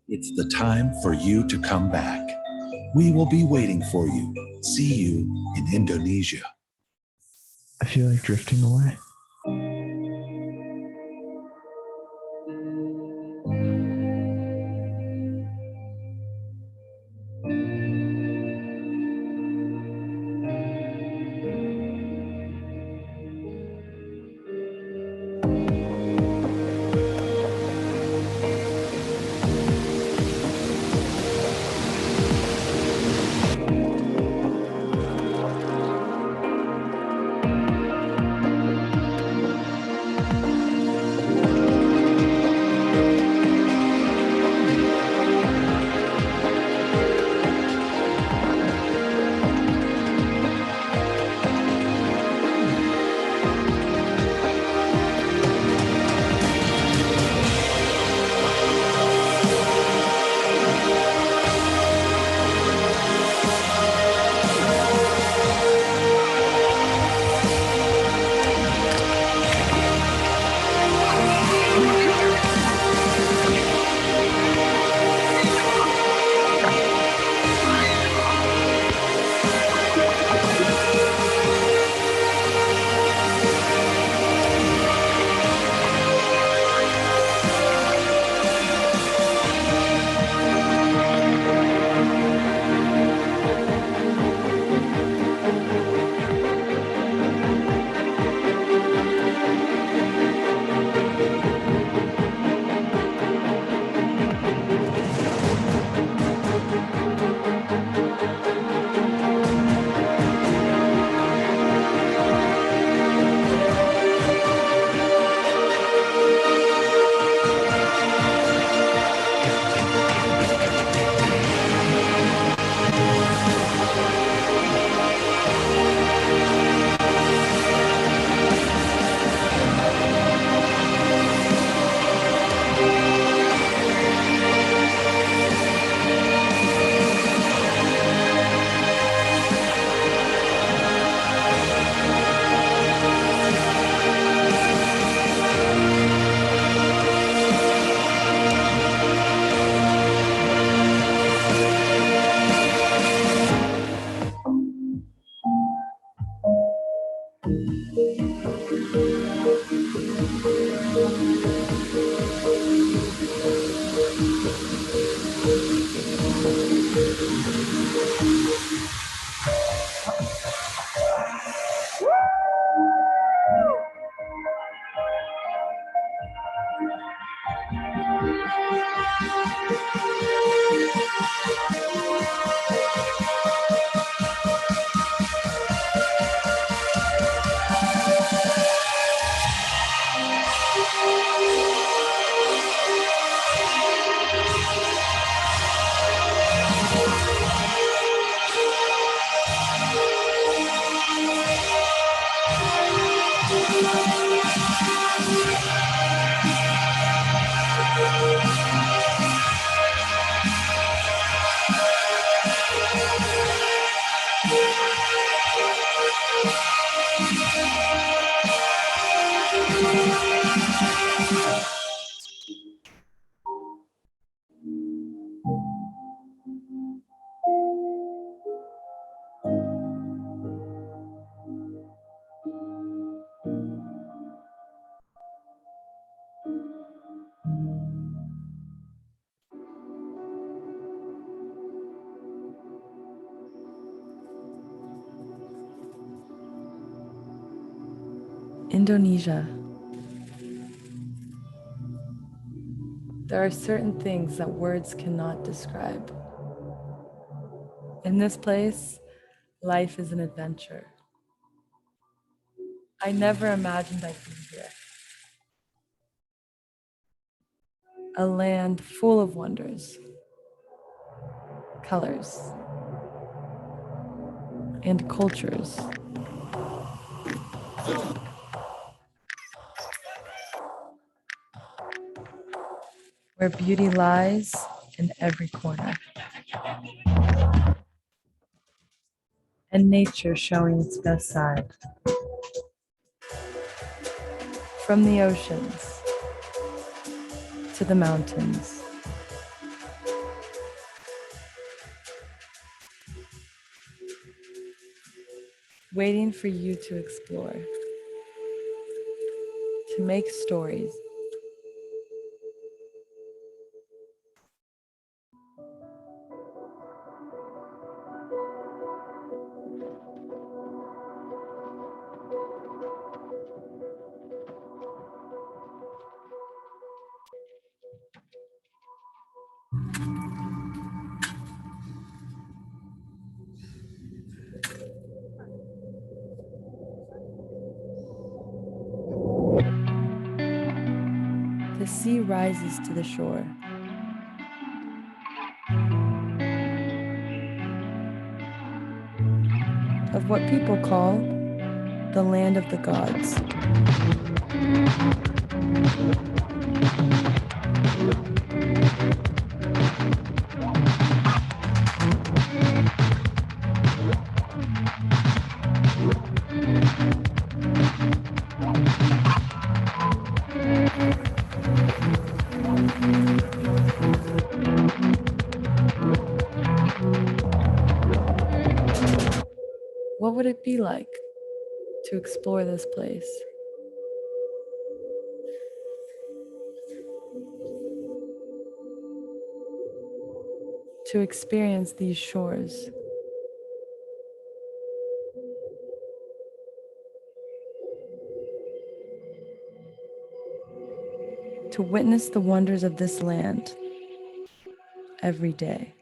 It's the time for you to come back. We will be waiting for you. See you in Indonesia. I feel like drifting away. Indonesia. There are certain things that words cannot describe. In this place, life is an adventure. I never imagined I'd be here. A land full of wonders, colors, and cultures. Where beauty lies in every corner. And nature showing its best side. From the oceans to the mountains. Waiting for you to explore, to make stories. The sea rises to the shore. Of what people call the land of the gods. What would it be like to explore this place? To experience these shores? To witness the wonders of this land every day?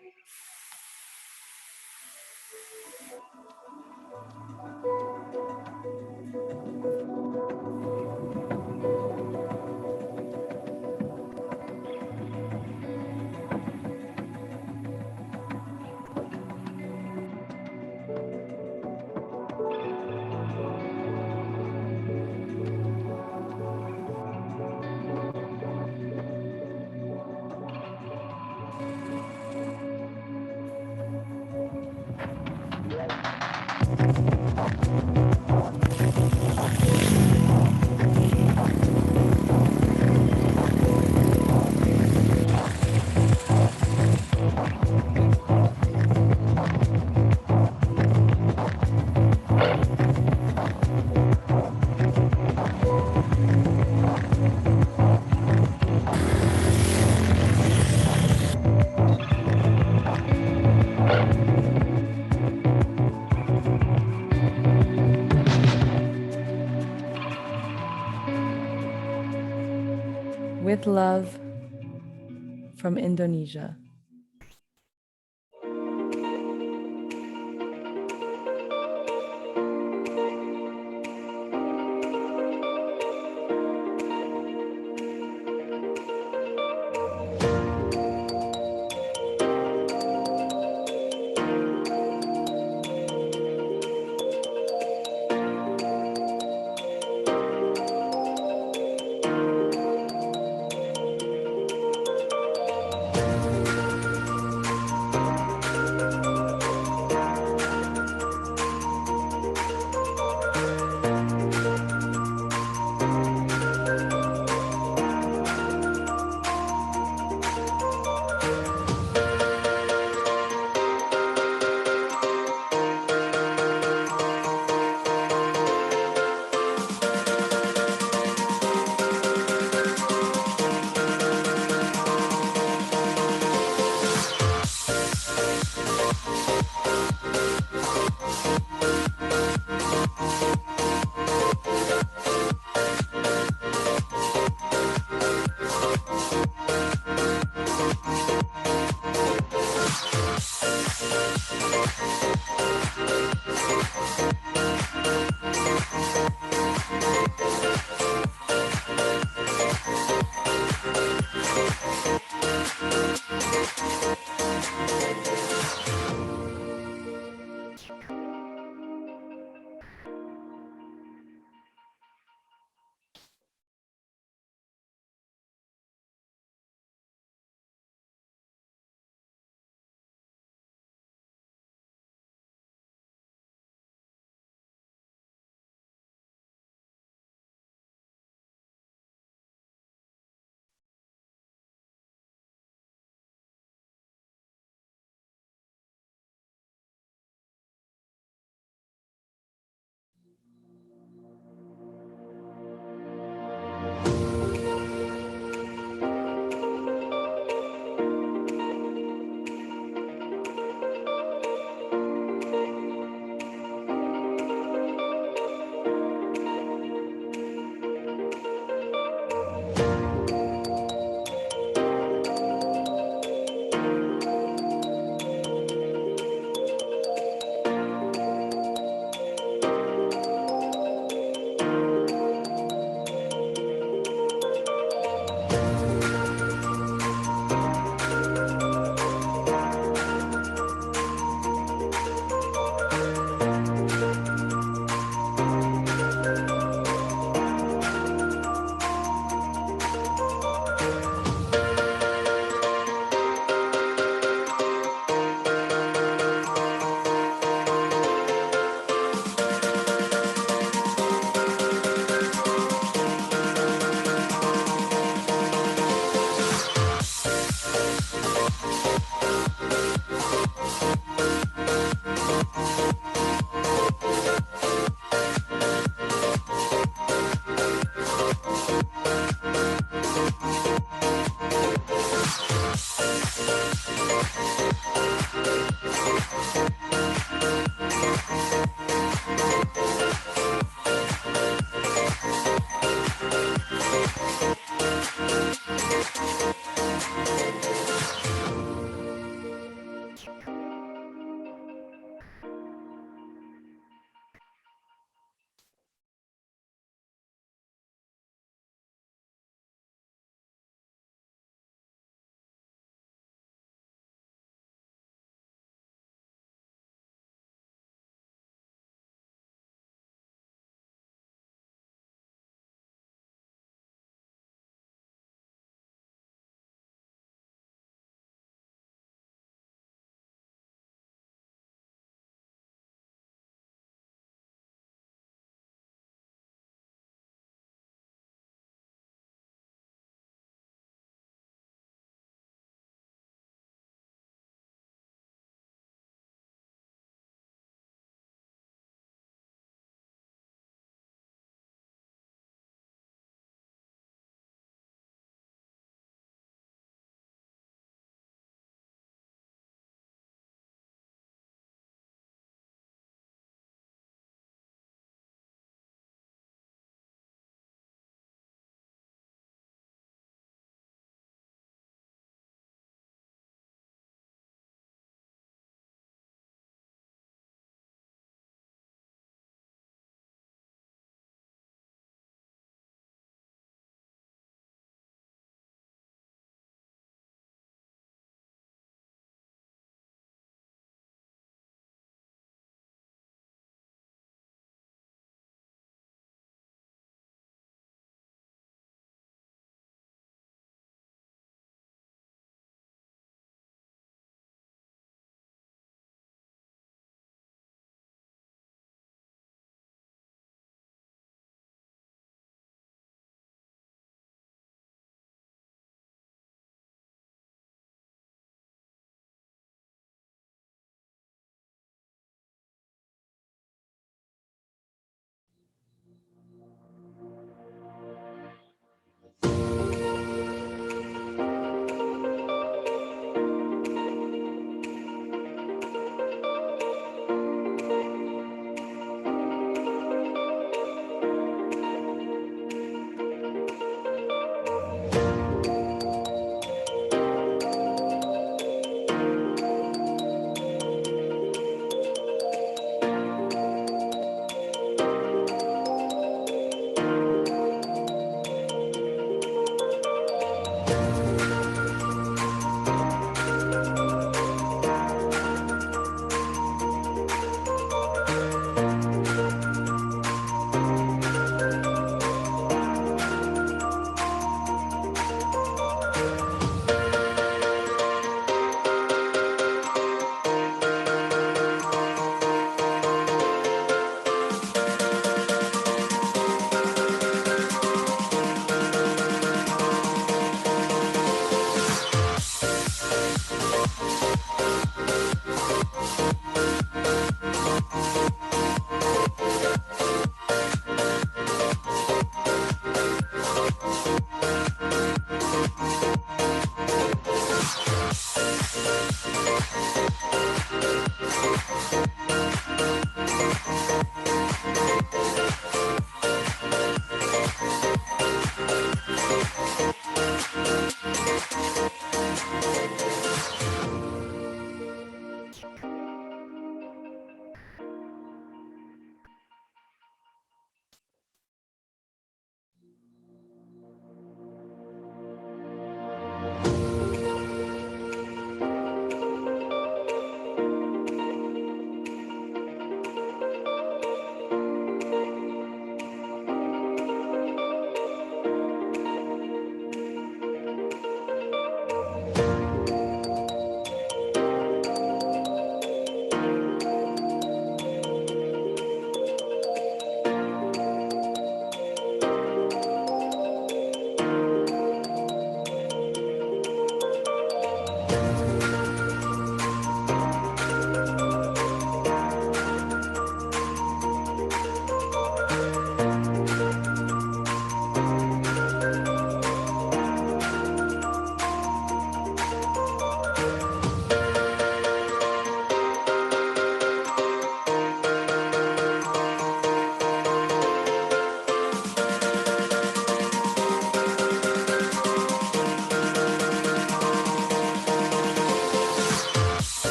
With love from Indonesia.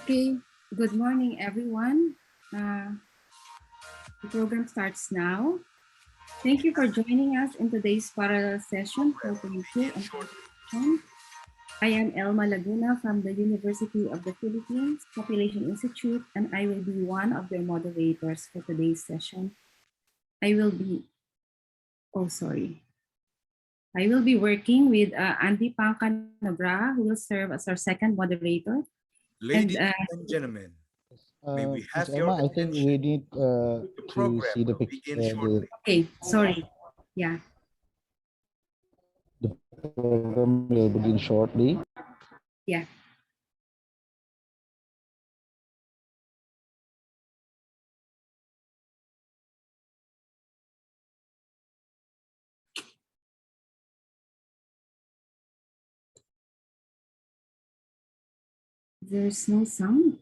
Okay, good morning, everyone. The program starts now. Thank you for joining us in today's parallel session for Political and Constitution. I am Elma Laguna from the University of the Philippines Population Institute, and I will be one of their moderators for today's session. I will be working with Andy Pancanagra, who will serve as our second moderator. Ladies and gentlemen, may we have Ms. your Emma, I think we attention? need The to program see the will begin picture, shortly. Okay, sorry. Yeah. the program will begin shortly. Yeah. There's no sound.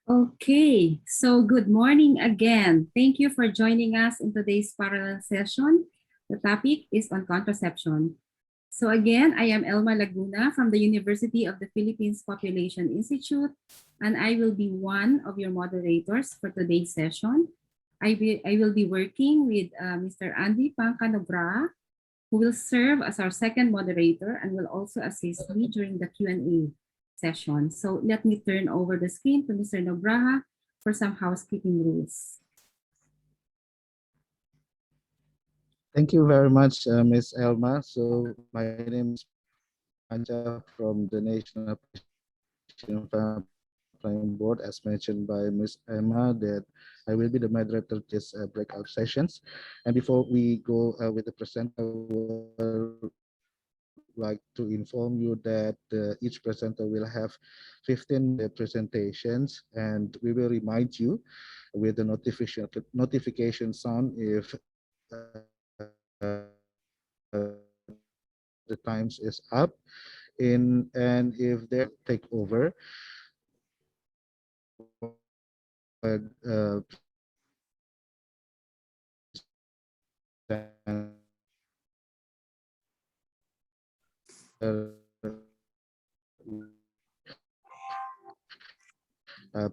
Okay, so good morning again. Thank you for joining us in today's parallel session. The topic is on contraception. So again, I am Elma Laguna from the University of the Philippines Population Institute, and I will be one of your moderators for today's session. I will be working with Mr. Andy Pancanogra, who will serve as our second moderator and will also assist me during the Q&A session. So let me turn over the screen to Mr. Nobraha for some housekeeping rules. Thank you very much, Ms. Elma. So my name is Pancha from the National Patient Family Planning Board, as mentioned by Ms. Emma, that I will be the moderator of this breakout sessions. And before we go with the presenter, I would like to inform you that each presenter will have 15-minute presentations, and we will remind you with the notification sound if the times is up and if they take over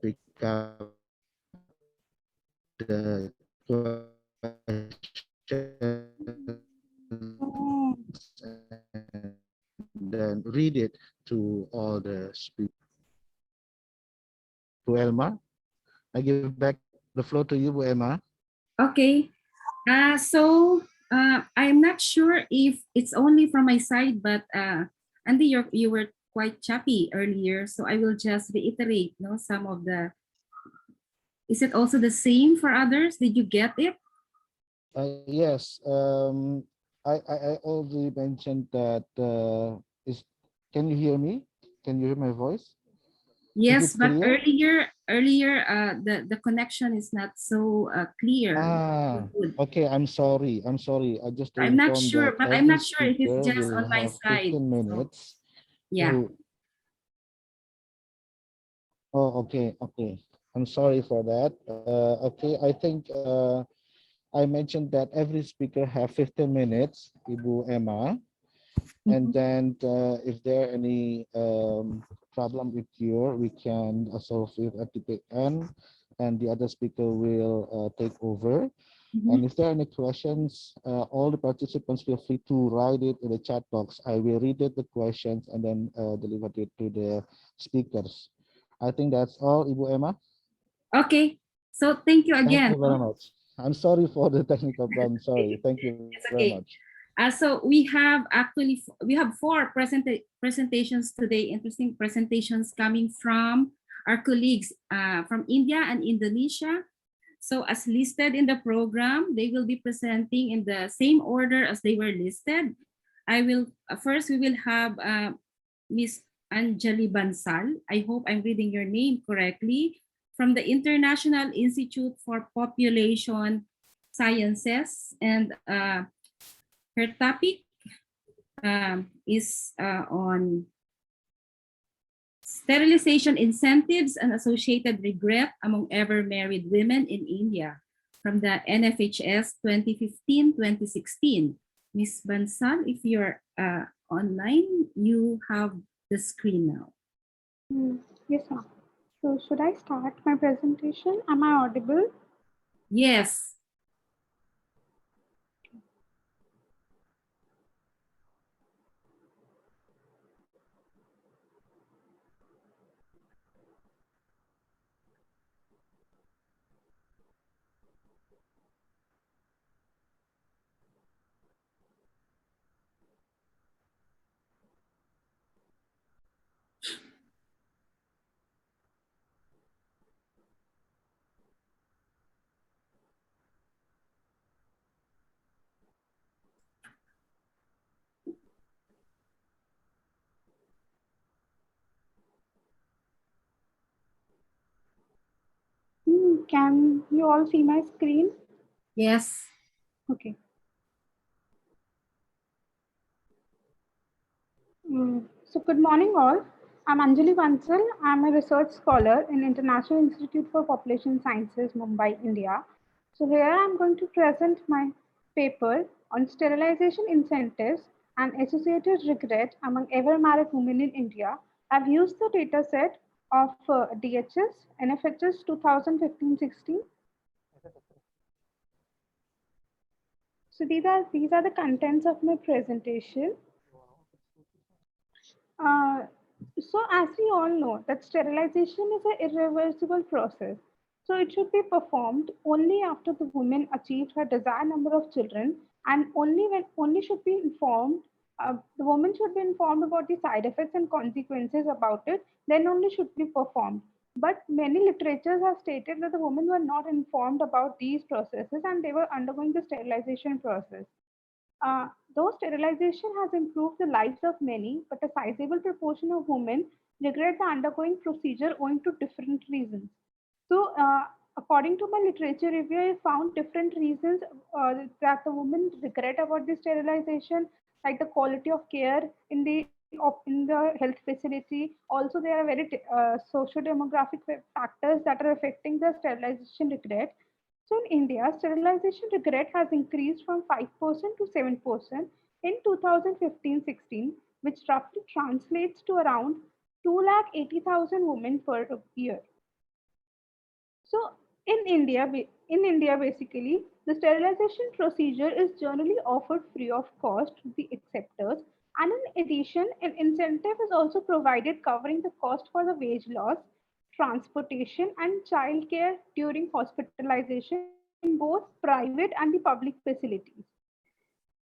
pick up the questions and then read it to all the speakers. To Elma, I give back the floor to you, Bu Emma. Okay. I'm not sure if it's only from my side, but Andy, you were quite choppy earlier, so I will just reiterate, some of the. Is it also the same for others? Did you get it? Yes. I already mentioned that. Can you hear me? Can you hear my voice? Yes, but clear? earlier, the connection is not so clear. Okay. I'm sorry. I just I'm not informed sure, that but I'm every not sure if it's speaker just will on my have side. 15 minutes. Yeah. Oh, okay. I'm sorry for that. Okay, I think I mentioned that every speaker have 15 minutes, Ibu Emma. And then if there are any problem with you, we can solve it at the end, and the other speaker will take over. And if there are any questions, all the participants feel free to write it in the chat box. I will read it, the questions, and then deliver it to the speakers. I think that's all, Ibu Emma. Okay. So thank you again. Thank you very much. I'm sorry for the technical problem. Sorry. Thank you It's very okay. much. So we have four presentations today, interesting presentations coming from our colleagues from India and Indonesia. So as listed in the program, they will be presenting in the same order as they were listed. I will first we will have Miss Anjali Bansal. I hope I'm reading your name correctly, from the International Institute for Population Sciences, and her topic is on sterilization incentives and associated regret among ever-married women in India, from the NFHS 2015-2016. Ms. Bansal, if you're online, you have the screen now. Yes, ma'am. So should I start my presentation? Am I audible? Yes. Can you all see my screen? Yes. Okay. So good morning all. I'm Anjali Bansal. I'm a research scholar in International Institute for Population Sciences, Mumbai, India. So here I'm going to present my paper on sterilization incentives and associated regret among ever married women in India. I've used the data set of DHS, NFHS 2015-16. So these are the contents of my presentation. So as we all know that sterilization is an irreversible process. So it should be performed only after the woman achieved her desired number of children, and only should be informed. The woman should be informed about the side effects and consequences about it. Then only should be performed. But many literatures have stated that the women were not informed about these processes and they were undergoing the sterilization process. Though sterilization has improved the lives of many, but a sizable proportion of women regret the undergoing procedure owing to different reasons. So, according to my literature review, I found different reasons that the women regret about the sterilization, like the quality of care in the health facility. Also, there are very socio-demographic factors that are affecting the sterilization regret. So, in India, sterilization regret has increased from 5% to 7% in 2015-16, which roughly translates to around 280,000 women per year. So in India, basically, the sterilization procedure is generally offered free of cost to the acceptors, and in addition, an incentive is also provided covering the cost for the wage loss, transportation, and childcare during hospitalization in both private and the public facilities.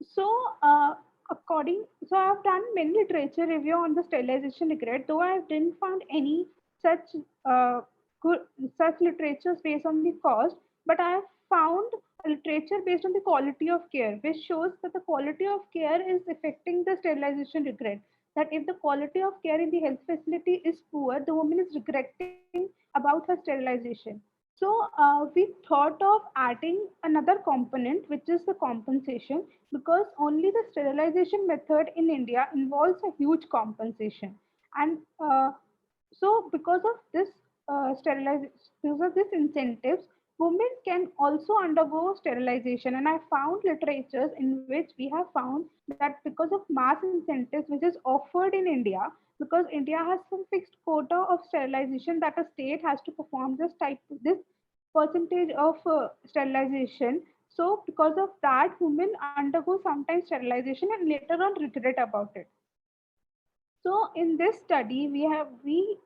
So, so I've done many literature review on the sterilization regret, though I didn't find any such uh, good such literatures based on the cost, but I have found a literature based on the quality of care, which shows that the quality of care is affecting the sterilization regret. That if the quality of care in the health facility is poor, the woman is regretting about her sterilization. So we thought of adding another component, which is the compensation, because only the sterilization method in India involves a huge compensation. And so, because of this incentives, women can also undergo sterilization. And I found literatures in which we have found that because of mass incentives which is offered in India, because India has some fixed quota of sterilization that a state has to perform this percentage of sterilization. So because of that, women undergo sometimes sterilization and later on regret about it. So in this study, we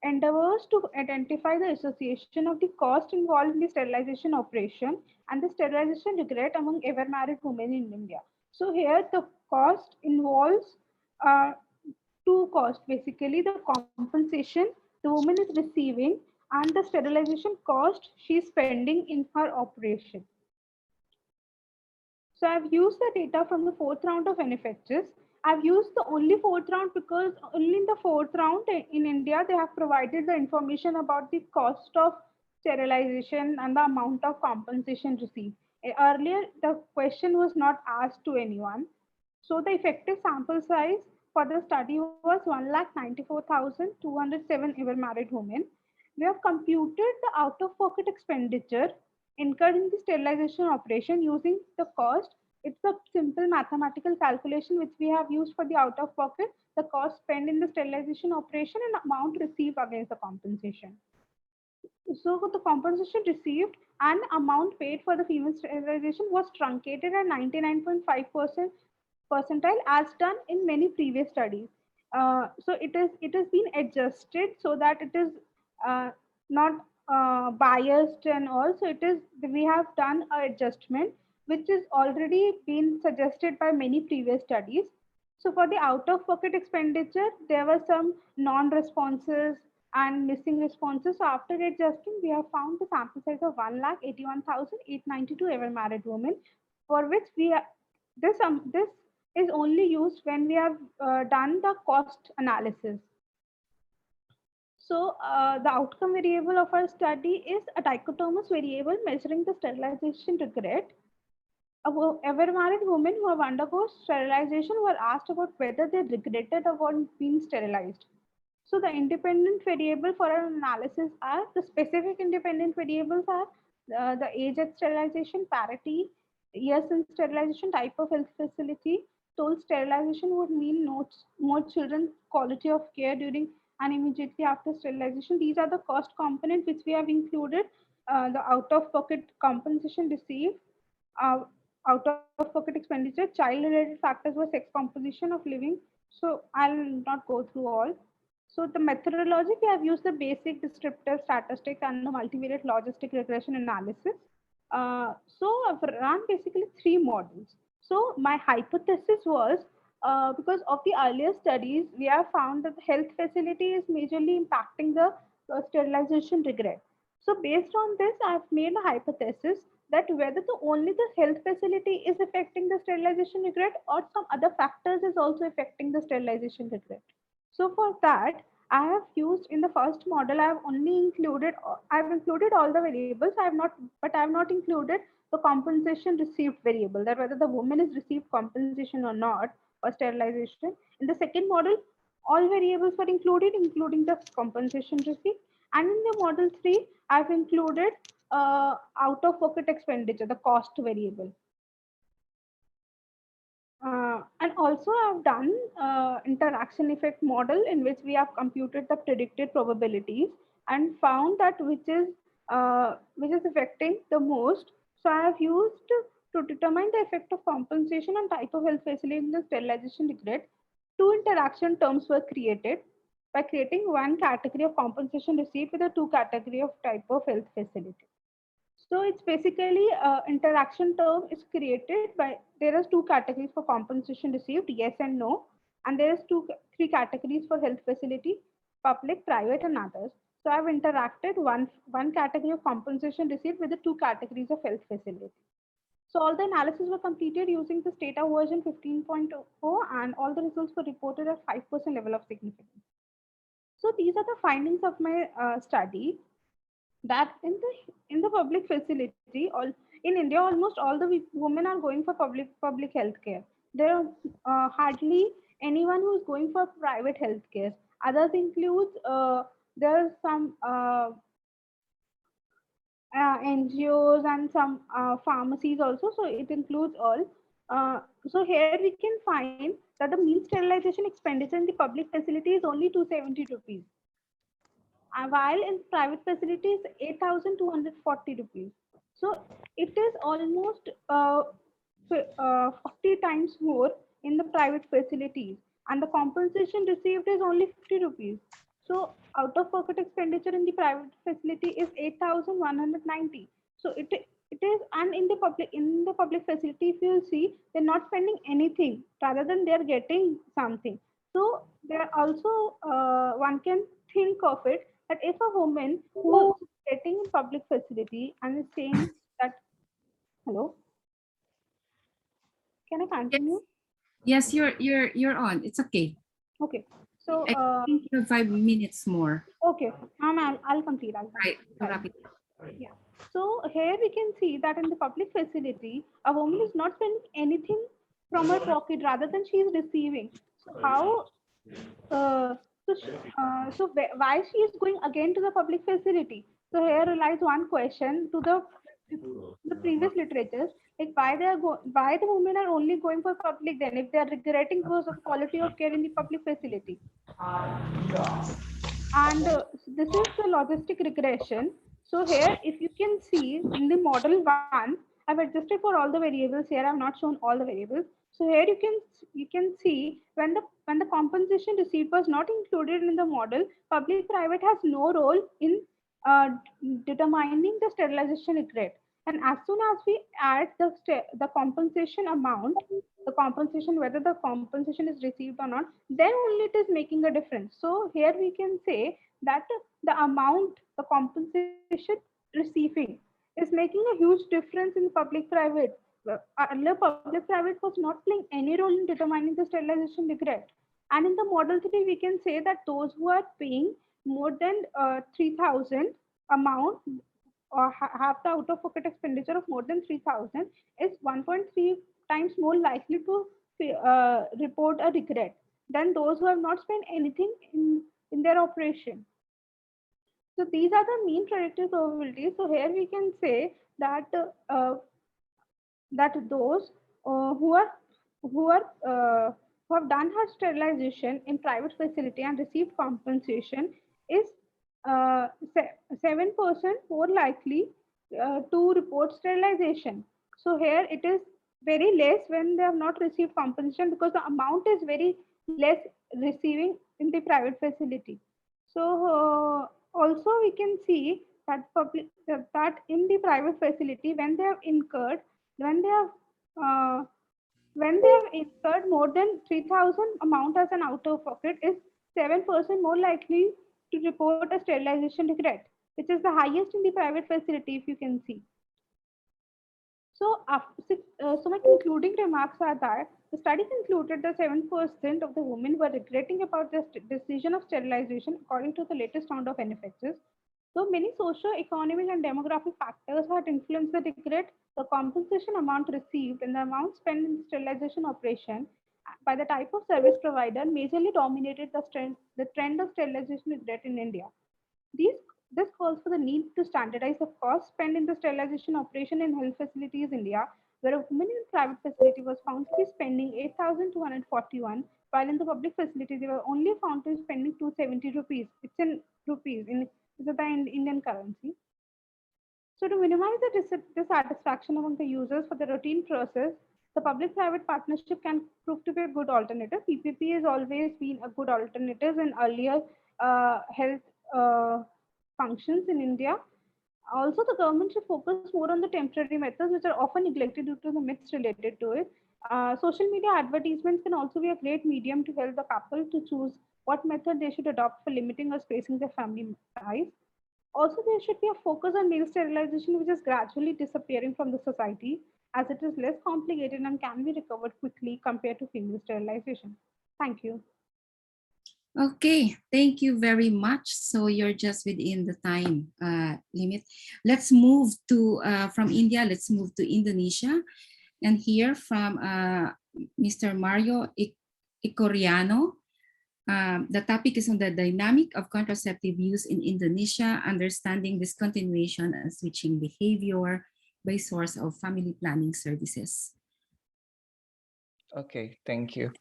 endeavors to identify the association of the cost involved in the sterilization operation and the sterilization regret among ever married women in India. So here the cost involves uh, two costs, basically the compensation the woman is receiving and the sterilization cost she is spending in her operation. So I've used the data from the fourth round of NFHs. I've used the only fourth round because only in the fourth round in India they have provided the information about the cost of sterilization and the amount of compensation received. Earlier, the question was not asked to anyone. So the effective sample size for the study was 1,94,207 ever married women. We have computed the out-of-pocket expenditure incurred in the sterilization operation using the cost. It's a simple mathematical calculation which we have used for the out-of-pocket, the cost spent in the sterilization operation and amount received against the compensation. So the compensation received and amount paid for the female sterilization was truncated at 99.5% percentile as done in many previous studies. So it has been adjusted so that it is not biased and all. So it is we have done an adjustment which is already been suggested by many previous studies. So for the out-of-pocket expenditure, there were some non-responses and missing responses. So after adjusting, we have found the sample size of 1,81,892 ever married women, for which this is only used when we have done the cost analysis. So the outcome variable of our study is a dichotomous variable measuring the sterilization regret. Ever married women who have undergone sterilization were asked about whether they regretted about being sterilized. So the independent variable for our analysis are the specific independent variables are the age at sterilization, parity, years in sterilization, type of health facility. Told sterilization would mean more children, quality of care during and immediately after sterilization. These are the cost component which we have included. The out-of-pocket compensation received, uh, out-of-pocket expenditure, child-related factors were sex composition of living. So I'll not go through all. So the methodology, we have used the basic descriptive statistics and the multivariate logistic regression analysis. So I've run basically 3 models. So my hypothesis was, because of the earlier studies, we have found that the health facility is majorly impacting the sterilization regret. So based on this, I've made a hypothesis that whether only the health facility is affecting the sterilization regret or some other factors is also affecting the sterilization regret. So for that, I have used in the first model, I've included all the variables. I have not included the compensation received variable, that whether the woman is received compensation or not for sterilization. In the second model, all variables were included, including the compensation received. And in the model 3, I've included out of pocket expenditure, the cost variable. And also I've done interaction effect model in which we have computed the predicted probabilities and found that which is affecting the most. So I have used to determine the effect of compensation on type of health facility in the sterilization regret. 2 interaction terms were created by creating 1 category of compensation received with a 2 category of type of health facility. So it's basically interaction term is created by, there is 2 categories for compensation received, yes and no. And there is 3 categories for health facility, public, private and others. So I've interacted one category of compensation received with the 2 categories of health facility. So all the analysis were completed using the Stata version 15.0 and all the results were reported at 5% level of significance. So these are the findings of my study, that in the public facility, all in India, almost all the women are going for public health care. There are hardly anyone who is going for private health care. Others includes there are some NGOs and some pharmacies also. So it includes all. So here we can find that the mean sterilization expenditure in the public facility is only 270 rupees, while in private facilities 8,240 rupees. So it is almost 40 times more in the private facilities, and the compensation received is only 50 rupees. So out of pocket expenditure in the private facility is 8,190. So it is, and in the public facility, if you see, they're not spending anything, rather than they're getting something. So there also one can think of it that if a woman who is getting in public facility and is saying that, hello, can I continue? Yes, you're on. It's okay. Okay. So I think you have 5 minutes more. okay, I'll complete. Right. Wrap it. Yeah. So here we can see that in the public facility, a woman is not spending anything from her pocket, rather than she is receiving. So how? Uh, why she is going again to the public facility? So here relies one question to the previous literatures, like why the women are only going for public then, if they are regretting because of quality of care in the public facility. And this is the logistic regression. So here, if you can see in the model 1, I've adjusted for all the variables. Here I've not shown all the variables. So here you can see when the compensation received was not included in the model, public private has no role in uh, determining the sterilization regret. And as soon as we add the compensation amount, the compensation, whether the compensation is received or not, then only it is making a difference. So here we can say that the amount, the compensation receiving is making a huge difference in public private. Earlier, public private was not playing any role in determining the sterilization regret. And in the model 3, we can say that those who are paying more than 3,000 amount, or have the out of pocket expenditure of more than 3,000, is 1.3 times more likely to report a regret than those who have not spent anything in their operation. So these are the mean predictive probabilities. So here we can say that that those who are who are who have done her sterilization in private facility and received compensation is 7% more likely to report sterilization. So here it is very less when they have not received compensation, because the amount is very less receiving in the private facility. So also we can see that that in the private facility, when they have incurred, when they have uh, when they have incurred more than 3,000 amount as an out of pocket, is 7% more likely to report a sterilization regret, which is the highest in the private facility, if you can see. So my concluding remarks are that the study concluded that 7% of the women were regretting about their decision of sterilization according to the latest round of NFHS. Though many socio-economic and demographic factors had influenced the regret, the compensation amount received and the amount spent in the sterilization operation by the type of service provider majorly dominated the trend of sterilization regret in India. These, this calls for the need to standardize the cost spent in the sterilization operation in health facilities India, where a woman in private facility was found to be spending 8,241, while in the public facility they were only found to be spending 270 rupees. It's in rupees, it's in Indian currency. So to minimize the dissatisfaction among the users for the routine process, the public-private partnership can prove to be a good alternative. PPP has always been a good alternative in earlier health functions in India. Also, the government should focus more on the temporary methods, which are often neglected due to the myths related to it. Social media advertisements can also be a great medium to help the couple to choose what method they should adopt for limiting or spacing their family ties. Also, there should be a focus on male sterilization, which is gradually disappearing from the society as it is less complicated and can be recovered quickly compared to female sterilization. Thank you. Okay, thank you very much. So you're just within the time limit. Let's move to, from India, let's move to Indonesia and hear from Mr. Mario Icoriano. The topic is on the dynamic of contraceptive use in Indonesia, understanding discontinuation and switching behavior by source of family planning services. Okay, thank you.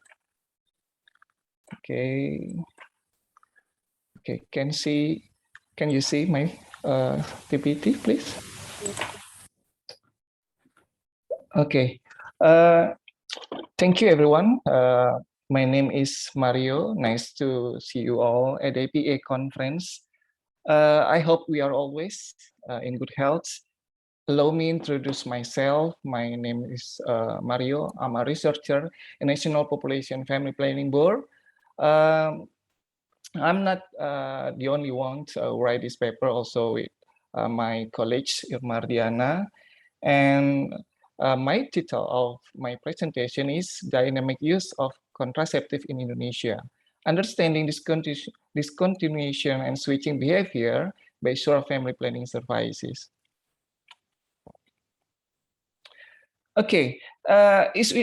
Okay. Okay, can you see my PPT, please? Okay. Thank you, everyone. My name is Mario. Nice to see you all at the APA conference. I hope we are always in good health. Allow me introduce myself. My name is Mario. I'm a researcher in National Population Family Planning Board. I'm not the only one to write this paper, also with my colleague Irma Diana. And my title of my presentation is Dynamic Use of Contraceptive in Indonesia, Understanding Discontinuation and Switching Behavior by Shore Family Planning Services. Okay, as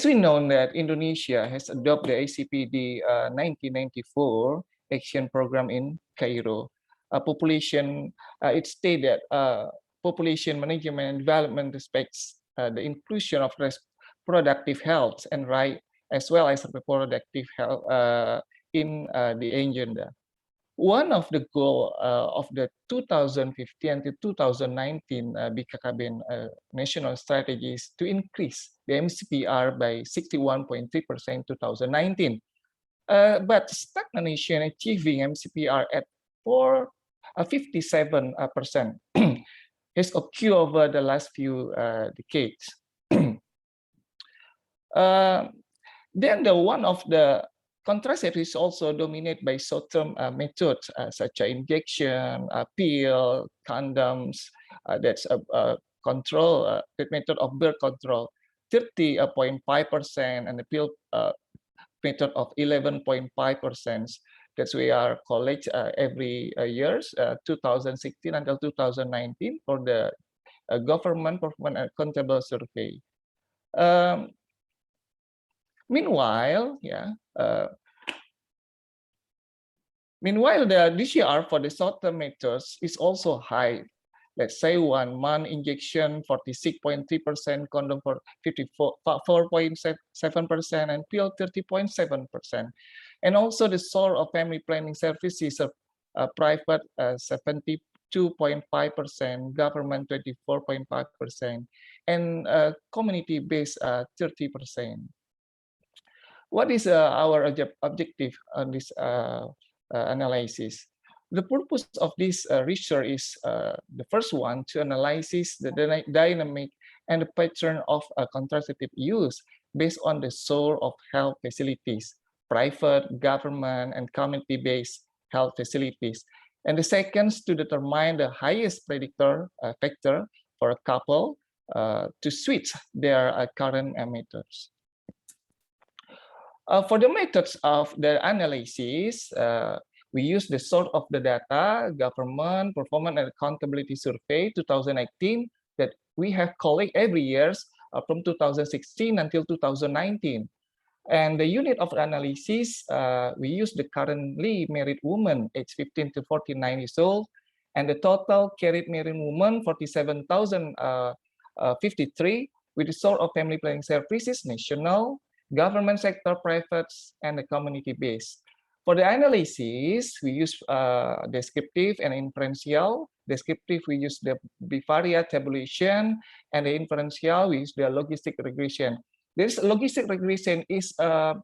we know that Indonesia has adopted the ACPD 1994 action program in Cairo. It stated that population management and development respects the inclusion of reproductive health and right, as well as reproductive health in the agenda. One of the goals of the 2015 to 2019 BKKBN national strategy is to increase the MCPR by 61.3% 2019. But stagnation achieving MCPR at 57% has occurred over the last few decades. Then one of the contraceptive is also dominated by short-term methods such as injection, pill, condoms. That's a control, the method of birth control, 30.5%, and the pill method of 11.5%. That's we are collect every years, 2016 until 2019 for the government performance accountable survey. Meanwhile, the DCR for the short-term methods is also high. Let's say 1 month injection, 46.3%, condom for 54.7%, and pill 30.7%. And also the source of family planning services are private 72.5%, government 24.5%, and community-based 30%. What is our objective on this analysis? The purpose of this research is the first one, to analyze the dynamic and the pattern of contraceptive use based on the source of health facilities, private, government, and community-based health facilities. And the second, to determine the highest predictor factor for a couple to switch their current methods. For the methods of the analysis, we use the source of the data, Government Performance and Accountability Survey 2018, that we have collected every year from 2016 until 2019. And the unit of analysis, we use the currently married woman, age 15 to 49 years old, and the total carried married woman, 47,053, with the source of family planning services, national, government sector, private, and the community-based. For the analysis, we use descriptive and inferential. Descriptive, we use the bivariate tabulation, and the inferential, we use the logistic regression. This logistic regression is to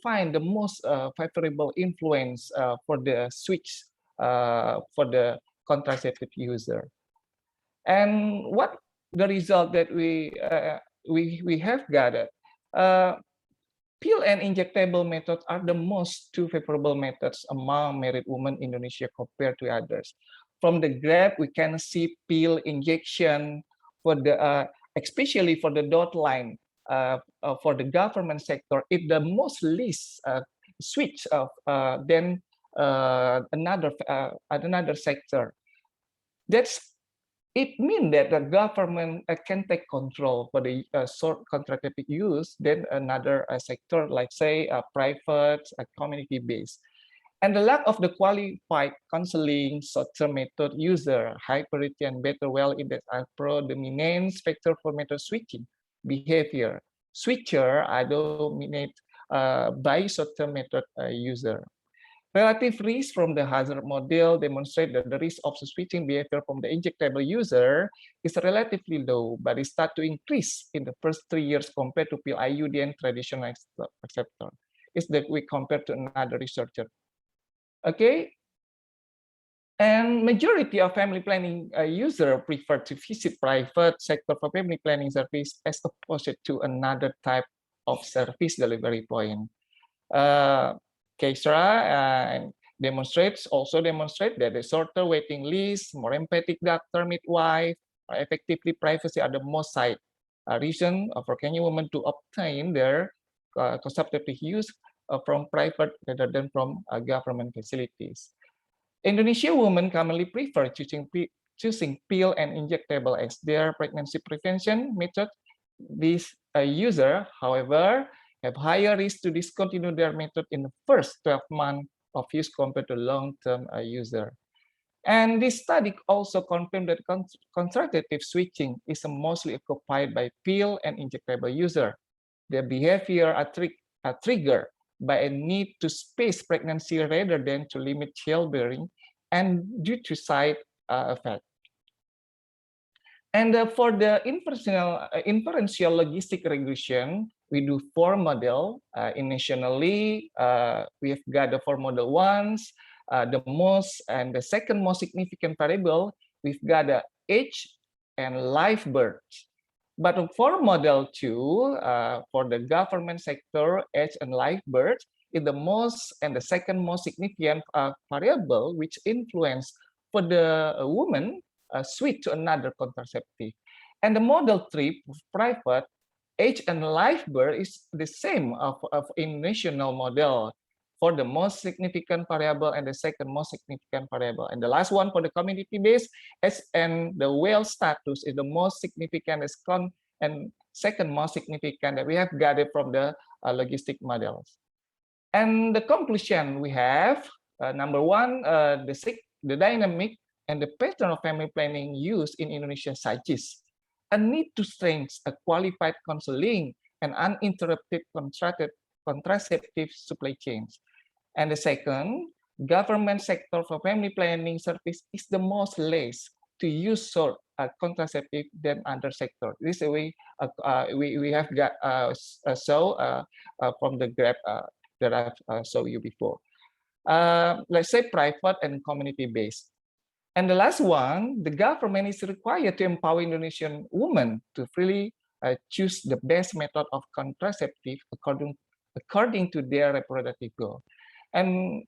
find the most favorable influence for the switch for the contraceptive user. And what the result that we have gathered? Pill and injectable methods are the most two favorable methods among married women in Indonesia compared to others. From the graph, we can see pill injection for the, especially for the dot line, for the government sector, it the most least switch of than another sector. It means that the government can take control for the short contraceptive use than another sector, like say private, community-based. And the lack of the qualified counseling, short-term method user, high priority and better well index are predominant factor for method switching behavior. Switcher are dominated by short-term method user. Relative risk from the hazard model demonstrate that the risk of switching behavior from the injectable user is relatively low, but it starts to increase in the first 3 years compared to pill IUD and traditional receptor. Is that we compare to another researcher. Okay, and majority of family planning user prefer to visit private sector for family planning service as opposed to another type of service delivery point. Kesra also demonstrate that the shorter waiting list, more empathic doctor, midwife, effectively privacy are the most cited reason for Kenyan women to obtain their contraceptive use from private rather than from government facilities. Indonesian women commonly prefer choosing pill and injectable as their pregnancy prevention method. These user, however, have higher risk to discontinue their method in the first 12 months of use compared to long-term user. And this study also confirmed that contraceptive switching is mostly occupied by pill and injectable user. Their behavior are triggered by a need to space pregnancy rather than to limit childbearing and due to side effect. And for the inferential logistic regression, we do 4 model. Initially, we have got the 4 model ones. The most and the second most significant variable, we've got the age and live birth. But for model 2, for the government sector, age and live birth is the most and the second most significant variable which influence for the woman switch to another contraceptive. And the model 3, private, age and live birth is the same of in national model for the most significant variable and the second most significant variable. And the last one for the community-based, age and the well status is the most significant and second most significant that we have gathered from the logistic models. And the conclusion we have, number 1, the dynamic and the pattern of family planning used in Indonesia suggests a need to strengthen a qualified counseling and uninterrupted contraceptive supply chains. And the second, government sector for family planning service is the most less to use contraceptive than other sector. This way we have got from the graph that I've showed you before. Let's say private and community-based. And the last one, the government is required to empower Indonesian women to freely choose the best method of contraceptive according to their reproductive goal. And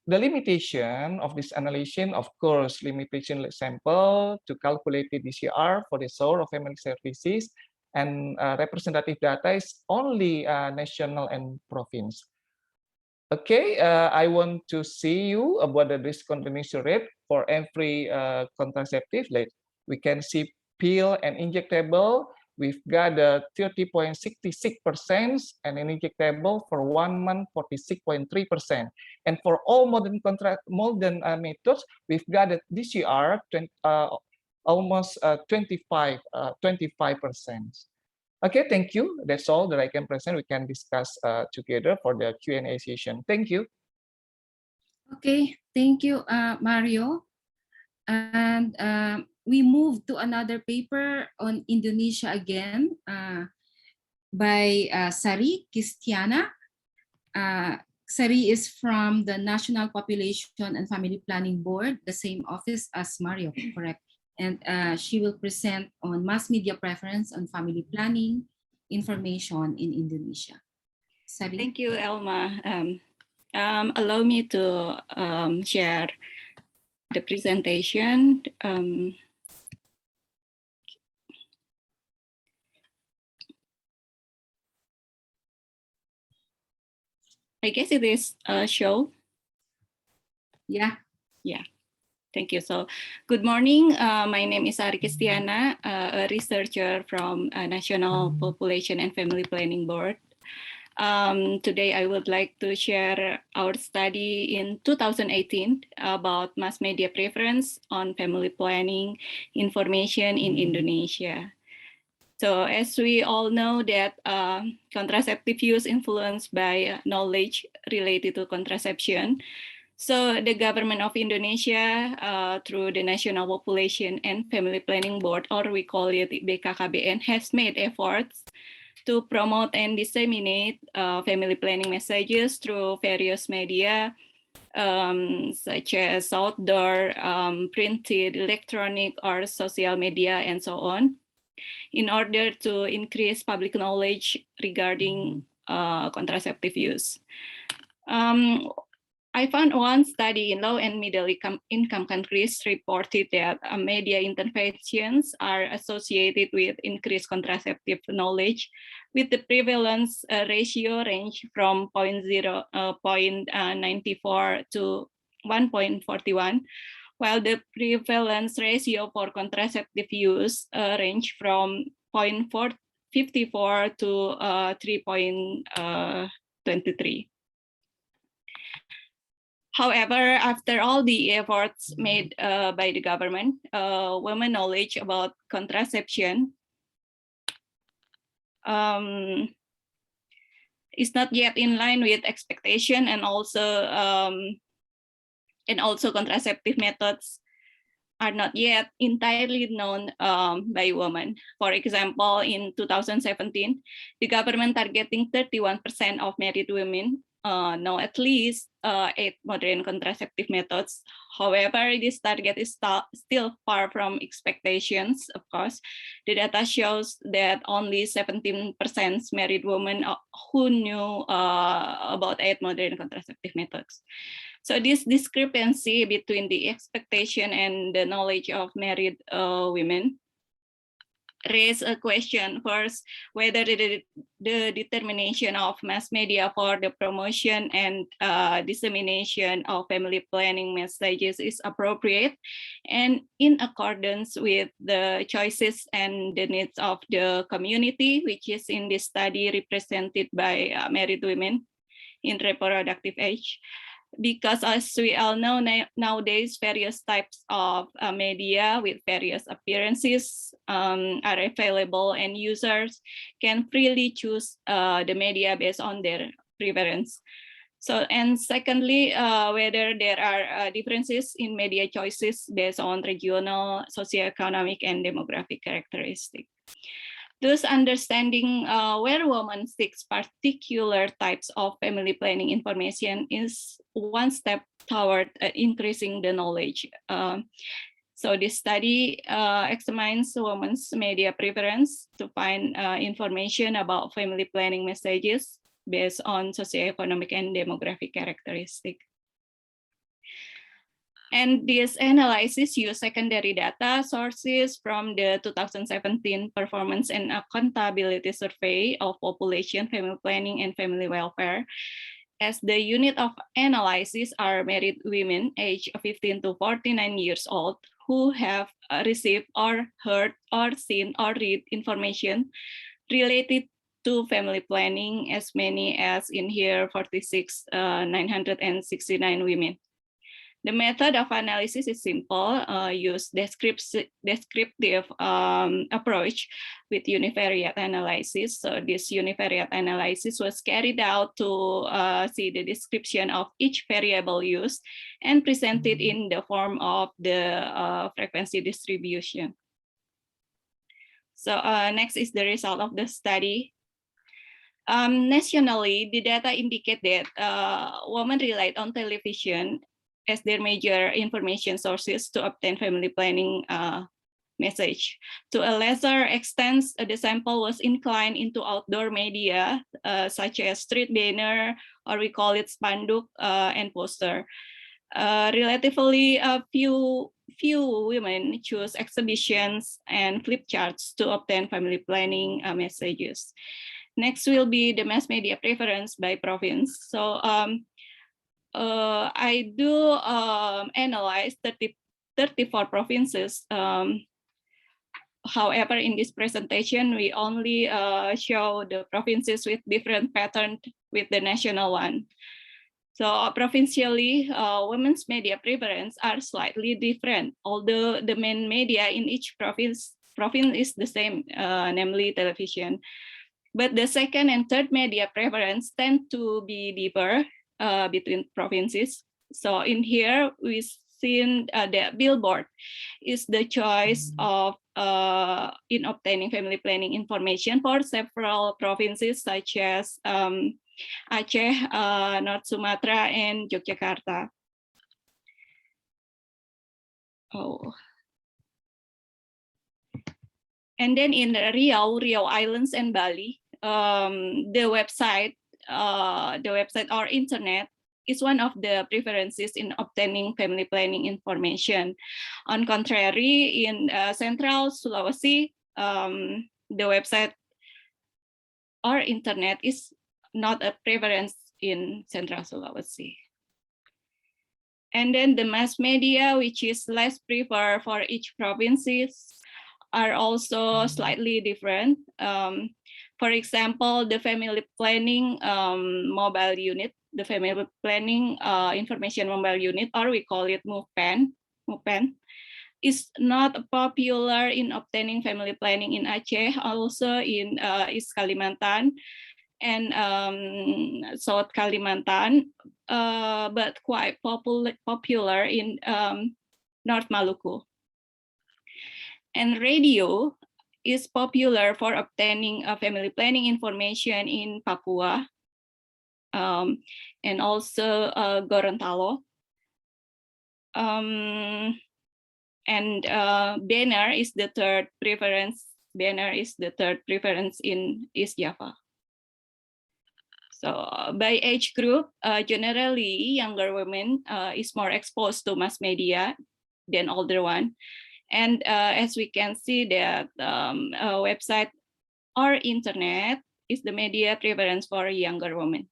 the limitation of this analysis, of course, limitation sample to calculate the DCR for the source of family services, and representative data is only national and province. Okay, I want to see you about the discontinuation rate for every contraceptive. Like we can see pill and injectable. We've got 30.66% and an injectable for 1 month 46.3%. And for all modern methods, we've got a DCR almost 25%. Okay, thank you. That's all that I can present. We can discuss together for the Q&A session. Thank you. Okay, thank you, Mario. And we move to another paper on Indonesia again by Sari Kistiana. Sari is from the National Population and Family Planning Board, the same office as Mario, correct? And she will present on mass media preference on family planning information in Indonesia. Sari. Thank you, Elma. Allow me to share the presentation. I guess it is a show. Yeah. Yeah. Thank you. So, good morning. My name is Sari Kistiana, a researcher from National Population and Family Planning Board. Today, I would like to share our study in 2018 about mass media preference on family planning information in Indonesia. So, as we all know that contraceptive use influenced by knowledge related to contraception. So the government of Indonesia, through the National Population and Family Planning Board, or we call it BKKBN, has made efforts to promote and disseminate family planning messages through various media, such as outdoor, printed, electronic, or social media, and so on, in order to increase public knowledge regarding contraceptive use. I found one study in low and middle income countries reported that media interventions are associated with increased contraceptive knowledge, with the prevalence ratio range from 0.94 to 1.41, while the prevalence ratio for contraceptive use range from 0.54 to 3.23. However, after all the efforts made by the government, women knowledge about contraception is not yet in line with expectation, and also contraceptive methods are not yet entirely known by women. For example, in 2017, the government targeting 31% of married women know at least 8 modern contraceptive methods. However, this target is still far from expectations, of course. The data shows that only 17% married women who knew about 8 modern contraceptive methods. So this discrepancy between the expectation and the knowledge of married women raise a question first, whether the determination of mass media for the promotion and dissemination of family planning messages is appropriate and in accordance with the choices and the needs of the community, which is in this study represented by married women in reproductive age. Because as we all know nowadays, various types of media with various appearances are available, and users can freely choose the media based on their preference. So, and secondly, whether there are differences in media choices based on regional, socioeconomic, and demographic characteristics. Thus, understanding where women seek particular types of family planning information is one step toward increasing the knowledge. So this study examines women's media preference to find information about family planning messages based on socioeconomic and demographic characteristics. And this analysis use secondary data sources from the 2017 Performance and Accountability Survey of Population, Family Planning, and Family Welfare. As the unit of analysis are married women aged 15 to 49 years old who have received or heard or seen or read information related to family planning, as many as in here 46,969 women. The method of analysis is simple, use descriptive approach with univariate analysis. So this univariate analysis was carried out to see the description of each variable used and presented in the form of the frequency distribution. So next is the result of the study. Nationally, the data indicate that women relied on television as their major information sources to obtain family planning message. To a lesser extent, the sample was inclined into outdoor media, such as street banner, or we call it spanduk, and poster. Relatively few women choose exhibitions and flip charts to obtain family planning messages. Next will be the mass media preference by province. So I do analyze 34 provinces. However, in this presentation, we only show the provinces with different patterns with the national one. So provincially, women's media preference are slightly different, although the main media in each province is the same, namely television. But the second and third media preference tend to be differ between provinces. So in here, we've seen the billboard is the choice of in obtaining family planning information for several provinces such as Aceh, North Sumatra, and Yogyakarta. Oh. And then in Riau Islands and Bali, the website or internet is one of the preferences in obtaining family planning information. On contrary, in Central Sulawesi, the website or internet is not a preference in Central Sulawesi. And then the mass media, which is less preferred for each provinces, are also slightly different. For example, the family planning mobile unit, the family planning information mobile unit, or we call it MUPEN, is not popular in obtaining family planning in Aceh, also in East Kalimantan and South Kalimantan, but quite popular in North Maluku. And radio is popular for obtaining family planning information in Papua and also Gorontalo. And banner is the third preference. Banner is the third preference in East Java. So by age group, generally younger women is more exposed to mass media than older one. And as we can see that website or internet is the media preference for younger women.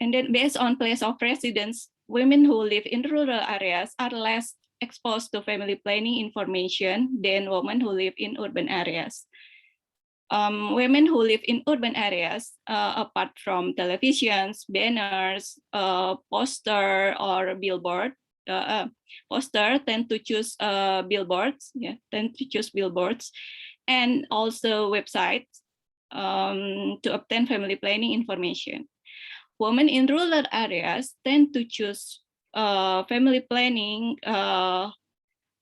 And then based on place of residence, women who live in rural areas are less exposed to family planning information than women who live in urban areas. Women who live in urban areas, apart from televisions, banners, poster, or billboard, poster tend to choose billboards, and also websites. to obtain family planning information. Women in rural areas tend to choose family planning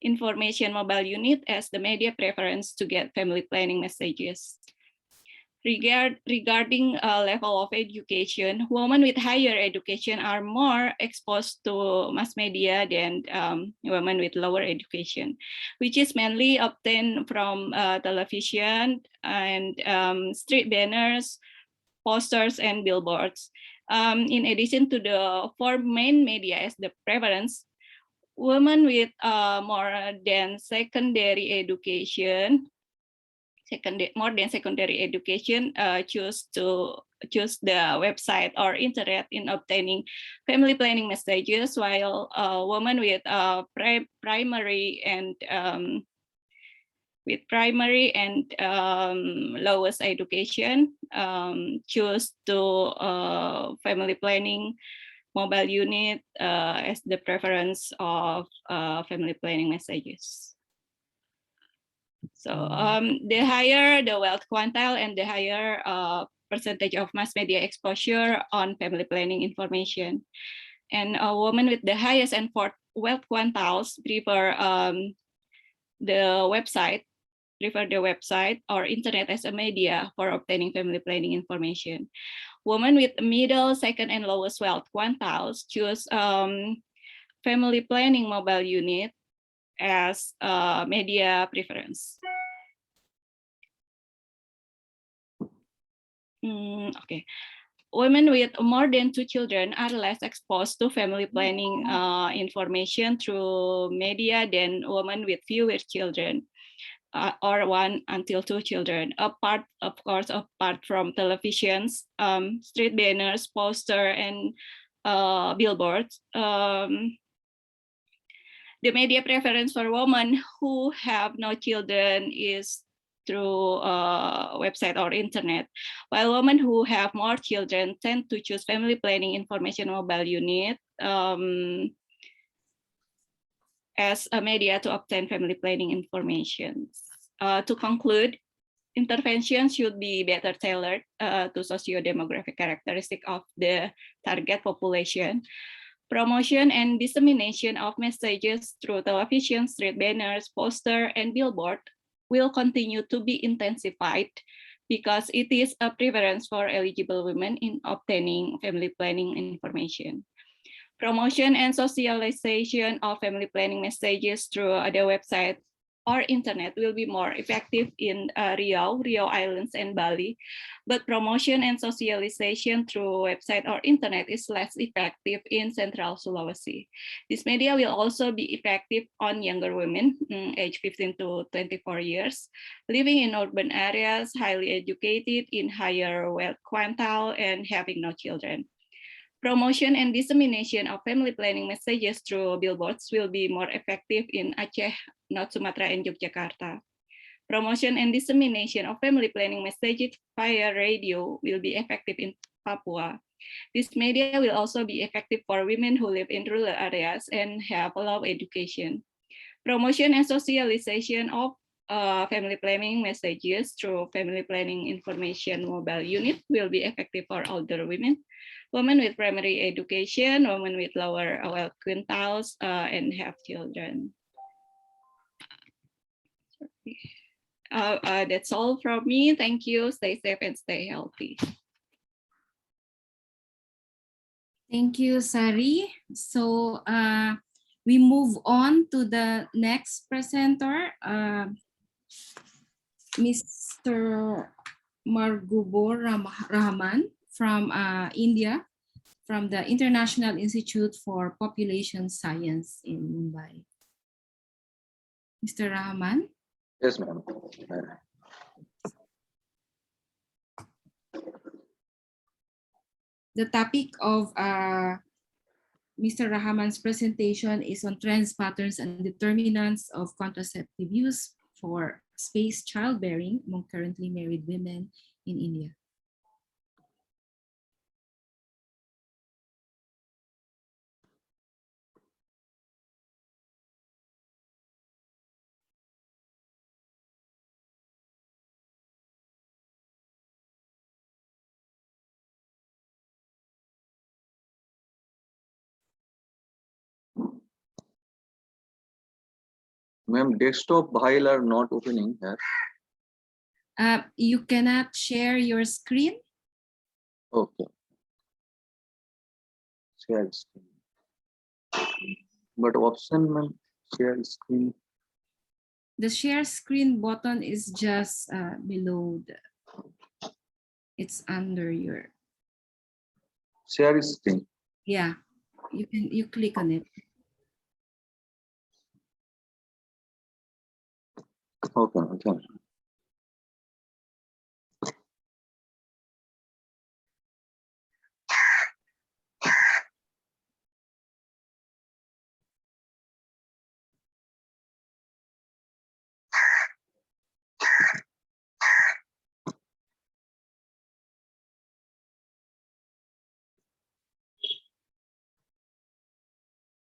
information mobile unit as the media preference to get family planning messages. Regarding level of education, women with higher education are more exposed to mass media than women with lower education, which is mainly obtained from television and street banners, posters, and billboards. In addition to the four main media as the preference, women with more than secondary education choose the website or internet in obtaining family planning messages, while women with primary and lowest education choose to family planning mobile unit as the preference of family planning messages. So the higher the wealth quantile and the higher percentage of mass media exposure on family planning information. And women with the highest and fourth wealth quantiles prefer the website or internet as a media for obtaining family planning information. Women with middle, second, and lowest wealth quantiles choose family planning mobile unit as media preference. Okay. Women with more than 2 children are less exposed to family planning information through media than women with fewer children or 1 until 2 children. Apart from televisions, street banners, poster, and billboards, the media preference for women who have no children is through website or internet, while women who have more children tend to choose family planning information mobile unit as a media to obtain family planning information. To conclude, interventions should be better tailored to socio-demographic characteristics of the target population. Promotion and dissemination of messages through television, street banners, poster, and billboard will continue to be intensified because it is a preference for eligible women in obtaining family planning information. Promotion and socialization of family planning messages through the website or internet will be more effective in Riau Islands, and Bali, but promotion and socialization through website or internet is less effective in Central Sulawesi. This media will also be effective on younger women, age 15 to 24 years, living in urban areas, highly educated, in higher wealth quantile, and having no children. Promotion and dissemination of family planning messages through billboards will be more effective in Aceh, North Sumatra, and Yogyakarta. Promotion and dissemination of family planning messages via radio will be effective in Papua. This media will also be effective for women who live in rural areas and have low education. Promotion and socialization of family planning messages through family planning information mobile unit will be effective for older women, women with primary education, women with lower wealth quintiles, and have children. That's all from me. Thank you. Stay safe and stay healthy. Thank you, Sari. So we move on to the next presenter, Mr. Margubor Rahman from India, from the International Institute for Population Science in Mumbai. Mr. Rahman? Yes, ma'am. The topic of Mr. Rahman's presentation is on trends, patterns, and determinants of contraceptive use for spaced childbearing among currently married women in India. Ma'am, desktop file are not opening here. You cannot share your screen? Okay. Share screen. But option, ma'am, share screen. The share screen button is just below it's under your. Share screen. Yeah, you click on it. Okay, okay.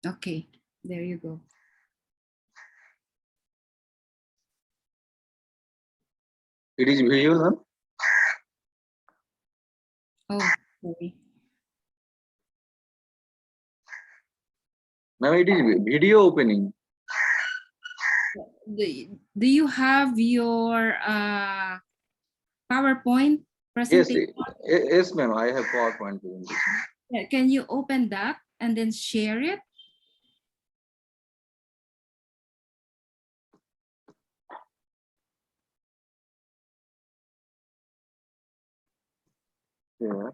Okay, there you go. It is visual, ma'am. Oh, sorry. Ma'am, it is video opening. Do you have your PowerPoint presentation? Yes, ma'am. I have PowerPoint presentation. Can you open that and then share it? Yeah.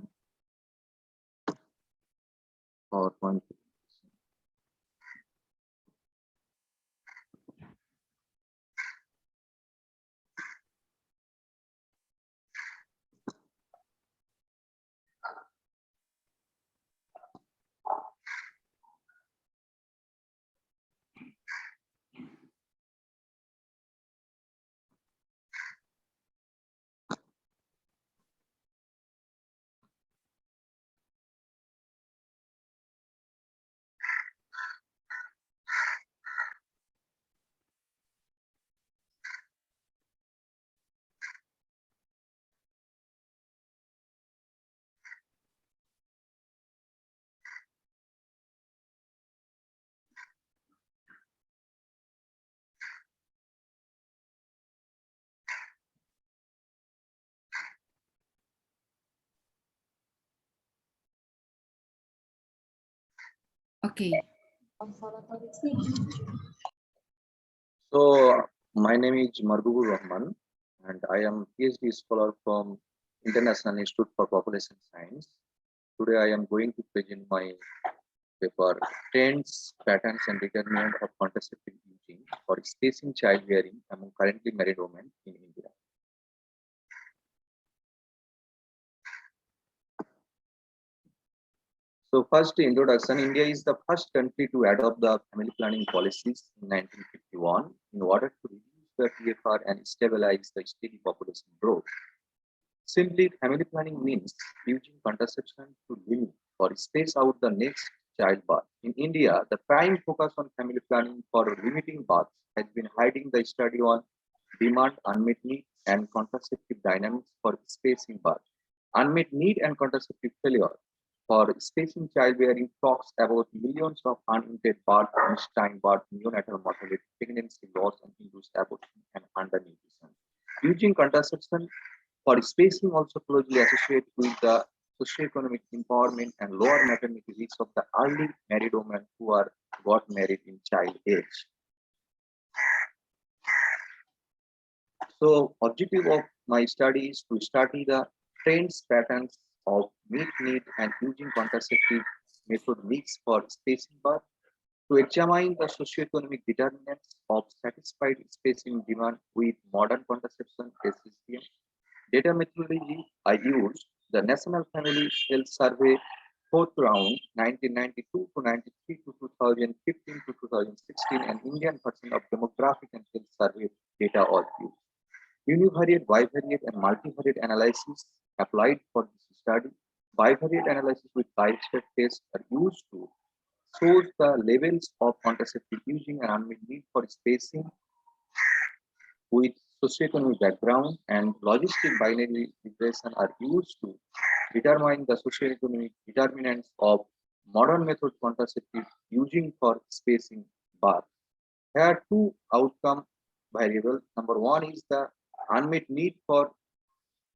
PowerPoint. Okay. So my name is Marbubur Rahman, and I am PhD scholar from International Institute for Population Science. Today I am going to present my paper Trends, Patterns and Determinant of Contraceptive Using for Spacing Childbearing among Currently Married Women in India. So first introduction, India is the first country to adopt the family planning policies in 1951 in order to reduce the TFR and stabilize the steady population growth. Simply, family planning means using contraception to limit or space out the next childbirth. In India, the prime focus on family planning for limiting births has been hiding the study on demand, unmet need, and contraceptive dynamics for spacing birth. Unmet need and contraceptive failure for spacing childbearing talks about millions of unintended births, missed birth, neonatal mortality, pregnancy loss, and induced abortion and undernutrition. Using contraception for spacing also closely associated with the socioeconomic empowerment and lower maternity risks of the early married women who are got married in child age. So objective of my study is to study the trends, patterns of meet need and using contraceptive method mix for spacing birth, to examine the socioeconomic determinants of satisfied spacing demand with modern contraception SSDM. Data methodology I used the National Family Health Survey fourth round 1992 to 93 to 2015 to 2016 and Indian version of demographic and health survey data all used. Univariate, bivariate, and multivariate analysis applied for this study. Bivariate analysis with livestock tests are used to show the levels of contraceptive using and unmet need for spacing with socioeconomic background and logistic binary regression are used to determine the socioeconomic determinants of modern method contraceptive using for spacing birth. There are two outcome variables. Number one is the unmet need for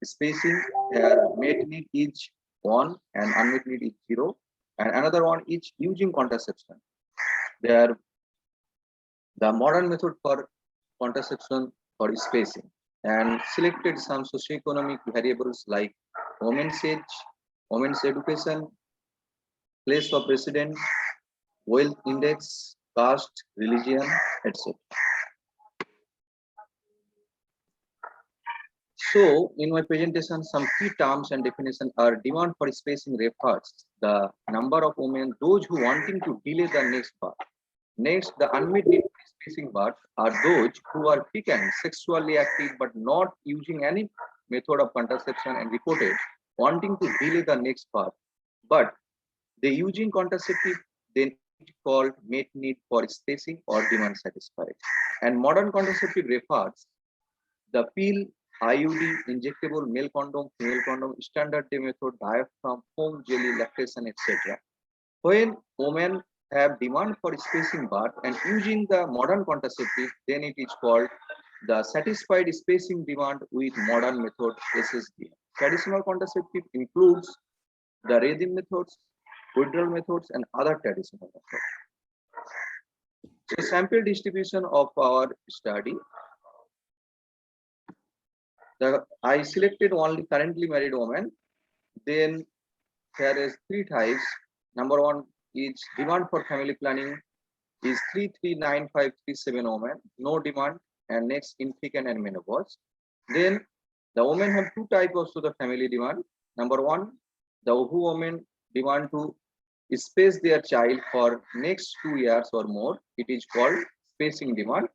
spacing. Here, met need is 1 and unmet need is 0. And another one is using contraception. There, the modern method for contraception for spacing and selected some socioeconomic variables like women's age, women's education, place of residence, wealth index, caste, religion, etc. So, in my presentation, some key terms and definition are demand for spacing refers the number of women, those who wanting to delay the next birth. Next, the unmet need for spacing birth are those who are fit and sexually active but not using any method of contraception and reported wanting to delay the next birth. But they using contraceptive, then it's called met need for spacing or demand satisfied. And modern contraceptive refers the pill, IUD, injectable male condom, female condom, standard day method, diaphragm, foam jelly, lactation, etc. When women have demand for spacing birth and using the modern contraceptive, then it is called the satisfied spacing demand with modern method SSD. Traditional contraceptive includes the rhythm methods, withdrawal methods, and other traditional methods. So sample distribution of our study. I selected only currently married women. Then there is three types. Number one is demand for family planning is 339537 women, no demand, and next infant and menopause. Then the women have two types of the family demand. Number one, the women demand to space their child for next 2 years or more. It is called spacing demand.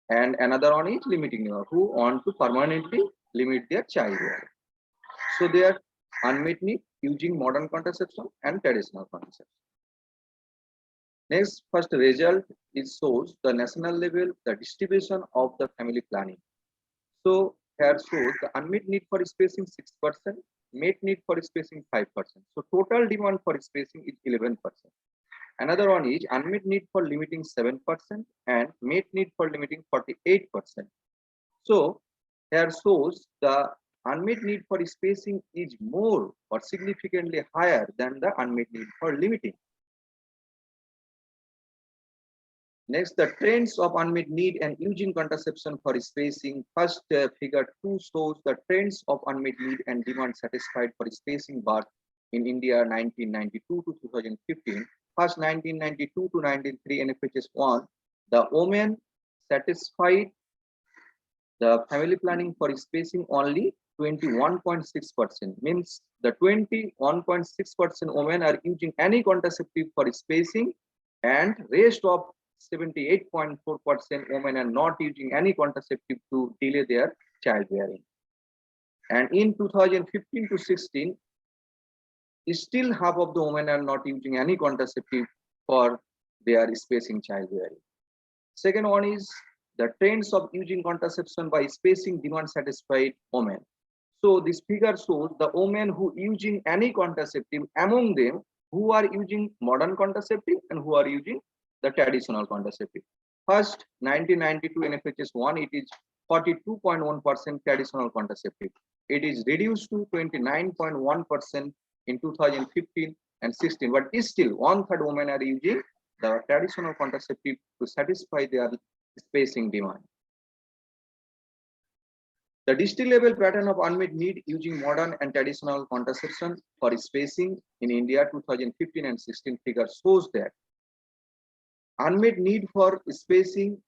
And another one is limiting demand, who want to permanently limit their childbearing. So they are unmet need using modern contraception and traditional contraception. Next, first result is shows the national level, the distribution of the family planning. So here shows the unmet need for spacing 6%, met need for spacing 5%. So total demand for spacing is 11%. Another one is unmet need for limiting 7% and met need for limiting 48%. So here shows the unmet need for spacing is more or significantly higher than the unmet need for limiting. Next, the trends of unmet need and using contraception for spacing. First, figure 2 shows the trends of unmet need and demand satisfied for spacing birth in India 1992 to 2015. First, 1992 to 1993 NFHS 1, the women satisfied the family planning for spacing only 21.6%. Means the 21.6% women are using any contraceptive for spacing, and rest of 78.4% women are not using any contraceptive to delay their childbearing. And in 2015 to 16, still half of the women are not using any contraceptive for their spacing childbearing. Second one is the trends of using contraception by spacing demand satisfied women. So this figure shows the women who using any contraceptive, among them who are using modern contraceptive and who are using the traditional contraceptive. First, 1992 NFHS 1, it is 42.1% traditional contraceptive. It is reduced to 29.1% in 2015 and 16, but still 1/3 women are using the traditional contraceptive to satisfy their spacing demand. The district level pattern of unmet need using modern and traditional contraception for spacing in India 2015 and 16 figure shows that unmet need for spacing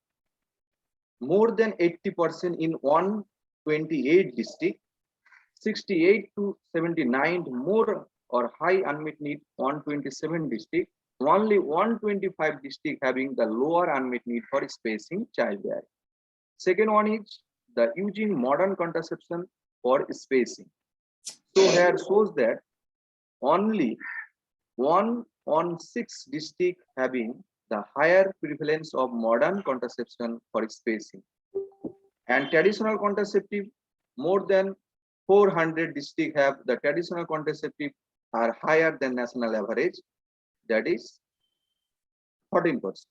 more than 80% in 128 districts, 68 to 79 more or high unmet need 127 districts, only 125 districts having the lower unmet need for spacing childbearing. Second one is the using modern contraception for spacing. So here shows that only 1 on 6 districts having the higher prevalence of modern contraception for spacing. And traditional contraceptive, more than 400 districts have the traditional contraceptive are higher than national average, that is 14%.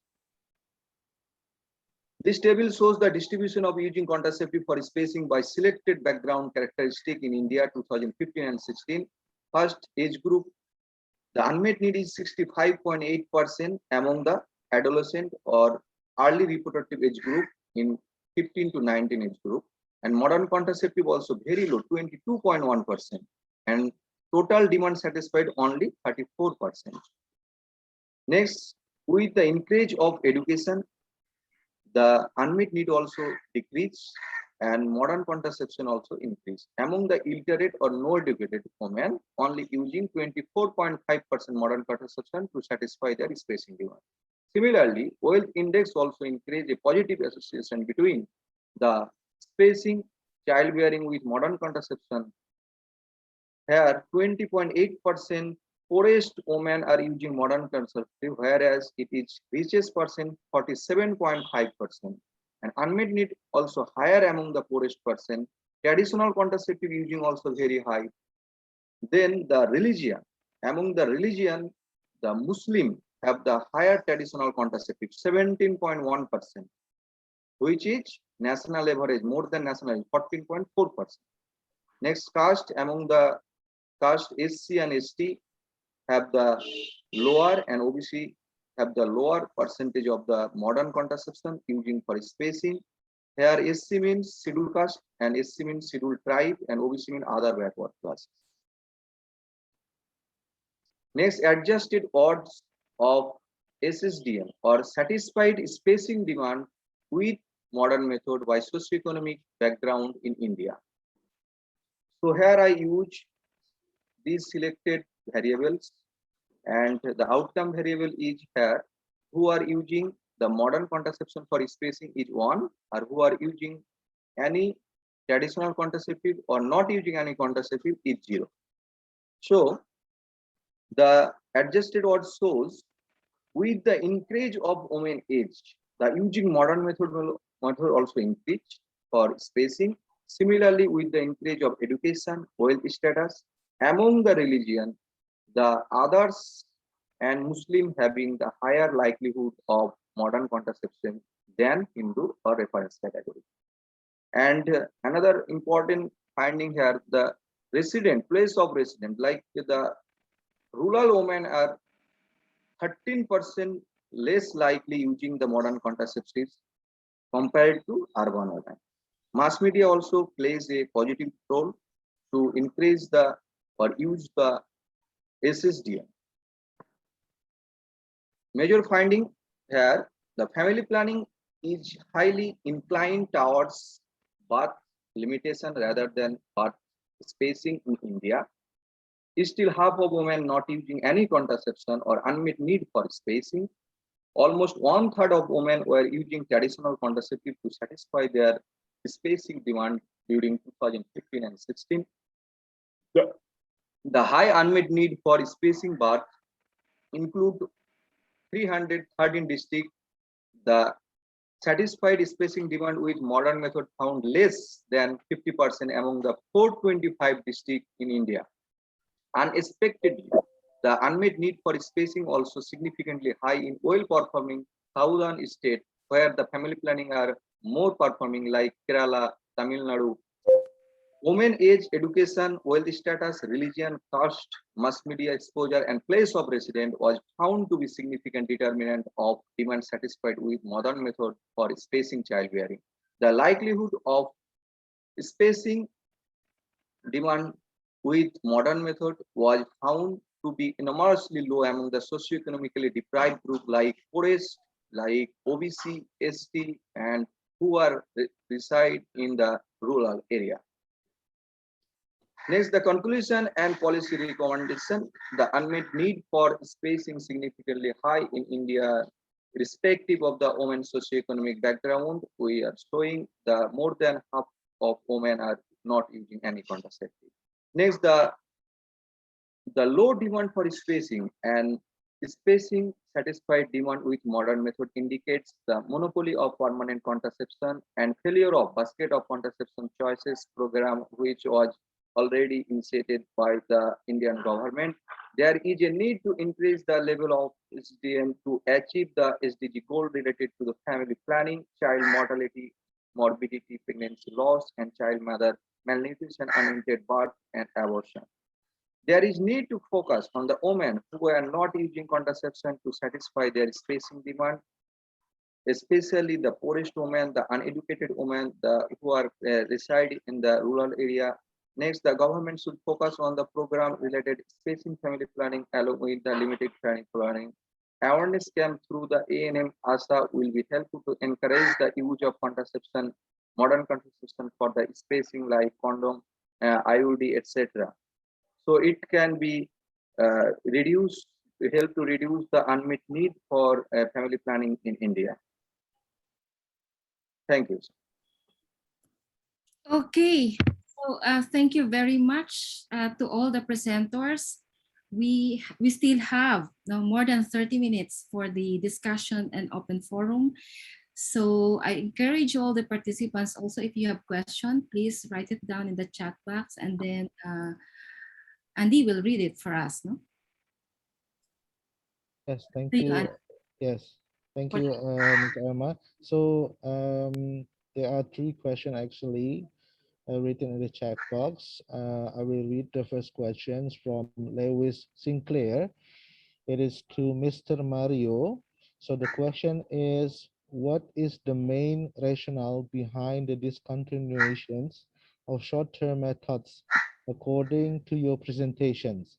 This table shows the distribution of using contraceptive for spacing by selected background characteristic in India 2015 and 16. First age group, the unmet need is 65.8% among the adolescent or early reproductive age group in 15 to 19 age group, and modern contraceptive also very low, 22.1%, and total demand satisfied only 34%. Next, with the increase of education, the unmet need also decreased and modern contraception also increased. Among the illiterate or no educated women, only using 24.5% modern contraception to satisfy their spacing demand. Similarly, wealth index also increased a positive association between the spacing, childbearing with modern contraception. Here, 20.8% poorest women are using modern contraceptive, whereas it is richest person 47.5%. And unmet need also higher among the poorest person. Traditional contraceptive using also very high. Then the religion. Among the religion, the Muslim have the higher traditional contraceptive, 17.1%, which is national average, more than national, 14.4%. Next caste, among the caste SC and ST have the lower, and OBC have the lower percentage of the modern contraception using for spacing. Here SC means scheduled caste and SC means scheduled tribe and OBC means other backward classes. Next, adjusted odds of SSDM or satisfied spacing demand with modern method by socioeconomic background in India. So here I use these selected variables, and the outcome variable is here who are using the modern contraception for spacing is 1, or who are using any traditional contraceptive or not using any contraceptive is 0. So the adjusted odds shows with the increase of women age, the using modern method will also increase for spacing. Similarly, with the increase of education, wealth status, among the religion, the others and Muslim having the higher likelihood of modern contraception than Hindu or reference category. And another important finding here, the resident, place of resident, like the rural women are 13% less likely using the modern contraceptives compared to urban women. Mass media also plays a positive role to increase the or use the SSDM. Major finding here, the family planning is highly inclined towards birth limitation rather than birth spacing in India. Still half of women not using any contraception or unmet need for spacing. Almost 1/3 of women were using traditional contraceptive to satisfy their spacing demand during 2015 and 16. The high unmet need for spacing birth include 313 districts. The satisfied spacing demand with modern method found less than 50% among the 425 districts in India. Unexpectedly, the unmet need for spacing also significantly high in well-performing southern states where the family planning are more performing, like Kerala, Tamil Nadu. Women age, education, wealth status, religion, caste, mass media exposure, and place of residence was found to be significant determinant of demand satisfied with modern method for spacing childbearing. The likelihood of spacing demand with modern method was found to be enormously low among the socioeconomically deprived group like poorest, like OBC, ST, and who are reside in the rural area. Next, the conclusion and policy recommendation. The unmet need for spacing significantly high in India, irrespective of the women's socioeconomic background. We are showing the more than half of women are not using any contraceptive. Next, the low demand for spacing and spacing satisfied demand with modern method indicates the monopoly of permanent contraception and failure of basket of contraception choices program, which was already initiated by the Indian government. There is a need to increase the level of SDM to achieve the SDG goal related to the family planning, child mortality, morbidity, pregnancy loss, and child mother malnutrition, unwanted birth, and abortion. There is need to focus on the women who are not using contraception to satisfy their spacing demand, especially the poorest women, the uneducated women, the who are reside in the rural area. Next, the government should focus on the program related spacing family planning along with the limited planning. Awareness camp through the ANM ASA will be helpful to encourage the use of contraception, modern contraception for the spacing like condom, IUD, etc. So it can be reduce help to reduce the unmet need for family planning in India. Thank you. Okay, so thank you very much to all the presenters. We still have more than 30 minutes for the discussion and open forum. So I encourage all the participants also, if you have questions, please write it down in the chat box, and then Andy will read it for us. No? Yes, thank Thank you. you. Yes, thank For- you, Ms. Emma. So there are 3 questions actually written in the chat box. I will read the first questions from Lewis Sinclair. It is to Mr. Mario. So the question is, what is the main rationale behind the discontinuations of short-term methods according to your presentations?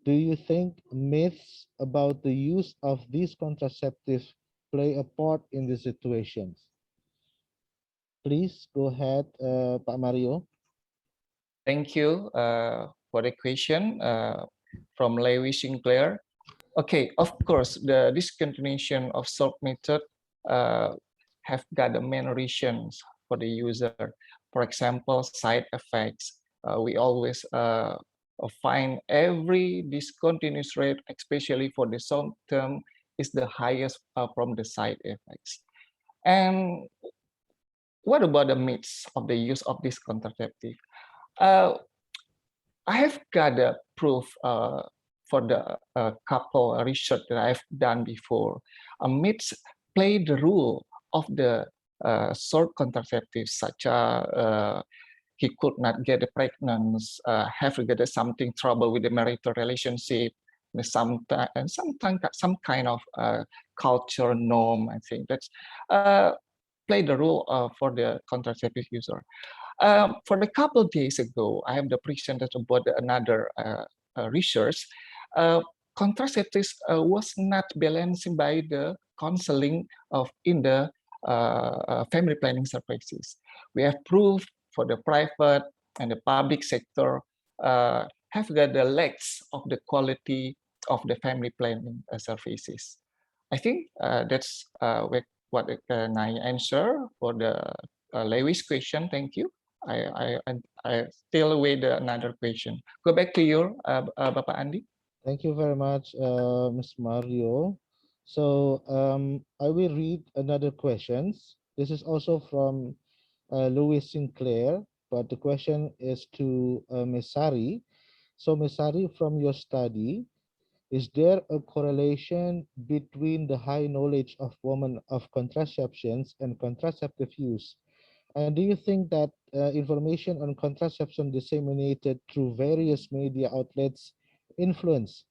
Do you think myths about the use of these contraceptives play a part in these situations? Please go ahead, Pak Mario. Thank you for the question from Lewis Sinclair. Okay, of course, the discontinuation of short method have got the main reasons for the user. For example, side effects. We always find every discontinuous rate, especially for the short term, is the highest from the side effects. And what about the myths of the use of this contraceptive? I have got a proof for the couple research that I've done before. Myths play the role of the short contraceptives, such as he could not get pregnant, have got something trouble with the marital relationship, and some kind of culture norm. I think that's play the role for the contraceptive user. For a couple of days ago, I have the presentation about another research. Contraceptives was not balanced by the counseling of in the family planning services. We have proof for the private and the public sector have got the lacks of the quality of the family planning services. I think that's what I answer for the Lewis question. Thank you. I still await another question. Go back to you, Bapak Andi. Thank you very much, Ms. Mario. So I will read another questions. This is also from Louis Sinclair, but the question is to Ms. Sari. So Ms. Sari, from your study, is there a correlation between the high knowledge of women of contraceptions and contraceptive use? And do you think that information on contraception disseminated through various media outlets influence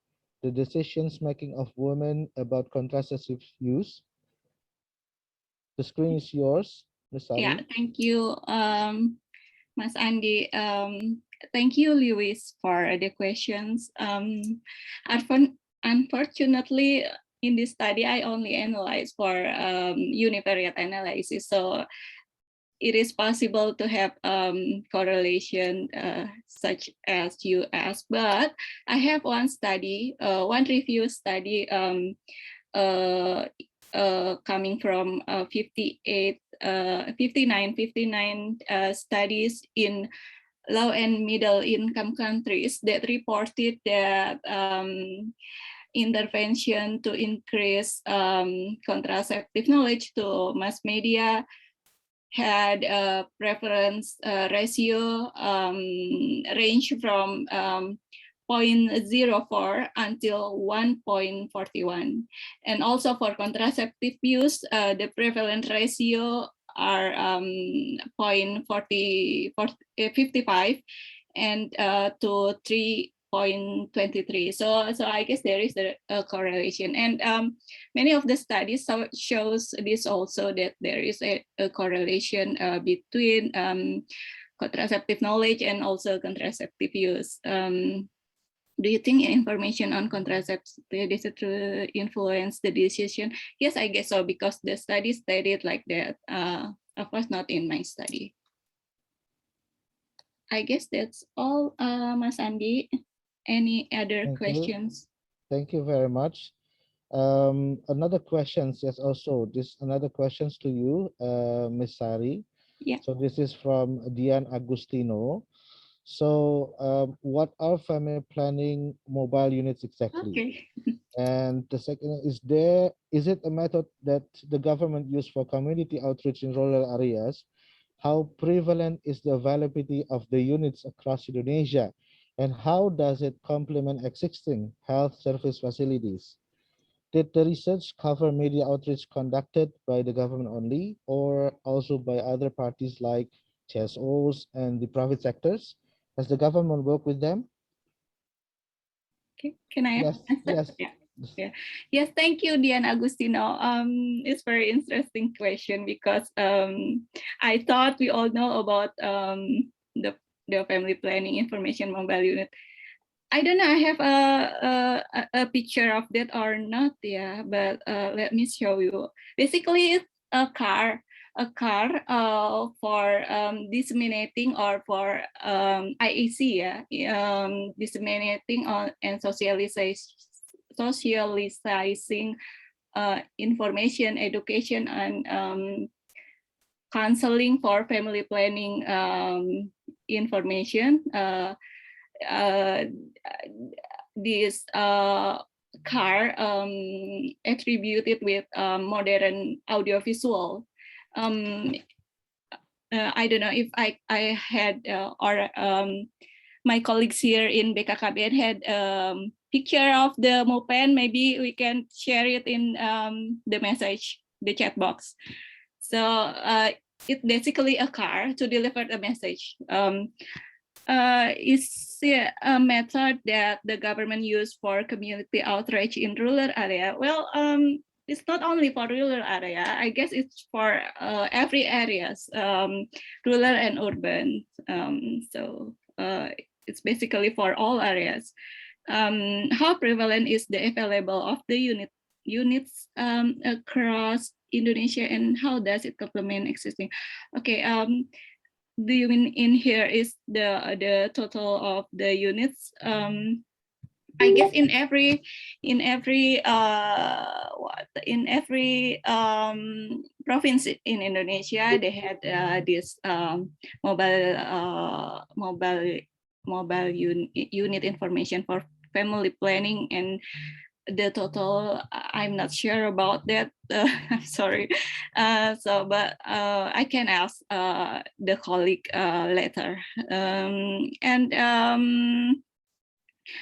the decisions making of women about contraceptive use? The screen is yours, Ms. Sari. Yeah, thank you, Mas Andi. Thank you, Lewis, for the questions. Unfortunately, in this study, I only analyzed for univariate analysis. So it is possible to have correlation such as you asked, but I have one study, one review study coming from 59 studies in low and middle income countries that reported that intervention to increase contraceptive knowledge to mass media had a preference ratio range from 0.04 until 1.41. And also for contraceptive use, the prevalent ratio are 0.55 and to 3.23. So I guess there is a correlation, and many of the studies shows this also, that there is a correlation between contraceptive knowledge and also contraceptive use. Do you think information on contraceptive is to influence the decision? Yes, I guess so, because the study stated like that. Of course, not in my study. I guess that's all, Mas Andi. Any other questions? Thank you very much. Another questions, yes, also another questions to you, Ms. Sari. Yeah. So this is from Dian Agustino. So what are family planning mobile units exactly? Okay. And the second is it a method that the government use for community outreach in rural areas? How prevalent is the availability of the units across Indonesia? And how does it complement existing health service facilities? Did the research cover media outreach conducted by the government only, or also by other parties like TSOs and the private sectors? Has the government worked with them? Okay, can I Yes, answer? yes. Yeah. Yes, thank you, Dian Agustino. It's very interesting question, because I thought we all know about the family planning information mobile unit. I don't know, I have a picture of that or not, yeah, but let me show you. Basically, it's a car for disseminating, or for IEC, yeah, disseminating on and socializing information, education, and counseling for family planning information. This car attributed with modern audiovisual. I don't know if I had or my colleagues here in BKKBN had picture of the moped. Maybe we can share it in the message, the chat box. So it's basically a car to deliver the message. Is a method that the government use for community outreach in rural area. Well, it's not only for rural area. I guess it's for every areas, rural and urban. So it's basically for all areas. How prevalent is the available of the units across Indonesia, and how does it complement existing? Okay. The unit in here is the total of the units. I guess in every province in Indonesia, they had this mobile unit information for family planning, and the total, I'm not sure about that. I'm sorry. But I can ask the colleague later.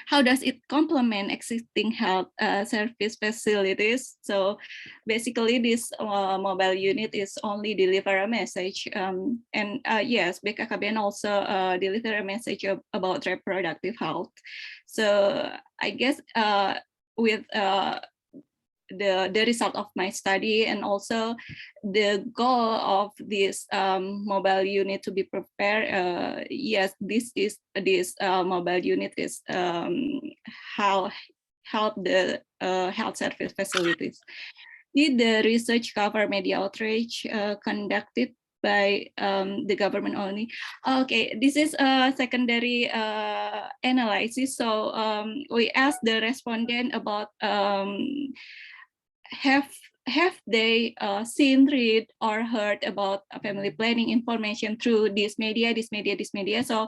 How does it complement existing health service facilities? So basically, this mobile unit is only deliver a message. Yes, BKKBN also deliver a message about reproductive health. So I guess with the result of my study, and also the goal of this mobile unit to be prepared, yes, this mobile unit is how help the health service facilities. Did the research cover media outreach conducted by the government only? Okay, this is a secondary analysis. So we asked the respondent about have they seen, read, or heard about family planning information through this media. So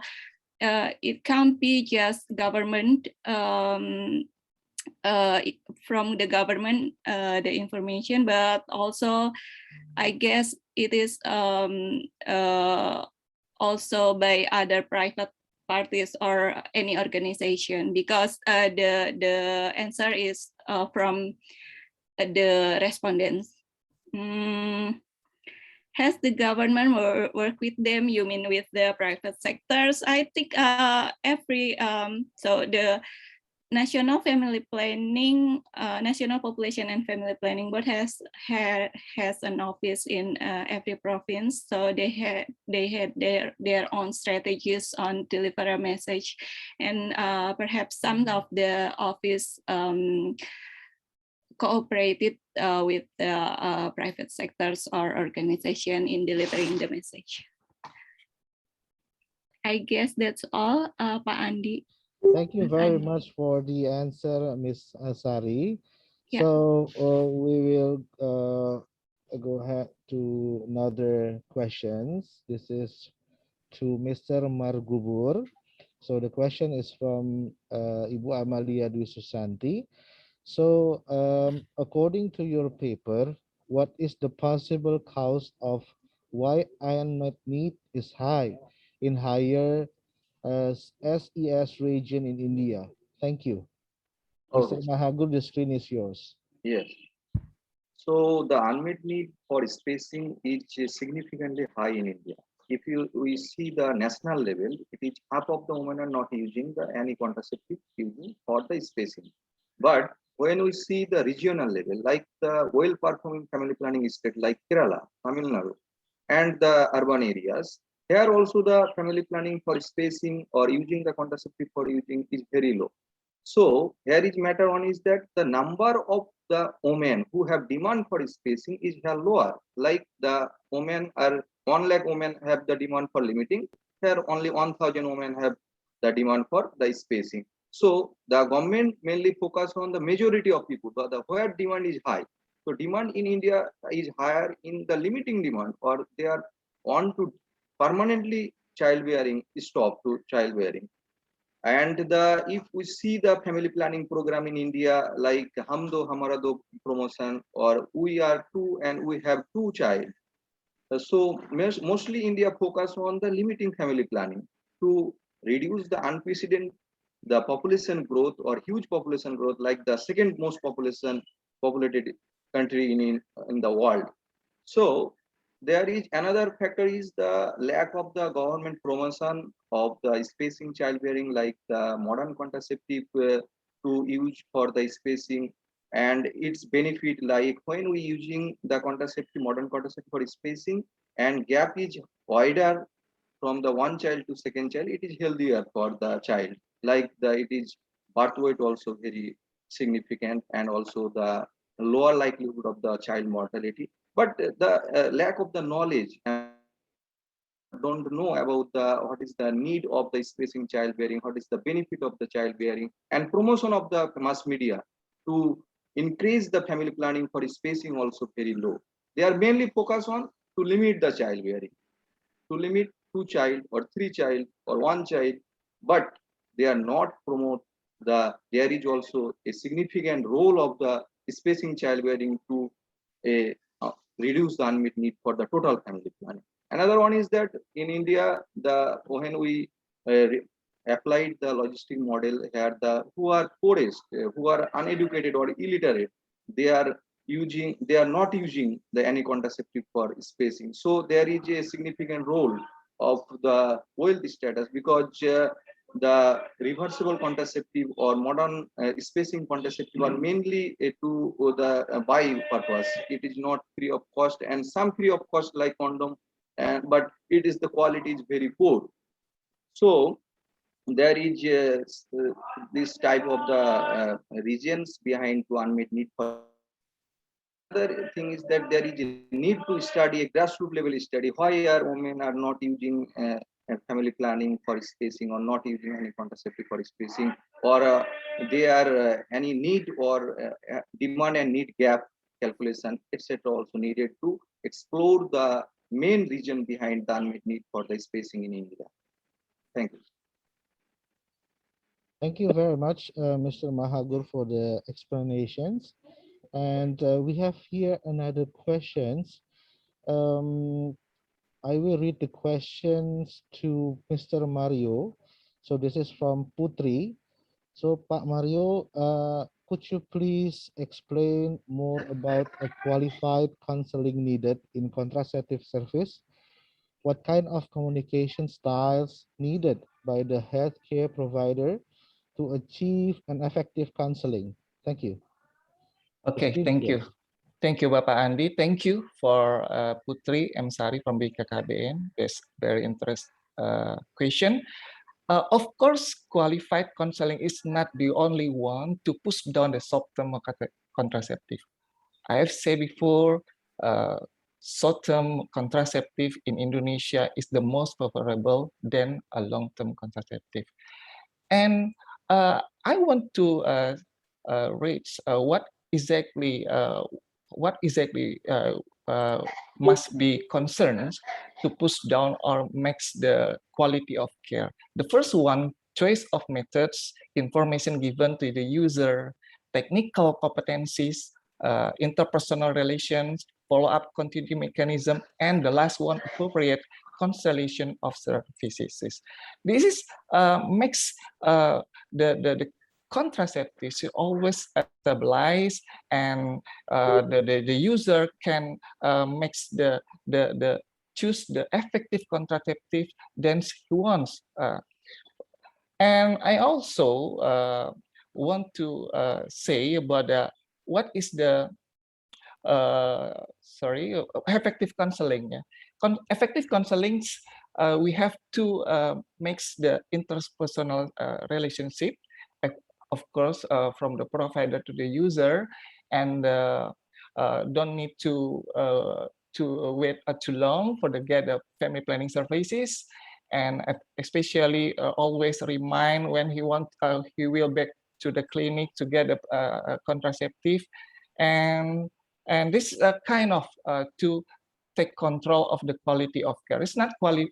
it can't be just government, from the government, the information, but also I guess it is also by other private parties or any organization, because the answer is from the respondents. Has the government work with them? You mean with the private sectors? I think so the National Family Planning, National Population and Family Planning Board has an office in every province, so they had their own strategies on deliver a message, and perhaps some of the office cooperated with the private sectors or organization in delivering the message. I guess that's all, Pak Andi. Thank you very much for the answer, Ms. Asari. Yeah. So we will go ahead to another questions. This is to Mr. Margubur. So the question is from Ibu Amalia Dwi Susanti. So according to your paper, what is the possible cause of why unmet need is high in higher SES region in India? Thank you. Mr. Okay. Mahagur, the screen is yours. Yes. So the unmet need for spacing is significantly high in India. If we see the national level, it is half of the women are not using any contraceptive using for the spacing. But when we see the regional level, like the well-performing family planning state like Kerala, Tamil Nadu, and the urban areas, here also the family planning for spacing or using the contraceptive for using is very low. So here is matter one is that the number of the women who have demand for spacing is here lower. Like the women are 1 lakh women have the demand for limiting. Here only 1,000 women have the demand for the spacing. So the government mainly focus on the majority of people, but the where demand is high. So demand in India is higher in the limiting demand, or they are want to permanently childbearing stop to childbearing. And the if we see the family planning program in India like Hum Do Hamara Do promotion, or we are two and we have two child. So mostly India focus on the limiting family planning to reduce the unprecedented the population growth or huge population growth, like the second most populated country in the world. So there is another factor is the lack of the government promotion of the spacing childbearing, like the modern contraceptive to use for the spacing and its benefit. Like when we using the contraceptive, modern contraceptive for spacing, and gap is wider from the one child to second child, it is healthier for the child. Like it is birth weight also very significant, and also the lower likelihood of the child mortality. But the lack of the knowledge and don't know about the what is the need of the spacing childbearing, what is the benefit of the childbearing, and promotion of the mass media to increase the family planning for spacing also very low. They are mainly focused on to limit the childbearing, to limit 2 child or 3 child or 1 child, but they are not promote there is also a significant role of the spacing childbearing to reduce the unmet need for the total family planning. Another one is that in India, when we applied the logistic model here, the who are poorest, who are uneducated or illiterate, they are not using the any contraceptive for spacing. So there is a significant role of the wealth status, because the reversible contraceptive or modern spacing contraceptive are mainly to the buy purpose. It is not free of cost, and some free of cost like condom, but it is the quality is very poor. So there is this type of the regions behind to unmet need for. Another thing is that there is a need to study a grassroots level study why are women are not using family planning for spacing, or not using any contraceptive for spacing, or they are any need or demand and need gap calculation, etc. also needed to explore the main reason behind the unmet need for the spacing in India. Thank you. Thank you very much, Mr. Mahagur, for the explanations. And we have here another questions. I will read the questions to Mr. Mario. So this is from Putri. So Pak Mario, could you please explain more about a qualified counseling needed in contraceptive service? What kind of communication styles needed by the healthcare provider to achieve an effective counseling? Thank you. Okay, Putri, thank you. yes. Thank you, Bapak Andi. Thank you for Putri M. Sari from BKKBN. That's very interesting question. Of course, qualified counseling is not the only one to push down the short-term contraceptive. I have said before, short-term contraceptive in Indonesia is the most favorable than a long-term contraceptive. And I want to reach what exactly must be concerned to push down or makes the quality of care. The first one, choice of methods, information given to the user, technical competencies, interpersonal relations, follow-up continuity mechanism, and the last one, appropriate constellation of services. This is makes the contraceptives always stabilize, and the user can makes the choose the effective contraceptive than he wants. And I also want to say about what is the effective counseling. Yeah. Effective counseling, we have to mix the interpersonal relationship, of course, from the provider to the user, and don't need to wait too long for the get family planning services, and especially always remind when he will back to the clinic to get a contraceptive, and this kind of to take control of the quality of care. It's not only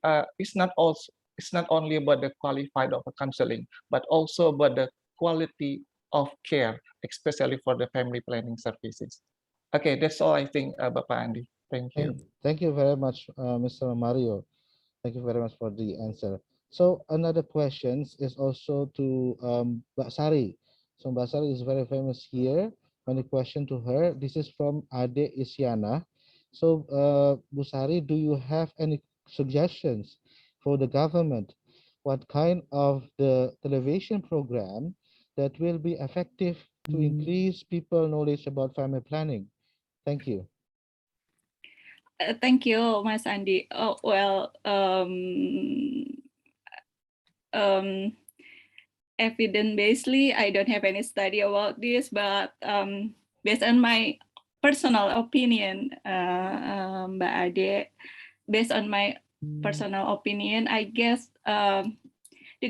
about the qualified of counseling, but also about the quality of care, especially for the family planning services. Okay, that's all I think, Bapak Andi. Thank you. Thank you very much, Mr. Mario. Thank you very much for the answer. So another question is also to Mbak Sari. So Mbak Sari is very famous here. And the question to her, this is from Ade Isyana. So Bu Sari, do you have any suggestions for the government? What kind of the television program that will be effective to increase people knowledge about family planning? Thank you. Thank you, Mas Andi. Oh, well, evidence-basedly, I don't have any study about this, but based on my personal opinion, Mbak Ade, based on my personal opinion, I guess the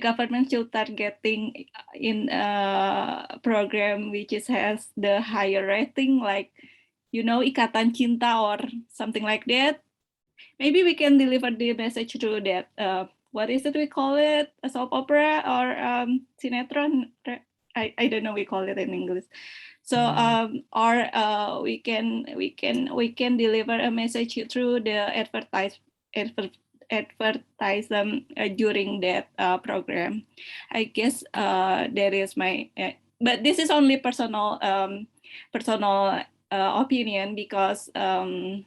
government should targeting in a program which has the higher rating, like, you know, Ikatan Cinta or something like that. Maybe we can deliver the message through that. What is it we call it? A soap opera or sinetron? I don't know we call it in English. So or we can deliver a message through the advertisement during that program. I guess that is my. But this is only personal opinion, because I'm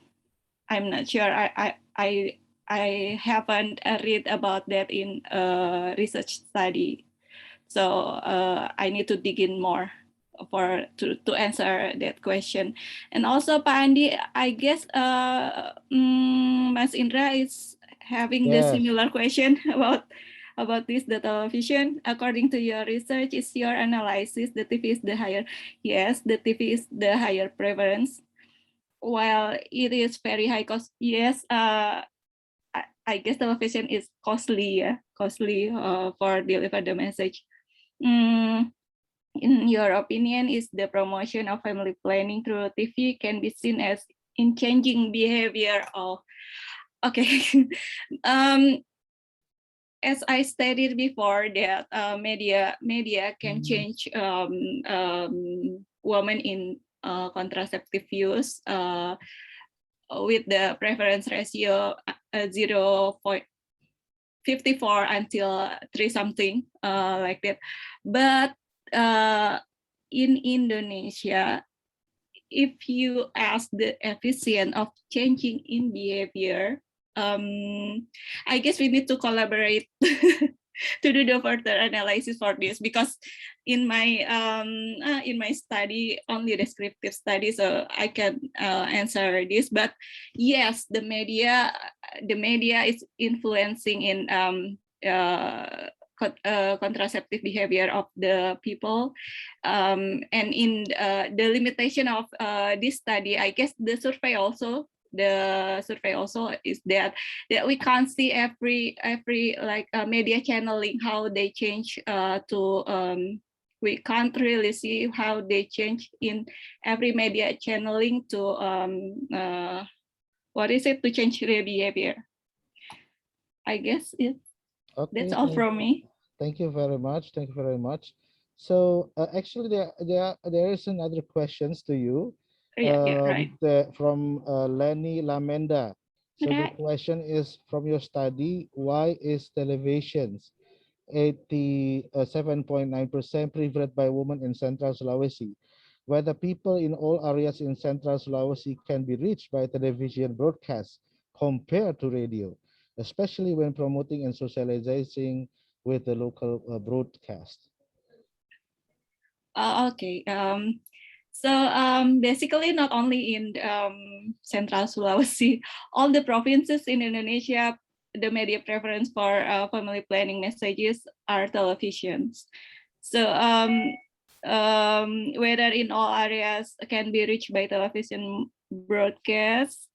not sure. I haven't read about that in a research study, so I need to dig in more to answer that question. And also, Pak Andi, I guess Mas Indra is having the similar question about this, the television. According to your research, is your analysis the TV is the higher? Yes, the TV is the higher preference. While it is very high cost, yes, I guess television is costly, for deliver the message. In your opinion, is the promotion of family planning through TV can be seen as in changing behavior of? Okay, as I stated before, that media can change women in contraceptive use with the preference ratio 0.0 54 until 3 something like that. But in Indonesia, if you ask the efficiency of changing in behavior, I guess we need to collaborate to do the further analysis for this, because in my study only descriptive study, so I can answer this. But yes, the media is influencing in contraceptive behavior of the people, and in the limitation of this study, I guess the survey also is that we can't see every like media channeling how they change to we can't really see how they change in every media channeling to what is it, to change their behavior. I guess that's all from me. Thank you very much. Thank you very much. So actually, there is another questions to you. Right. From Lenny Lamenda. So the question is, from your study, why is televisions 87.9% preferred by women in Central Sulawesi? Whether people in all areas in Central Sulawesi can be reached by television broadcast compared to radio, especially when promoting and socializing with the local broadcast. Okay. So basically, not only in Central Sulawesi, all the provinces in Indonesia, the media preference for family planning messages are televisions. So whether in all areas can be reached by television broadcast,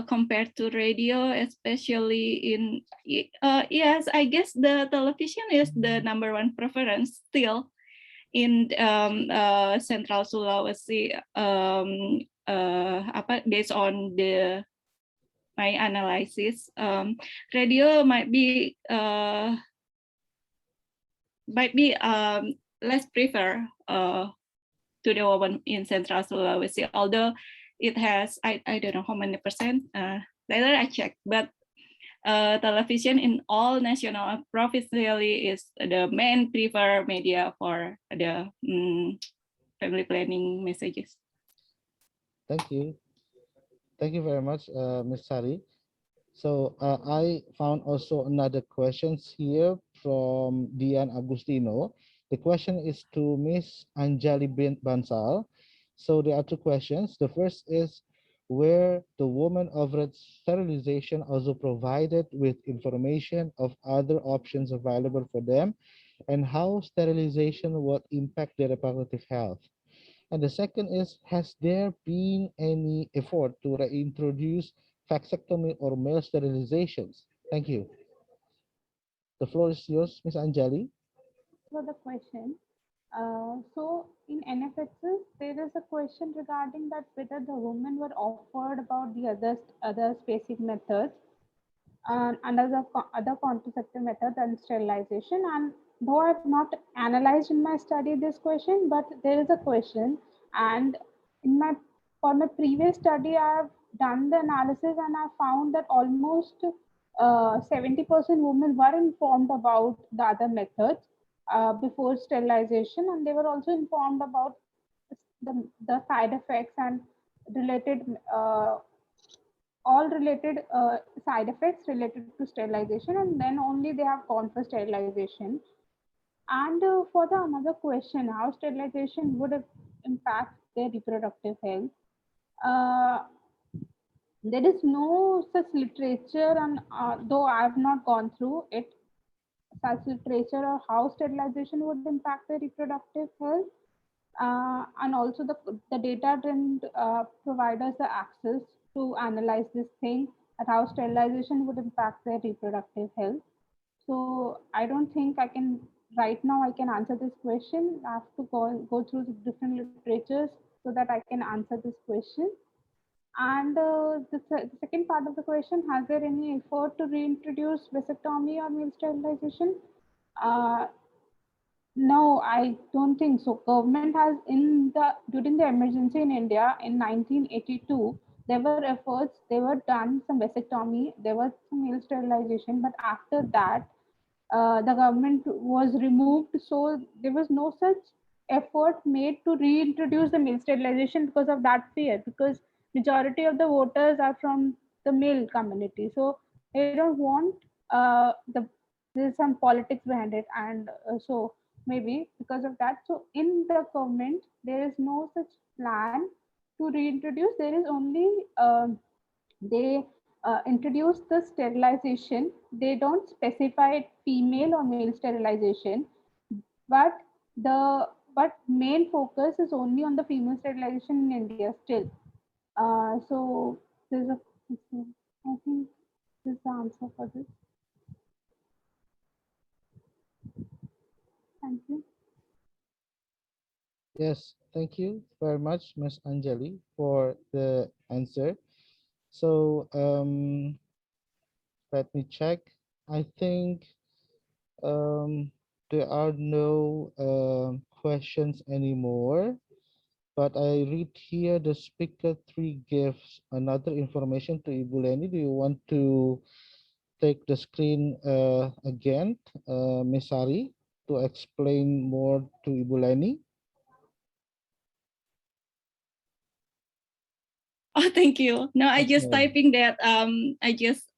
compared to radio, especially in yes, I guess the television is the #1 preference still in Central Sulawesi, based on my analysis. Radio might be less prefer to the woman in Central Sulawesi, although it has I don't know how many percent. Later I check, but television in all national provincially is the main preferred media for the family planning messages. Thank you. Thank you very much, Ms. Sari. So I found also another questions here from Dian Agustino. The question is to Miss Anjali Bansal. So there are two questions. The first is, where the woman overhead sterilization also provided with information of other options available for them, and how sterilization will impact their reproductive health. And the second is, has there been any effort to reintroduce vasectomy or male sterilizations? Thank you. The floor is yours, Ms. Anjali. For the question. So in NFXs, there is a question regarding that whether the women were offered about the other spacing methods and other contraceptive method than sterilization. And though I have not analyzed in my study this question, but there is a question, and in my for my previous study, I have done the analysis and I found that almost 70% women were informed about the other methods before sterilization, and they were also informed about the side effects and related all related side effects related to sterilization, and then only they have gone for sterilization. And for the another question, how sterilization would impact their reproductive health, uh, there is no such literature, and though I have not gone through it, such literature or how sterilization would impact their reproductive health. And also the data didn't provide us the access to analyze this thing at how sterilization would impact their reproductive health. So I don't think I can right now I can answer this question. I have to go through the different literatures so that I can answer this question. And the second part of the question, has there any effort to reintroduce vasectomy or male sterilization? No, I don't think so. Government has during the emergency in India in 1982, there were efforts, they were done some vasectomy, there was some male sterilization, but after that, the government was removed. So there was no such effort made to reintroduce the male sterilization because of that fear, because majority of the voters are from the male community. So they don't want there's some politics behind it, and so maybe because of that. So in the government, there is no such plan to reintroduce. There is only they introduce the sterilization. They don't specify female or male sterilization, but the but main focus is only on the female sterilization in India still. So there's a, I think this is the answer for this. Thank you. Yes, thank you very much, Ms. Anjali, for the answer. So let me check. I think there are no questions anymore. But I read here the speaker three gives another information to Ibu Leni. Do you want to take the screen again, Ms. Sari, to explain more to Ibu Leni? Oh, thank you. No, I just Okay. typing that. I just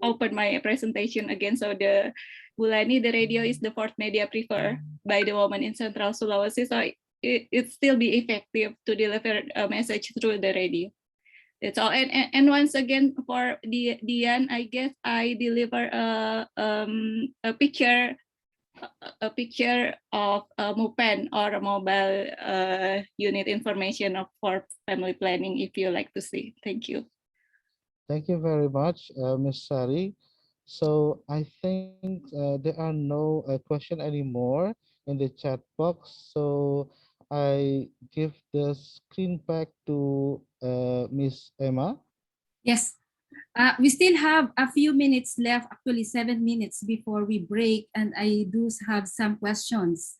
opened my presentation again. So the Bulani, the radio is the fourth media preferred by the woman in Central Sulawesi. So it still be effective to deliver a message through the radio. That's all. And once again for the end, I guess I deliver a picture of a MUPEN or a mobile unit information for family planning if you like to see. Thank you. Thank you very much, Ms. Sari. So I think there are no question anymore in the chat box. So I give the screen back to Miss Emma. Yes. We still have a few minutes left, actually 7 minutes before we break, and I do have some questions.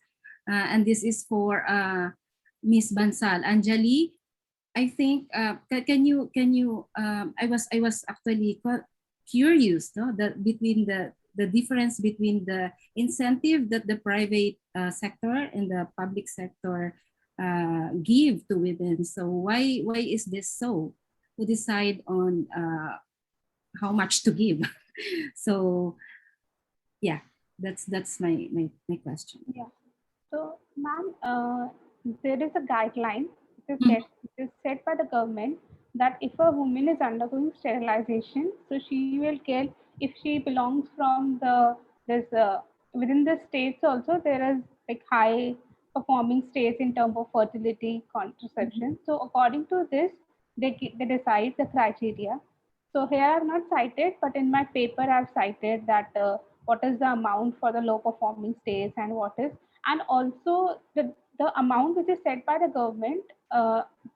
And this is for Miss Bansal. Anjali, I think I was actually curious, no, that between the difference between the incentive that the private sector and the public sector give to women. So why is this so? Who decide on how much to give? So yeah, that's my question. Yeah. So, ma'am, there is a guideline. It is set by the government that if a woman is undergoing sterilization, so she will get, if she belongs from there's within the states also there is like high performing states in terms of fertility contraception. So according to this, they decide the criteria. So here I have not cited, but in my paper I have cited that what is the amount for the low performing states and what is, and also the amount which is set by the government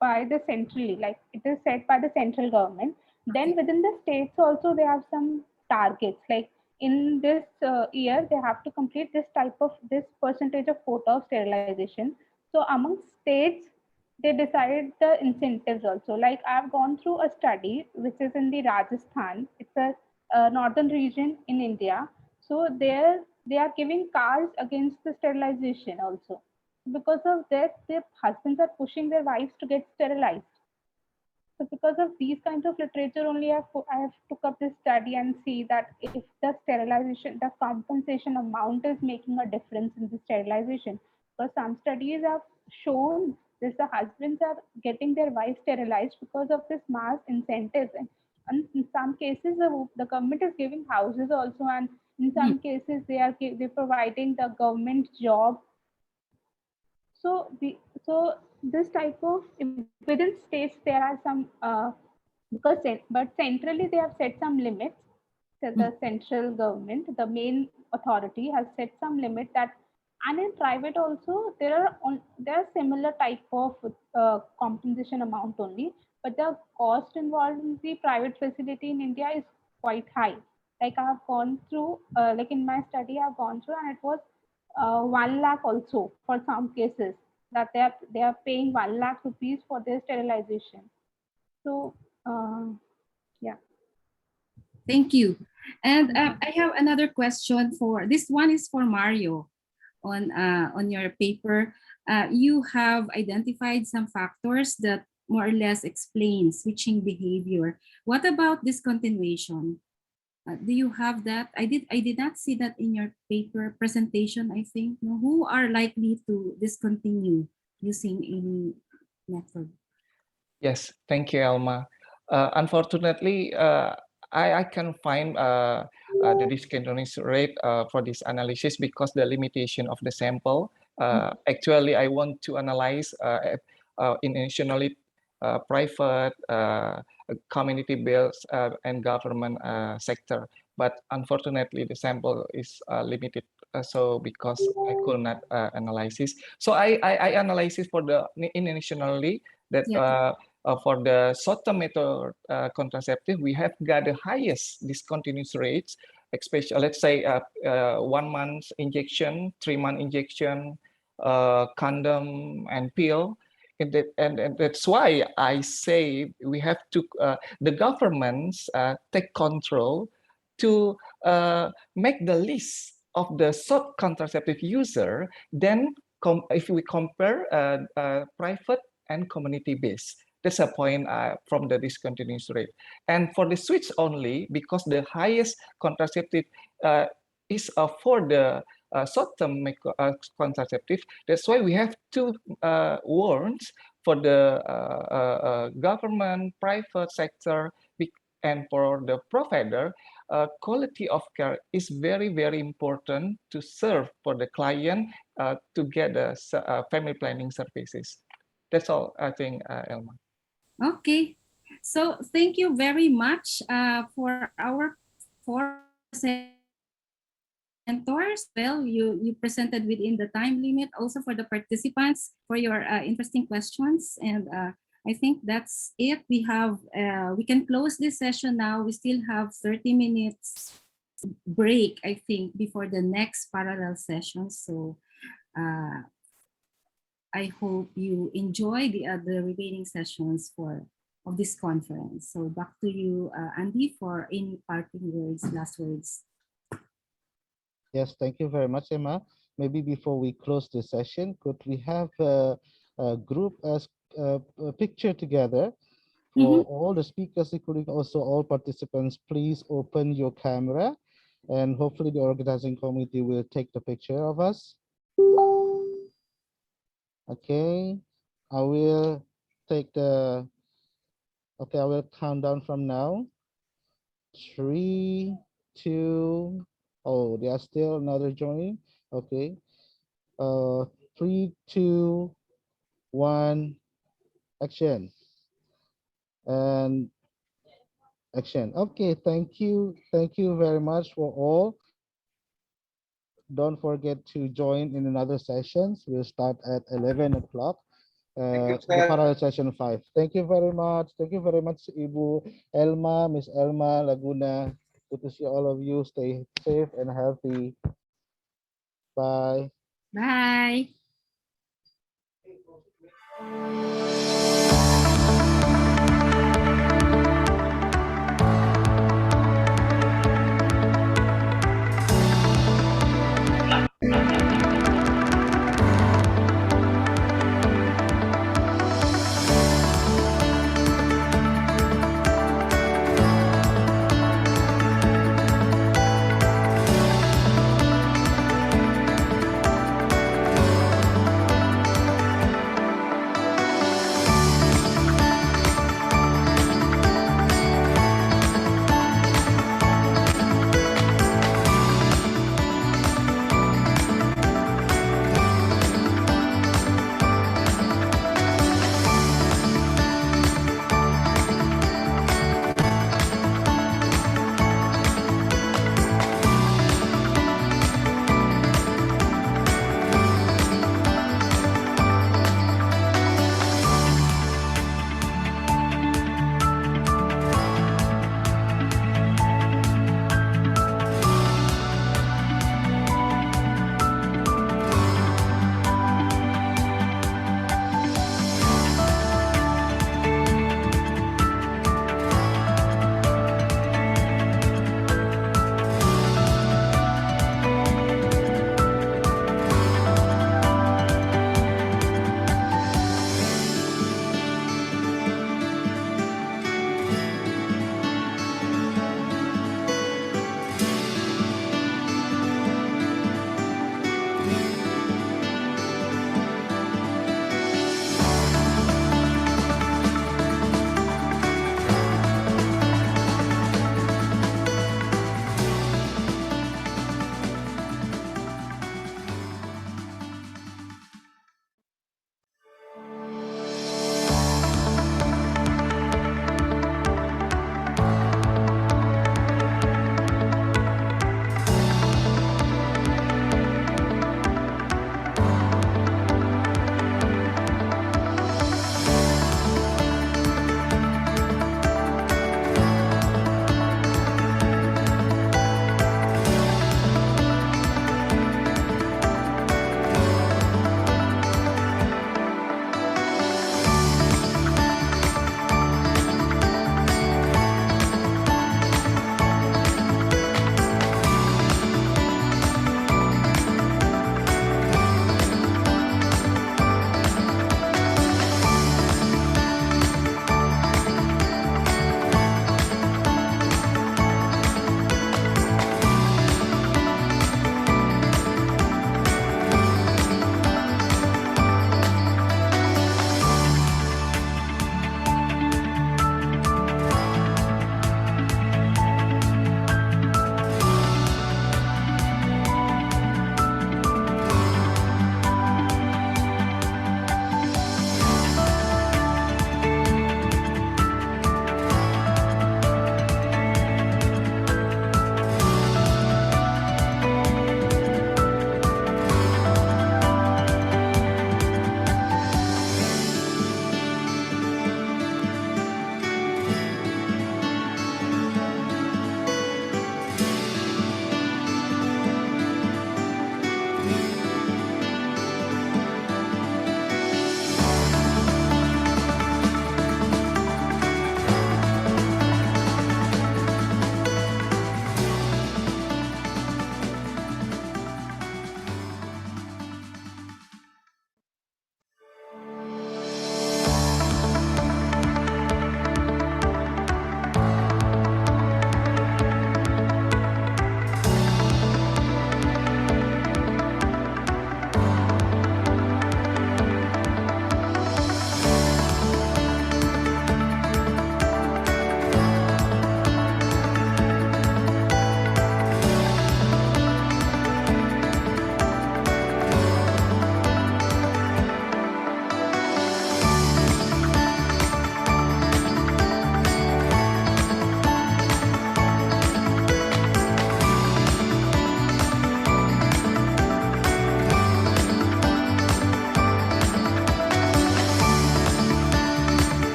by the centrally, like it is set by the central government. Then within the states also they have some targets, like in this year they have to complete this type of this percentage of quota of sterilization. So among states they decide the incentives also. Like I've gone through a study which is in the Rajasthan. It's a northern region in India. So there they are giving cars against the sterilization also. Because of that, their husbands are pushing their wives to get sterilized. So because of these kinds of literature only, I have took up this study and see that if the sterilization, the compensation amount is making a difference in the sterilization. Because some studies have shown this, the husbands are getting their wives sterilized because of this mass incentives. And in some cases, the government is giving houses also, and in some cases they're providing the government job. So this type of within states there are some but centrally they have set some limits. So the central government, the main authority, has set some limit that, and in private also there are similar type of compensation amount only, but the cost involved in the private facility in India is quite high. Like I have gone through, like in my study I have gone through, and it was 1 lakh also for some cases, that they are paying 1 lakh rupees for their sterilization. So, yeah. Thank you. And I have another question for, this one is for Mario. On your paper, you have identified some factors that more or less explain switching behavior. What about discontinuation? Do you have that? I did not see that in your paper presentation, I think. No, who are likely to discontinue using any method? Yes, thank you, Elma. Unfortunately, I can find the discontinuation rate for this analysis because the limitation of the sample. Actually, I want to analyze internationally private, community-based, and government sector. But unfortunately, the sample is limited. So because I could not analyze this, so I analyze it for the internationally that. Yes. For the short-term method contraceptive, we have got the highest discontinuous rates, especially let's say 1 month injection, 3-month injection, condom and pill. And that's why I say we have to, the governments take control to make the list of the short contraceptive user. Then if we compare private and community-based, that's a point from the discontinuous rate. And for the switch only, because the highest contraceptive is for the short-term contraceptive, that's why we have two warns for the government, private sector, and for the provider. Quality of care is very, very important to serve for the client to get the family planning services. That's all, I think, Elma. Okay, so thank you very much for our four presenters. Well, you presented within the time limit. Also for the participants for your interesting questions. And I think that's it. We can close this session now. We still have 30 minutes break, I think, before the next parallel session. So I hope you enjoy the other remaining sessions of this conference. So back to you, Andy, for any parting words, last words. Yes, thank you very much, Emma. Maybe before we close the session, could we have a group as a picture together for all the speakers, including also all participants? Please open your camera, and hopefully the organizing committee will take the picture of us. Okay, I will take the, okay, I will count down from now. 3, 2, oh, there are still another joining. Okay, 3, 2, 1, action. And action. Okay, thank you very much for all. Don't forget to join in another sessions. We'll start at 11 o'clock. The parallel session 5. Thank you very much. Thank you very much, Ibu Elma, Miss Elma Laguna. Good to see all of you. Stay safe and healthy. Bye. Bye.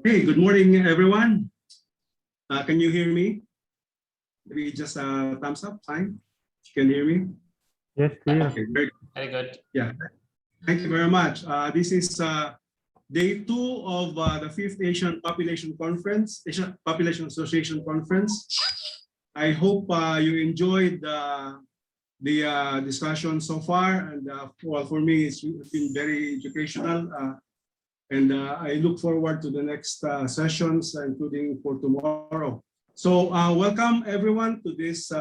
Okay, good morning, everyone. Can you hear me? Maybe just a thumbs up, fine. You can hear me? Yes, clear. Okay, very good. Very good. Yeah, thank you very much. This is day 2 of the 5th Asian Population Conference, Asian Population Association Conference. I hope you enjoyed the discussion so far, and well, for me, it's been very educational. And I look forward to the next sessions, including for tomorrow. So welcome everyone to this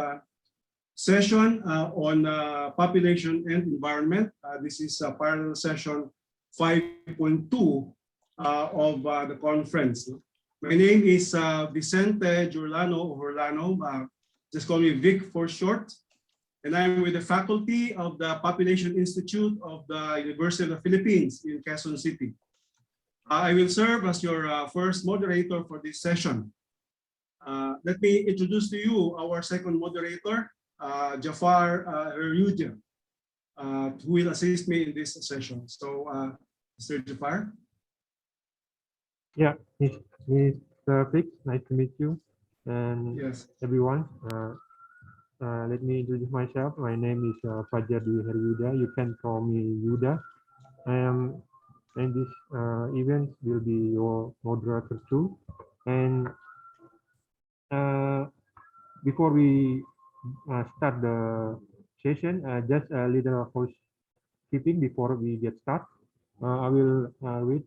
session on population and environment. This is a parallel session 5.2 of the conference. My name is Vicente Jorlano, just call me Vic for short. And I'm with the faculty of the Population Institute of the University of the Philippines in Quezon City. I will serve as your first moderator for this session. Let me introduce to you our second moderator, Jafar Heruja, who will assist me in this session. So, Mr. Jafar. Yeah, Mr. Fix, nice to meet you. And yes, everyone, let me introduce myself. My name is Fajar Dwi Heryuda. You can call me Yuda. I am, and this event will be your moderator too. And before we start the session, just a little housekeeping before we get started. I will read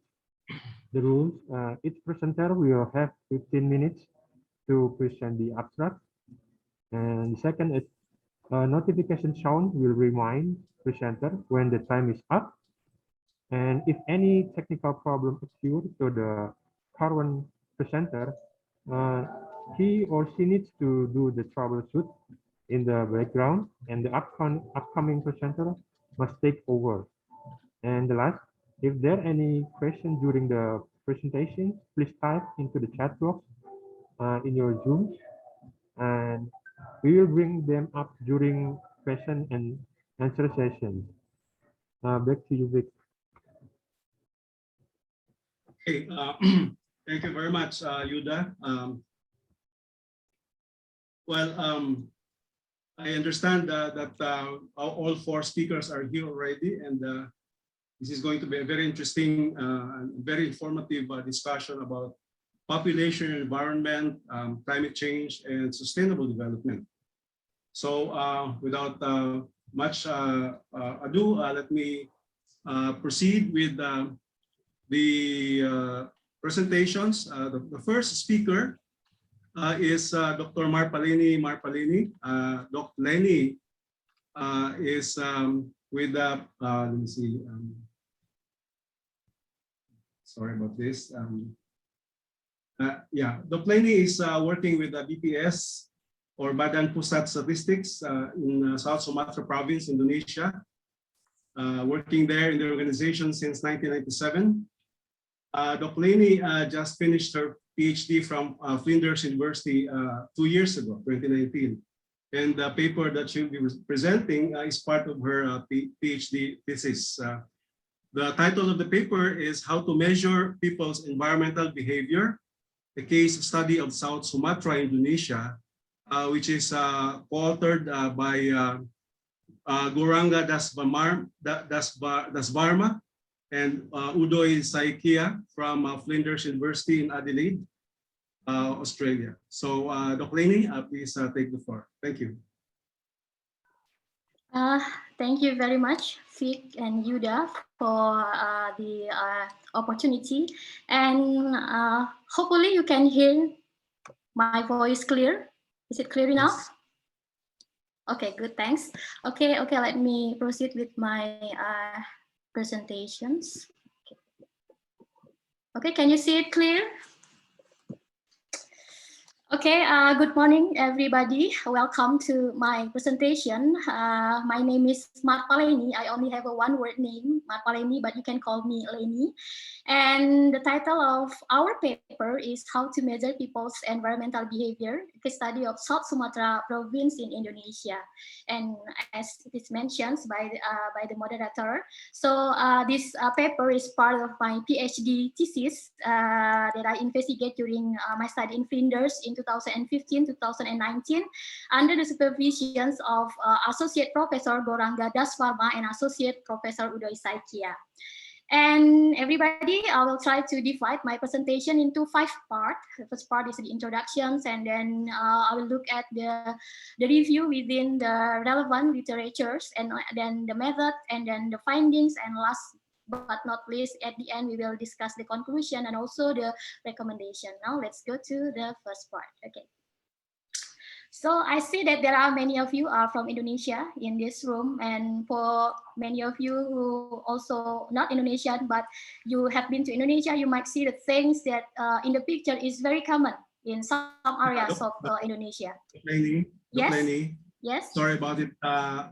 the rules. Each presenter will have 15 minutes to present the abstract. And second, a notification sound will remind presenter when the time is up. And if any technical problem occurs to the current presenter, he or she needs to do the troubleshoot in the background, and the upcoming presenter must take over. And the last, if there are any questions during the presentation, please type into the chat box in your Zoom, and we will bring them up during question and answer session. Back to you, Vic. Okay, thank you very much, Yuda. I understand that all 4 speakers are here already, and This is going to be a very interesting, very informative discussion about population, environment, climate change, and sustainable development. So without much ado, let me proceed with the presentations. The first speaker is Dr. Marpalini. Dr. Lenny is with let me see. Sorry about this. Yeah, Dr. Lenny is working with the BPS or Badan Pusat Statistics in South Sumatra Province, Indonesia. Working there in the organization since 1997. Dr. Lenny just finished her PhD from Flinders University 2 years ago, 2019. And the paper that she'll be presenting is part of her PhD thesis. The title of the paper is How to Measure People's Environmental Behavior, a case study of South Sumatra, Indonesia, which is co-authored by Goranga Dasbarma and Udoy Saikia from Flinders University in Adelaide, Australia. So Dr. Lenny, please take the floor. Thank you. Thank you very much, Vic and Yuda, for the opportunity. And hopefully you can hear my voice clear. Is it clear enough? Yes. Okay, good, thanks. Okay, let me proceed with my presentations. Okay, can you see it clear? Okay, good morning, everybody. Welcome to my presentation. My name is Marpalini. I only have a one-word name, Marpalini, but you can call me Leni. And the title of our paper is How to Measure People's Environmental Behavior, a study of South Sumatra Province in Indonesia. And as it is mentioned by the moderator, so this paper is part of my PhD thesis that I investigate during my study in Flinders in 2015-2019 under the supervisions of Associate Professor Goranga Dasvarma and Associate Professor Udoy Saikia. And everybody, I will try to divide my presentation into 5 parts. The first part is the introductions, and then I will look at the review within the relevant literatures, and then the method, and then the findings, and last but not least, at the end, we will discuss the conclusion and also the recommendation. Now let's go to the first part. Okay. So I see that there are many of you are from Indonesia in this room, and for many of you who also not Indonesian, but you have been to Indonesia, you might see the things that in the picture is very common in some areas of Indonesia. Lenny, Yes. Lenny, yes. Sorry about it.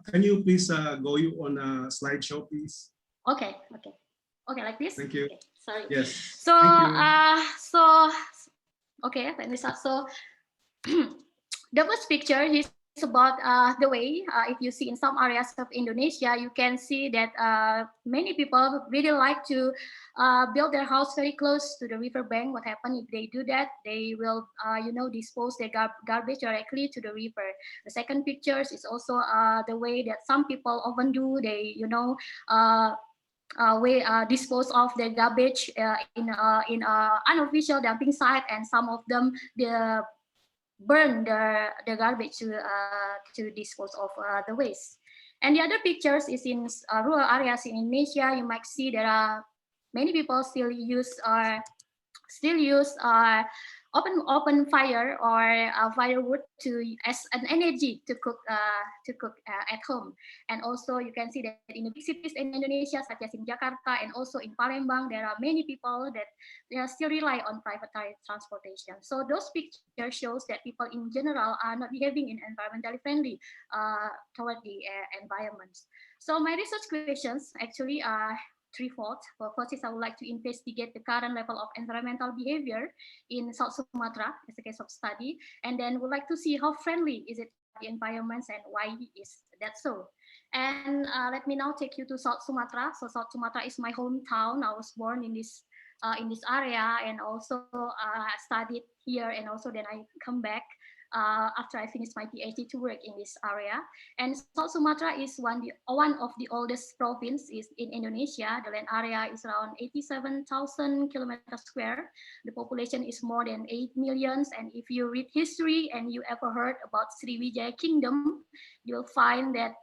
Can you please go on a slideshow, please? Okay, like this. Thank you. Okay, sorry. Yes. So, Thank you. Okay, let me start. So, the first picture is about the way, if you see in some areas of Indonesia, you can see that many people really like to build their house very close to the riverbank. What happens if they do that? They will, dispose their garbage directly to the river. The second picture is also the way that some people often do. They, dispose of their garbage in unofficial dumping site, and some of them burn the garbage to dispose of the waste. And the other pictures is in rural areas in Indonesia. You might see there are many people still use open fire or firewood as an energy to cook at home. And also you can see that in the big cities in Indonesia, such as in Jakarta and also in Palembang, there are many people that they still rely on private transportation. So those pictures shows that people in general are not behaving in environmentally friendly toward the environment. So my research questions actually are threefold. For first is I would like to investigate the current level of environmental behavior in South Sumatra as a case of study, and then would like to see how friendly is it to the environments and why is that so. And let me now take you to South Sumatra. So South Sumatra is my hometown. I was born in this area and also studied here, and also then I come back after I finished my PhD to work in this area. And South Sumatra is one of the oldest provinces in Indonesia. The land area is around 87,000 kilometers square. The population is more than 8 million. And if you read history and you ever heard about Sriwijaya Kingdom, you'll find that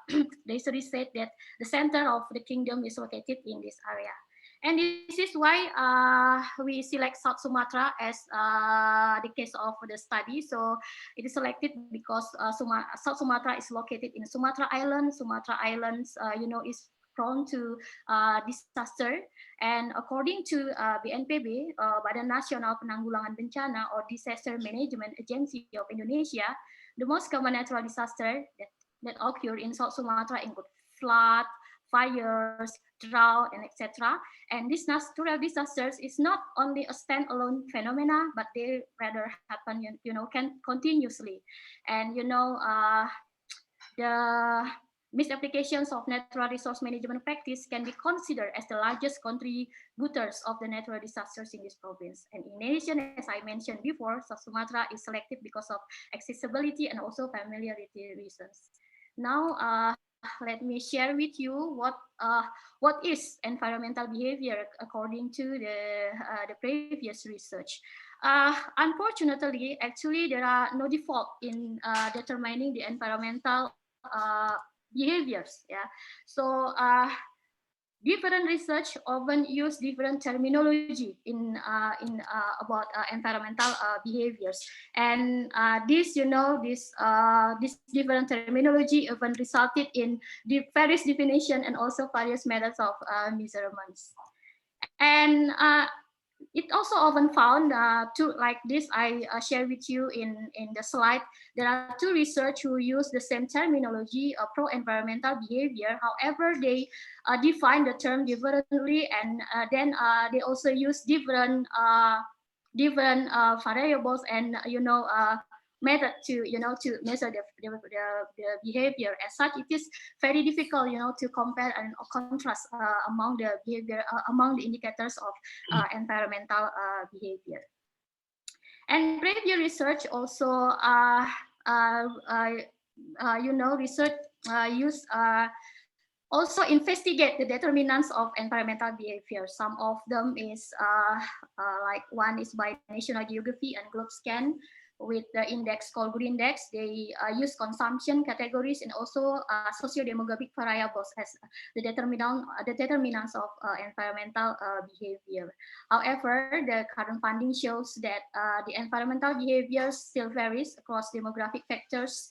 the history said that the center of the kingdom is located in this area. And this is why we select South Sumatra as the case of the study. So it is selected because South Sumatra is located in Sumatra Island. Sumatra Islands, is prone to disaster. And according to BNPB, Badan Nasional Penanggulangan Bencana or Disaster Management Agency of Indonesia, the most common natural disaster that occur in South Sumatra include flood, fires, drought, and etc. And these natural disasters is not only a standalone phenomena, but they rather happen, continuously. And the misapplications of natural resource management practice can be considered as the largest contributors of the natural disasters in this province. And in addition, as I mentioned before, South Sumatra is selected because of accessibility and also familiarity reasons. Now, let me share with you what is environmental behavior according to the previous research. Unfortunately, actually, there are no default in determining the environmental behaviors. Yeah, so different research often use different terminology in about environmental behaviors, and this different terminology often resulted in the various definition and also various methods of measurements. And it also often found like this I share with you in the slide. There are two research who use the same terminology, pro-environmental behavior. However, they define the term differently, and then they also use different variables and method to to measure the behavior. As such, it is very difficult to compare and contrast among the behavior among the indicators of environmental behavior. And previous research also research use also investigate the determinants of environmental behavior. Some of them is like one is by National Geography and GlobeScan with the index called Green Index. They use consumption categories and also socio-demographic variables as the determinants of environmental behavior. However, the current finding shows that the environmental behavior still varies across demographic factors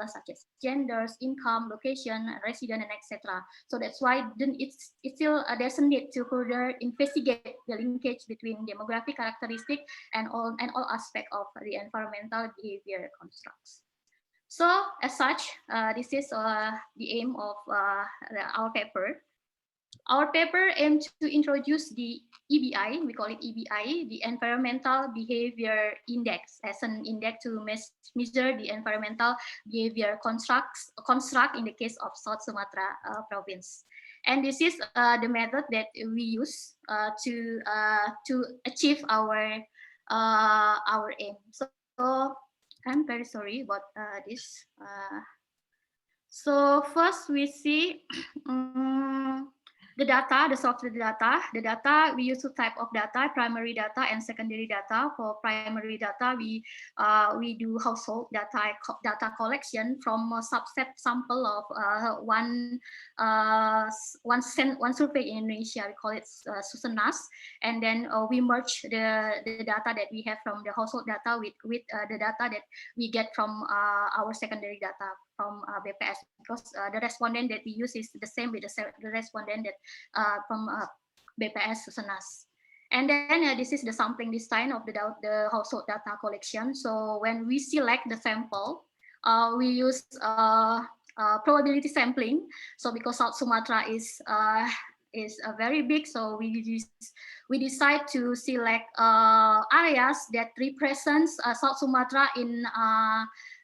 such as genders, income, location, resident, and etc. So that's why it's still there's a need to further investigate the linkage between demographic characteristic and all aspects of the environmental behavior constructs. So as such, this is the aim of our paper. Our paper aims to introduce the EBI, we call it EBI, the Environmental Behavior Index, as an index to measure the environmental behavior construct in the case of South Sumatra province. And this is the method that we use to achieve our aim. So I'm very sorry about this. So first we see the data, the source of the data. The data, we use two types of data, primary data and secondary data. For primary data, we do household data collection from a subset sample of one survey in Indonesia. We call it Susenas, and then we merge the data that we have from the household data with the data that we get from our secondary data from BPS, because the respondent that we use is the same with the respondent that from BPS Susenas. And then this is the sampling design of the household data collection. So when we select the sample, we use probability sampling. So because South Sumatra is is very big. So we decide to select areas that represents South Sumatra in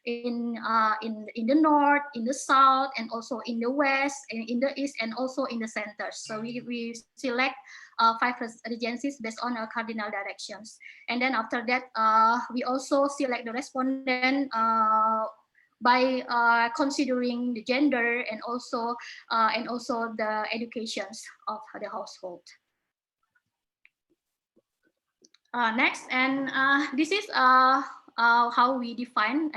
the north, in the south, and also in the west, and in the east, and also in the center. So we select 5 regencies based on cardinal directions. And then after that, we also select the respondent by considering the gender and also the educations of the household. Next, and this is how we define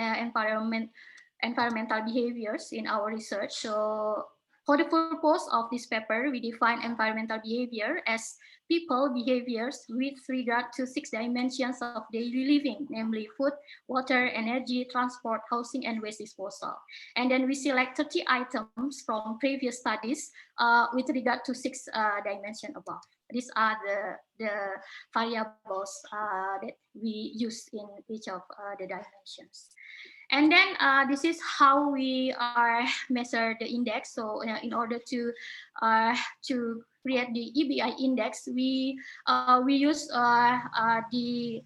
environmental behaviors in our research. So for the purpose of this paper, we define environmental behavior as people behaviors with regard to 6 dimensions of daily living, namely food, water, energy, transport, housing, and waste disposal. And then we select 30 items from previous studies with regard to 6 dimensions above. These are the variables that we use in each of the dimensions. And then this is how we measure the index. So in order to create the EBI index, we use the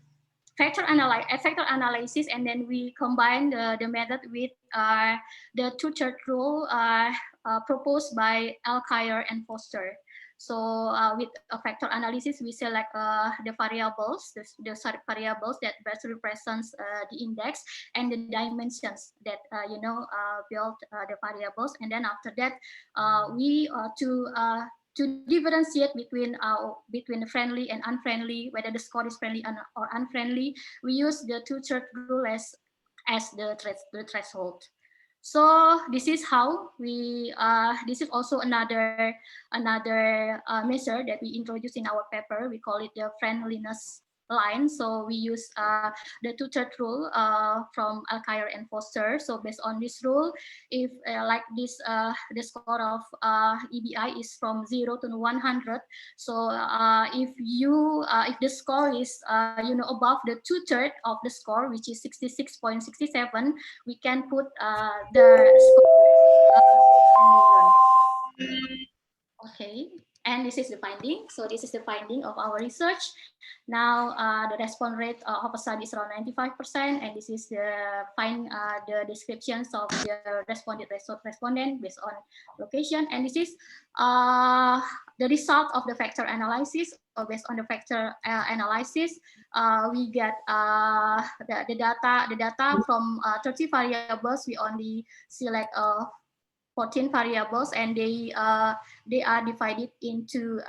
factor analysis, and then we combine the method with the two-third rule proposed by Alkire and Foster. So with a factor analysis, we select the variables, the variables that best represents the index and the dimensions that build the variables. And then after that, we to differentiate between friendly and unfriendly, whether the score is friendly or unfriendly, we use the two-third rule as the threshold. So this is how we. This is also another measure that we introduced in our paper. We call it the friendliness line. So we use the two-third rule from Alkire and Foster. So based on this rule, if like this, the score of EBI is from 0 to 100. So if the score is above the two-third of the score, which is 66.67, we can put the score. Okay, and this is the finding. So this is the finding of our research. Now the response rate of a study is around 95%, and this is the descriptions of the respondent based on location, and this is the result of the factor analysis. So based on the factor analysis, we get the data from 30 variables. We only select 14 variables, and they are divided into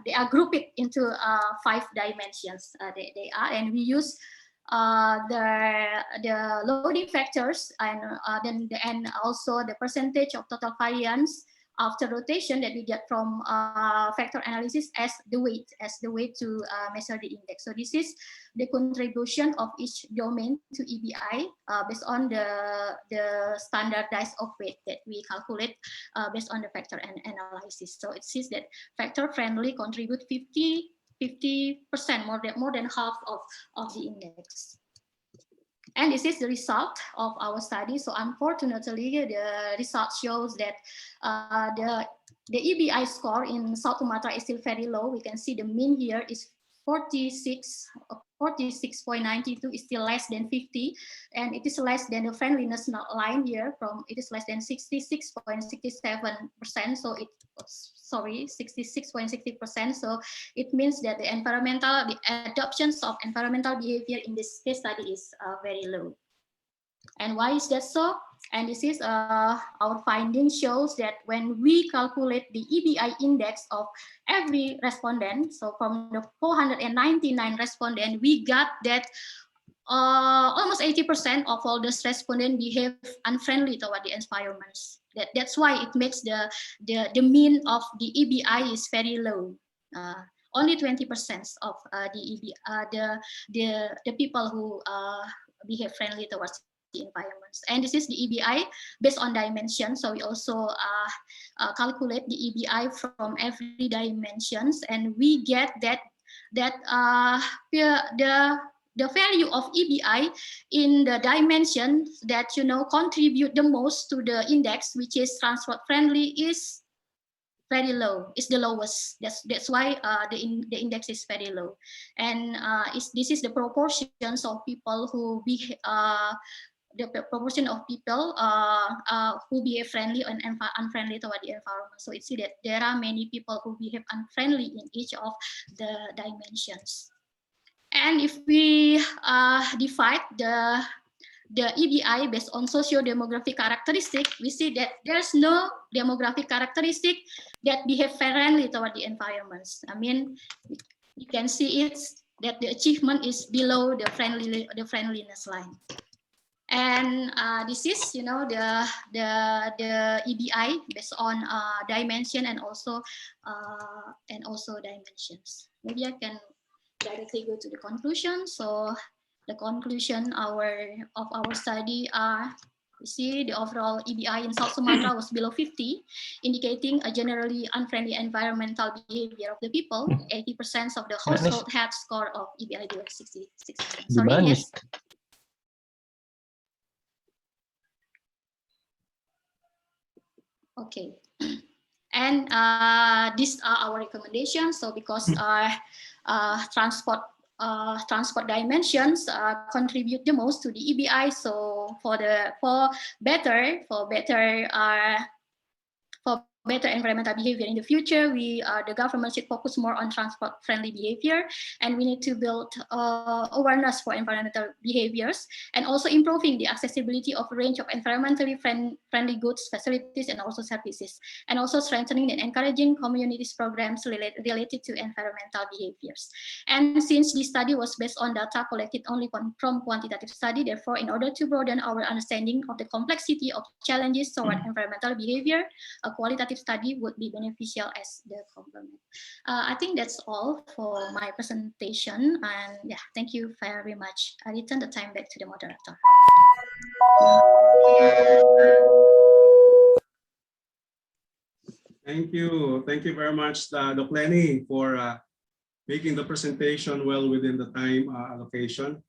they are grouped into 5 dimensions. They are, and we use the loading factors and also the percentage of total variance after rotation that we get from factor analysis as the weight to measure the index. So this is the contribution of each domain to EBI based on the standardized of weight that we calculate based on the factor analysis. So it says that factor friendly contribute 50%, more than half of the index. And this is the result of our study. So unfortunately, the result shows that the EBI score in South Sumatra is still very low. We can see the mean here is 46.92, is still less than 50, and it is less than the friendliness line here. It is less than 66.67%. So 66.60%. So it means that the adoptions of environmental behavior in this case study is very low. And why is that so? And this is our finding shows that when we calculate the EBI index of every respondent, so from the 499 respondents, we got that almost 80% of all those respondents behave unfriendly toward the environments. That's why it makes the mean of the EBI is very low. Only 20% of the people who behave friendly towards the environments. And this is the EBI based on dimension. So we also calculate the EBI from every dimensions, and we get that the value of EBI in the dimensions that contribute the most to the index, which is transport friendly, is very low. It's the lowest. That's why the index is very low, and this is the proportions of people who the proportion of people who behave friendly and unfriendly toward the environment. So it's see that there are many people who behave unfriendly in each of the dimensions. And if we divide the EBI based on socio-demographic characteristic, we see that there's no demographic characteristic that behave friendly toward the environments. I mean, you can see it that the achievement is below the friendliness line. And this is, you know, the EBI based on dimension and also dimensions. Maybe I can directly go to the conclusion. So the conclusion of our study are, you see the overall EBI in South Sumatra was below 50, indicating a generally unfriendly environmental behavior of the people. 80% of the household had score of EBI below 66%. Sorry, yes. Okay, and these are our recommendations. So because transport dimensions contribute the most to the EBI. So for better environmental behavior in the future, the government should focus more on transport-friendly behavior, and we need to build awareness for environmental behaviors, and also improving the accessibility of a range of environmentally friendly goods, facilities, and also services, and also strengthening and encouraging communities programs related to environmental behaviors. And since this study was based on data collected only from quantitative study, therefore, in order to broaden our understanding of the complexity of challenges toward environmental behavior, a qualitative study would be beneficial as the complement. I think that's all for my presentation, and yeah, thank you very much. I return the time back to the moderator. Thank you very much, Dr. Lenny, for making the presentation well within the time allocation.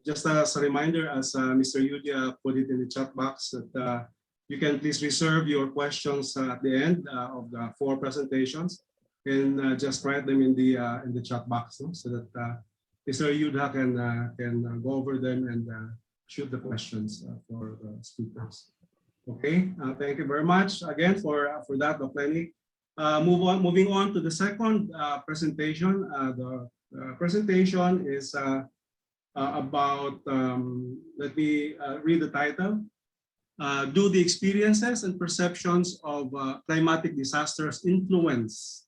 Just as a reminder, as Mr. Yudia put it in the chat box, that you can please reserve your questions at the end of the 4 presentations, and just write them in the chat box, no? So that Mr. Yudia can go over them and shoot the questions for the speakers. Okay, thank you very much again for that, Dr. Lenny. Moving on to the second presentation. The presentation is about, let me read the title. Do the experiences and perceptions of climatic disasters influence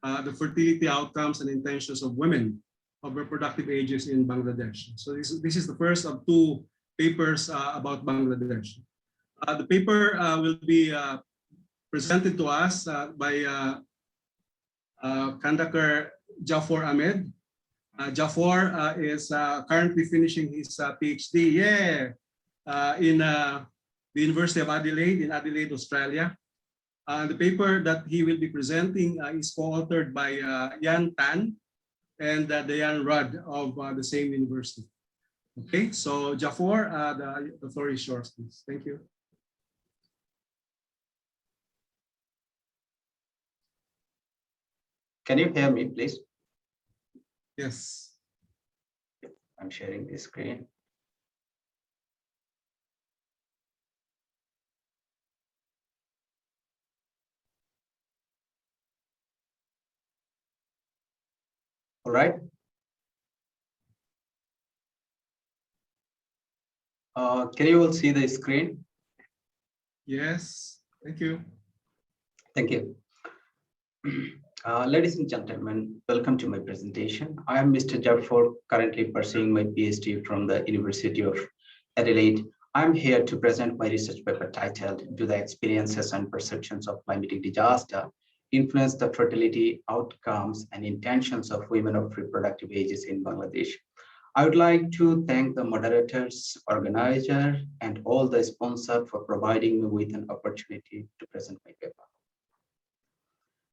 the fertility outcomes and intentions of women of reproductive ages in Bangladesh? So this is the first of 2 papers about Bangladesh. The paper will be presented to us by Kandakar Jafar Ahmed. Jafar is currently finishing his PhD in the University of Adelaide in Adelaide, Australia. The paper that he will be presenting is co-authored by Yan Tan and Diane Rudd of the same university. Okay, so Jafar, the floor is yours, please. Thank you. Can you hear me, please? Yes. I'm sharing the screen. All right. Can you all see the screen? Yes, thank you. Thank you. Ladies and gentlemen, welcome to my presentation. I am Mr. Jafar, currently pursuing my PhD from the University of Adelaide. I'm here to present my research paper titled, Do the Experiences and Perceptions of Climatic Disaster Influence the Fertility Outcomes and Intentions of Women of Reproductive Ages in Bangladesh? I would like to thank the moderators, organizer, and all the sponsors for providing me with an opportunity to present my paper.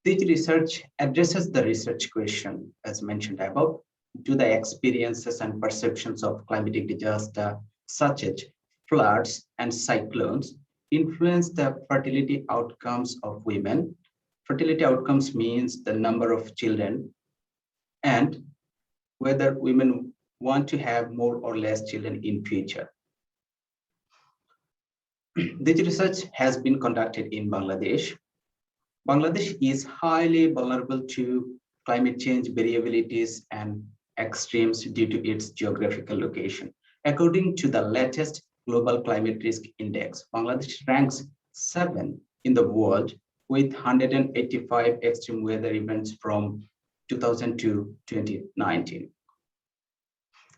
This research addresses the research question, as mentioned above, do the experiences and perceptions of climatic disaster, such as floods and cyclones, influence the fertility outcomes of women. Fertility outcomes means the number of children and whether women want to have more or less children in future. This research has been conducted in Bangladesh. Bangladesh is highly vulnerable to climate change variabilities and extremes due to its geographical location. According to the latest Global Climate Risk Index, Bangladesh ranks 7 in the world with 185 extreme weather events from 2000 to 2019.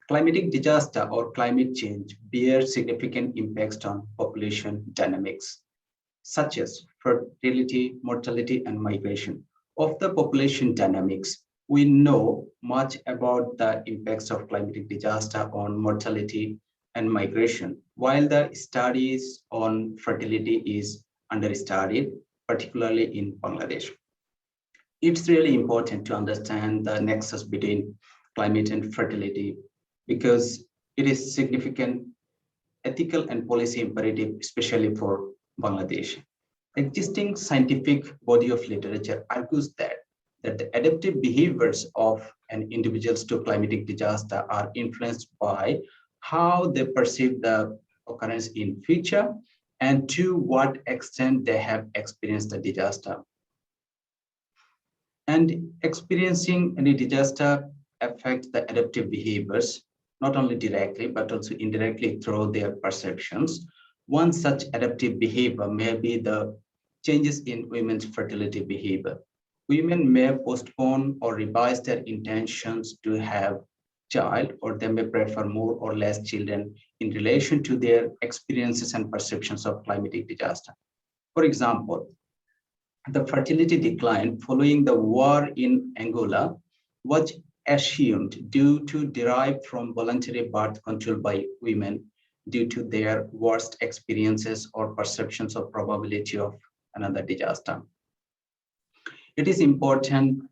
Climatic disaster or climate change bears significant impacts on population dynamics, such as fertility, mortality, and migration. Of the population dynamics, we know much about the impacts of climatic disaster on mortality and migration, while the studies on fertility is understudied, particularly in Bangladesh. It's really important to understand the nexus between climate and fertility because it is significant ethical and policy imperative, especially for Bangladesh. Existing scientific body of literature argues that the adaptive behaviors of an individuals to climatic disaster are influenced by how they perceive the occurrence in future and to what extent they have experienced the disaster. And experiencing any disaster affects the adaptive behaviors, not only directly, but also indirectly through their perceptions. One such adaptive behavior may be the changes in women's fertility behavior. Women may postpone or revise their intentions to have child, or they may prefer more or less children in relation to their experiences and perceptions of climatic disaster. For example, the fertility decline following the war in Angola was assumed due to derived from voluntary birth control by women due to their worst experiences or perceptions of probability of another disaster. It is important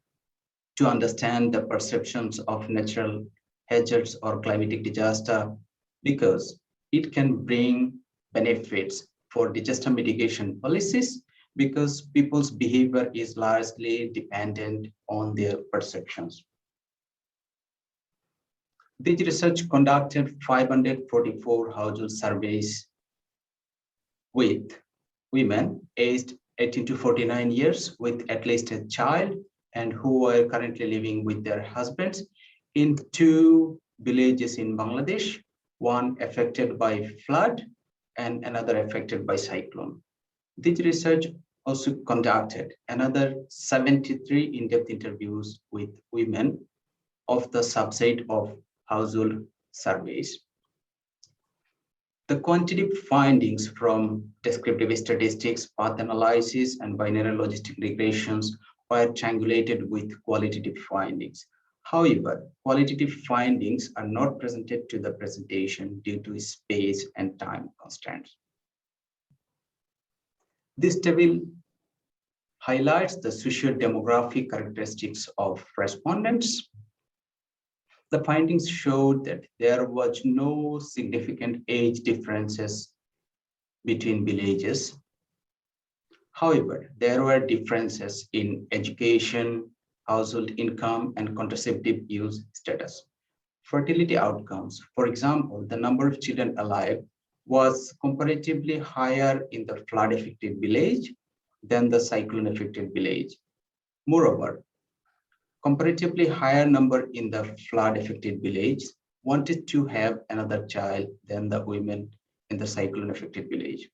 to understand the perceptions of natural hazards or climatic disaster because it can bring benefits for disaster mitigation policies because people's behavior is largely dependent on their perceptions. This research conducted 544 household surveys with women aged 18 to 49 years with at least a child and who are currently living with their husbands in 2 villages in Bangladesh, one affected by flood and another affected by cyclone. This research also conducted another 73 in-depth interviews with women of the subset of household surveys. The quantitative findings from descriptive statistics, path analysis, and binary logistic regressions were triangulated with qualitative findings. However, qualitative findings are not presented to the presentation due to space and time constraints. This table highlights the socio-demographic characteristics of respondents. The findings showed that there was no significant age differences between villages. However, there were differences in education, household income, and contraceptive use status. Fertility outcomes, for example, the number of children alive was comparatively higher in the flood-affected village than the cyclone-affected village. Moreover, comparatively higher number in the flood-affected village wanted to have another child than the women in the cyclone-affected village.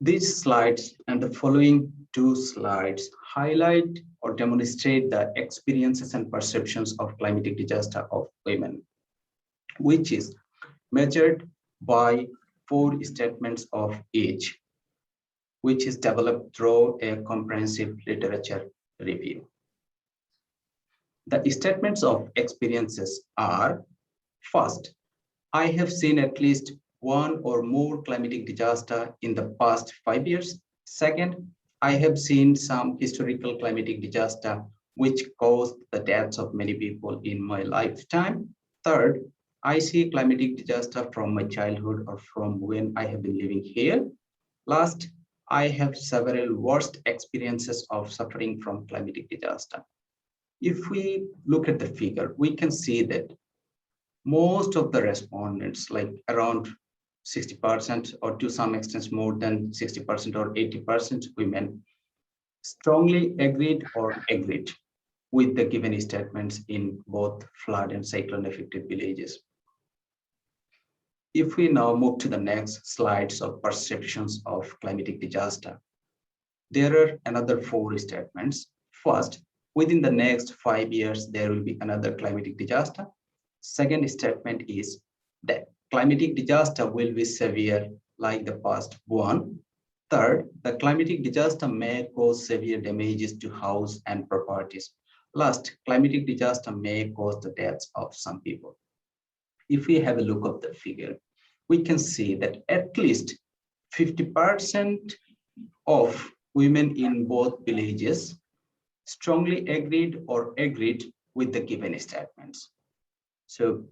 These slides and the following 2 slides highlight or demonstrate the experiences and perceptions of climatic disaster of women, which is measured by 4 statements of age, which is developed through a comprehensive literature review. The statements of experiences are, first, I have seen at least 1 or more climatic disaster in the past 5 years. Second, I have seen some historical climatic disaster which caused the deaths of many people in my lifetime. Third, I see climatic disaster from my childhood or from when I have been living here. Last, I have several worst experiences of suffering from climatic disaster. If we look at the figure, we can see that most of the respondents, like around 60% or to some extent more than 60% or 80% women, strongly agreed or agreed with the given statements in both flood and cyclone affected villages. If we now move to the next slides of perceptions of climatic disaster, there are another 4 statements. First, within the next 5 years, there will be another climatic disaster. Second statement is that climatic disaster will be severe like the past one. Third, the climatic disaster may cause severe damages to house and properties. Last, climatic disaster may cause the deaths of some people. If we have a look at the figure, we can see that at least 50% of women in both villages strongly agreed or agreed with the given statements. So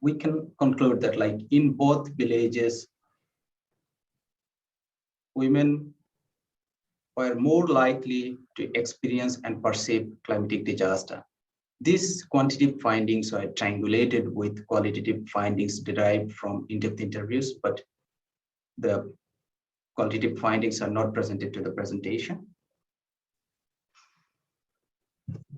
we can conclude that like in both villages, women were more likely to experience and perceive climatic disaster. These quantitative findings are triangulated with qualitative findings derived from in-depth interviews, but the qualitative findings are not presented to the presentation.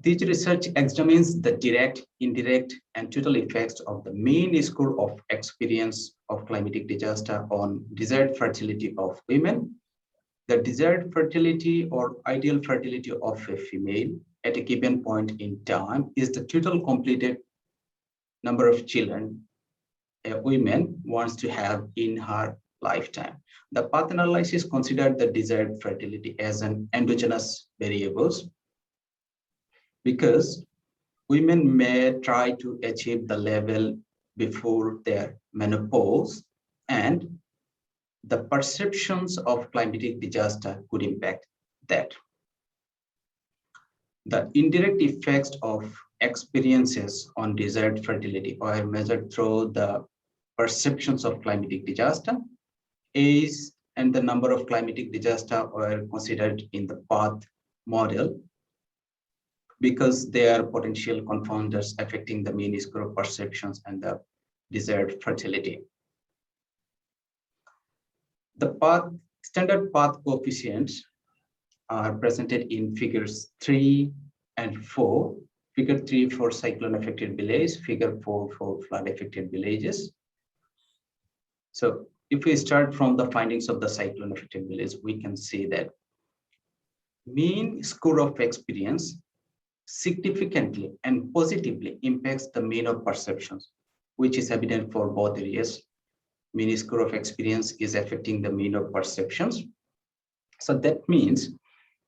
This research examines the direct, indirect, and total effects of the mean score of experience of climatic disaster on desired fertility of women, the desired fertility or ideal fertility of a female at a given point in time is the total completed number of children a woman wants to have in her lifetime. The path analysis considered the desired fertility as an endogenous variables because women may try to achieve the level before their menopause, and the perceptions of climatic disaster could impact that. The indirect effects of experiences on desired fertility are measured through the perceptions of climatic disaster. Age and the number of climatic disaster were considered in the path model because they are potential confounders affecting the mean score of perceptions and the desired fertility. The standard path coefficients are presented in figures 3 and 4. Figure 3 for cyclone affected villages, figure 4 for flood affected villages. So if we start from the findings of the cyclone affected village, we can see that mean score of experience significantly and positively impacts the mean of perceptions, which is evident for both areas. Mean score of experience is affecting the mean of perceptions. So that means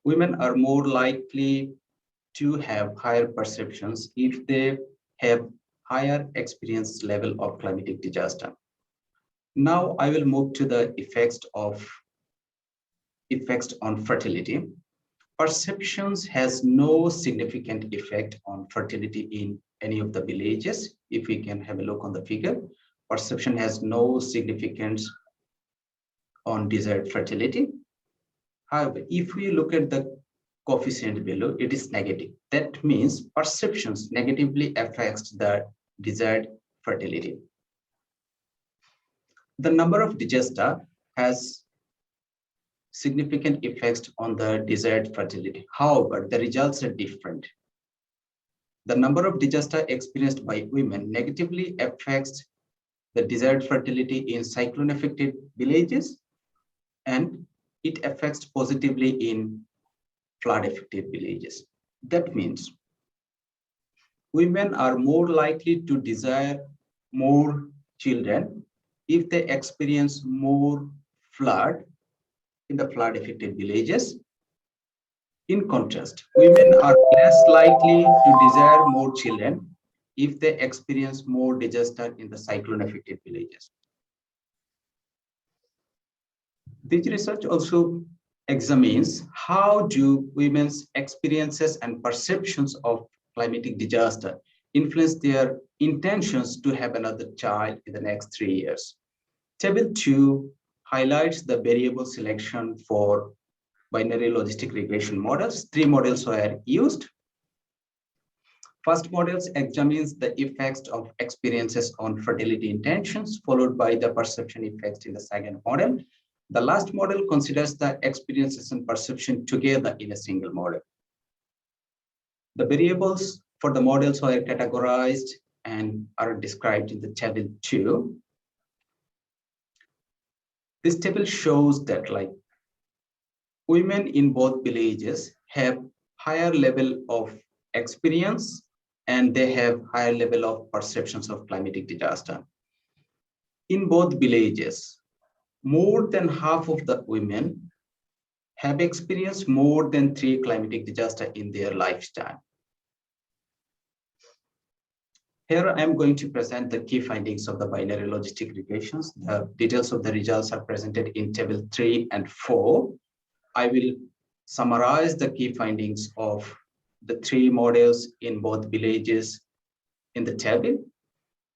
women are more likely to have higher perceptions if they have higher experience level of climatic disaster. Now I will move to the effects on fertility. Perceptions has no significant effect on fertility in any of the villages. If we can have a look on the figure, perception has no significance on desired fertility. However, if we look at the coefficient below, it is negative. That means perceptions negatively affects the desired fertility. The number of disaster has significant effects on the desired fertility. However, the results are different. The number of disaster experienced by women negatively affects the desired fertility in cyclone affected villages, and it affects positively in flood affected villages. That means women are more likely to desire more children if they experience more flood in the flood affected villages. In contrast, women are less likely to desire more children if they experience more disaster in the cyclone affected villages. This research also examines how do women's experiences and perceptions of climatic disaster influence their intentions to have another child in the next 3 years. Table 2 highlights the variable selection for binary logistic regression models. 3 models were used. First models examines the effects of experiences on fertility intentions, followed by the perception effects in the second model. The last model considers the experiences and perception together in a single model. The variables for the models are categorized and are described in the table 2. This table shows that women in both villages have higher level of experience and they have higher level of perceptions of climatic disaster. In both villages, more than half of the women have experienced more than 3 climatic disasters in their lifetime. Here I am going to present the key findings of the binary logistic regressions. The details of the results are presented in table 3 and 4. I will summarize the key findings of the 3 models in both villages in the table.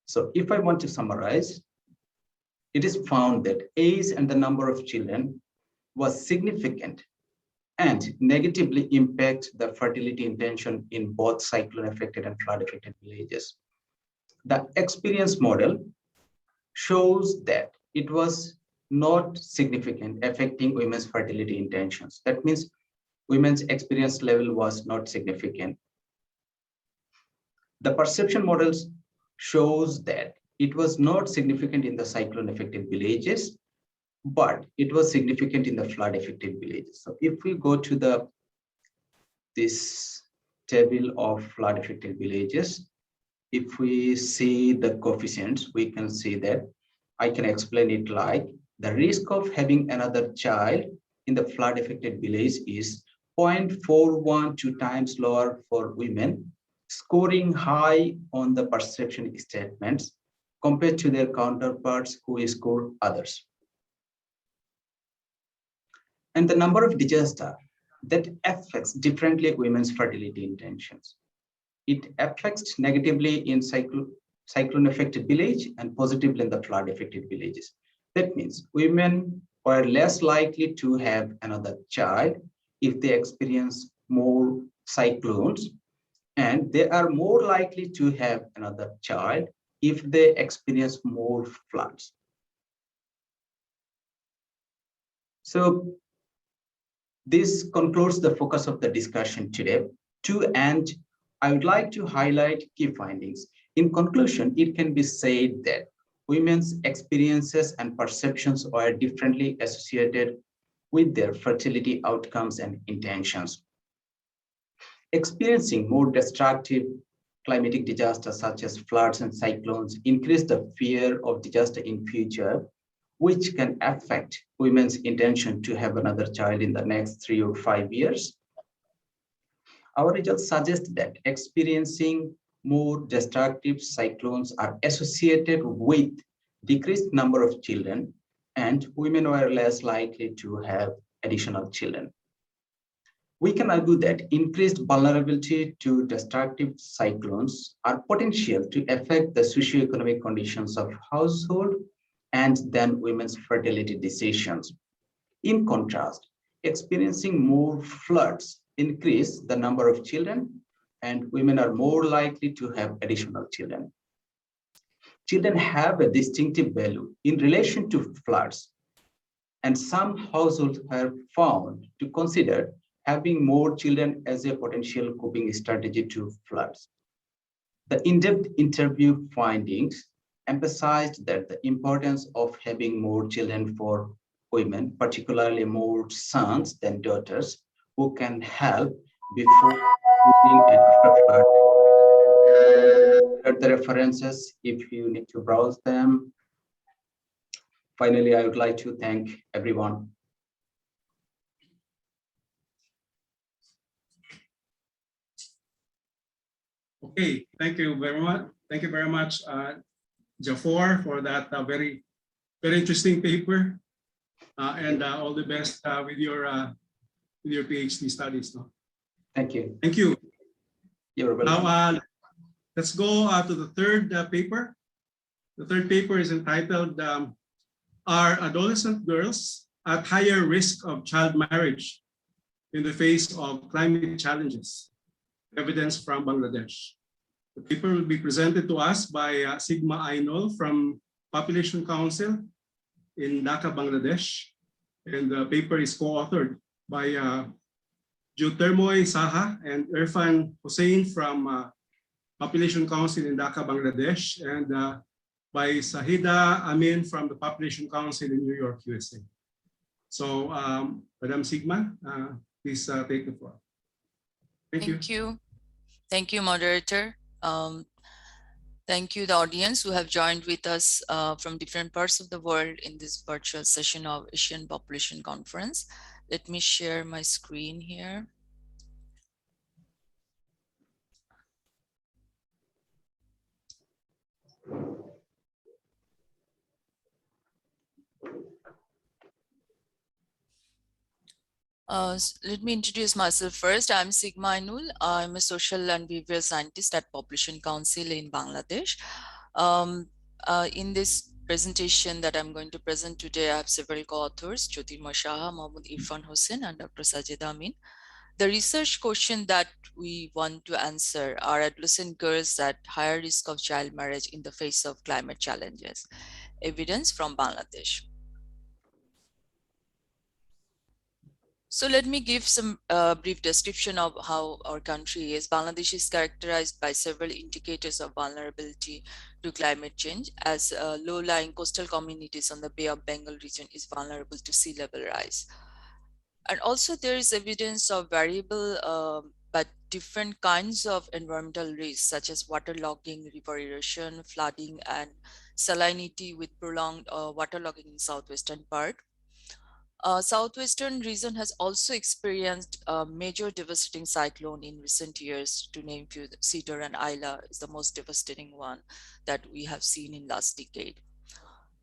So if I want to summarize, it is found that age and the number of children was significant and negatively impact the fertility intention in both cyclone affected and flood affected villages. The experience model shows that it was not significant affecting women's fertility intentions. That means women's experience level was not significant. The perception models shows that it was not significant in the cyclone affected villages, but it was significant in the flood affected villages. So if we go to this table of flood affected villages, if we see the coefficients, we can see that I can explain it like the risk of having another child in the flood affected village is 0.412 times lower for women, scoring high on the perception statements compared to their counterparts who score others. And the number of disasters that affects differently women's fertility intentions. It affects negatively in cyclone affected village and positively in the flood affected villages. That means women are less likely to have another child if they experience more cyclones, and they are more likely to have another child if they experience more floods. So this concludes the focus of the discussion today. To end, I would like to highlight key findings. In conclusion, it can be said that women's experiences and perceptions are differently associated with their fertility outcomes and intentions. Experiencing more destructive climatic disasters such as floods and cyclones increase the fear of disaster in future, which can affect women's intention to have another child in the next 3 or 5 years. Our results suggest that experiencing more destructive cyclones are associated with decreased number of children, and women were less likely to have additional children. We can argue that increased vulnerability to destructive cyclones are potential to affect the socioeconomic conditions of household and then women's fertility decisions. In contrast, experiencing more floods increase the number of children, and women are more likely to have additional children. Children have a distinctive value in relation to floods, and some households have found to consider having more children as a potential coping strategy to floods. The in-depth interview findings emphasized that the importance of having more children for women, particularly more sons than daughters, who can help before, during, and after flood. Here are the references if you need to browse them. Finally, I would like to thank everyone. Okay, thank you very much. Thank you very much, Jafar, for that very interesting paper, and all the best with your PhD studies. No? Thank you. Thank you. You're welcome. Let's go to the third paper. The third paper is entitled, Are Adolescent Girls at Higher Risk of Child Marriage in the Face of Climate Challenges? Evidence from Bangladesh. The paper will be presented to us by Sigma Ainul from Population Council in Dhaka, Bangladesh. And the paper is co-authored by Jyotirmoy Saha and Irfan Hussain from Population Council in Dhaka, Bangladesh, and by Sahida Amin from the Population Council in New York, USA. So, Madam Sigma, please take the floor. Thank you. Thank you, moderator. Thank you, the audience who have joined with us from different parts of the world in this virtual session of Asian Population Conference. Let me share my screen here. Let me introduce myself first. I'm Sigma Ainul. I'm a social and behavioral scientist at Population Council in Bangladesh. In this presentation that I'm going to present today, I have several co-authors, Jyotirmoy Saha, Mohammad Irfan Hussain, and Dr. Sajida Amin. The research question that we want to answer are adolescent girls at higher risk of child marriage in the face of climate challenges. Evidence from Bangladesh. So let me give some brief description of how our country is. Bangladesh is characterized by several indicators of vulnerability to climate change, as low-lying coastal communities on the Bay of Bengal region is vulnerable to sea level rise. And also there is evidence of variable but different kinds of environmental risks, such as waterlogging, river erosion, flooding, and salinity with prolonged waterlogging in southwestern part. Southwestern region has also experienced a major devastating cyclone in recent years. To name few, Cedar and Isla is the most devastating one that we have seen in last decade.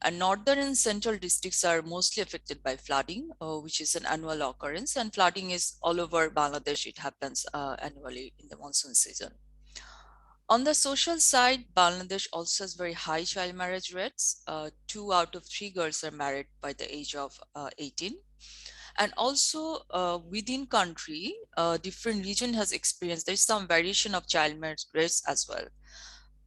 And northern and central districts are mostly affected by flooding, which is an annual occurrence, and flooding is all over Bangladesh. It happens annually in the monsoon season. On the social side, Bangladesh also has very high child marriage rates. 2 out of 3 girls are married by the age of 18. And also within country, different region has experienced, there's some variation of child marriage rates as well.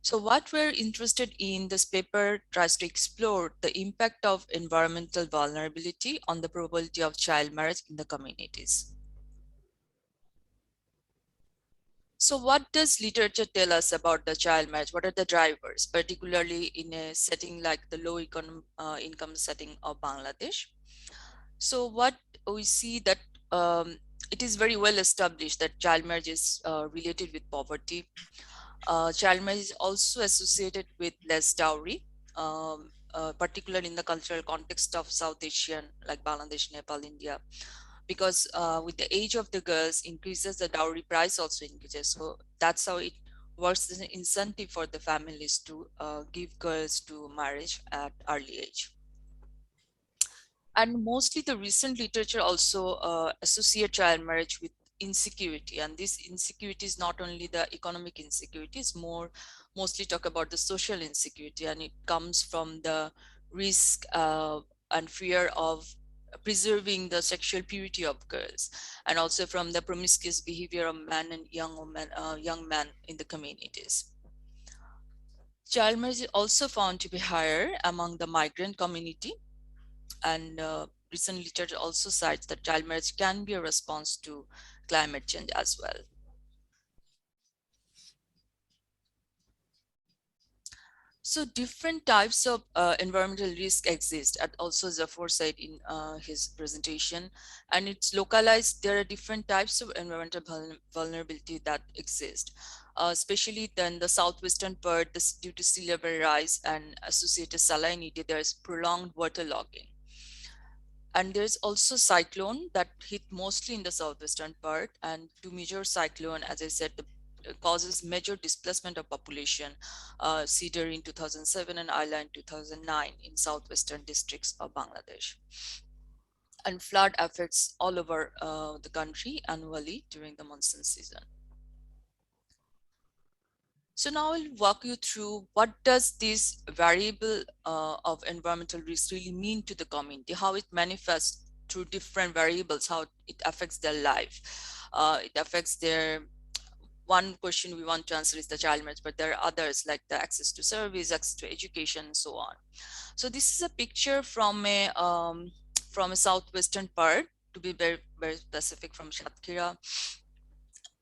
So what we're interested in, this paper tries to explore the impact of environmental vulnerability on the probability of child marriage in the communities. So what does literature tell us about the child marriage? What are the drivers, particularly in a setting like the low income setting of Bangladesh? So what we see that it is very well established that child marriage is related with poverty. Child marriage is also associated with less dowry, particularly in the cultural context of South Asian, like Bangladesh, Nepal, India. Because with the age of the girls increases, the dowry price also increases. So that's how it works as an incentive for the families to give girls to marriage at early age. And mostly the recent literature also associate child marriage with insecurity. And this insecurity is not only the economic insecurity, it's mostly talk about the social insecurity. And it comes from the risk and fear of preserving the sexual purity of girls, and also from the promiscuous behavior of men and young men in the communities. Child marriage is also found to be higher among the migrant community, and recent literature also cites that child marriage can be a response to climate change as well. So different types of environmental risk exist, and also Zafar said in his presentation, and it's localized. There are different types of environmental vulnerability that exist, especially then the southwestern part, due to sea level rise and associated salinity, there's prolonged waterlogging. And there's also cyclone that hit mostly in the southwestern part, and two major cyclone, as I said, causes major displacement of population, Cedar in 2007 and Isla in 2009 in southwestern districts of Bangladesh. And flood affects all over the country annually during the monsoon season. So now I'll walk you through what does this variable of environmental risk really mean to the community, how it manifests through different variables, how it affects their life. It affects their, one question we want to answer is the child marriage, but there are others like the access to service, access to education, and so on. So this is a picture from a southwestern part, to be very, very specific, from Shatkhira.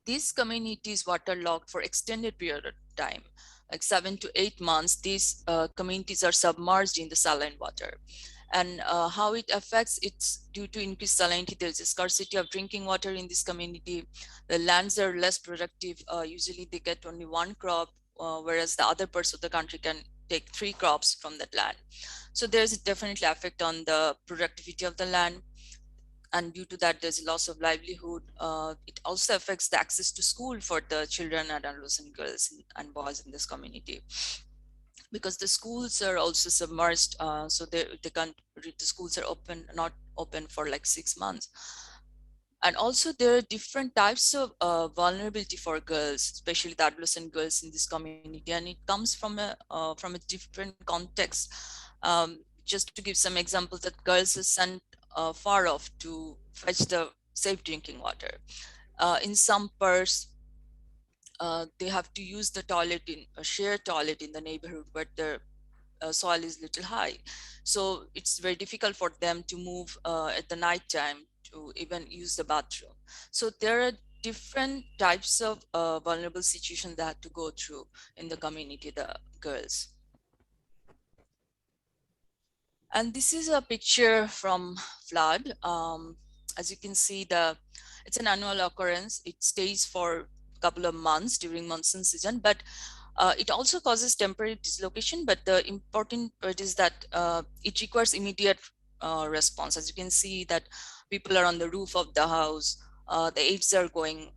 These communities waterlogged for extended period of time, like 7 to 8 months. These communities are submerged in the saline water. And how it affects, it's due to increased salinity. There's a scarcity of drinking water in this community. The lands are less productive. Usually they get only one crop, whereas the other parts of the country can take 3 crops from that land. So there's definitely effect on the productivity of the land. And due to that, there's a loss of livelihood. It also affects the access to school for the children and adolescent girls and boys in this community, because the schools are also submerged. So they can't read, the schools are not open for like 6 months. And also there are different types of vulnerability for girls, especially the adolescent girls in this community, and it comes from a different context. Just to give some examples, that girls are sent far off to fetch the safe drinking water. In some parts, they have to use the toilet in a shared toilet in the neighborhood, but the soil is little high. So it's very difficult for them to move at the night time to even use the bathroom. So there are different types of vulnerable situations they have to go through in the community, the girls. And this is a picture from flood. As you can see, it's an annual occurrence. It stays for a couple of months during monsoon season, but it also causes temporary dislocation. But the important part is that it requires immediate response. As you can see that people are on the roof of the house, the aides are going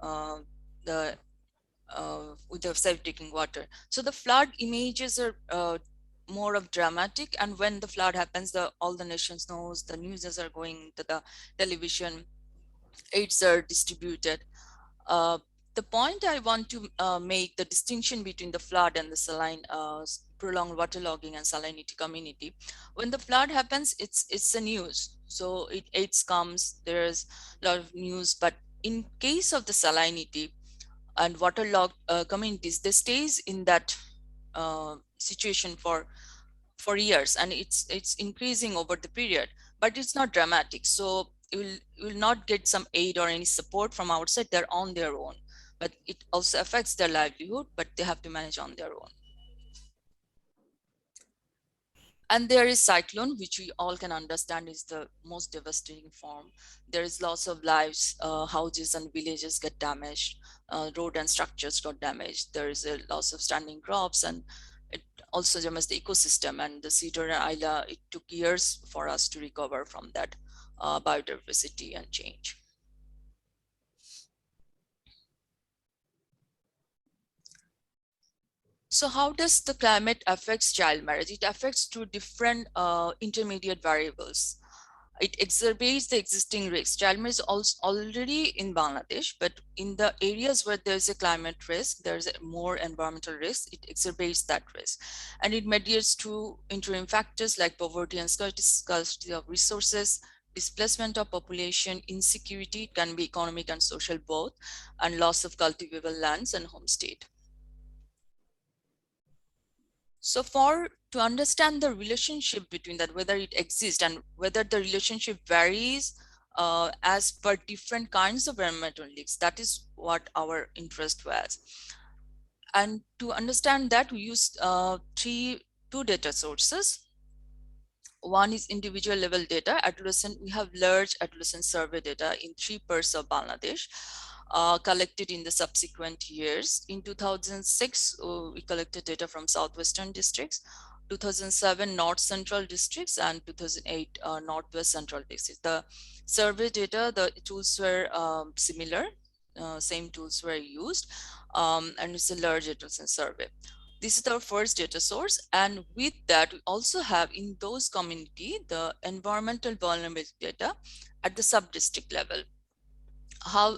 with the self-taking water. So the flood images are more of dramatic, and when the flood happens, all the nations knows, the newses are going to the television, aids are distributed. The point I want to make, the distinction between the flood and the saline, prolonged waterlogging and salinity community. When the flood happens, it's a news. So AIDS comes, there's a lot of news, but in case of the salinity and waterlogged communities, they stays in that situation for years, and it's increasing over the period, but it's not dramatic. So you will not get some aid or any support from outside. They're on their own, but it also affects their livelihood, but they have to manage on their own. And there is cyclone, which we all can understand is the most devastating form. There is loss of lives, houses and villages get damaged, road and structures got damaged. There is a loss of standing crops, and it also damages the ecosystem. And the Cedar and Isla, it took years for us to recover from that biodiversity and change. So how does the climate affects child marriage? It affects through different intermediate variables. It exacerbates the existing risks. Child marriage is already in Bangladesh, but in the areas where there's a climate risk, there's a more environmental risk, it exacerbates that risk. And it mediates through interim factors like poverty and scarcity of resources, displacement of population, insecurity, it can be economic and social both, and loss of cultivable lands and homestead. So to understand the relationship between that, whether it exists and whether the relationship varies as per different kinds of environmental leaks, that is what our interest was. And to understand that, we used two data sources. One is individual level data. We have large adolescent survey data in 3 parts of Bangladesh, collected in the subsequent years. In 2006, we collected data from southwestern districts, 2007 north central districts, and 2008 northwest central districts. The survey data, the tools were similar, same tools were used, and it's a large adolescent survey. This is our first data source, and with that we also have in those community the environmental vulnerability data at the sub-district level.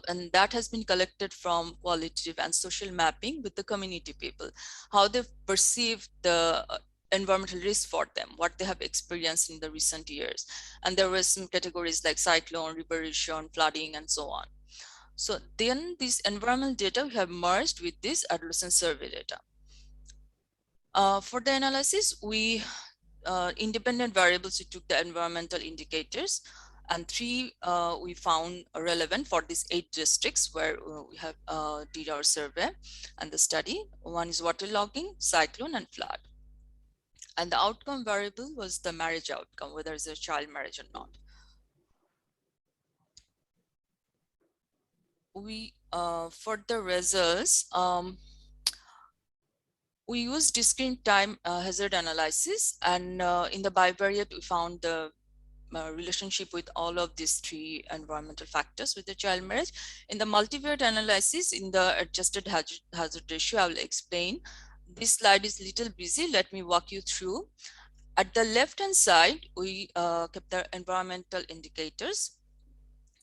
and that has been collected from qualitative and social mapping with the community people, how they perceive the environmental risk for them, what they have experienced in the recent years. And there were some categories like cyclone, river erosion, flooding, and so on. So then this environmental data we have merged with this adolescent survey data. For the analysis, we independent variables, we took the environmental indicators, and 3 we found relevant for these 8 districts where we have did our survey and the study. One is waterlogging, cyclone, and flood. And the outcome variable was the marriage outcome, whether it's a child marriage or not. We for the results, we used discrete time hazard analysis, and in the bivariate we found the relationship with all of these 3 environmental factors with the child marriage. In the multivariate analysis, in the adjusted hazard ratio, I will explain. This slide is a little busy. Let me walk you through. At the left hand side, we kept the environmental indicators.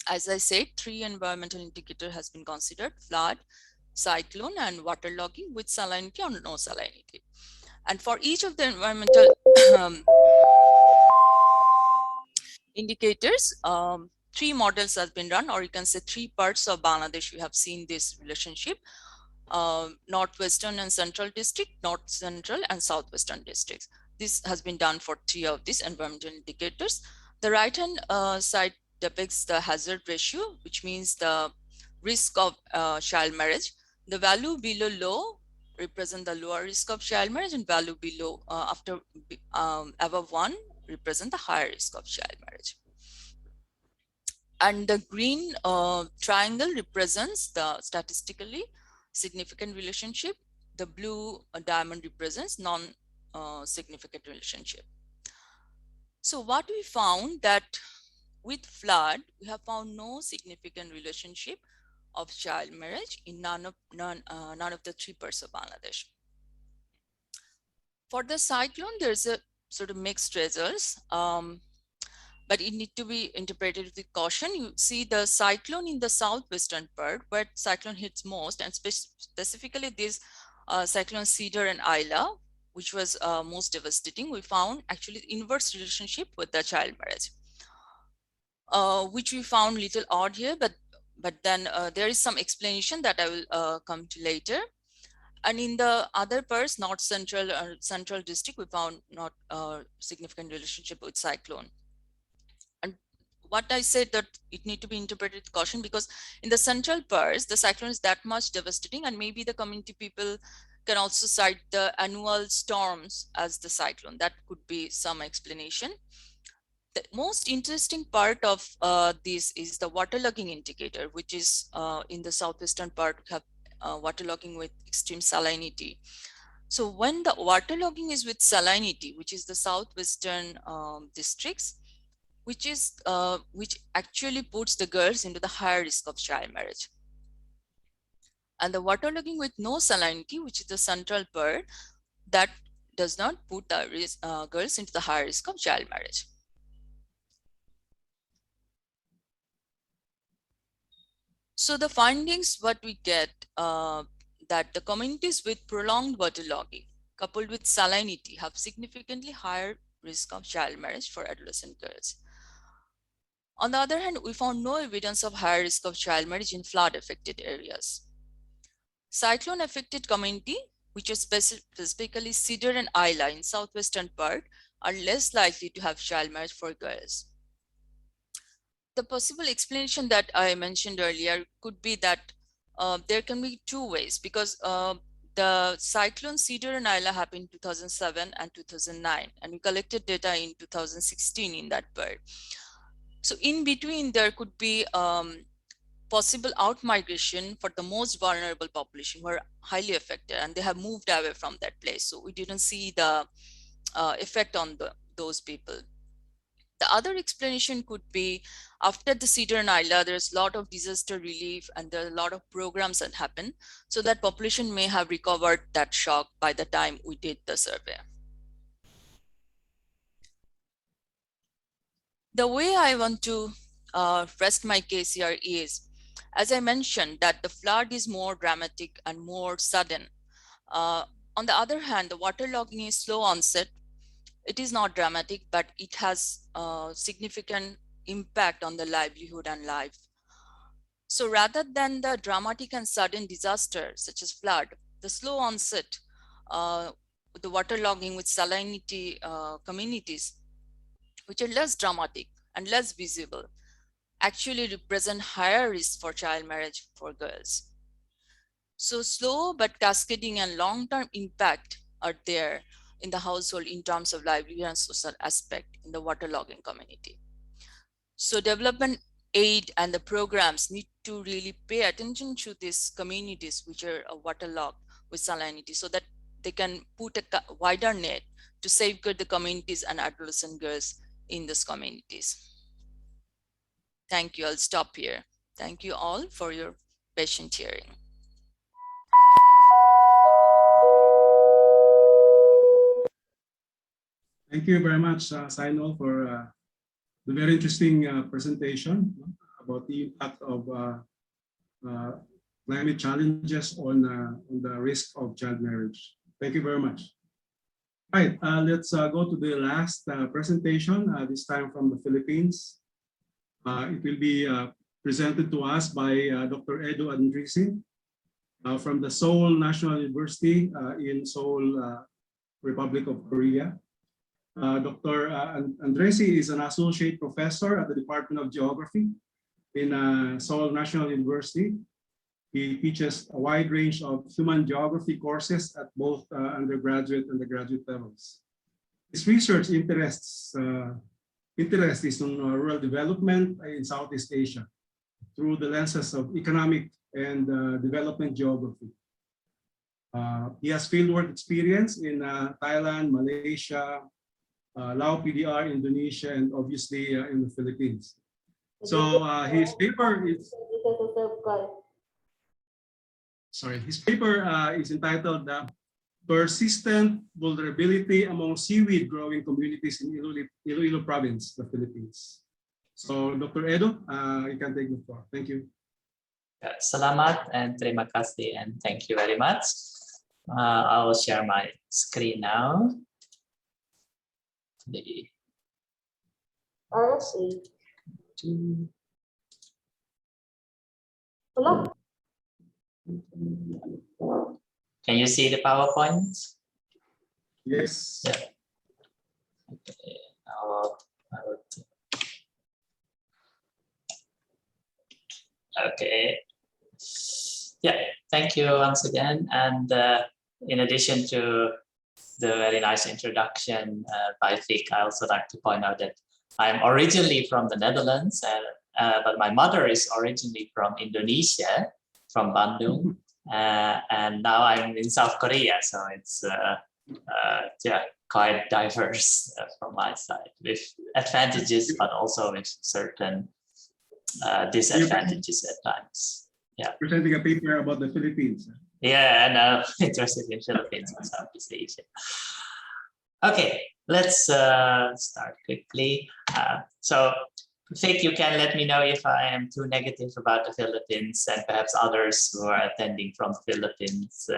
As I said, 3 environmental indicators has been considered: flood, cyclone, and waterlogging with salinity or no salinity. And for each of the environmental indicators, 3 models have been run, or you can say 3 parts of Bangladesh. We have seen this relationship: northwestern and central district, north central and southwestern districts. This has been done for 3 of these environmental indicators. The right hand side depicts the hazard ratio, which means the risk of child marriage. The value below low represent the lower risk of child marriage, and value below above 1 represent the higher risk of child marriage. And the green triangle represents the statistically significant relationship. The blue diamond represents non-significant relationship. So what we found that with flood, we have found no significant relationship of child marriage in none of the 3 parts of Bangladesh. For the cyclone, there's a sort of mixed results, but it need to be interpreted with caution. You see the cyclone in the southwestern part, where cyclone hits most, and specifically this cyclone Cedar and Isla, which was most devastating. We found actually inverse relationship with the child marriage, which we found little odd here, but then there is some explanation that I will come to later. And in the other parts, north central or central district, we found not significant relationship with cyclone. And what I said that it need to be interpreted with caution, because in the central parts, the cyclone is that much devastating, and maybe the community people can also cite the annual storms as the cyclone. That could be some explanation. The most interesting part of this is the waterlogging indicator, which is in the southwestern part, we have waterlogging with extreme salinity. So when the waterlogging is with salinity, which is the southwestern districts, which actually puts the girls into the higher risk of child marriage. And the waterlogging with no salinity, which is the central part, that does not put the girls into the higher risk of child marriage. So the findings, what we get, that the communities with prolonged waterlogging coupled with salinity have significantly higher risk of child marriage for adolescent girls. On the other hand, we found no evidence of higher risk of child marriage in flood affected areas. Cyclone affected community, which is specifically Cedar and Isla in southwestern part, are less likely to have child marriage for girls. The possible explanation that I mentioned earlier could be that there can be 2 ways, because the cyclone Cedar and Isla happened in 2007 and 2009, and we collected data in 2016 in that bird. So in between, there could be possible out-migration for the most vulnerable population who are highly affected, and they have moved away from that place. So we didn't see the effect on those people. The other explanation could be after the Cedar and Isla, there's a lot of disaster relief and there are a lot of programs that happen. So that population may have recovered that shock by the time we did the survey. The way I want to rest my case here is, As I mentioned, that the flood is more dramatic and more sudden. On the other hand, the waterlogging is slow onset. It is not dramatic, but it has significant impact on the livelihood and life. So rather than the dramatic and sudden disaster, such as flood, the slow onset, the waterlogging with salinity communities, which are less dramatic and less visible, actually represent higher risk for child marriage for girls. So slow but cascading and long-term impact are there in the household in terms of livelihood and social aspect in the waterlogging community. So development aid and the programs need to really pay attention to these communities which are waterlogged with salinity so that they can put a wider net to safeguard the communities and adolescent girls in these communities. Thank you. I'll stop here. Thank you all for your patient hearing. Thank you very much, Sainol, for the very interesting presentation about the impact of climate challenges on the risk of child marriage. Thank you very much. All right, let's go to the last presentation, this time from the Philippines. It will be presented to us by Dr. Edo Andrisi from the Seoul National University in Seoul, Republic of Korea. Dr. Andresi is an associate professor at the Department of Geography in Seoul National University. He teaches a wide range of human geography courses at both undergraduate and the graduate levels. His research interest is on rural development in Southeast Asia through the lenses of economic and development geography. He has fieldwork experience in Thailand, Malaysia, Lao PDR, Indonesia, and obviously in the Philippines. So his paper is entitled Persistent Vulnerability Among Seaweed Growing Communities in Iloilo Province, the Philippines. So Dr. Edo, you can take the floor. Thank you. Salamat and terima kasih, and thank you very much. I will share my screen now. Let's see. Hello? Can you see the PowerPoint? Yes. Yeah. Okay. Okay. Yeah, thank you once again. And in addition to the very nice introduction by Vic, I also like to point out that I'm originally from the Netherlands, but my mother is originally from Indonesia, from Bandung, and now I'm in South Korea. So it's yeah, quite diverse from my side, with advantages, but also with certain disadvantages at times. Yeah. Presenting a paper about the Philippines. Yeah, and I'm interested in Philippines and Southeast Asia. Okay, let's start quickly. So, Vic, you can let me know if I am too negative about the Philippines and perhaps others who are attending from the Philippines.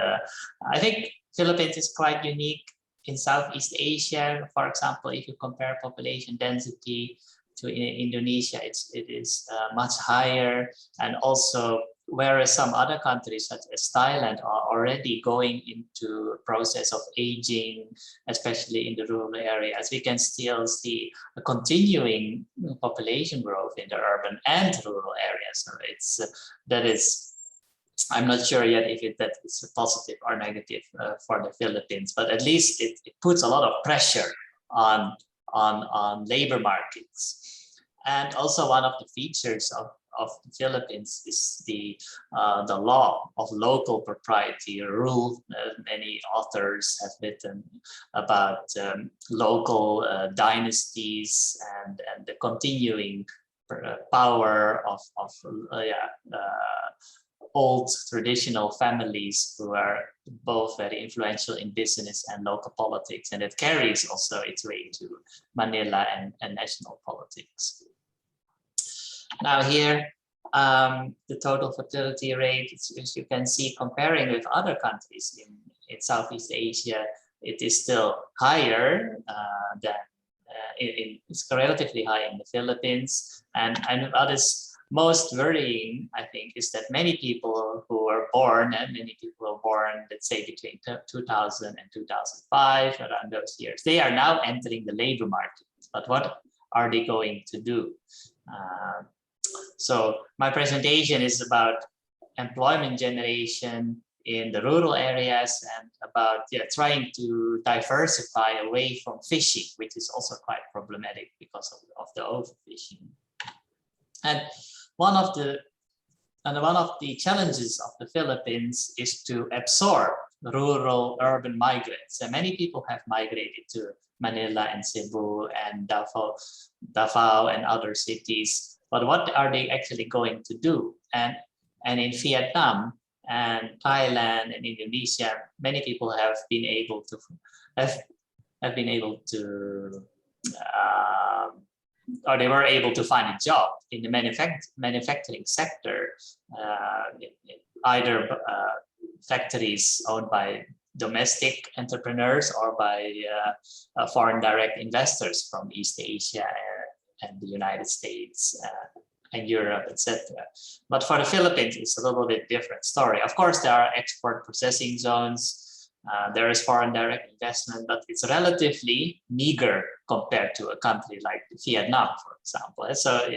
I think Philippines is quite unique in Southeast Asia. For example, if you compare population density to Indonesia, it is much higher, and also whereas some other countries such as Thailand are already going into a process of aging, especially in the rural areas, we can still see a continuing population growth in the urban and rural areas. So it's that is, I'm not sure yet if that is positive or negative for the Philippines, but at least it puts a lot of pressure on labor markets. And also one of the features of the Philippines is the law of local propriety rule. Many authors have written about local dynasties and the continuing power of old traditional families who are both very influential in business and local politics, and it carries also its way to Manila and national politics. Now here, The total fertility rate, as you can see, comparing with other countries in Southeast Asia, it is still higher than it's relatively high in the Philippines. And what is most worrying, I think, is that many people who are born, and many people are born, let's say between 2000 and 2005, around those years, they are now entering the labor market. But what are they going to do? So my presentation is about employment generation in the rural areas and about trying to diversify away from fishing, which is also quite problematic because of the overfishing. And one of the challenges of the Philippines is to absorb rural urban migrants. And many people have migrated to Manila and Cebu and Davao and other cities. But what are they actually going to do? And in Vietnam and Thailand and Indonesia, many people have been able to or they were able to find a job in the manufacturing sector, either factories owned by domestic entrepreneurs or by foreign direct investors from East Asia and the United States and Europe, etc. But for the Philippines, it's a little bit different story. Of course, there are export processing zones. There is foreign direct investment, but it's relatively meager compared to a country like Vietnam, for example. So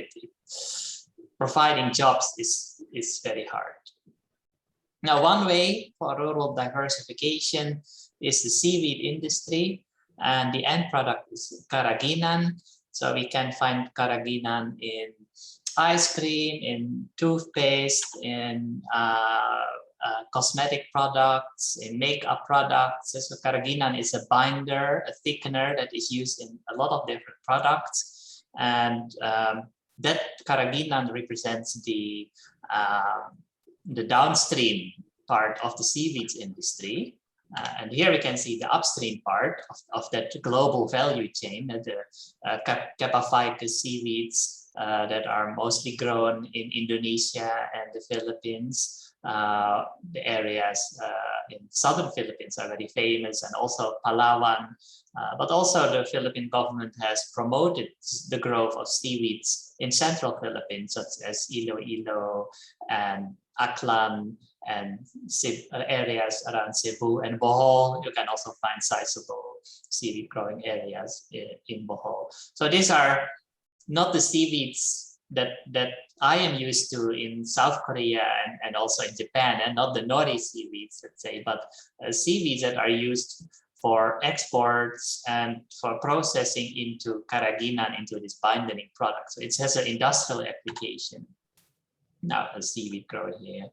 providing jobs is very hard. Now, one way for rural diversification is the seaweed industry, and the end product is karaginan. So we can find karaginan in ice cream, in toothpaste, in cosmetic products, in makeup products. So karaginan is a binder, a thickener that is used in a lot of different products. And that karaginan represents the downstream part of the seaweeds industry. And here we can see the upstream part of that global value chain, the Capaphycus seaweeds that are mostly grown in Indonesia and the Philippines. The areas in southern Philippines are very famous, and also Palawan. But also the Philippine government has promoted the growth of seaweeds in central Philippines, such as Iloilo and Aklan and areas around Cebu and Bohol. You can also find sizable seaweed growing areas in Bohol. So these are not the seaweeds that I am used to in South Korea and also in Japan, and not the nori seaweeds, let's say, but seaweeds that are used for exports and for processing into karaginan, into this binding product. So it has an industrial application. Now, a seaweed growing here,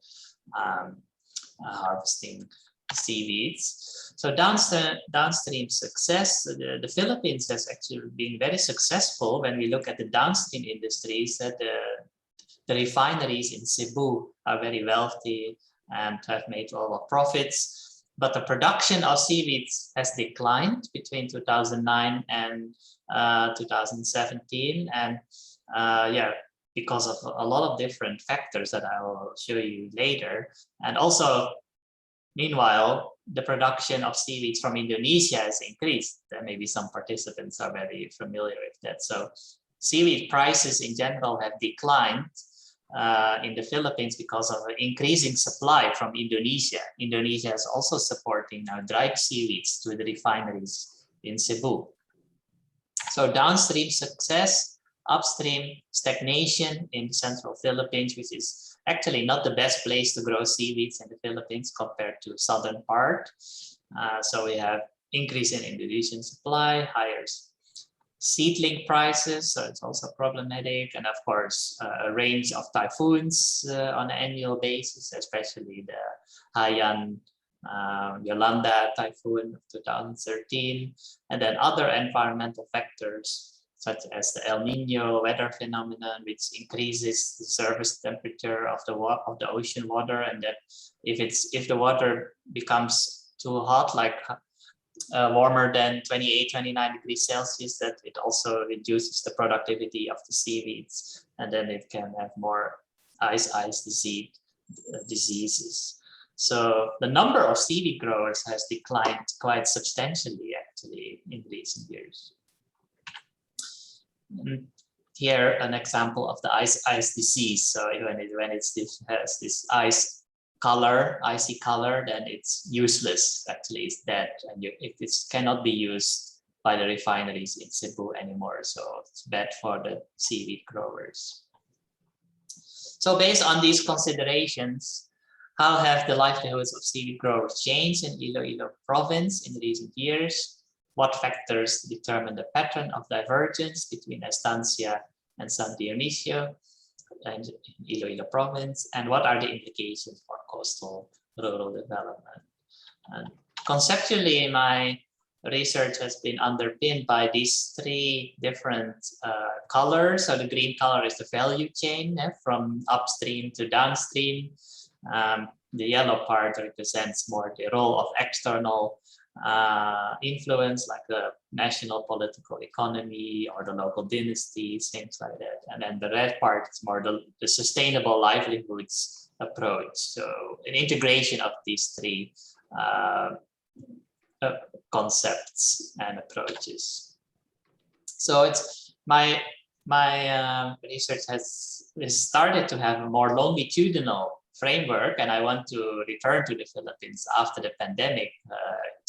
harvesting seaweeds. So downstream success, the Philippines has actually been very successful when we look at the downstream industries. That the refineries in Cebu are very wealthy and have made a lot of profits. But the production of seaweeds has declined between 2009 and 2017. And because of a lot of different factors that I will show you later. And also, meanwhile, the production of seaweeds from Indonesia has increased. There maybe some participants are very familiar with that. So seaweed prices in general have declined in the Philippines because of an increasing supply from Indonesia. Indonesia is also supporting now dried seaweeds to the refineries in Cebu. So downstream success, upstream stagnation in central Philippines, which is actually not the best place to grow seaweeds in the Philippines compared to southern part. So we have increase in Indonesian supply, higher seedling prices, so it's also problematic, and of course a range of typhoons on an annual basis, especially the Haiyan Yolanda typhoon of 2013, and then other environmental factors such as the El Nino weather phenomenon, which increases the surface temperature of the ocean water, and that if the water becomes too hot, like warmer than 28, 29 degrees Celsius, that it also reduces the productivity of the seaweeds, and then it can have more ice diseases. So the number of seaweed growers has declined quite substantially actually in recent years. Here an example of the ice disease. So when it has this icy color, then it's useless. Actually, it's dead, and it cannot be used by the refineries in Cebu anymore. So it's bad for the seaweed growers. So based on these considerations, how have the livelihoods of seaweed growers changed in Iloilo province in recent years? What factors determine the pattern of divergence between Estancia and San Dionisio and Iloilo province? And what are the implications for coastal rural development? And conceptually, my research has been underpinned by these three different colors. So the green color is the value chain from upstream to downstream. The yellow part represents more the role of external influence, like the national political economy or the local dynasties, things like that. And then the red part is more the sustainable livelihoods approach. So an integration of these three concepts and approaches. So it's my research has started to have a more longitudinal framework, and I want to return to the Philippines after the pandemic,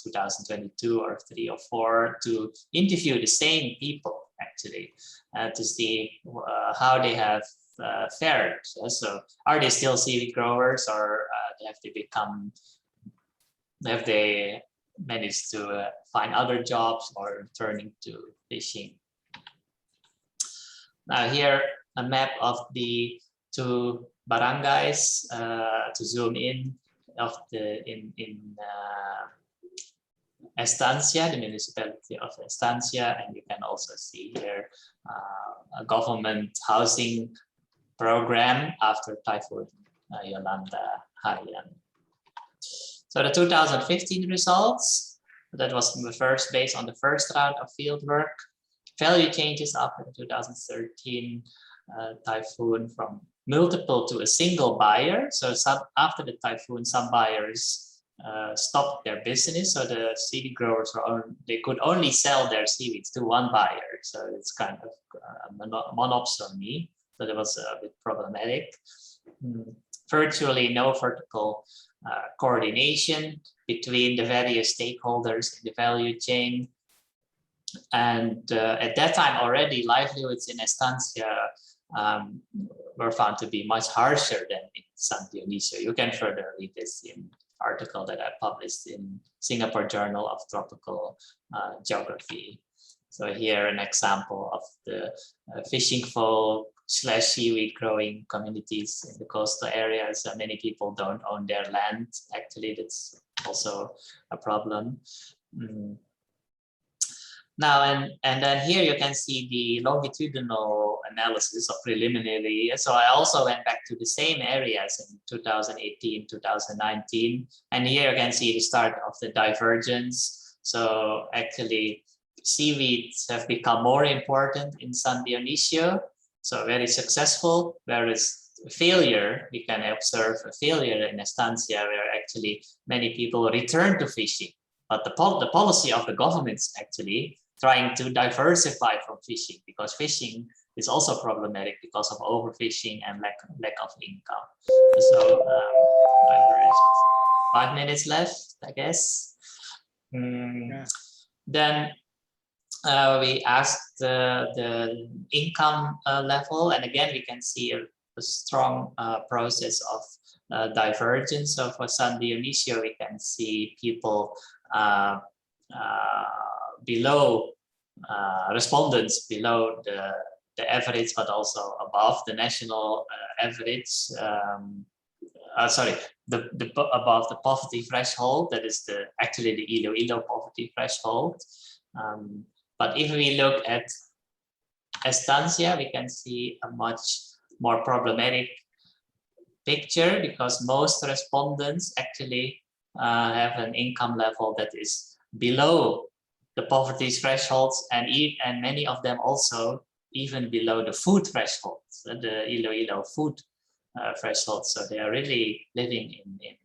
2022 or 3 or 4, to interview the same people actually, to see how they have fared. So are they still seaweed growers, or have they managed to find other jobs or turning to fishing? Now here a map of the two barangays to zoom in of in Estancia, the municipality of Estancia, and you can also see here a government housing program after Typhoon Yolanda Haiyan. So the 2015 results, that was based on the first round of field work. Value changes after the 2013 typhoon from multiple to a single buyer. So after the typhoon, some buyers stopped their business. So the seaweed growers they could only sell their seaweeds to one buyer. So it's kind of a monopsony. So that was a bit problematic. Virtually no vertical coordination between the various stakeholders in the value chain. And at that time already, livelihoods in Estancia were found to be much harsher than in San Dionisio. You can further read this in article that I published in Singapore Journal of Tropical Geography. So here an example of the fishing folk / seaweed growing communities in the coastal areas. Many people don't own their land. Actually, that's also a problem. Now, and then here you can see the longitudinal analysis of preliminary. So I also went back to the same areas in 2018, 2019. And here you can see the start of the divergence. So actually, seaweeds have become more important in San Dionisio. So very successful, whereas failure, we can observe a failure in Estancia where actually many people return to fishing. But the policy of the government is actually trying to diversify from fishing, because fishing is also problematic because of overfishing and lack of income. So 5 minutes left, I guess. Then we asked the income level, and again we can see a strong process of divergence. So for San Dionisio, we can see people below respondents below the average, but also above the national average. Above the poverty threshold. That is actually the Iloilo poverty threshold. But if we look at Estancia, we can see a much more problematic picture, because most respondents actually have an income level that is below the poverty thresholds, and many of them also even below the food threshold, the Iloilo food threshold. So they are really living in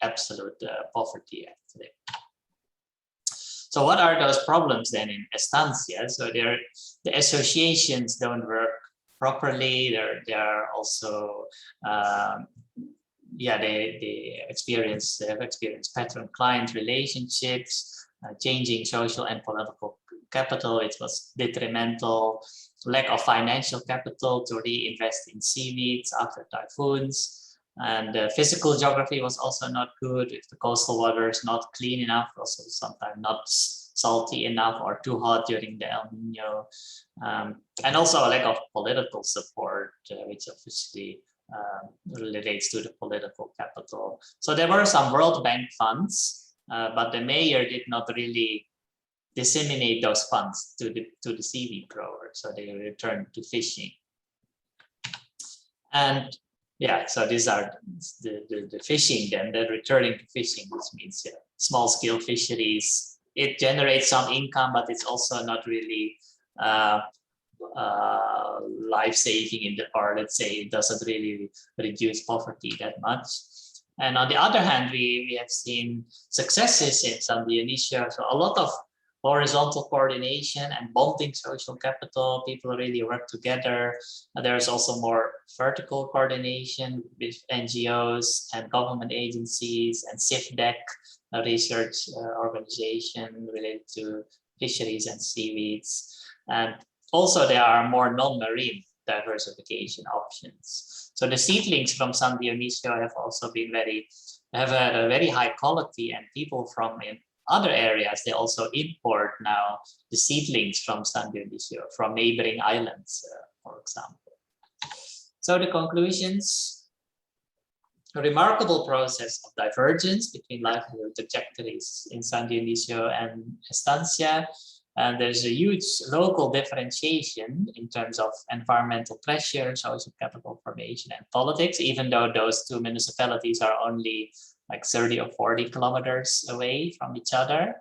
absolute poverty, actually. So what are those problems then in estancia? So the associations don't work properly. They are also they have experienced pattern client relationships, changing social and political capital. It was detrimental, lack of financial capital to reinvest in seaweeds after typhoons. And physical geography was also not good. If the coastal water is not clean enough, also sometimes not salty enough or too hot during the El Nino. And also a lack of political support, which obviously relates to the political capital. So there were some World Bank funds, but the mayor did not really disseminate those funds to the seaweed growers. So they returned to fishing. And yeah, so these are the fishing then, the returning to fishing, which means small scale fisheries. It generates some income, but it's also not really life-saving or let's say it doesn't really reduce poverty that much. And on the other hand, we have seen successes in some Indonesia. So a lot of horizontal coordination and bonding social capital. People really work together. There's also more vertical coordination with NGOs and government agencies and CIFDEC, a research organization related to fisheries and seaweeds. And also there are more non-marine diversification options. So the seedlings from San Dionisio have also been have a very high quality, and people from other areas, they also import now the seedlings from San Dionisio, from neighboring islands, for example. So the conclusions: a remarkable process of divergence between livelihood trajectories in San Dionisio and Estancia. And there's a huge local differentiation in terms of environmental pressure, social capital formation, and politics, even though those two municipalities are only like 30 or 40 kilometers away from each other.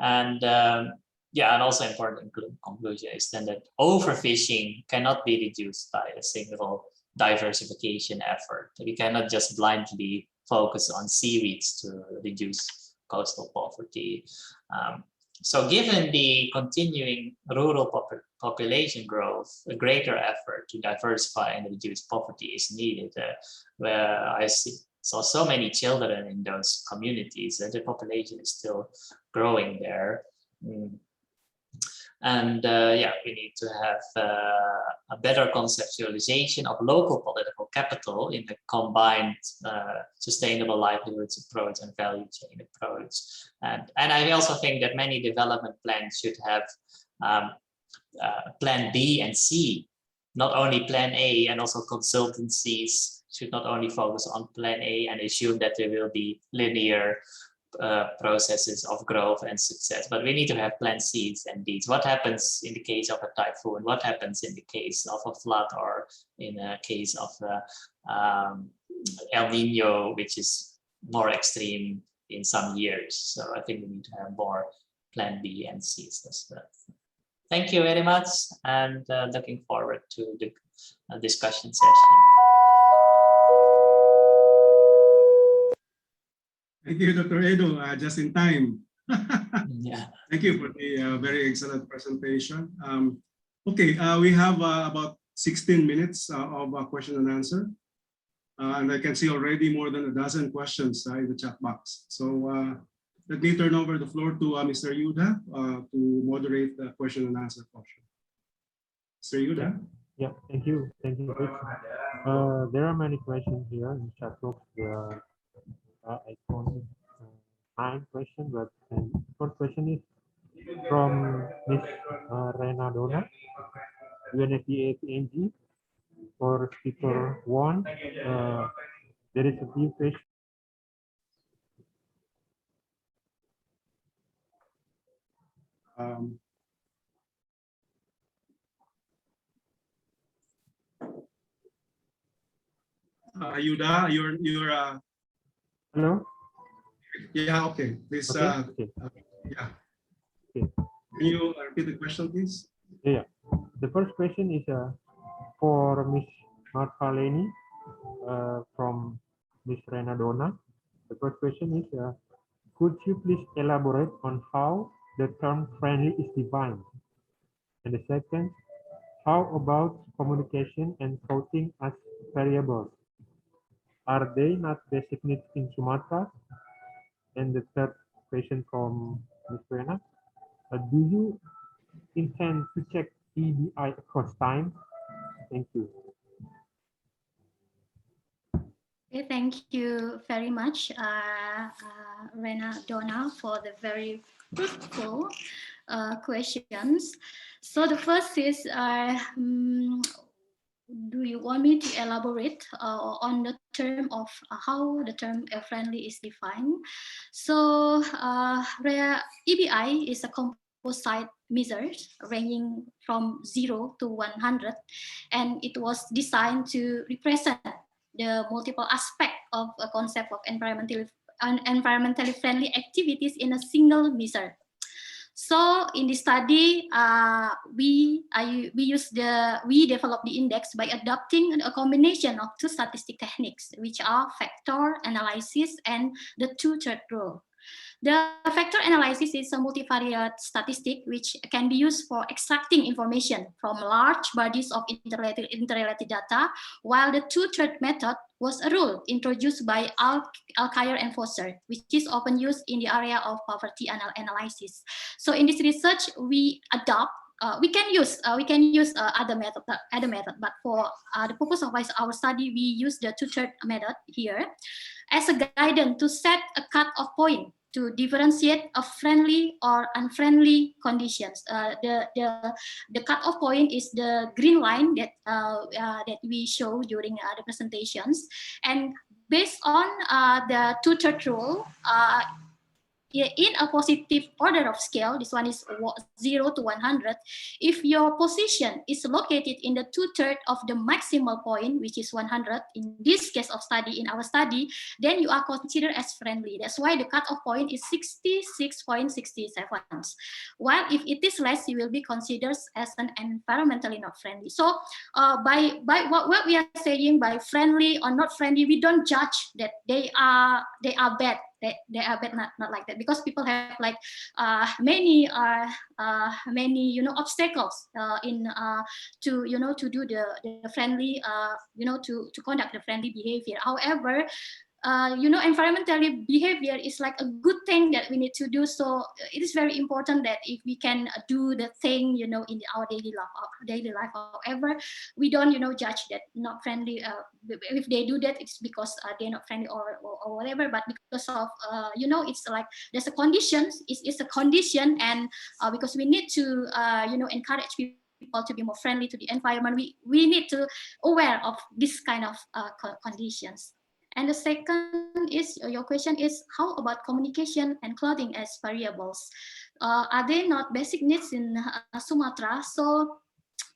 And and also important conclusion is then that overfishing cannot be reduced by a single diversification effort. We cannot just blindly focus on seaweeds to reduce coastal poverty. So given the continuing rural population growth, a greater effort to diversify and reduce poverty is needed, where I saw so many children in those communities, and the population is still growing there. And we need to have a better conceptualization of local political capital in the combined sustainable livelihoods approach and value chain approach. And I also think that many development plans should have plan B and C, not only plan A, and also consultancies should not only focus on plan A and assume that there will be linear processes of growth and success, but we need to have plan C's and D's. What happens in the case of a typhoon? What happens in the case of a flood, or in a case of El Nino, which is more extreme in some years? So I think we need to have more plan B and C's as well. Thank you very much, and looking forward to the discussion session. Thank you, Dr. Edo, just in time. Yeah. Thank you for the very excellent presentation. Okay, we have about 16 minutes of question and answer. And I can see already more than a dozen questions in the chat box. So let me turn over the floor to Mr. Yuda to moderate the question and answer portion. Mr. Yuda? Yeah, thank you. Thank you, Rich. There are many questions here in chat box. I can't find question, but the first question is from Miss Renadona, UNFPA PNG. For speaker one, there is a few questions. Yuda, you're Hello? Yeah, okay. Please, Okay. yeah. Okay. Can you repeat the question, please? Yeah. The first question is for Ms. Marpaleni. from Ms. Rena Dona. The first question is, could you please elaborate on how the term friendly is defined? And the second, how about communication and coding as variables? Are they not basic needs in Sumatra? And the third question from Ms. Rena, do you intend to check EBI across time? Thank you. Okay, thank you very much, Rena Donna, for the very fruitful questions. So the first is, do you want me to elaborate on the term of how the term friendly is defined? So EBI is a composite measure ranging from 0 to 100, and it was designed to represent the multiple aspect of a concept of environmentally friendly activities in a single measure. So in this study, we developed the index by adopting a combination of two statistic techniques, which are factor analysis and the two-third rule. The factor analysis is a multivariate statistic which can be used for extracting information from large bodies of interrelated data, while the two-third method was a rule introduced by Alkire and Foster, which is often used in the area of poverty analysis. So in this research, we adopt we can use other method, but for the purpose of our study, we use the two-third method here as a guidance to set a cut-off point to differentiate a friendly or unfriendly conditions. The cut-off point is the green line that that we show during the presentations, and based on the two-third rule. In a positive order of scale, this one is 0 to 100. If your position is located in the two-thirds of the maximal point, which is 100, in this case of study, in our study, then you are considered as friendly. That's why the cutoff point is 66.67. While if it is less, you will be considered as an environmentally not friendly. So by what we are saying by friendly or not friendly, we don't judge that they are bad. They are bad, not like that, because people have like many obstacles in to do the friendly to conduct the friendly behavior. However, environmentally behavior is like a good thing that we need to do. So it is very important that if we can do the thing, in our daily life. However, we don't, judge that not friendly. If they do that, it's because they're not friendly or whatever. But because of, it's like there's a condition. It's a condition, and because we need to, encourage people to be more friendly to the environment, we need to aware of this kind of conditions. And the second is, your question is, how about communication and clothing as variables? Are they not basic needs in Sumatra? So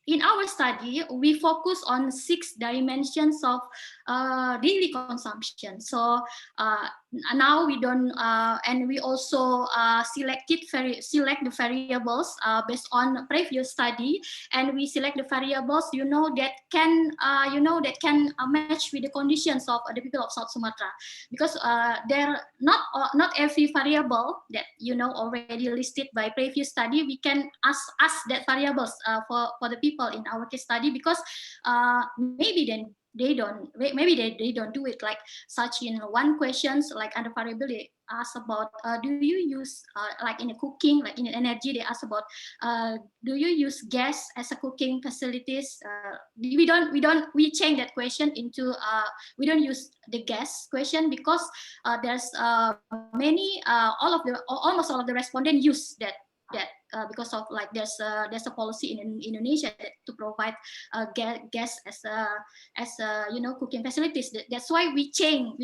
in our study, we focus on 6 dimensions of daily consumption. So now we don't, and we also select the variables based on previous study, and we select the variables that can match with the conditions of the people of South Sumatra, because there not every variable that already listed by previous study we can ask that variables for the people in our case study, because maybe then they don't do it, like such in one questions, like under variable they ask about do you use like in a cooking, like in energy they ask about do you use gas as a cooking facilities. We change that question into we don't use the gas question, because there's almost all of the respondents use that because of like there's a policy in Indonesia to provide gas as cooking facilities. That's why we change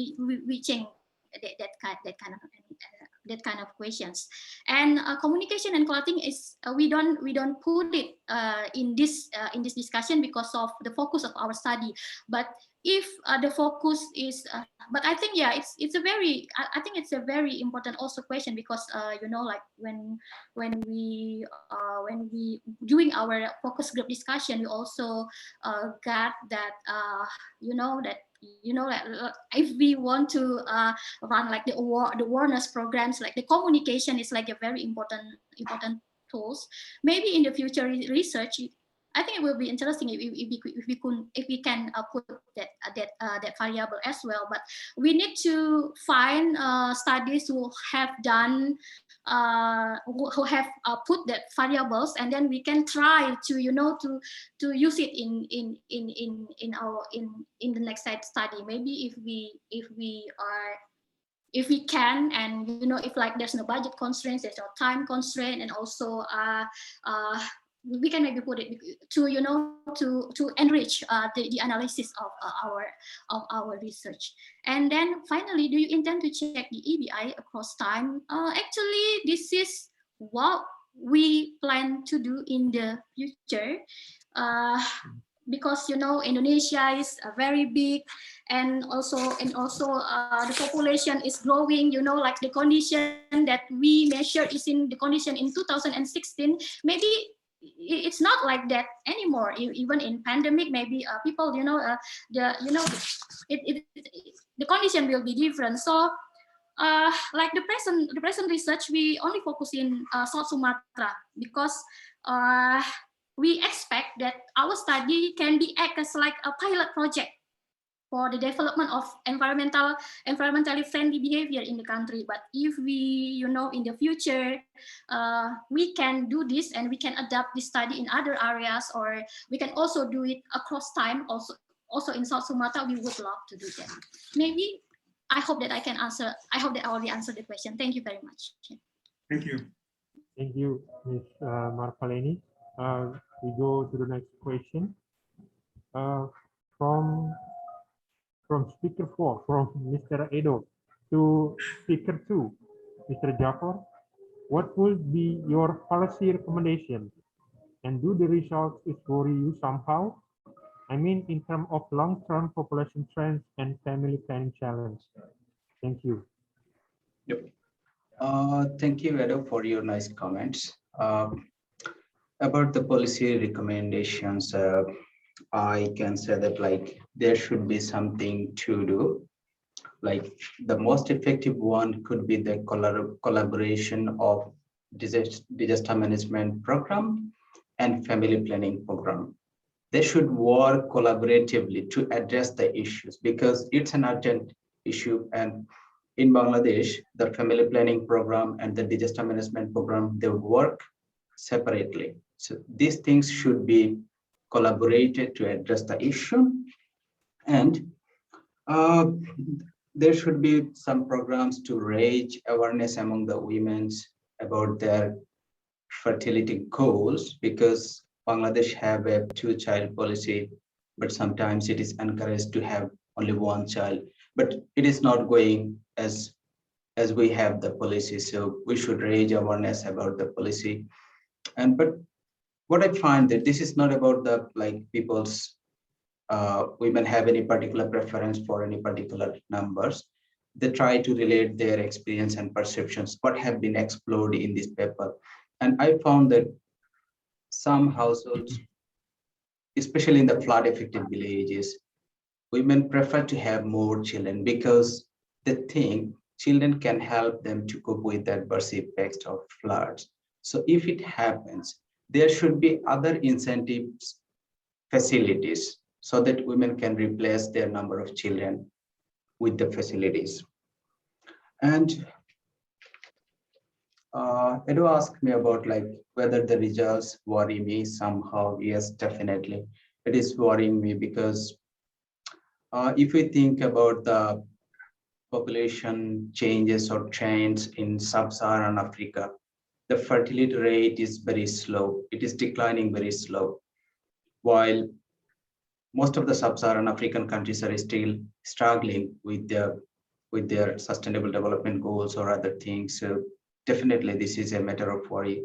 that kind of questions. And communication and clothing is we don't put it in this discussion because of the focus of our study. But if the focus is but I think it's a very I think it's a very important also question, because like when we doing our focus group discussion, we also got that that you know, like, if we want to run like the awareness programs, like the communication is like a very important tools. Maybe in the future research, I think it will be interesting if we can put that variable as well. But we need to find studies who have done who have put that variables, and then we can try to, you know, to use it in the next study. Maybe if we can, and you know, if like there's no budget constraints, there's no time constraint, and also we can maybe put it to, you know, to enrich the analysis of our research. And then finally, do you intend to check the EBI across time? Actually, this is what we plan to do in the future. Because, you know, Indonesia is very big, and also the population is growing. You know, like the condition that we measure is in the condition in 2016. Maybe it's not like that anymore. Even in pandemic, maybe people, you know, the condition will be different. So like the present research, we only focus in South Sumatra, because we expect that our study can be act as like a pilot project for the development of environmentally friendly behavior in the country. But if we, you know, in the future, we can do this and we can adapt this study in other areas, or we can also do it across time, also in South Sumatra, we would love to do that. Maybe I hope that I already answered the question. Thank you very much. Thank you. Thank you, Ms. Marpaleni. We go to the next question from speaker 4, from Mr. Edo, to speaker 2, Mr. Jafar. What would be your policy recommendation, and do the results worry you somehow? I mean, in terms of long-term population trends and family planning challenge. Thank you. Yep. Thank you, Edo, for your nice comments. About the policy recommendations, I can say that like there should be something to do. Like the most effective one could be the collaboration of disaster management program and family planning program. They should work collaboratively to address the issues, because it's an urgent issue. And in Bangladesh, the family planning program and the disaster management program, they work separately. So these things should be collaborated to address the issue. And there should be some programs to raise awareness among the women about their fertility goals, because Bangladesh have a 2-child policy, but sometimes it is encouraged to have only 1 child, but it is not going as we have the policy. So we should raise awareness about the policy. And but what I find that this is not about the like people's women have any particular preference for any particular numbers. They try to relate their experience and perceptions, what have been explored in this paper. And I found that some households, especially in the flood affected villages, women prefer to have more children because they think children can help them to cope with the adverse effects of floods. So if it happens, there should be other incentives, facilities, so that women can replace their number of children with the facilities. And Edo asked me about like whether the results worry me somehow. Yes, definitely. It is worrying me because if we think about the population changes or trends in sub-Saharan Africa, the fertility rate is very slow. It is declining very slow. While most of the sub-Saharan African countries are still struggling with their sustainable development goals or other things. So definitely this is a matter of worry.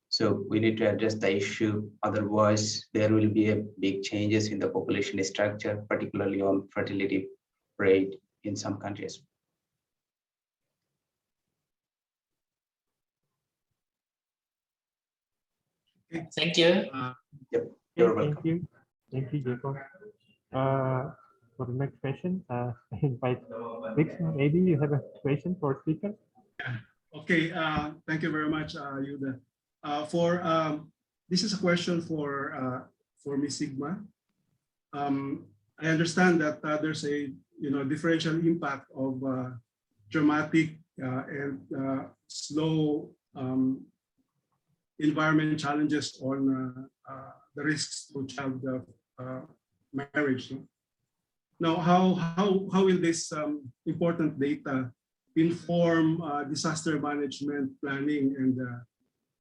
So we need to address the issue. Otherwise, there will be a big changes in the population structure, particularly on fertility rate in some countries. Thank you. Yep, you're welcome. Thank you, Jacob. for the next question, I invite Vix. Maybe you have a question for speaker. Okay, thank you very much, Yuda. This is a question for Ms. Sigma. I understand that there's a differential impact of dramatic and slow environment challenges on the risks to child marriage. Now, how will this important data inform disaster management planning and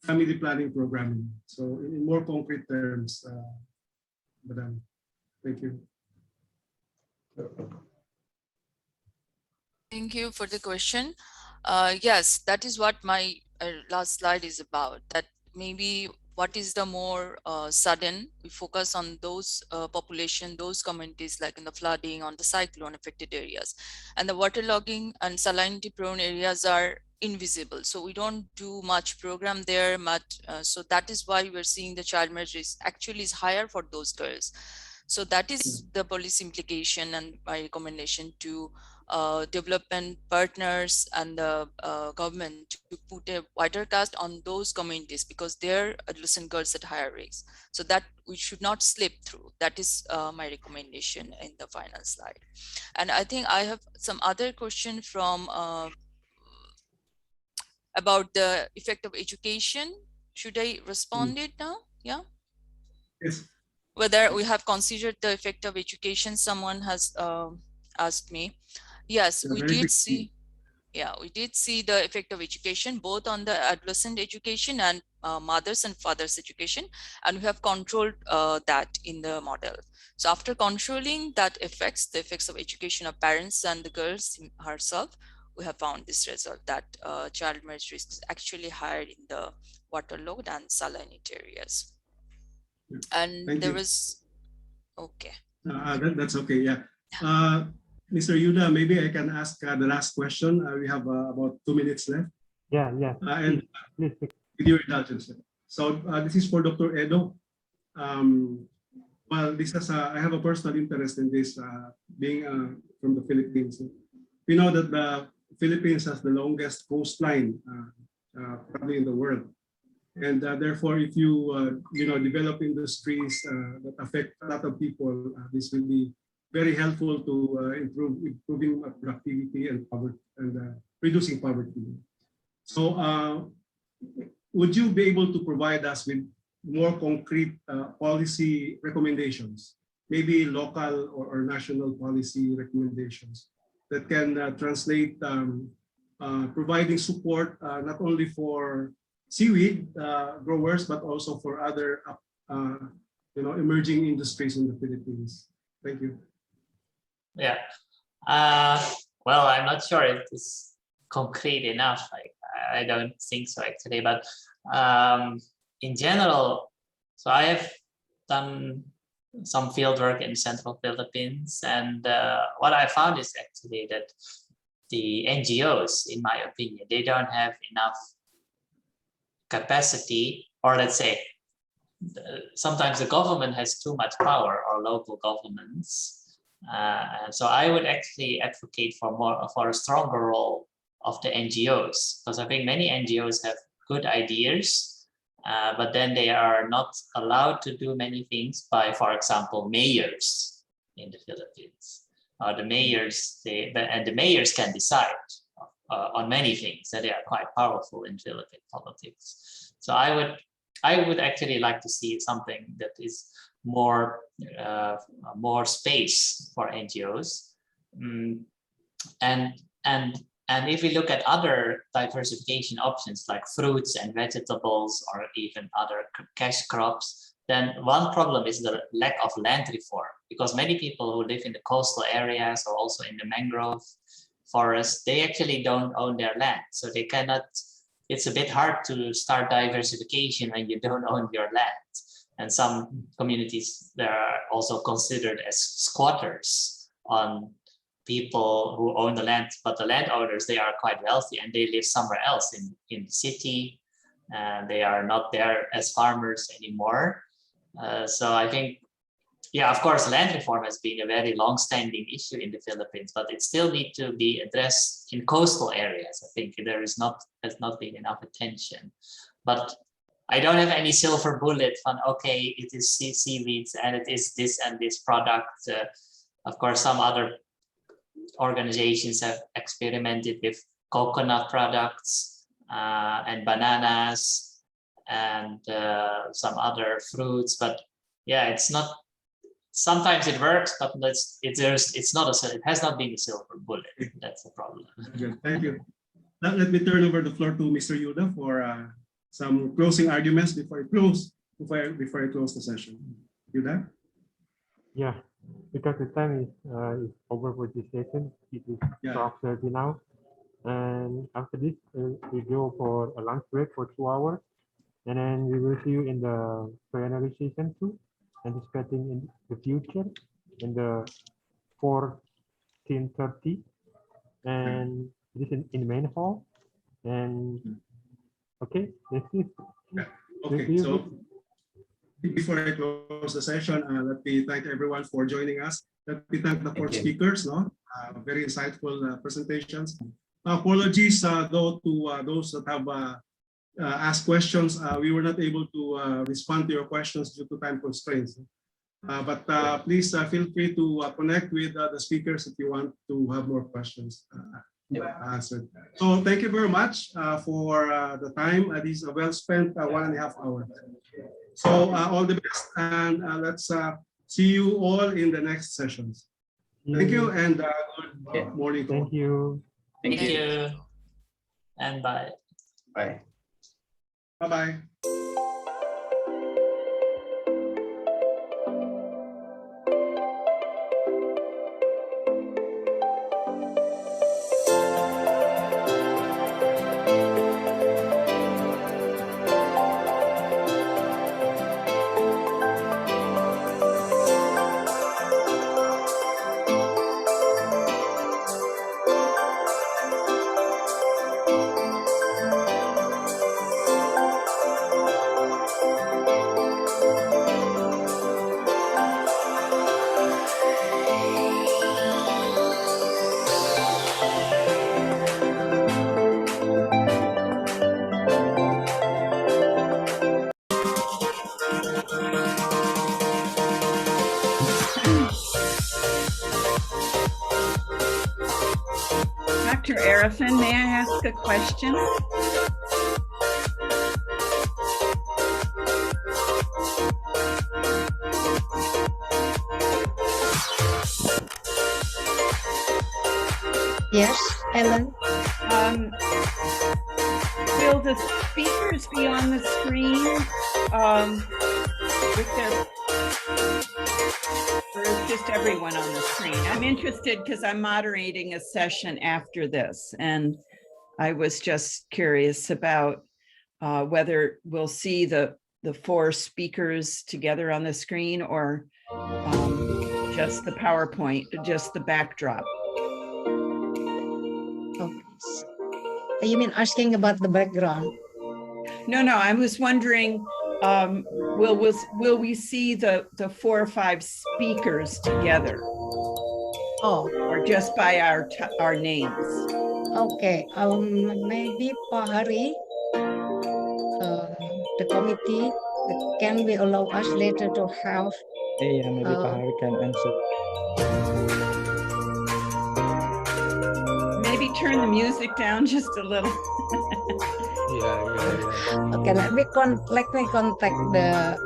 family planning programming? So, in more concrete terms, Madam, thank you. Thank you for the question. Yes, that is what my last slide is about. That maybe what is the more sudden, we focus on those population, those communities like in the flooding, on the cyclone affected areas. And the waterlogging and salinity prone areas are invisible. So we don't do much program there, so that is why we're seeing the child marriage risk actually is higher for those girls. So that is the policy implication and my recommendation to development partners and the government to put a wider cast on those communities because their adolescent girls at higher risk. So that we should not slip through. That is my recommendation in the final slide. And I think I have some other question from about the effect of education. Should I respond it now? Yeah. Yes. Whether we have considered the effect of education, someone has asked me. Yes, we did see. Yeah, we did see the effect of education both on the adolescent education and mothers and fathers education, and we have controlled that in the model. So after controlling that effects, the effects of education of parents and the girls herself, we have found this result that child marriage risk is actually higher in the waterlogged and salinity areas. And Thank there you. was, okay. That's okay, yeah. Mr. Yuda, maybe I can ask the last question. We have about 2 minutes left. Yeah. And please. With your indulgence. So this is for Dr. Edo. Well, this is I have a personal interest in this, being from the Philippines. We know that the Philippines has the longest coastline, probably in the world. And therefore, if you develop industries that affect a lot of people, this will be very helpful to improving productivity and poverty and reducing poverty. So, would you be able to provide us with more concrete policy recommendations, maybe local or national policy recommendations that can translate providing support not only for seaweed growers, but also for other emerging industries in the Philippines? Thank you. Yeah. Well, I'm not sure if it's concrete enough. I don't think so actually, but in general, so I have done some field work in central Philippines, and what I found is actually that the NGOs, in my opinion, they don't have enough capacity, or let's say sometimes the government has too much power, or local governments. So I would actually advocate for a stronger role of the NGOs, because I think many NGOs have good ideas, but then they are not allowed to do many things by, for example, mayors in the Philippines. The mayors can decide on many things, and they are quite powerful in Philippine politics. So I would actually like to see something that is more space for NGOs, and if we look at other diversification options like fruits and vegetables or even other cash crops, then one problem is the lack of land reform, because many people who live in the coastal areas or also in the mangrove forests, they actually don't own their land. So they cannot, it's a bit hard to start diversification when you don't own your land. And some communities, they are also considered as squatters on people who own the land, but the landowners, they are quite wealthy and they live somewhere else in the city, and they are not there as farmers anymore. So I think yeah, of course, land reform has been a very long-standing issue in the Philippines, but it still needs to be addressed in coastal areas. I think has not been enough attention. But I don't have any silver bullet on, okay, it is seaweeds and it is this and this product. Of course, some other organizations have experimented with coconut products and bananas and some other fruits, but yeah, it's not. Sometimes it works, but it has not been a silver bullet. That's the problem. Good. Thank you. Now let me turn over the floor to Mr. Yuda for some closing arguments before I close the session. Yuda? Yeah, because the time is over for this session. It is 12:30 now, and after this we go for a lunch break for 2 hours, and then we will see you in the plenary session 2, anticipating in the future in the 14:30, and this in the main hall. And okay, that's it. Okay, so before I close the session, let me thank everyone for joining us. Let me thank the 4 speakers, very insightful presentations. Apologies though to those that have asked questions. We were not able to respond to your questions due to time constraints. But please feel free to connect with the speakers if you want to have more questions answered. So thank you very much for the time. This is a well-spent 1.5 hours. So all the best, and let's see you all in the next sessions. Thank you, and good morning. Thank you. Thank you. And bye. Bye. Bye-bye. Dr. Arifin, may I ask a question? Yes, Ellen. Will the speakers be on the screen with their, or is just everyone on the screen? I'm interested because I'm moderating a session after this, and I was just curious about whether we'll see the 4 speakers together on the screen, or just the PowerPoint, just the backdrop. Okay. You mean asking about the background? No, I was wondering, will we see the 4 or 5 speakers together? Oh, or just by our names? Okay, maybe Pak Hari, the committee can we allow us later to have? Yeah, maybe Pak Hari can answer. Maybe turn the music down just a little. Yeah. Okay, let me contact the.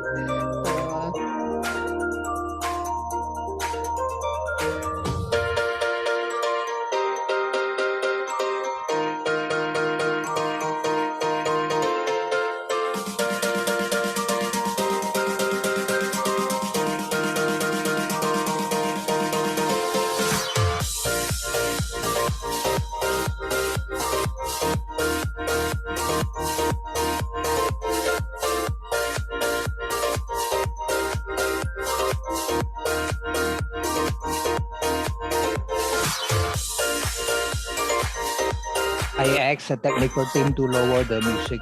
I asked the technical team to lower the music.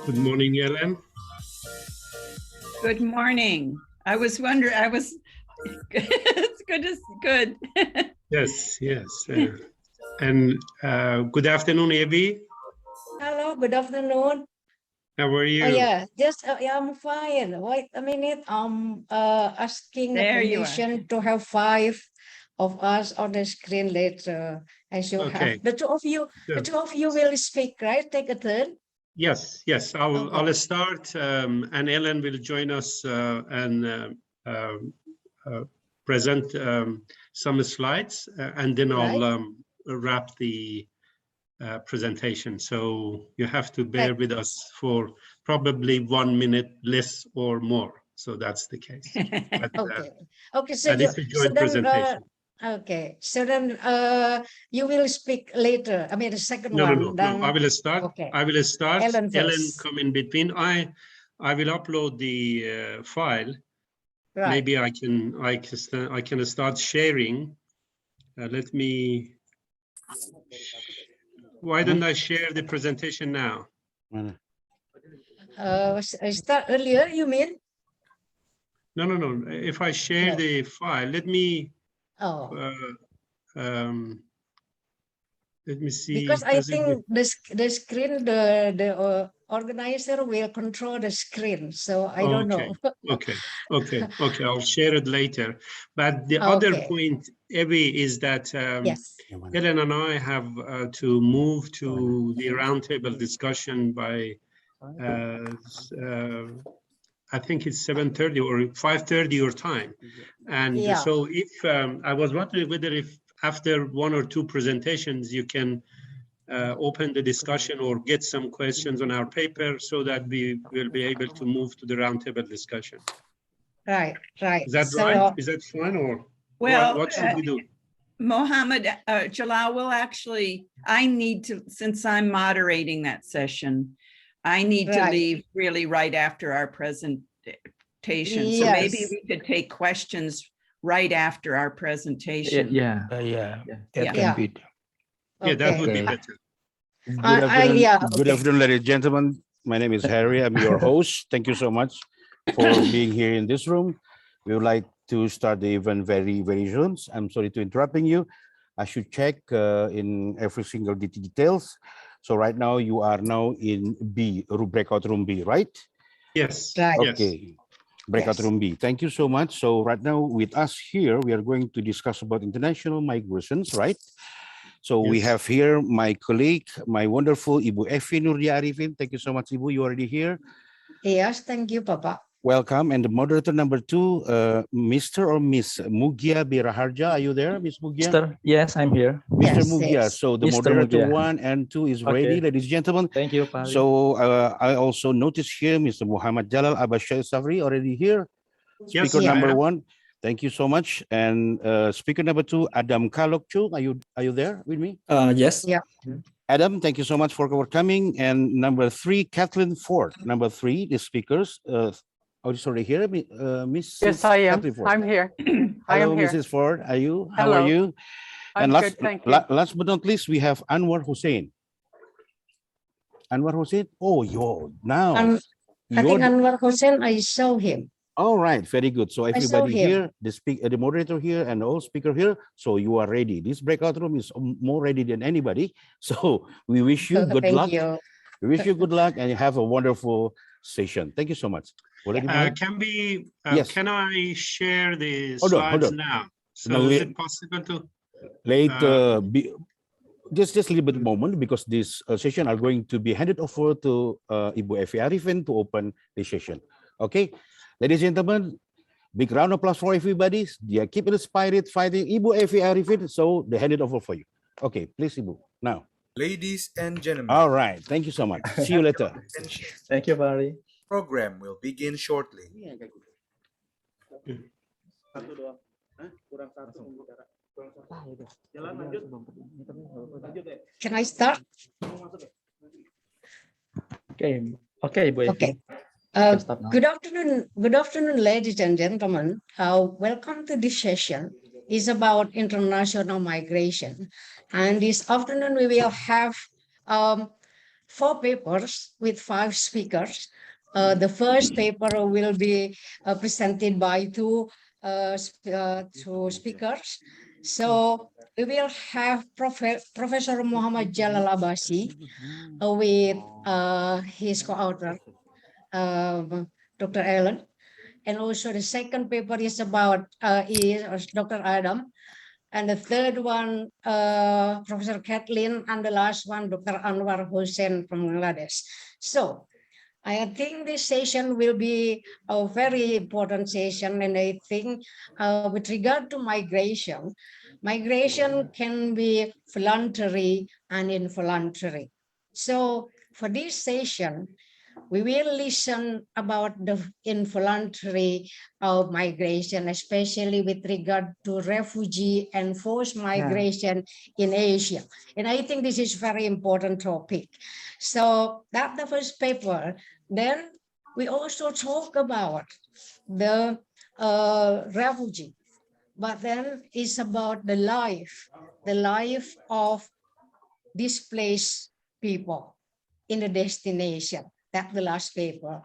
Good morning, Ellen. Good morning. I was wondering, it's good. Yes, yes. And good afternoon, Abby. Hello, good afternoon. How are you? Oh yeah, just yeah, I'm fine. Wait a minute. I'm asking the There you are. permission to have 5 of us on the screen later. I should Okay. have the two of you. Sure. The two of you will speak, right? Take a turn. Yes, yes. I'll Okay. start, and Ellen will join us and present some slides, and then I'll Right. wrap the presentation. So you have to bear Right. with us for probably 1 minute less or more. So that's the case. But, Okay. Okay. So and you it's a so joint then presentation. okay. So then you will speak later. I mean the second No, no, one. no, Then no. I will start. okay. I will start. Ellen Ellen, first. come in between. I will upload the file. Right. Maybe I can start sharing. Let me. Why don't I share the presentation now? Start earlier. You mean? No, no, no. If I share No. the file, let me. Oh. Let me see. Because I Does it think the screen, the organizer will control the screen. So I don't Okay, know. okay, okay, okay. I'll share it later. But the other Okay. point, Evie, is that Yes. Ellen and I have to move to the roundtable discussion by I think it's 7:30 or 5:30 your time. And Yeah. so if I was wondering whether if after 1 or 2 presentations you can open the discussion or get some questions on our paper so that we will be able to move to the roundtable discussion. Right, right. Is that So, right? Is that fine, or Well, what should we do? Mohammed Jalal will actually, I need to, since I'm moderating that session, I need to Right. leave really right after our presentation. So maybe Yes. we could take questions right after our presentation. Yeah. That can Yeah. be. Yeah, that would be Okay. better. Good afternoon, yeah. good Okay. afternoon, ladies and gentlemen. My name is Harry. I'm your host. Thank you so much for being here in this room. We would like to start the event very, very soon. I'm sorry to interrupting you. I should check in every single details. So right now you are now in B, breakout room B, right? Yes. Right. Okay. Breakout Yes. room B. Thank you so much. So right now with us here, we are going to discuss about international migrations, right? So we Yes. have here my colleague, my wonderful Ibu Evi Nurdia Arifin. Thank you so much, Ibu. You already here. Yes. Thank you, Papa. Welcome. And the moderator number 2, Mr. or Miss Mugia Biraharja. Are you there, Miss Mugia? Mr. Yes, I'm here. Mr. Yes, Mugia. yes. So the Mr. moderator Mugia. 1 and 2 is ready, Okay. ladies and gentlemen. Thank you, Pali. So I also noticed here, Mr. Muhammad Jalal Abashai Safri already here. Yes, Speaker I number am. 1. Thank you so much. And speaker number 2, Adam Kalokchu. Are you there with me? Yes. Yeah. Adam, thank you so much for coming. And number 3, Kathleen Ford. Number 3, the speakers. Sorry, here, Miss. Yes, I am. Kathleen Ford. I'm here. I Hello, am here. Mrs. Ford. Are you? How are Hello. you? I'm And good, thank you. last but not least, we have Anwar Hussein. Anwar Hussein. Oh, now. I think You're Anwar Hussein, I saw him. all right, very good. So I saw everybody him. here, the moderator here, and all speaker here. So you are ready. This breakout room is more ready than anybody. So we wish you good Thank luck. you. We wish you good luck and have a wonderful session. Thank you so much. Yes. Can I share the Hold slides on. now? So No, is it possible to? Later, just a little bit moment because this session are going to be handed over to Ibu Evi Arifin to open the session. Okay, ladies and gentlemen, big round of applause for everybody. Yeah, keep the spirit fighting. Ibu Evi Arifin, so they hand it over for you. Okay, please, Ibu, now. Ladies and gentlemen. All right, thank you so much. See you later. Thank you, Pali. Program will begin shortly. Can I start? Okay, Bu Evi. Okay. Can start now. Good afternoon, ladies and gentlemen. Welcome to this session. It's about international migration. And this afternoon we will have 4 papers with 5 speakers. The first paper will be presented by two speakers. So we will have Professor Muhammad Jalal Abasi with his co-author, Dr. Ellen. And also the second paper is about is Dr. Adam. And the third one, Professor Kathleen, and the last one, Dr. Anwar Hussain from Bangladesh. So I think this session will be a very important session. And I think with regard to migration, migration can be voluntary and involuntary. So for this session, we will listen about the involuntary migration, especially with regard to refugee and forced migration in Asia. And I think this is very important topic. So that's the first paper. Then we also talk about the refugee, but then it's about the life of displaced people in the destination. That's the last paper.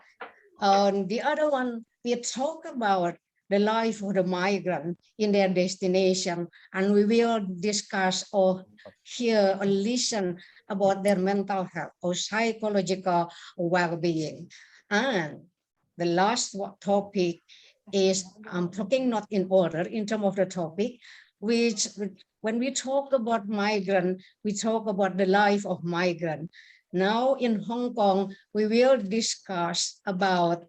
The other one, we talk about the life of the migrant in their destination, and we will discuss or hear or listen about their mental health or psychological well-being. And the last topic is, I'm talking not in order in terms of the topic, which when we talk about migrant, we talk about the life of migrant. Now in Hong Kong, we will discuss about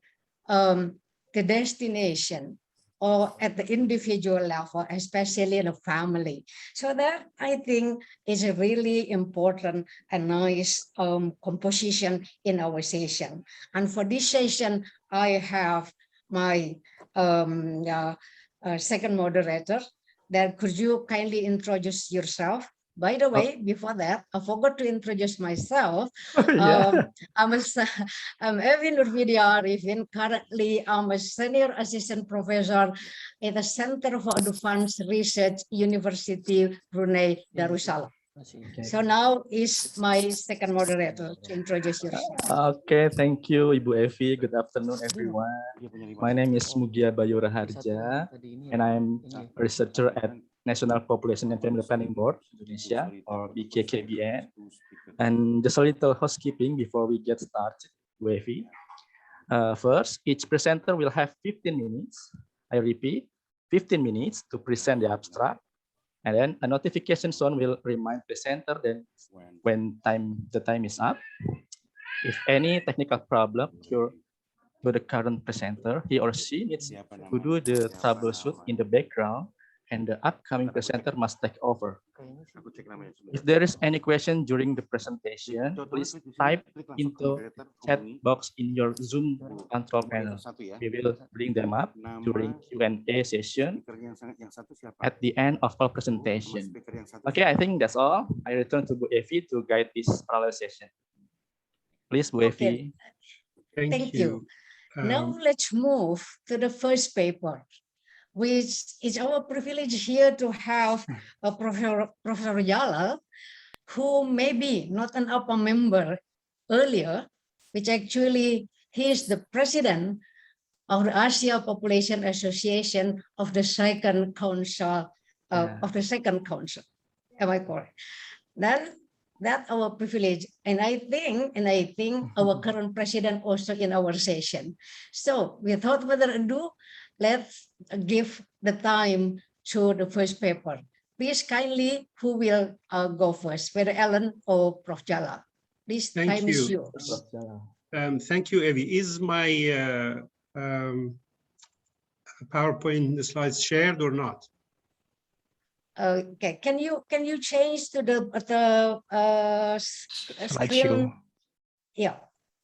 the destination or at the individual level, especially in a family. So that I think is a really important and nice composition in our session. And for this session, I have my second moderator. Then could you kindly introduce yourself? By the way, before that, I forgot to introduce myself. I'm Evi Nurvidya Arifin. Currently, I'm a senior assistant professor at the Center for Advanced Research, University Brunei Darussalam. So now is my second moderator to introduce yourself. Okay, thank you, Ibu Evi. Good afternoon, everyone. My name is Mugia Bayu Raharja, and I'm a researcher at National Population and Family Planning Board Indonesia, or BKKBN. And just a little housekeeping before we get started, Ibu Evi. First, each presenter will have 15 minutes. I repeat, 15 minutes to present the abstract. And then a notification sound will remind presenter then when the time is up. If any technical problem occur to the current presenter, he or she needs to do the troubleshoot in the background, and the upcoming presenter must take over. If there is any question during the presentation, please type into chat box in your Zoom control panel. We will bring them up during Q&A session at the end of our presentation. Okay, I think that's all. I return to Bu Evi to guide this parallel session. Please, Bu Evi. Thank you. Now let's move to the first paper, which is our privilege here to have a Professor Jalal, who may be not an upper member earlier, which actually he is the president of the Asia Population Association of the Second Council of the Second Council. Am I correct? Then that's our privilege, and I think our current president also in our session. So without further ado, let's give the time to the first paper. Please kindly, who will go first, whether Ellen or Prof. Jalal? Please, time is yours. Thank you, Evi. Is my PowerPoint slides shared or not? Okay, can you change to the screen? Yeah,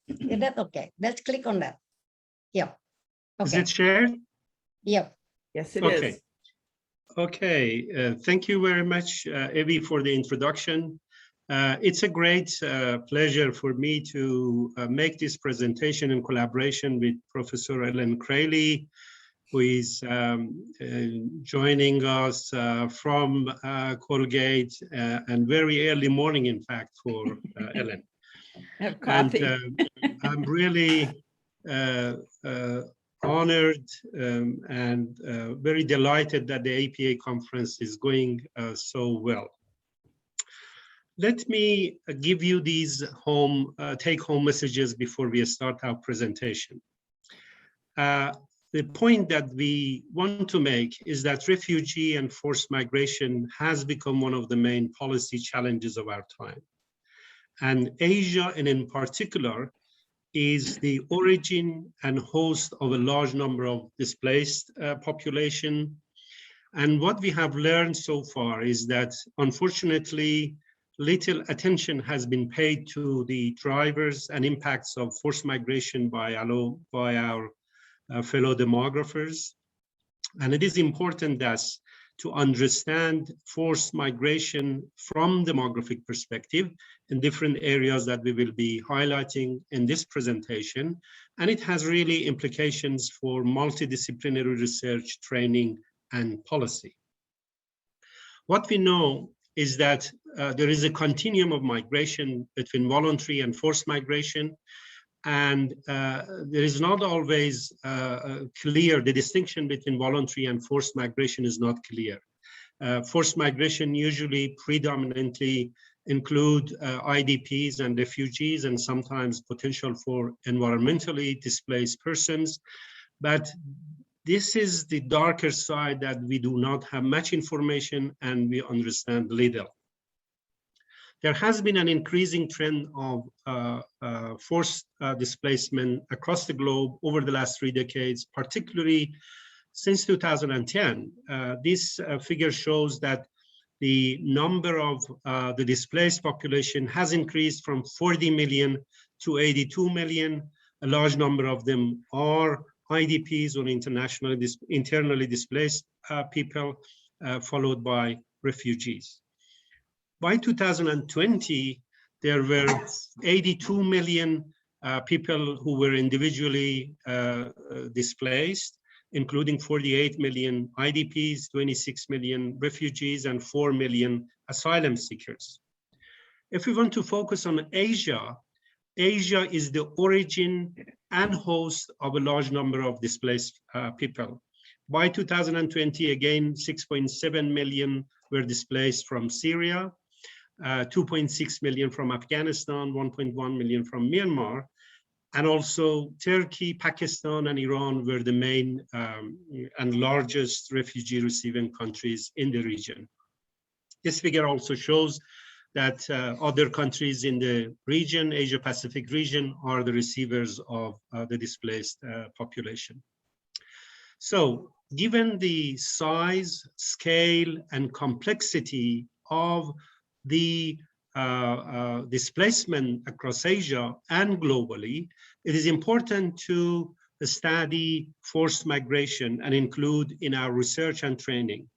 that's okay. Let's click on that. Yeah. Okay. Is it shared? Yeah. Yes, it is. is. Okay, thank you very much, Evi, for the introduction. It's a great pleasure for me to make this presentation in collaboration with Professor Ellen Crayley, who is joining us from Colgate, and very early morning, in fact, for Ellen. Have And coffee. I'm really honored and very delighted that the APA conference is going so well. Let me give you these take-home messages before we start our presentation. The point that we want to make is that refugee and forced migration has become one of the main policy challenges of our time. And Asia, and in particular, is the origin and host of a large number of displaced population. And what we have learned so far is that, unfortunately, little attention has been paid to the drivers and impacts of forced migration by our fellow demographers. And it is important thus to understand forced migration from demographic perspective in different areas that we will be highlighting in this presentation. And it has really implications for multidisciplinary research, training, and policy. What we know is that there is a continuum of migration between voluntary and forced migration. And there is not always clear, the distinction between voluntary and forced migration is not clear. Forced migration usually predominantly include IDPs and refugees, and sometimes potential for environmentally displaced persons. But this is the darker side that we do not have much information and we understand little. There has been an increasing trend of forced displacement across the globe over the last 3 decades, particularly since 2010. This figure shows that the number of the displaced population has increased from 40 million to 82 million. A large number of them are IDPs or internally displaced people, followed by refugees. By 2020, there were 82 million people who were individually displaced, including 48 million IDPs, 26 million refugees, and 4 million asylum seekers. If we want to focus on Asia, Asia is the origin and host of a large number of displaced people. By 2020, again, 6.7 million were displaced from Syria, 2.6 million from Afghanistan, 1.1 million from Myanmar, and also Turkey, Pakistan, and Iran were the main and largest refugee receiving countries in the region. This figure also shows that other countries in the region, Asia Pacific region, are the receivers of the displaced population. So given the size, scale, and complexity of the displacement across Asia and globally, it is important to study forced migration and include in our research and training.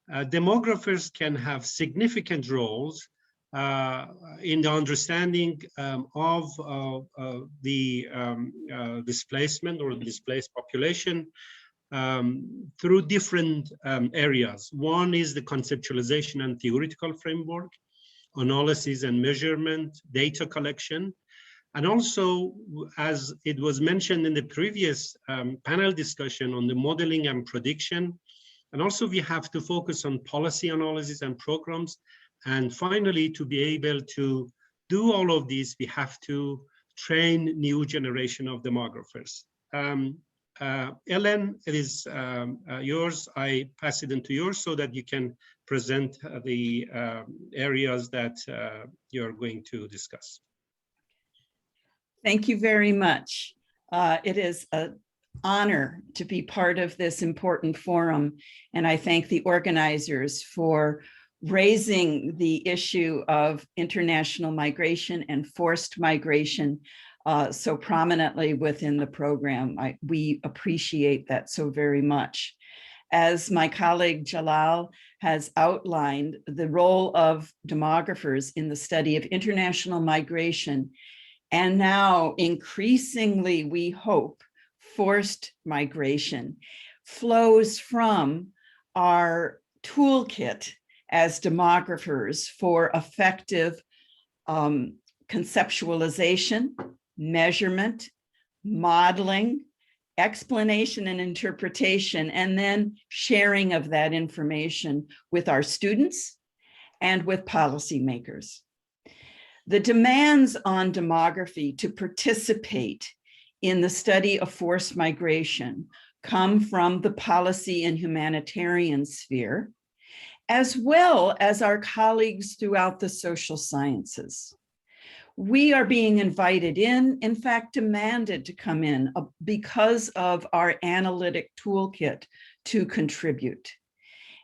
Demographers can have significant roles in the understanding of the displacement or displaced population through different areas. One is the conceptualization and theoretical framework, analysis and measurement, data collection, and also, as it was mentioned in the previous panel discussion on the modeling and prediction. And also we have to focus on policy analysis and programs. And finally, to be able to do all of these, we have to train new generation of demographers. Ellen, it is yours. I pass it into yours so that you can present the areas that you're going to discuss. Thank you very much. It is an honor to be part of this important forum, and I thank the organizers for raising the issue of international migration and forced migration so prominently within the program. We appreciate that so very much. As my colleague Jalal has outlined, the role of demographers in the study of international migration, and now increasingly, we hope, forced migration, flows from our toolkit as demographers for effective conceptualization, measurement, modeling, explanation and interpretation, and then sharing of that information with our students and with policymakers. The demands on demography to participate in the study of forced migration come from the policy and humanitarian sphere, as well as our colleagues throughout the social sciences. We are being invited in fact, demanded to come in because of our analytic toolkit to contribute.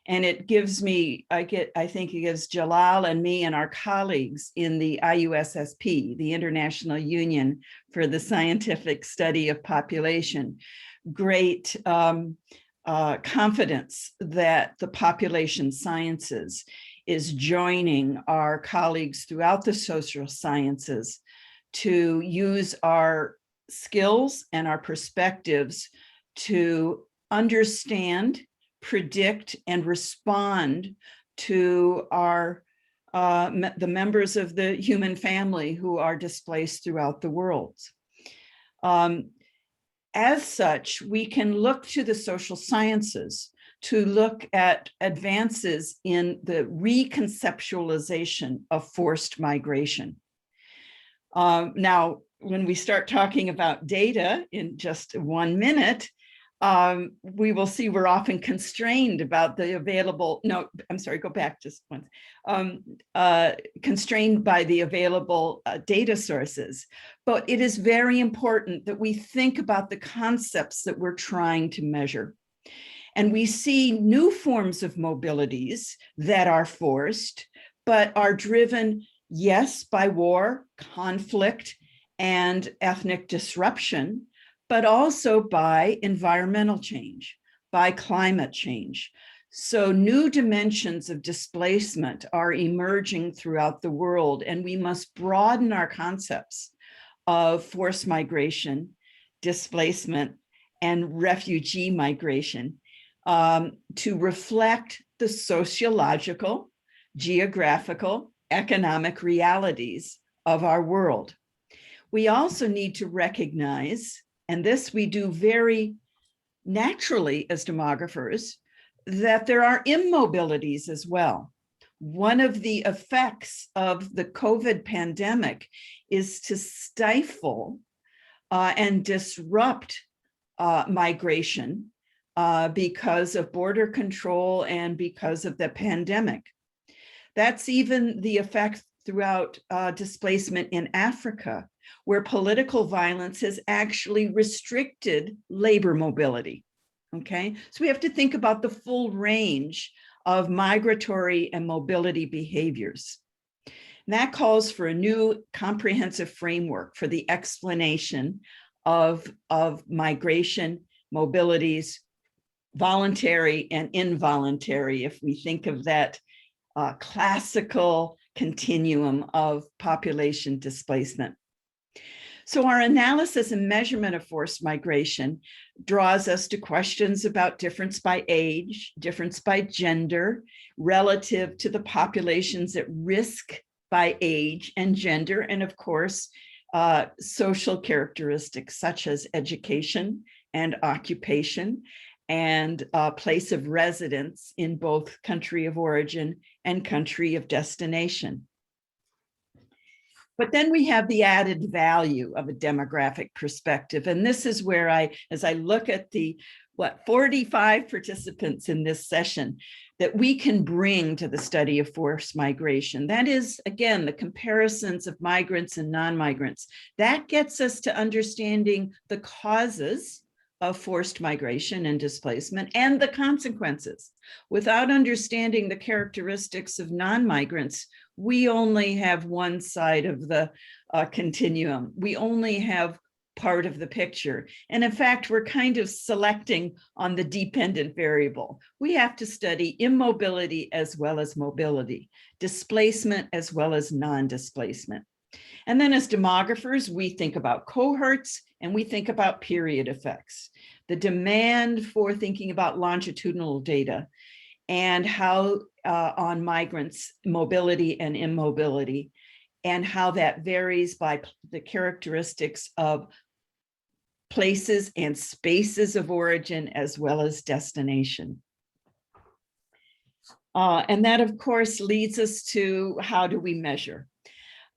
And it gives me, I think it gives Jalal and me and our colleagues in the IUSSP, the International Union for the Scientific Study of Population, great confidence that the population sciences is joining our colleagues throughout the social sciences to use our skills and our perspectives to understand, predict, and respond to our the members of the human family who are displaced throughout the world. As such, we can look to the social sciences to look at advances in the reconceptualization of forced migration. Now, when we start talking about data in just 1 minute, we will see we're often constrained about the available, no, I'm sorry, go back just once, constrained by the available data sources. But it is very important that we think about the concepts that we're trying to measure. And we see new forms of mobilities that are forced, but are driven, yes, by war, conflict, and ethnic disruption, but also by environmental change, by climate change. So new dimensions of displacement are emerging throughout the world, and we must broaden our concepts of forced migration, displacement, and refugee migration to reflect the sociological, geographical, economic realities of our world. We also need to recognize, and this we do very naturally as demographers, that there are immobilities as well. One of the effects of the COVID pandemic is to stifle and disrupt migration because of border control and because of the pandemic. That's even the effect throughout displacement in Africa, where political violence has actually restricted labor mobility, okay? So we have to think about the full range of migratory and mobility behaviors. And that calls for a new comprehensive framework for the explanation of migration, mobilities, voluntary and involuntary, if we think of that classical continuum of population displacement. So our analysis and measurement of forced migration draws us to questions about difference by age, difference by gender, relative to the populations at risk by age and gender, and of course, social characteristics such as education and occupation and place of residence in both country of origin and country of destination. But then we have the added value of a demographic perspective. And this is where as I look at the 45 participants in this session that we can bring to the study of forced migration. That is, again, the comparisons of migrants and non-migrants. That gets us to understanding the causes of forced migration and displacement and the consequences. Without understanding the characteristics of non-migrants, we only have one side of the continuum. We only have part of the picture. And in fact, we're kind of selecting on the dependent variable. We have to study immobility as well as mobility, displacement as well as non-displacement. And then as demographers, we think about cohorts and we think about period effects. The demand for thinking about longitudinal data and how on migrants, mobility and immobility, and how that varies by the characteristics of places and spaces of origin as well as destination. And that, of course, leads us to how do we measure?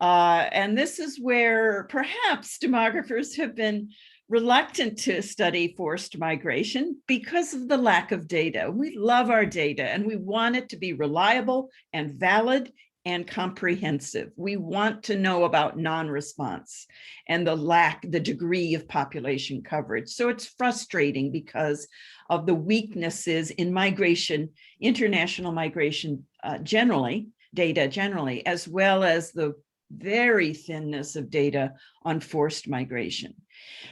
And this is where perhaps demographers have been reluctant to study forced migration because of the lack of data. We love our data and we want it to be reliable and valid and comprehensive. We want to know about non-response and the degree of population coverage. So it's frustrating because of the weaknesses in migration, international migration data generally, as well as the very thinness of data on forced migration.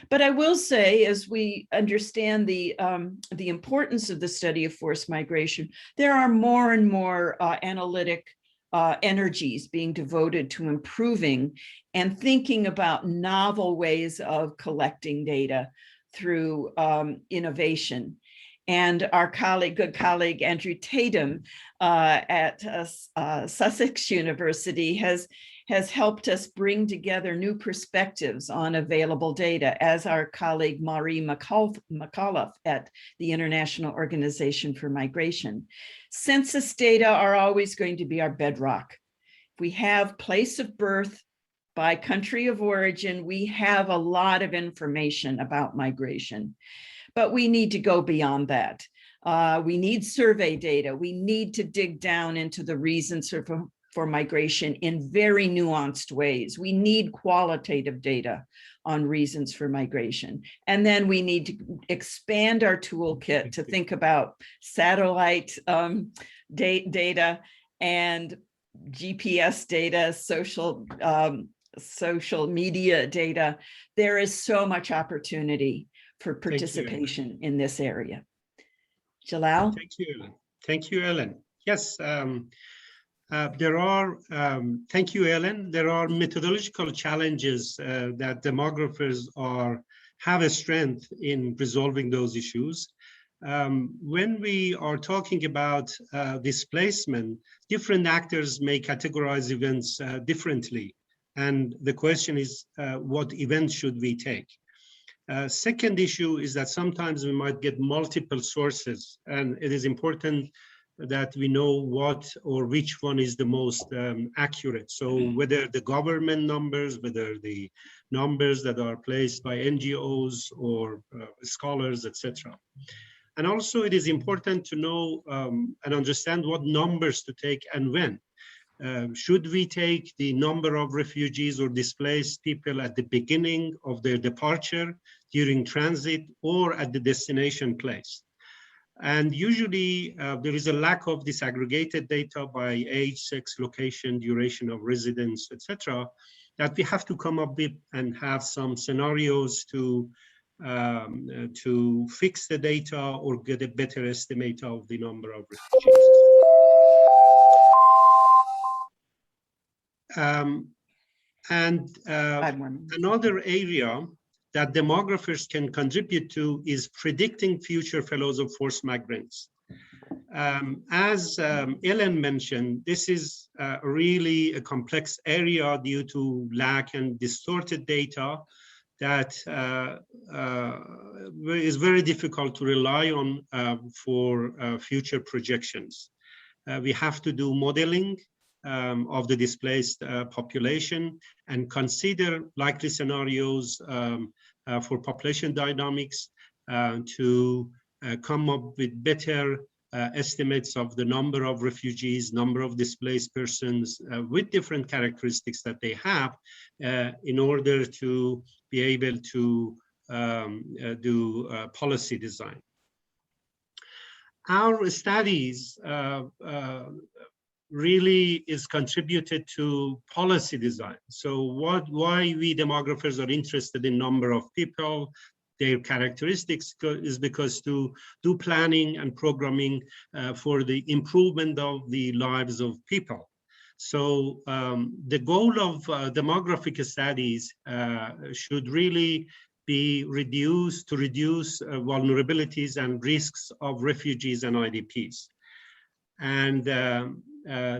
But I will say, as we understand the importance of the study of forced migration, there are more and more analytic energies being devoted to improving and thinking about novel ways of collecting data through innovation. And our good colleague, Andrew Tatum at Sussex University has helped us bring together new perspectives on available data, as our colleague Marie McAuliffe at the International Organization for Migration. Census data are always going to be our bedrock. If we have place of birth by country of origin, we have a lot of information about migration, but we need to go beyond that. We need survey data. We need to dig down into the reasons for migration in very nuanced ways. We need qualitative data on reasons for migration. And then we need to expand our toolkit to think about satellite data and GPS data, social media data. There is so much opportunity for participation in this area. Jalal? Thank you. Thank you, Ellen. Yes. Thank you, Ellen. There are methodological challenges that demographers have a strength in resolving those issues. When we are talking about displacement, different actors may categorize events differently. And the question is, what events should we take? Second issue is that sometimes we might get multiple sources, and it is important that we know what or which one is the most accurate. So whether the government numbers, whether the numbers that are placed by NGOs or scholars, etc. And also it is important to know and understand what numbers to take and when. Should we take the number of refugees or displaced people at the beginning of their departure, during transit, or at the destination place? And usually there is a lack of disaggregated data by age, sex, location, duration of residence, etc., that we have to come up with and have some scenarios to fix the data or get a better estimate of the number of refugees. Another area that demographers can contribute to is predicting future flows of forced migrants. As Ellen mentioned, this is really a complex area due to lack and distorted data that is very difficult to rely on for future projections. We have to do modeling of the displaced population and consider likely scenarios for population dynamics to come up with better estimates of the number of refugees, number of displaced persons with different characteristics that they have in order to be able to do policy design. Our studies really is contributed to policy design. So why we demographers are interested in number of people, their characteristics, is because to do planning and programming for the improvement of the lives of people. So the goal of demographic studies should really be reduce vulnerabilities and risks of refugees and IDPs. And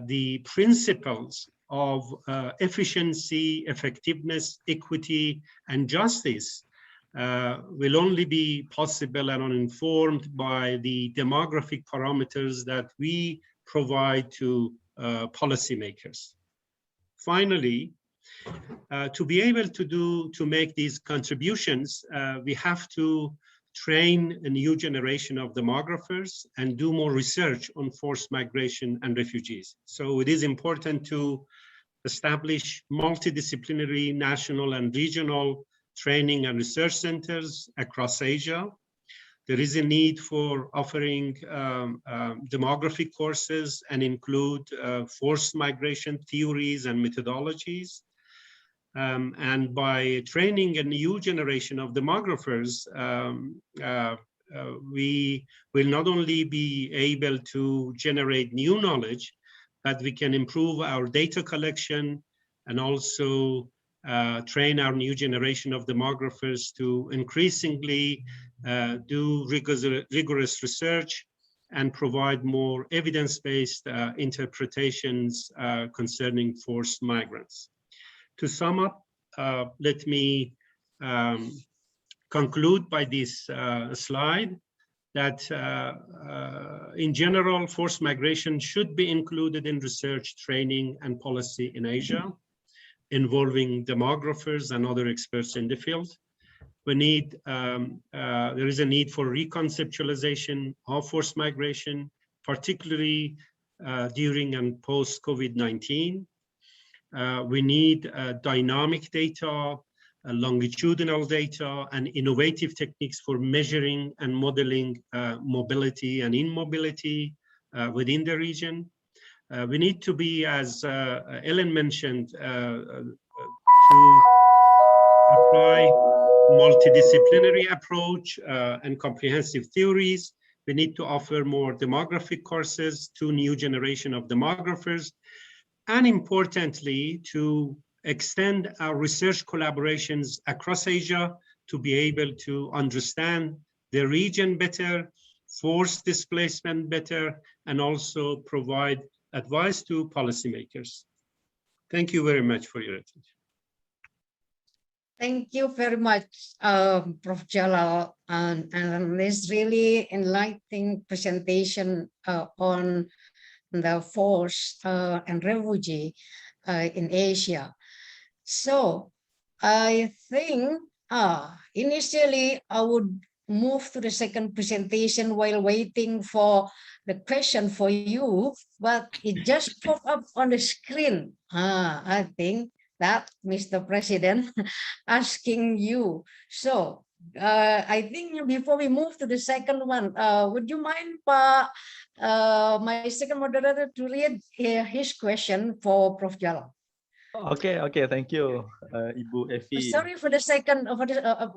the principles of efficiency, effectiveness, equity, and justice will only be possible and informed by the demographic parameters that we provide to policymakers. Finally, to be able to make these contributions, we have to train a new generation of demographers and do more research on forced migration and refugees. So it is important to establish multidisciplinary national and regional training and research centers across Asia. There is a need for offering demographic courses and include forced migration theories and methodologies. And by training a new generation of demographers, we will not only be able to generate new knowledge, but we can improve our data collection and also train our new generation of demographers to increasingly do rigorous research and provide more evidence-based interpretations concerning forced migrants. To sum up, let me conclude by this slide that in general, forced migration should be included in research, training, and policy in Asia, involving demographers and other experts in the field. We need, there is a need for reconceptualization of forced migration, particularly during and post-COVID-19. We need dynamic data, longitudinal data, and innovative techniques for measuring and modeling mobility and immobility within the region. We need to be, as Ellen mentioned, to apply multidisciplinary approach and comprehensive theories. We need to offer more demographic courses to new generation of demographers, and importantly, to extend our research collaborations across Asia to be able to understand the region better, forced displacement better, and also provide advice to policymakers. Thank you very much for your attention. Thank you very much, Prof. Jalal, and this really enlightening presentation on the force and refugee in Asia. So I think initially I would move to the second presentation while waiting for the question for you, but it just popped up on the screen. I think that Mr. President asking you. So I think before we move to the second one, would you mind, my second moderator, to read his question for Prof. Jalal? Okay, thank you, Ibu Evi. Sorry for the second,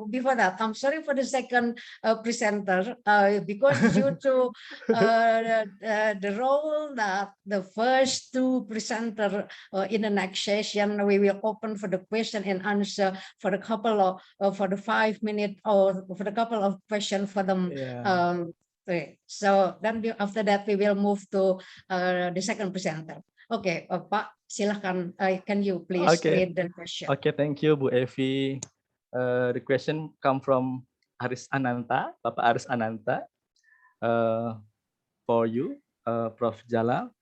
before that, I'm sorry for the second presenter, because due to the role that the first two presenters in the next session, we will open for the question and answer for the couple of, for the 5 minutes or for the couple of questions for them. Yeah. So then after that, we will move to the second presenter. Okay, Pak, silahkan. Can you please read the question? Okay, thank you, Bu Evi. The question come from Aris Ananta, Bapak Aris Ananta. For you, Prof. Jalal.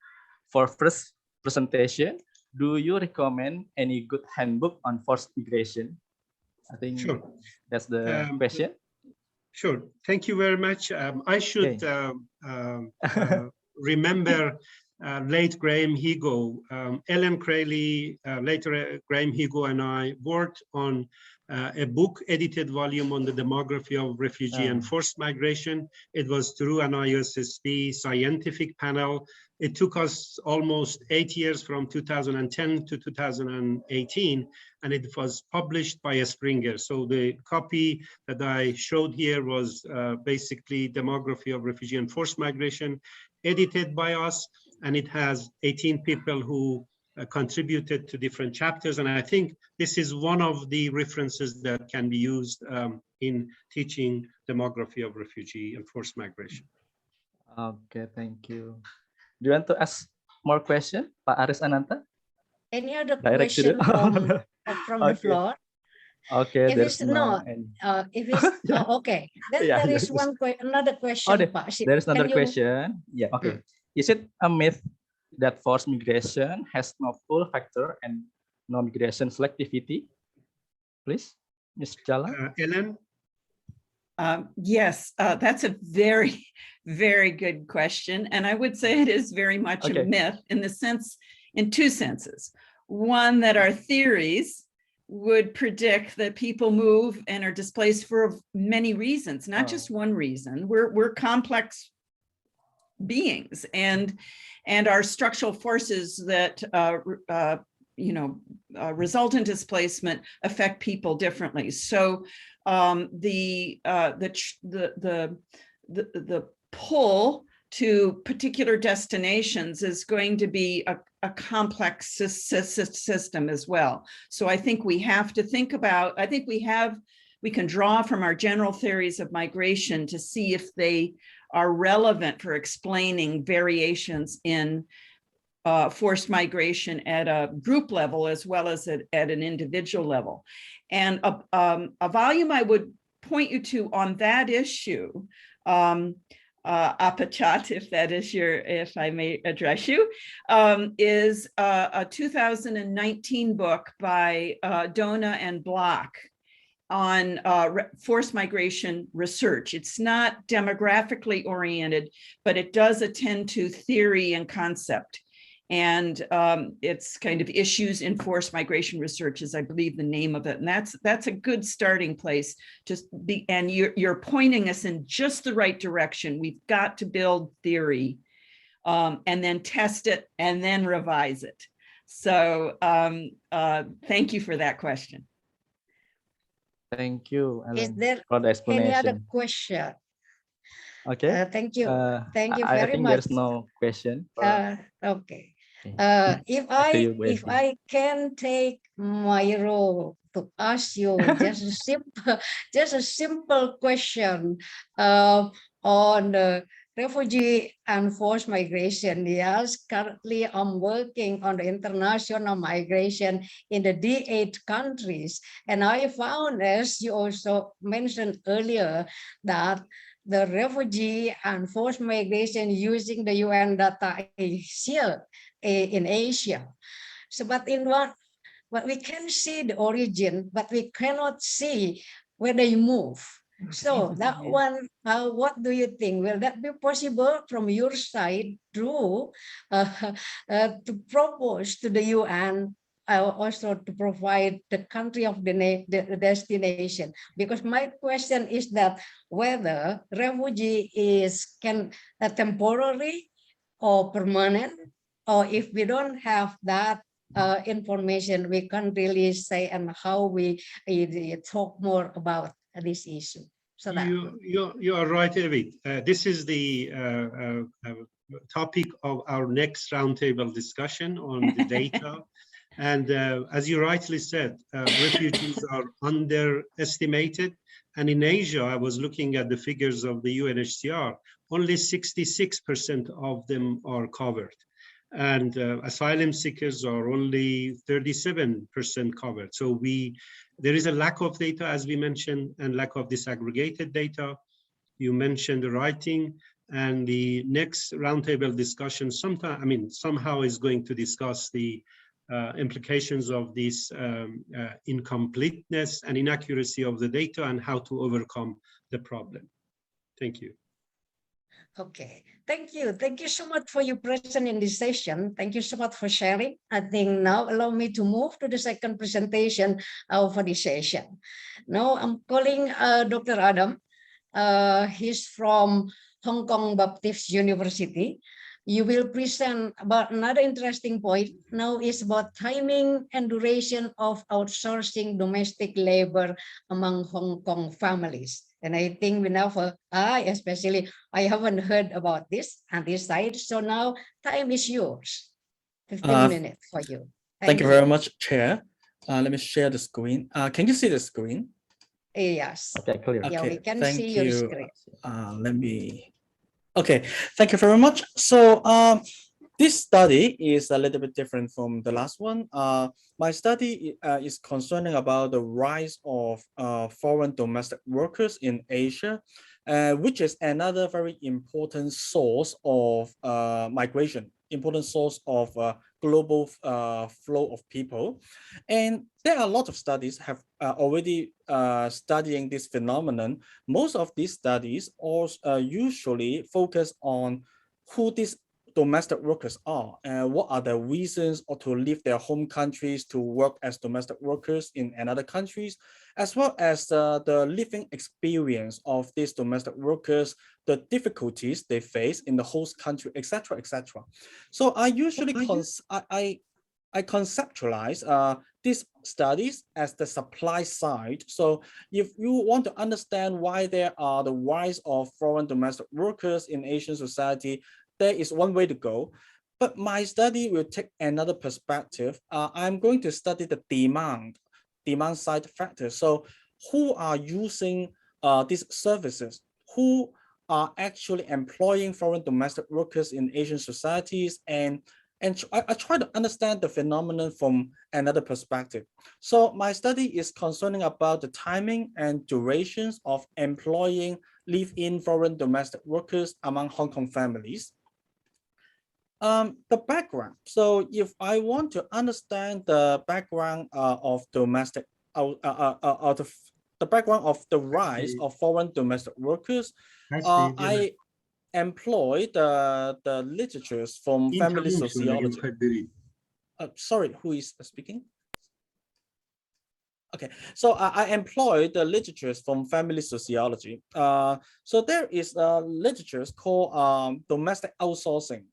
For first presentation, do you recommend any good handbook on forced migration? I think sure. That's the question. Sure. Thank you very much. I should remember late Graham Higo, Ellen Crayley, later Graham Higo, and I worked on a book edited volume on the demography of refugee and forced migration. It was through an ISSP scientific panel. It took us almost 8 years from 2010 to 2018, and it was published by Springer. So the copy that I showed here was basically demography of refugee and forced migration, edited by us. And it has 18 people who contributed to different chapters. And I think this is one of the references that can be used in teaching demography of refugee and forced migration. Okay, thank you. Do you want to ask more questions, Pak Aris Ananta? Any other Direct to question the from the okay. floor? Okay, If there's it's no, and if it's okay, then yeah, there is there's another oh, question, Pak. there's Can another you? question. Yeah, okay. Is it a myth that forced migration has no pull factor and no migration selectivity? Please, Ms. Jala. Ellen? Yes, that's a very, very good question. And I would say it is very much a myth in the sense, in two senses. One, that our theories would predict that people move and are displaced for many reasons, not just one reason. We're complex beings, and our structural forces that result in displacement affect people differently. So the pull to particular destinations is going to be a complex system as well. So I think we have to think about, we can draw from our general theories of migration to see if they are relevant for explaining variations in forced migration at a group level as well as at an individual level. And a volume I would point you to on that issue, Apachat, if I may address you, is a 2019 book by Dona and Block on forced migration research. It's not demographically oriented, but it does attend to theory and concept. And it's kind of issues in forced migration research is, I believe, the name of it. And that's a good starting place. And you're pointing us in just the right direction. We've got to build theory and then test it and then revise it. So thank you for that question. Thank you, Ellen, Is there for the explanation. any other question? Okay. Thank you. Thank you I very think much. there's no question. Okay. If Back to you, if Bu Evi. I can take my role to ask you just a simple question on refugee and forced migration. Yes, currently I'm working on the international migration in the D8 countries. And I found, as you also mentioned earlier, that the refugee and forced migration using the UN data is here in Asia. So, but we can see the origin, but we cannot see where they move. So that one, what do you think? Will that be possible from your side to propose to the UN, also to provide the country of the destination? Because my question is that whether refugee can temporary or permanent, or if we don't have that information, we can't really say and how we talk more about this issue. So that you are right, Evi. This is the topic of our next roundtable discussion on the data. And as you rightly said, refugees are underestimated. And in Asia, I was looking at the figures of the UNHCR, only 66% of them are covered. And asylum seekers are only 37% covered. So there is a lack of data, as we mentioned, and lack of disaggregated data. You mentioned the writing, and the next roundtable discussion somehow is going to discuss the implications of this incompleteness and inaccuracy of the data and how to overcome the problem. Thank you. Okay, thank you. Thank you so much for your presence in this session. Thank you so much for sharing. I think now allow me to move to the second presentation for this session. Now I'm calling Dr. Adam. He's from Hong Kong Baptist University. You will present about another interesting point. Now is about timing and duration of outsourcing domestic labor among Hong Kong families. And I think we now, especially, I haven't heard about this on this side. So now time is yours. 15 minutes for you. Thank you very much, Chair. Let me share the screen. Can you see the screen? Yes. Okay, clear. Yeah, Okay, we can thank see your you. screen. Okay, thank you very much. So This study is a little bit different from the last one. My study is concerning about the rise of foreign domestic workers in Asia, which is another very important source of migration, important source of global flow of people. And there are a lot of studies have already studying this phenomenon. Most of these studies also usually focus on who these domestic workers are and what are the reasons or to leave their home countries to work as domestic workers in another countries, as well as the living experience of these domestic workers, the difficulties they face in the host country, etc., etc. So I usually I conceptualize these studies as the supply side. So if you want to understand why there are the rise of foreign domestic workers in Asian society, there is one way to go. But my study will take another perspective. I'm going to study the demand side factors. So who are using these services? Who are actually employing foreign domestic workers in Asian societies, and I try to understand the phenomenon from another perspective. So my study is concerning about the timing and durations of employing live-in foreign domestic workers among Hong Kong families. The background. So if I want to understand the background of domestic, the background of the rise of foreign domestic workers, I employ the literatures from family sociology. Sorry, who is speaking? Okay, so I employ the literatures from family sociology. So there is literatures called domestic outsourcing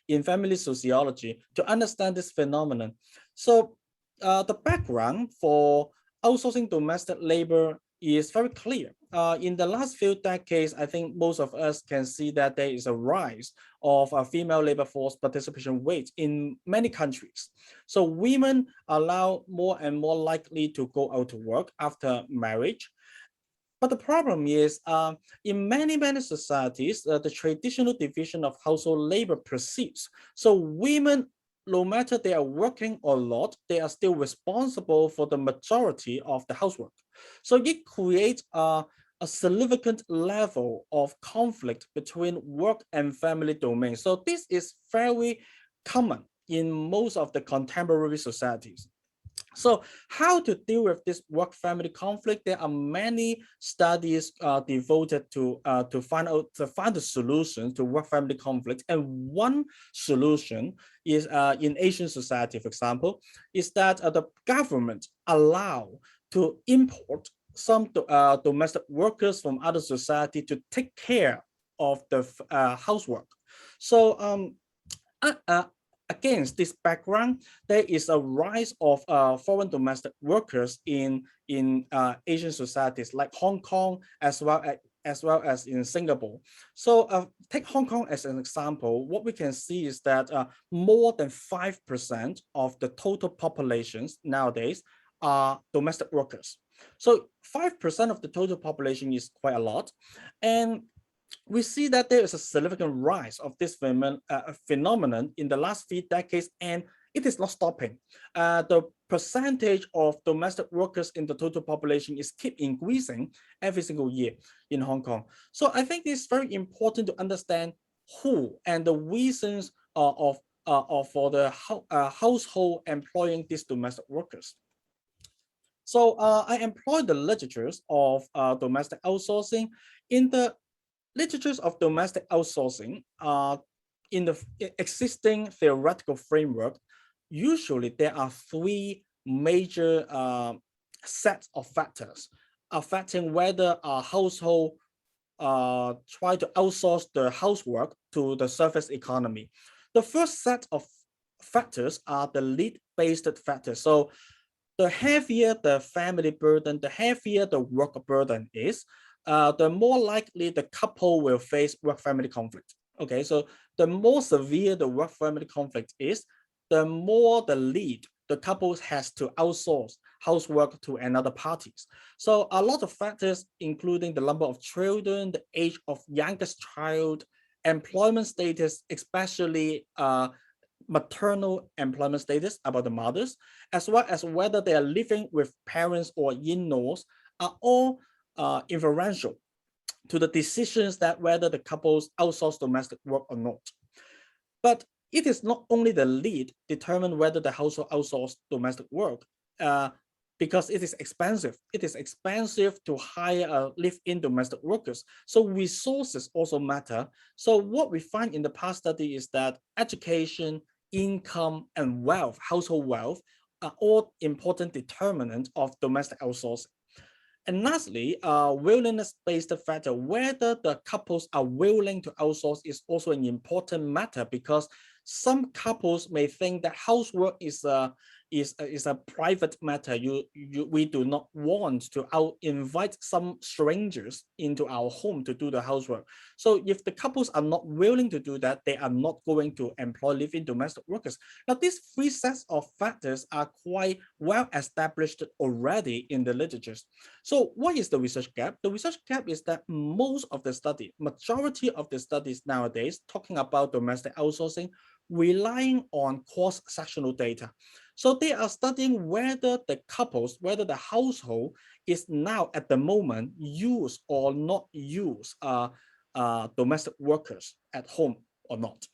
in family sociology to understand this phenomenon. So the background for outsourcing domestic labor is very clear. In the last few decades, I think most of us can see that there is a rise of a female labor force participation rate in many countries. So women are now more and more likely to go out to work after marriage. But the problem is, in many societies, the traditional division of household labor persists. So women, no matter they are working or not, they are still responsible for the majority of the housework. So it creates a significant level of conflict between work and family domains. So this is very common in most of the contemporary societies. So how to deal with this work-family conflict? There are many studies devoted to find the solution to work-family conflict. And one solution is in Asian society, for example, is that the government allow to import some domestic workers from other society to take care of the housework. So against this background, there is a rise of foreign domestic workers in Asian societies like Hong Kong as well as in Singapore. So take Hong Kong as an example. What we can see is that more than 5% of the total populations nowadays are domestic workers. So 5% of the total population is quite a lot. And we see that there is a significant rise of this phenomenon in the last few decades, and it is not stopping. The percentage of domestic workers in the total population is keep increasing every single year in Hong Kong. So I think it's very important to understand who and the reasons for the household employing these domestic workers. So I employ the literatures of domestic outsourcing. In the literatures of domestic outsourcing, in the existing theoretical framework, usually there are three major sets of factors affecting whether a household try to outsource the housework to the service economy. The first set of factors are the need-based factors. So the heavier the family burden, the heavier the work burden is, the more likely the couple will face work-family conflict. Okay, so the more severe the work-family conflict is, the more the lead the couple has to outsource housework to another parties. So a lot of factors, including the number of children, the age of youngest child, employment status, especially maternal employment status about the mothers, as well as whether they are living with parents or in-laws, are all influential to the decisions that whether the couples outsource domestic work or not. But it is not only the lead determine whether the household outsource domestic work, because it is expensive. It is expensive to hire live-in domestic workers. So resources also matter. So what we find in the past study is that education, income, and wealth, household wealth, are all important determinants of domestic outsourcing. And lastly, willingness-based factor, whether the couples are willing to outsource is also an important matter, because some couples may think that housework is a private matter. We do not want to invite some strangers into our home to do the housework. So if the couples are not willing to do that, they are not going to employ live-in domestic workers. Now, these three sets of factors are quite well established already in the literatures. So what is the research gap? The research gap is that majority of the studies nowadays talking about domestic outsourcing relying on cross-sectional data. So they are studying whether the couples, whether the household is now at the moment use or not use domestic workers at home or not.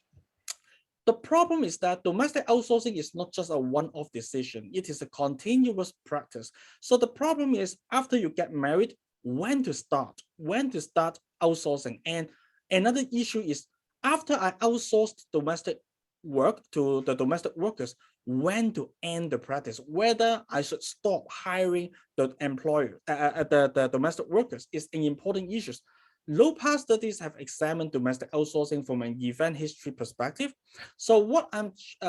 The problem is that domestic outsourcing is not just a one-off decision. It is a continuous practice. So the problem is after you get married, when to start outsourcing. And another issue is after I outsourced domestic work to the domestic workers, when to end the practice, whether I should stop hiring the employer, the domestic workers is an important issue. Low pass studies have examined domestic outsourcing from an event history perspective. So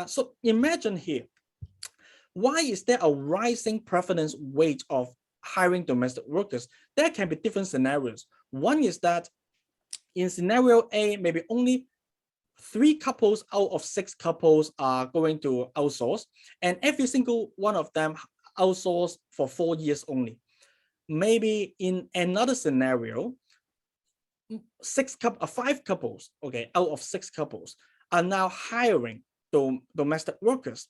so imagine here, why is there a rising prevalence rate of hiring domestic workers? There can be different scenarios. One is that in scenario A, maybe only 3 couples out of 6 couples are going to outsource, and every single one of them outsource for 4 years only. Maybe in another scenario, 5 couples, okay, out of 6 couples are now hiring domestic workers.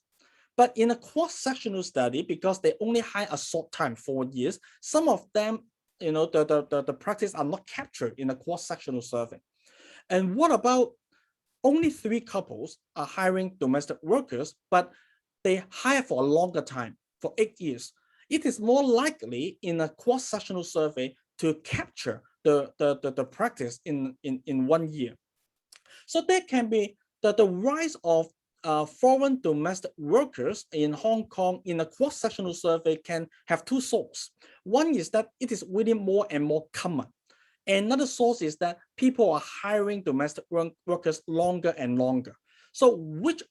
But in a cross-sectional study, because they only hire a short time, 4 years, some of them, the practice are not captured in a cross-sectional survey. And what about only 3 couples are hiring domestic workers, but they hire for a longer time, for 8 years? It is more likely in a cross-sectional survey to capture the practice in 1 year. So there can be the rise of foreign domestic workers in Hong Kong in a cross-sectional survey can have 2 sources. One is that it is really more and more common. Another source is that people are hiring domestic workers longer and longer. So which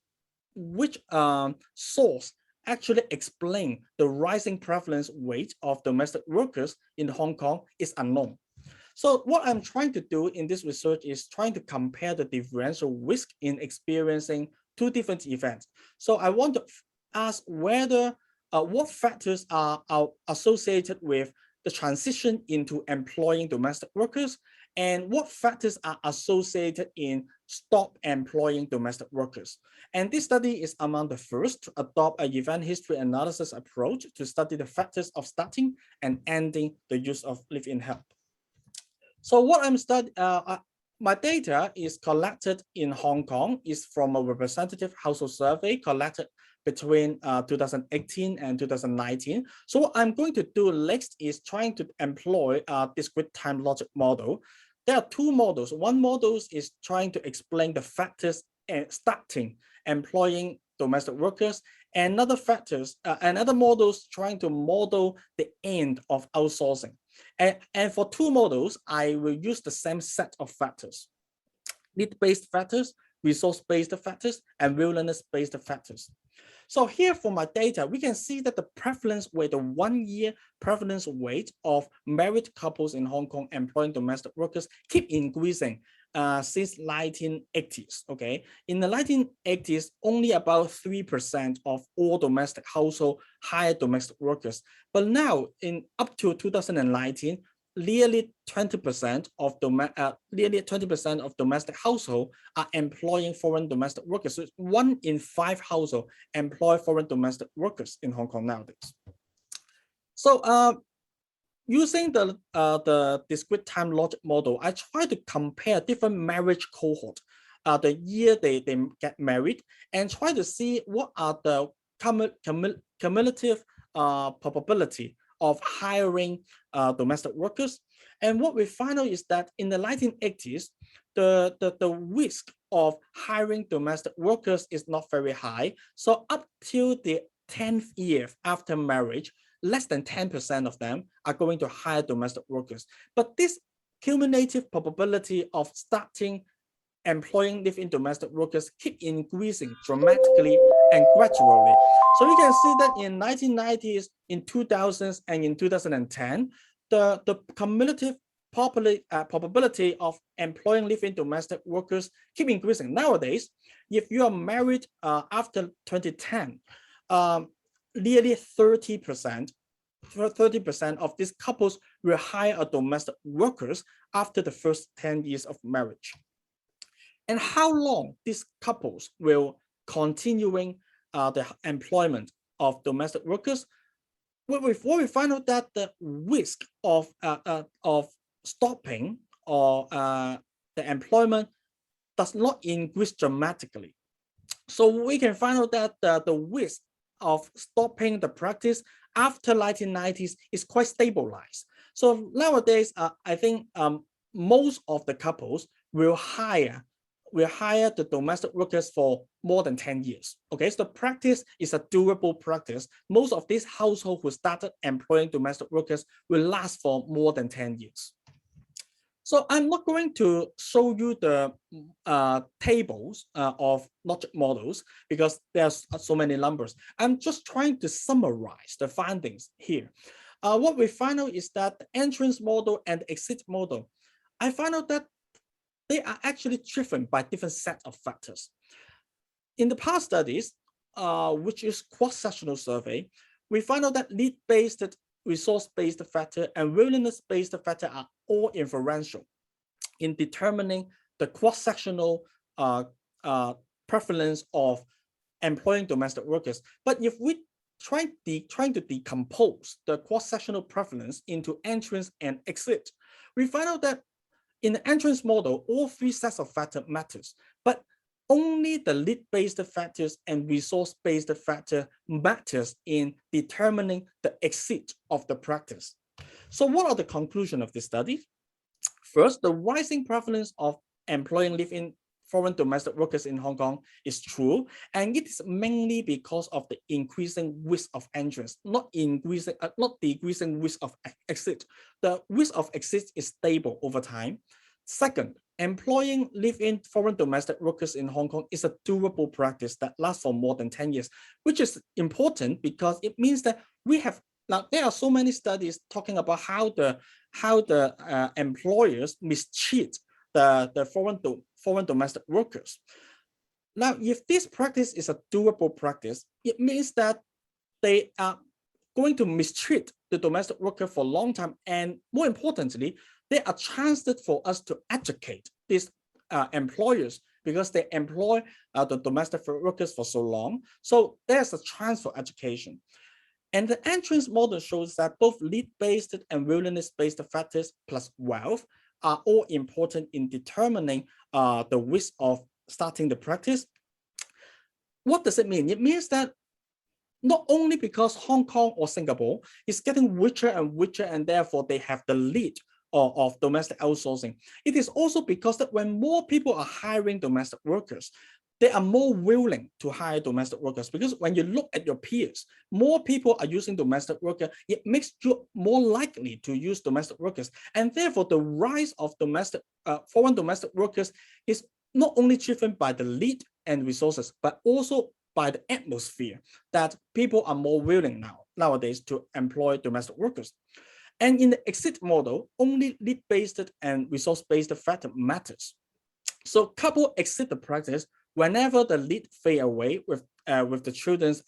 source actually explain the rising prevalence rate of domestic workers in Hong Kong is unknown. So what I'm trying to do in this research is trying to compare the differential risk in experiencing 2 different events. So I want to ask whether what factors are associated with the transition into employing domestic workers, and what factors are associated in stop employing domestic workers. And this study is among the first to adopt an event history analysis approach to study the factors of starting and ending the use of live-in help. So what I'm studying, my data is collected in Hong Kong, is from a representative household survey collected between 2018 and 2019. So what I'm going to do next is trying to employ a discrete time logic model. There are 2 models. One model is trying to explain the factors starting employing domestic workers, and another model is trying to model the end of outsourcing. And for 2 models, I will use the same set of factors: need-based factors, resource-based factors, and willingness-based factors. So here for my data, we can see that the prevalence rate, the 1-year prevalence rate of married couples in Hong Kong employing domestic workers keep increasing since 1980s, okay? In the 1980s, only about 3% of all domestic households hired domestic workers. But now, up to 2019, nearly 20% of domestic household are employing foreign domestic workers. So 1 in 5 households employ foreign domestic workers in Hong Kong nowadays. So using the discrete time logic model, I try to compare different marriage cohort, the year they get married, and try to see what are the cumulative probability of hiring domestic workers. And what we find out is that in the 1980s, the risk of hiring domestic workers is not very high. So up till the 10th year after marriage, less than 10% of them are going to hire domestic workers. But this cumulative probability of starting employing live-in domestic workers keep increasing dramatically and gradually. So you can see that in 1990s, in 2000s, and in 2010, the cumulative probability of employing live-in domestic workers keep increasing. Nowadays, if you are married after 2010, nearly 30% of these couples will hire a domestic workers after the first 10 years of marriage. And how long these couples will continuing the employment of domestic workers? Well, before we find out that the risk of stopping or the employment does not increase dramatically. So we can find out that the risk of stopping the practice after 1990s is quite stabilized. So nowadays, I think most of the couples will hire the domestic workers for more than 10 years. Okay, so the practice is a durable practice. Most of these households who started employing domestic workers will last for more than 10 years. So I'm not going to show you the tables of logic models because there's so many numbers. I'm just trying to summarize the findings here. What we find out is that the entrance model and the exit model, I find out that they are actually driven by different set of factors. In the past studies, which is cross-sectional survey, we find out that need-based, resource-based factor, and willingness-based factor are all inferential in determining the cross-sectional prevalence of employing domestic workers. But if we trying to decompose the cross-sectional prevalence into entrance and exit, we find out that in the entrance model, all 3 sets of factors matters, but only the lead-based factors and resource-based factor matters in determining the exit of the practice. So what are the conclusions of this study? First, the rising prevalence of employing live-in foreign domestic workers in Hong Kong is true, and it is mainly because of the increasing risk of entrance, not decreasing risk of exit. The risk of exit is stable over time. Second, employing live-in foreign domestic workers in Hong Kong is a durable practice that lasts for more than 10 years, which is important because it means that we have, now there are so many studies talking about how the employers mistreat the foreign domestic workers. Now, if this practice is a durable practice, it means that they are going to mistreat the domestic worker for a long time, and more importantly, there are chances for us to educate these employers because they employ the domestic workers for so long. So there's a chance for education. And the entrance model shows that both lead-based and willingness-based factors plus wealth are all important in determining the risk of starting the practice. What does it mean? It means that not only because Hong Kong or Singapore is getting richer and richer and therefore they have the lead of domestic outsourcing, it is also because that when more people are hiring domestic workers, they are more willing to hire domestic workers, because when you look at your peers, more people are using domestic workers, it makes you more likely to use domestic workers. And therefore, the rise of foreign domestic workers is not only driven by the lead and resources, but also by the atmosphere that people are more willing nowadays to employ domestic workers. And in the exit model, only lead-based and resource-based factor matters. So couple exit the practice whenever the lead fade away with the children's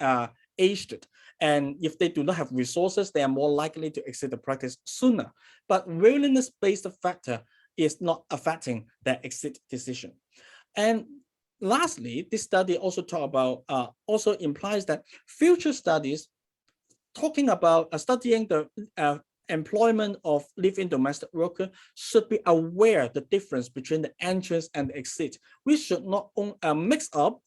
aged. And if they do not have resources, they are more likely to exit the practice sooner. But willingness-based factor is not affecting their exit decision. And lastly, this study also also implies that future studies talking about studying the employment of live-in domestic worker should be aware the difference between the entrance and the exit. We should not mix up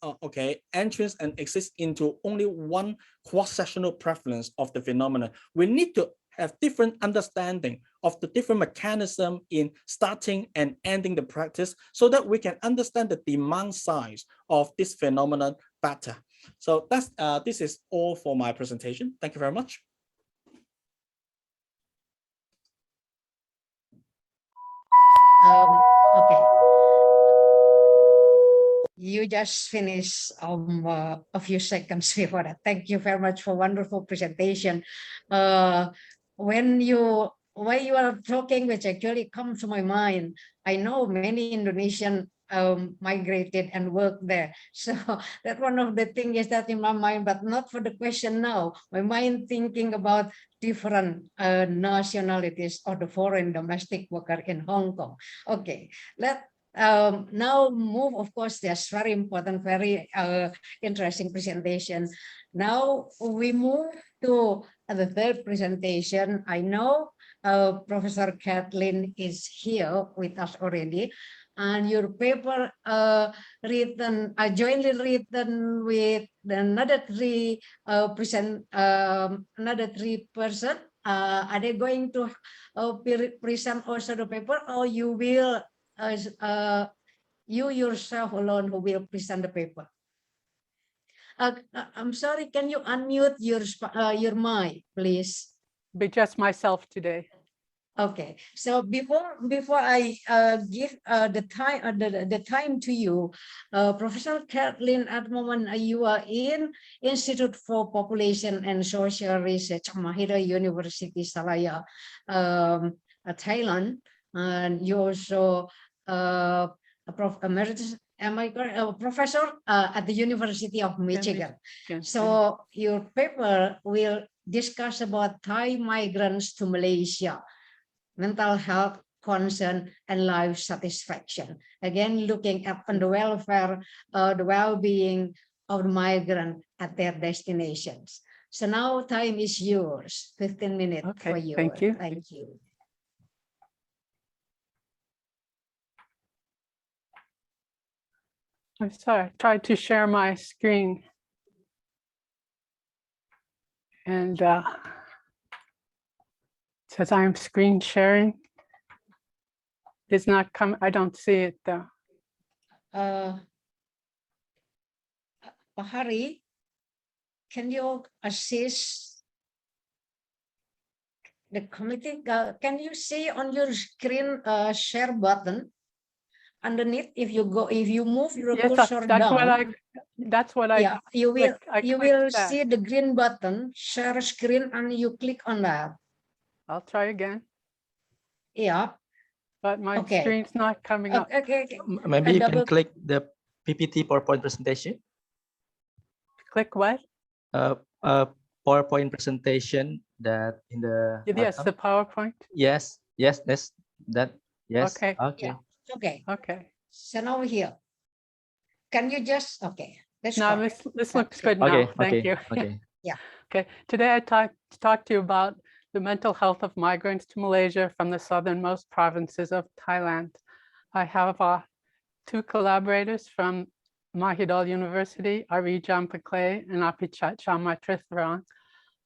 entrance and exit into only one cross-sectional preference of the phenomenon. We need to have different understanding of the different mechanism in starting and ending the practice so that we can understand the demand size of this phenomenon better. So this is all for my presentation. Thank you very much. Okay. You just finished a few seconds before that. Thank you very much for wonderful presentation. When you are talking, which actually comes to my mind, I know many Indonesian migrated and worked there. So that one of the things is that in my mind, but not for the question now. My mind thinking about different nationalities or the foreign domestic worker in Hong Kong. Okay, now move, of course, that's very important, very interesting presentation. Now we move to the third presentation. I know Professor Kathleen is here with us already, and your paper written, jointly written with another three person. Are they going to present also the paper, or you will? You yourself alone who will present the paper? I'm sorry, can you unmute your mic, please? Be just myself today. Okay, so before I give the time to you, Professor Kathleen, at the moment you are in Institute for Population and Social Research, Mahidol University, Salaya, Thailand, and you also emeritus, professor at the University of Michigan. So your paper will discuss about Thai migrants to Malaysia, mental health concern and life satisfaction. Again, looking at the welfare, the well-being of the migrant at their destinations. So now time is yours, 15 minutes for you. Thank you. Thank you. I'm sorry, I tried to share my screen. And it says I'm screen sharing. It's not coming, I don't see it though. Pahari, can you assist the committee? Can you see on your screen share button? Underneath, if you move your cursor down, that's what I yeah, you will that. see the green button, share screen, and you click on that. I'll try again. Yeah. But my screen's not coming up. Okay. Maybe you can click the PPT PowerPoint presentation. Click what? PowerPoint presentation that in the yes, the PowerPoint. Yes. That. Yes. Okay. Yeah. Okay. Okay. So now here, can you just This looks good now. Thank you. Okay. Yeah. Okay. Today I talk to you about the mental health of migrants to Malaysia from the southernmost provinces of Thailand. I have two collaborators from Mahidol University, Ari Jampakle and Apichat Chamatritharan.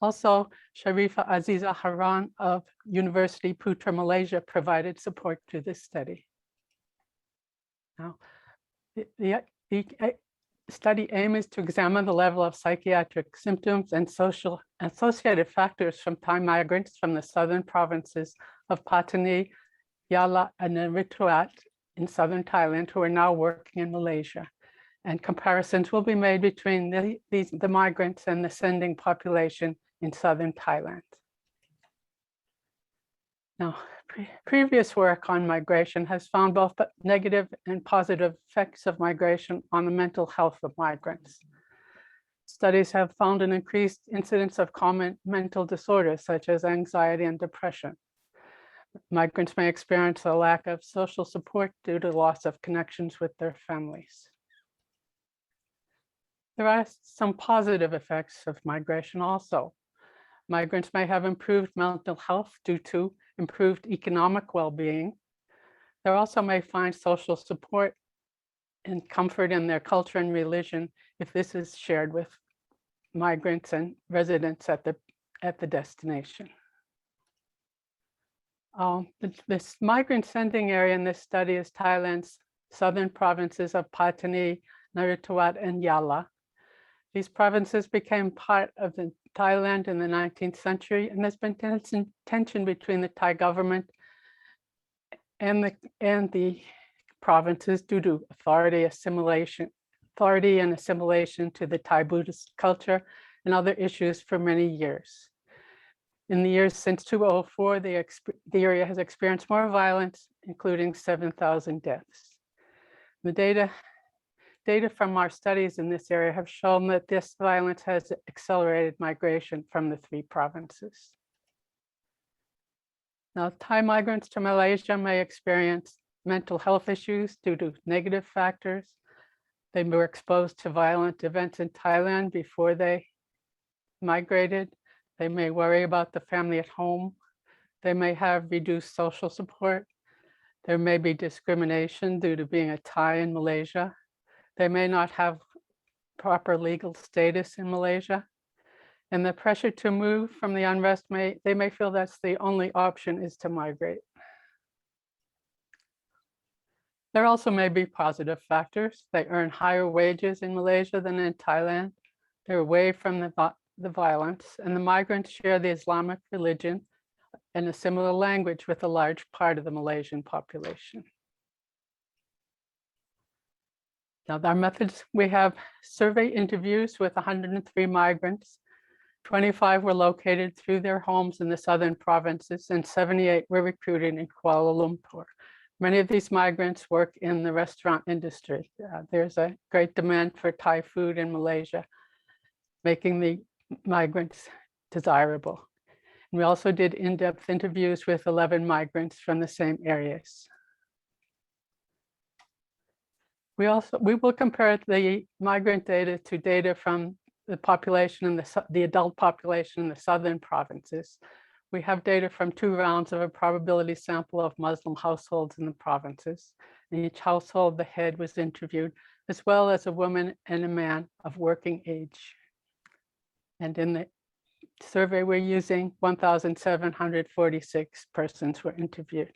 Also, Sharifa Aziza Haran of University Putra, Malaysia provided support to this study. Now, the study aim is to examine the level of psychiatric symptoms and social associated factors from Thai migrants from the southern provinces of Pattani, Yala, and Eritreat in southern Thailand who are now working in Malaysia. And comparisons will be made between the migrants and the sending population in southern Thailand. Now, previous work on migration has found both negative and positive effects of migration on the mental health of migrants. studies have found an increased incidence of common mental disorders such as anxiety and depression. Migrants may experience a lack of social support due to loss of connections with their families. There are some positive effects of migration also. Migrants may have improved mental health due to improved economic well-being. They also may find social support and comfort in their culture and religion if this is shared with migrants and residents at the destination. This migrant sending area in this study is Thailand's southern provinces of Pattani, Narathiwat, and Yala. These provinces became part of Thailand in the 19th century, and there's been tension between the Thai government and the provinces due to authority and assimilation to the Thai Buddhist culture and other issues for many years. In the years since 2004, the area has experienced more violence, including 7,000 deaths. The data from our studies in this area have shown that this violence has accelerated migration from the 3 provinces. Now, Thai migrants to Malaysia may experience mental health issues due to negative factors. They were exposed to violent events in Thailand before they migrated. They may worry about the family at home. They may have reduced social support. There may be discrimination due to being a Thai in Malaysia. They may not have proper legal status in Malaysia. And the pressure to move from the unrest they may feel that's the only option is to migrate. There also may be positive factors. They earn higher wages in Malaysia than in Thailand. They're away from the violence, and the migrants share the Islamic religion and a similar language with a large part of the Malaysian population. Now, our methods, we have survey interviews with 103 migrants. 25 were located through their homes in the southern provinces, and 78 were recruited in Kuala Lumpur. Many of these migrants work in the restaurant industry. There's a great demand for Thai food in Malaysia, making the migrants desirable. And we also did in-depth interviews with 11 migrants from the same areas. We will compare the migrant data to data from the population in the adult population in the southern provinces. We have data from 2 rounds of a probability sample of Muslim households in the provinces. In each household, the head was interviewed, as well as a woman and a man of working age. And in the survey we're using, 1,746 persons were interviewed.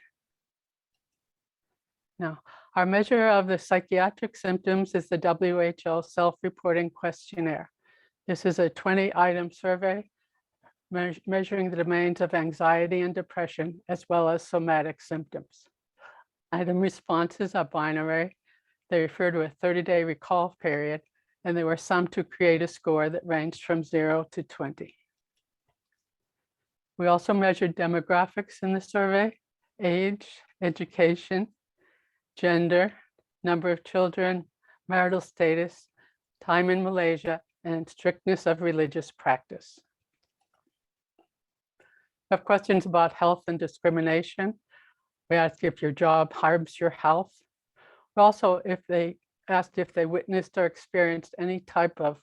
Now, our measure of the psychiatric symptoms is the WHO self-reporting questionnaire. This is a 20-item survey measuring the domains of anxiety and depression, as well as somatic symptoms. Item responses are binary. They refer to a 30-day recall period, and they were summed to create a score that ranged from 0 to 20. We also measured demographics in the survey: age, education, gender, number of children, marital status, time in Malaysia, and strictness of religious practice. We have questions about health and discrimination. We asked if your job harms your health. We also asked if they witnessed or experienced any type of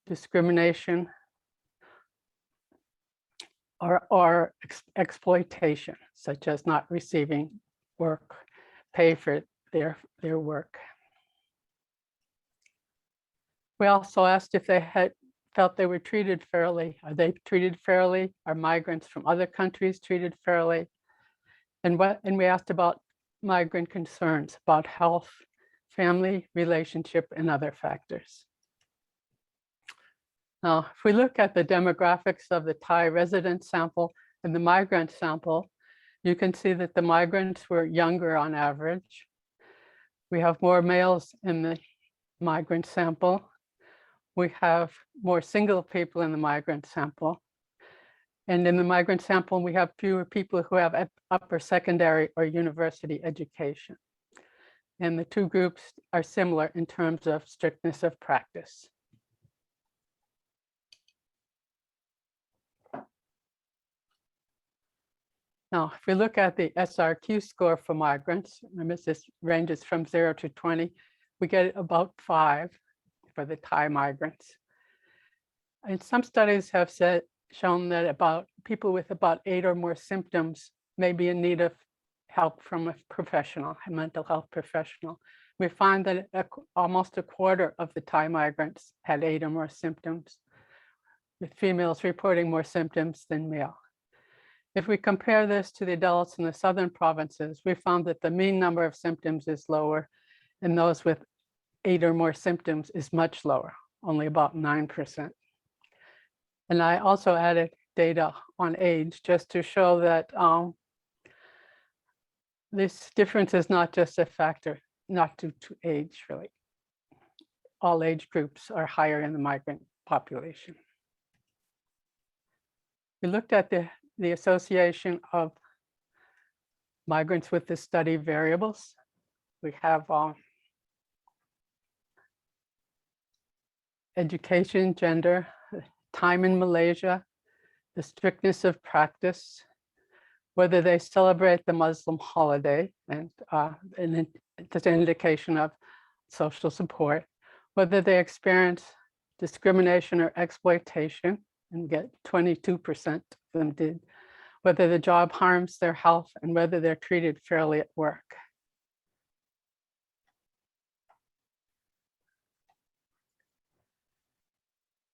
discrimination or exploitation, such as not receiving work, pay for their work. We also asked if they felt they were treated fairly. Are they treated fairly? Are migrants from other countries treated fairly? And we asked about migrant concerns about health, family, relationship, and other factors. Now, if we look at the demographics of the Thai resident sample and the migrant sample, you can see that the migrants were younger on average. We have more males in the migrant sample. We have more single people in the migrant sample. And in the migrant sample, we have fewer people who have upper secondary or university education. And the 2 groups are similar in terms of strictness of practice. Now, if we look at the SRQ score for migrants, remember this ranges from 0 to 20, we get about 5 for the Thai migrants. And some studies have shown that about people with about 8 or more symptoms may be in need of help from a professional, a mental health professional. We find that almost a quarter of the Thai migrants had 8 or more symptoms, with females reporting more symptoms than male. If we compare this to the adults in the southern provinces, we found that the mean number of symptoms is lower, and those with 8 or more symptoms is much lower, only about 9%. And I also added data on age just to show that this difference is not just a factor, not due to age, really. All age groups are higher in the migrant population. We looked at the association of migrants with the study variables. We have education, gender, time in Malaysia, the strictness of practice, whether they celebrate the Muslim holiday, and it's an indication of social support, whether they experience discrimination or exploitation, and get 22% of them did, whether the job harms their health, and whether they're treated fairly at work.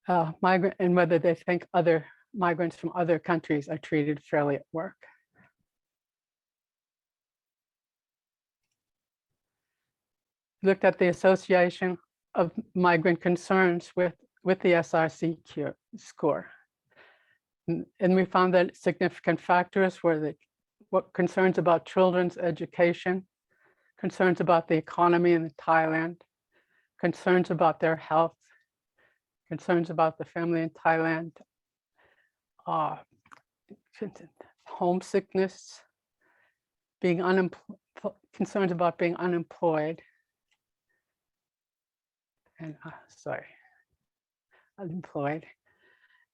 And whether they think other migrants from other countries are treated fairly at work. Looked at the association of migrant concerns with the SRC score. And we found that significant factors were what concerns about children's education, concerns about the economy in Thailand, concerns about their health, concerns about the family in Thailand, homesickness, being unemployed, concerns about being unemployed, and unemployed,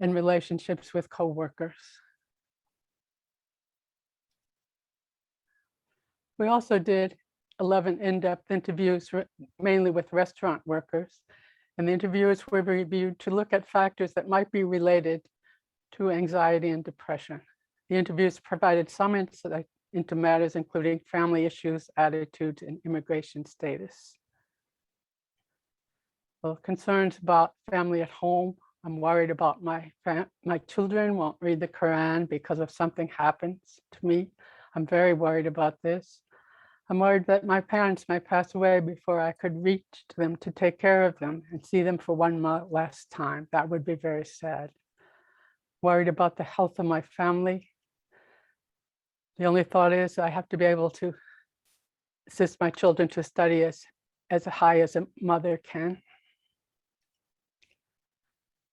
and relationships with coworkers. We also did 11 in-depth interviews, mainly with restaurant workers, and the interviews were reviewed to look at factors that might be related to anxiety and depression. The interviews provided some insight into matters including family issues, attitudes, and immigration status. Well, concerns about family at home. I'm worried about my children won't read the Quran because if something happens to me. I'm very worried about this. I'm worried that my parents might pass away before I could reach them to take care of them and see them for one last time. That would be very sad. Worried about the health of my family. The only thought is I have to be able to assist my children to study as high as a mother can.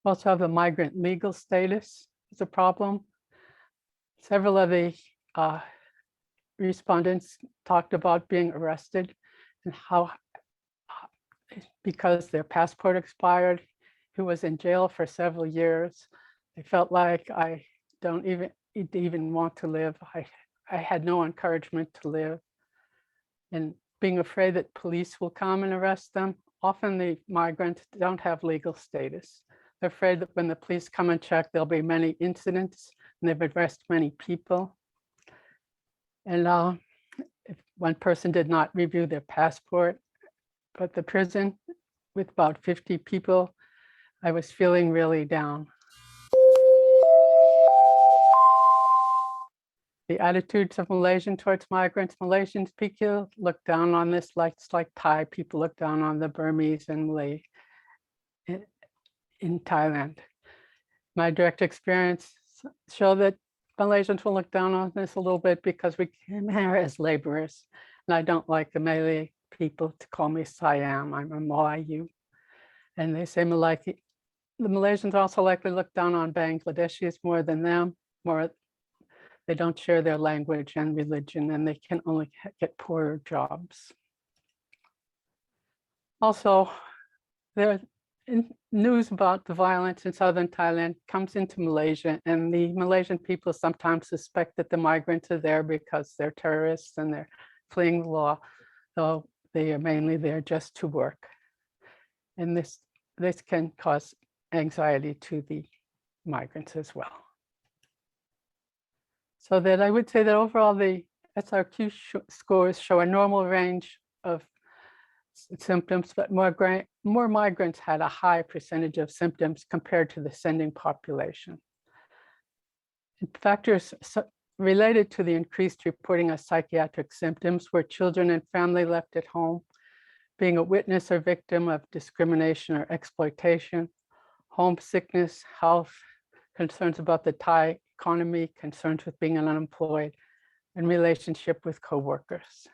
Also have the migrant legal status is a problem. Several of the respondents talked about being arrested and how, because their passport expired, who was in jail for several years, they felt like I don't even want to live. I had no encouragement to live. And being afraid that police will come and arrest them. Often the migrants don't have legal status. They're afraid that when the police come and check, there'll be many incidents and they've arrested many people. And if one person did not review their passport, but the prison with about 50 people, I was feeling really down. The attitudes of Malaysians towards migrants. Malaysians, people look down on this like it's like Thai people look down on the Burmese and Malay in Thailand. My direct experience show that Malaysians will look down on this a little bit because we came here as laborers. And I don't like the Malay people to call me Siam. I'm a Malayu. And they say Malay. The Malaysians also likely look down on Bangladeshis more than them. They don't share their language and religion, and they can only get poorer jobs. Also, news about the violence in southern Thailand comes into Malaysia, and the Malaysian people sometimes suspect that the migrants are there because they're terrorists and they're fleeing the law, though they are mainly there just to work. And this can cause anxiety to the migrants as well. So that I would say that overall the SRQ scores show a normal range of symptoms, but more migrants had a high percentage of symptoms compared to the sending population. Factors related to the increased reporting of psychiatric symptoms were children and family left at home, being a witness or victim of discrimination or exploitation, homesickness, health, concerns about the Thai economy, concerns with being unemployed, and relationship with coworkers.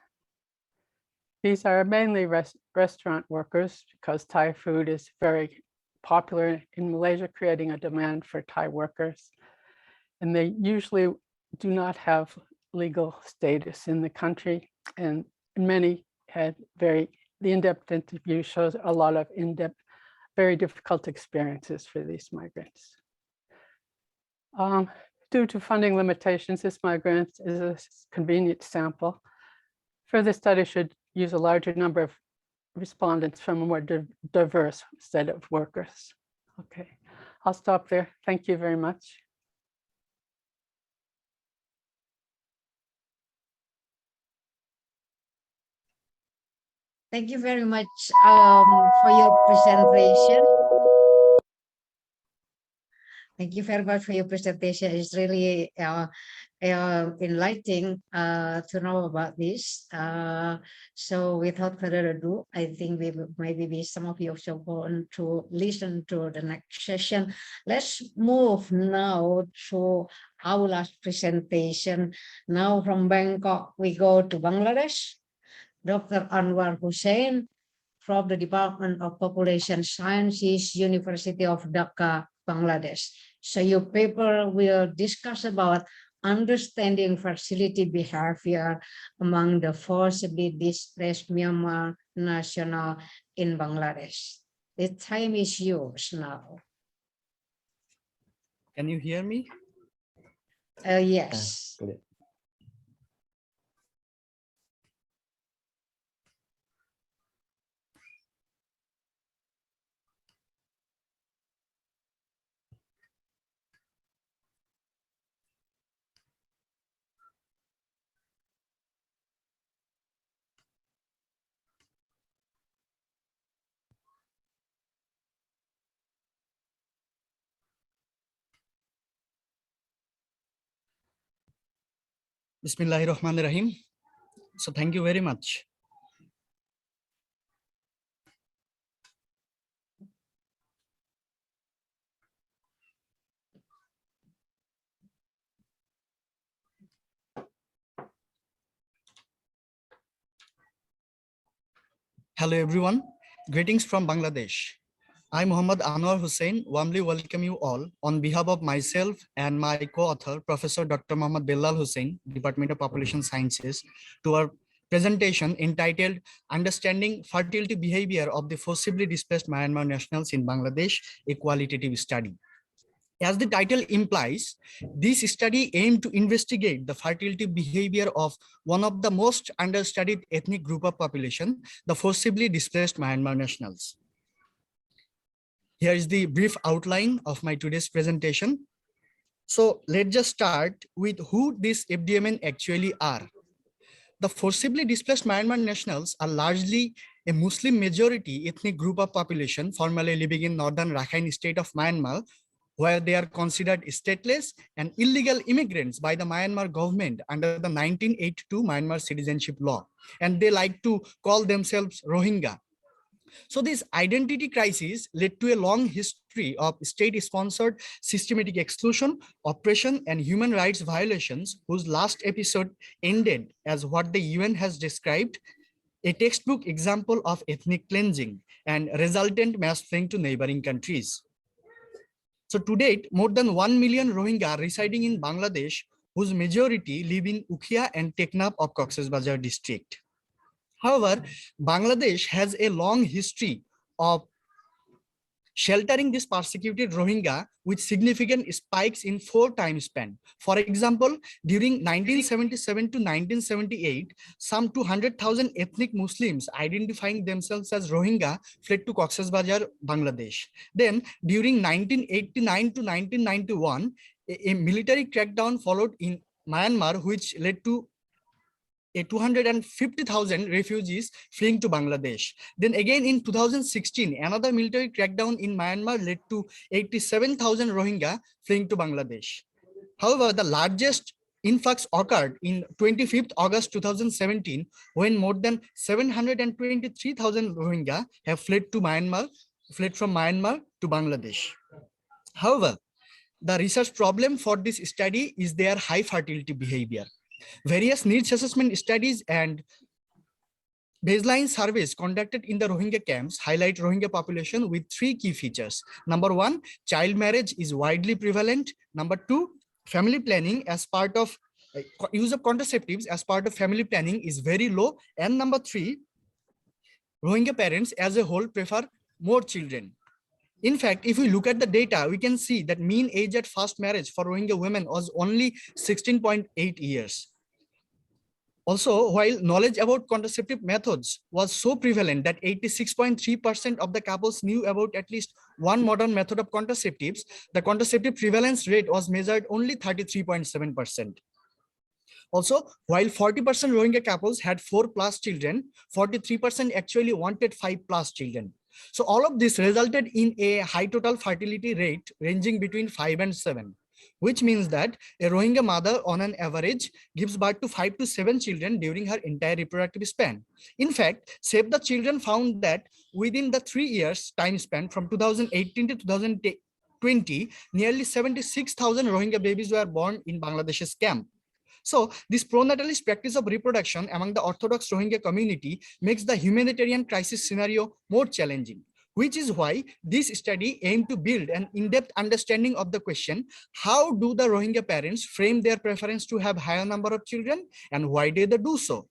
These are mainly restaurant workers because Thai food is very popular in Malaysia, creating a demand for Thai workers. And they usually do not have legal status in the country. And many had the in-depth interview shows a lot of in-depth, very difficult experiences for these migrants. Due to funding limitations, this migrant is a convenient sample. Further study should use a larger number of respondents from a more diverse set of workers. Okay, I'll stop there. Thank you very much. Thank you very much for your presentation. Thank you very much for your presentation. It's really enlightening to know about this. So without further ado, I think maybe some of you also go on to listen to the next session. Let's move now to our last presentation. Now from Bangkok, we go to Bangladesh. Dr. Anwar Hussain from the Department of Population Sciences, University of Dhaka, Bangladesh. So your paper will discuss about understanding fertility behavior among the forcibly displaced Myanmar national in Bangladesh. The time is yours now. Can you hear me? Yes. Bismillahirrahmanirrahim. So thank you very much. Hello everyone, greetings from Bangladesh. I, Muhammad Anwar Hussain, warmly welcome you all on behalf of myself and my co-author, Professor Dr. Muhammad Bellal Hussain, Department of Population Sciences, to our presentation entitled Understanding Fertility Behavior of the Forcibly Displaced Myanmar Nationals in Bangladesh, a Qualitative Study. As the title implies, this study aimed to investigate the fertility behavior of one of the most understudied ethnic group of population, the forcibly displaced Myanmar nationals. Here is the brief outline of my today's presentation. So let's just start with who these FDMN actually are. The forcibly displaced Myanmar nationals are largely a Muslim majority ethnic group of population formerly living in northern Rakhine state of Myanmar, where they are considered stateless and illegal immigrants by the Myanmar government under the 1982 Myanmar citizenship law. And they like to call themselves Rohingya. So this identity crisis led to a long history of state-sponsored systematic exclusion, oppression, and human rights violations, whose last episode ended as what the UN has described a textbook example of ethnic cleansing and resultant mass fleeing to neighboring countries. So to date, more than 1 million Rohingya are residing in Bangladesh, whose majority live in Ukhia and Teknaf of Cox's Bazar district. However, Bangladesh has a long history of sheltering these persecuted Rohingya with significant spikes in 4 time span. For example, during 1977 to 1978, some 200,000 ethnic Muslims identifying themselves as Rohingya fled to Cox's Bazar, Bangladesh. Then, during 1989 to 1991, a military crackdown followed in Myanmar, which led to 250,000 refugees fleeing to Bangladesh. Then again in 2016, another military crackdown in Myanmar led to 87,000 Rohingya fleeing to Bangladesh. However, the largest influx occurred in 25th August 2017, when more than 723,000 Rohingya have fled from Myanmar to Bangladesh. However, the research problem for this study is their high fertility behavior. Various needs assessment studies and baseline surveys conducted in the Rohingya camps highlight Rohingya population with 3 key features. Number 1, child marriage is widely prevalent. Number 2, family planning as part of use of contraceptives as part of family planning is very low. And number 3, Rohingya parents as a whole prefer more children. In fact, if we look at the data, we can see that mean age at first marriage for Rohingya women was only 16.8 years. Also, while knowledge about contraceptive methods was so prevalent that 86.3% of the couples knew about at least one modern method of contraceptives, the contraceptive prevalence rate was measured only 33.7%. Also, while 40% Rohingya couples had 4+ children, 43% actually wanted 5+ children. So all of this resulted in a high total fertility rate ranging between 5 and 7. Which means that a Rohingya mother on an average gives birth to 5 to 7 children during her entire reproductive span. In fact, Save the Children found that within the 3 years time span from 2018 to 2020, nearly 76,000 Rohingya babies were born in Bangladesh's camp. So this pronatalist practice of reproduction among the Orthodox Rohingya community makes the humanitarian crisis scenario more challenging, which is why this study aimed to build an in-depth understanding of the question, how do the Rohingya parents frame their preference to have higher number of children and why do they do so?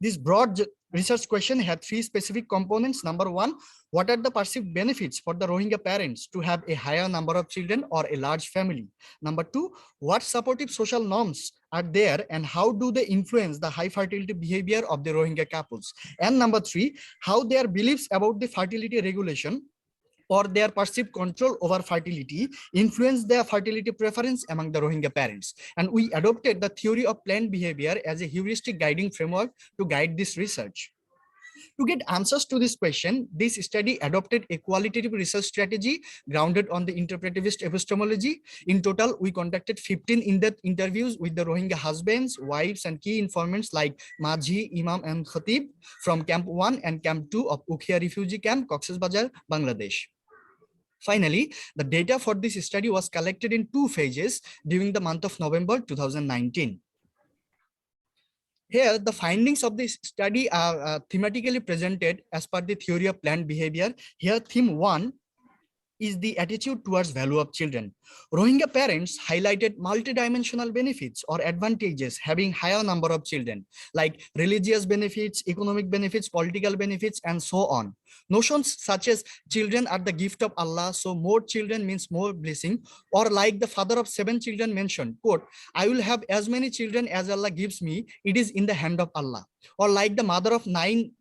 This broad research question had 3 specific components. Number 1, what are the perceived benefits for the Rohingya parents to have a higher number of children or a large family? Number 2, what supportive social norms are there and how do they influence the high fertility behavior of the Rohingya couples? And number 3, how their beliefs about the fertility regulation or their perceived control over fertility influence their fertility preference among the Rohingya parents. And we adopted the theory of planned behavior as a heuristic guiding framework to guide this research. To get answers to this question, this study adopted a qualitative research strategy grounded on the interpretivist epistemology. In total, we conducted 15 in-depth interviews with the Rohingya husbands, wives, and key informants like Majhi, Imam, and Khatib from Camp 1 and Camp 2 of Ukhia Refugee Camp, Cox's Bazar, Bangladesh. Finally, the data for this study was collected in 2 phases during the month of November 2019. Here, the findings of this study are thematically presented as per the theory of planned behavior. Here, theme 1 is the attitude towards value of children. Rohingya parents highlighted multidimensional benefits or advantages having higher number of children, like religious benefits, economic benefits, political benefits, and so on. Notions such as children are the gift of Allah, so more children means more blessing, or like the father of 7 children mentioned, quote, I will have as many children as Allah gives me, it is in the hand of Allah. Or like the mother of 9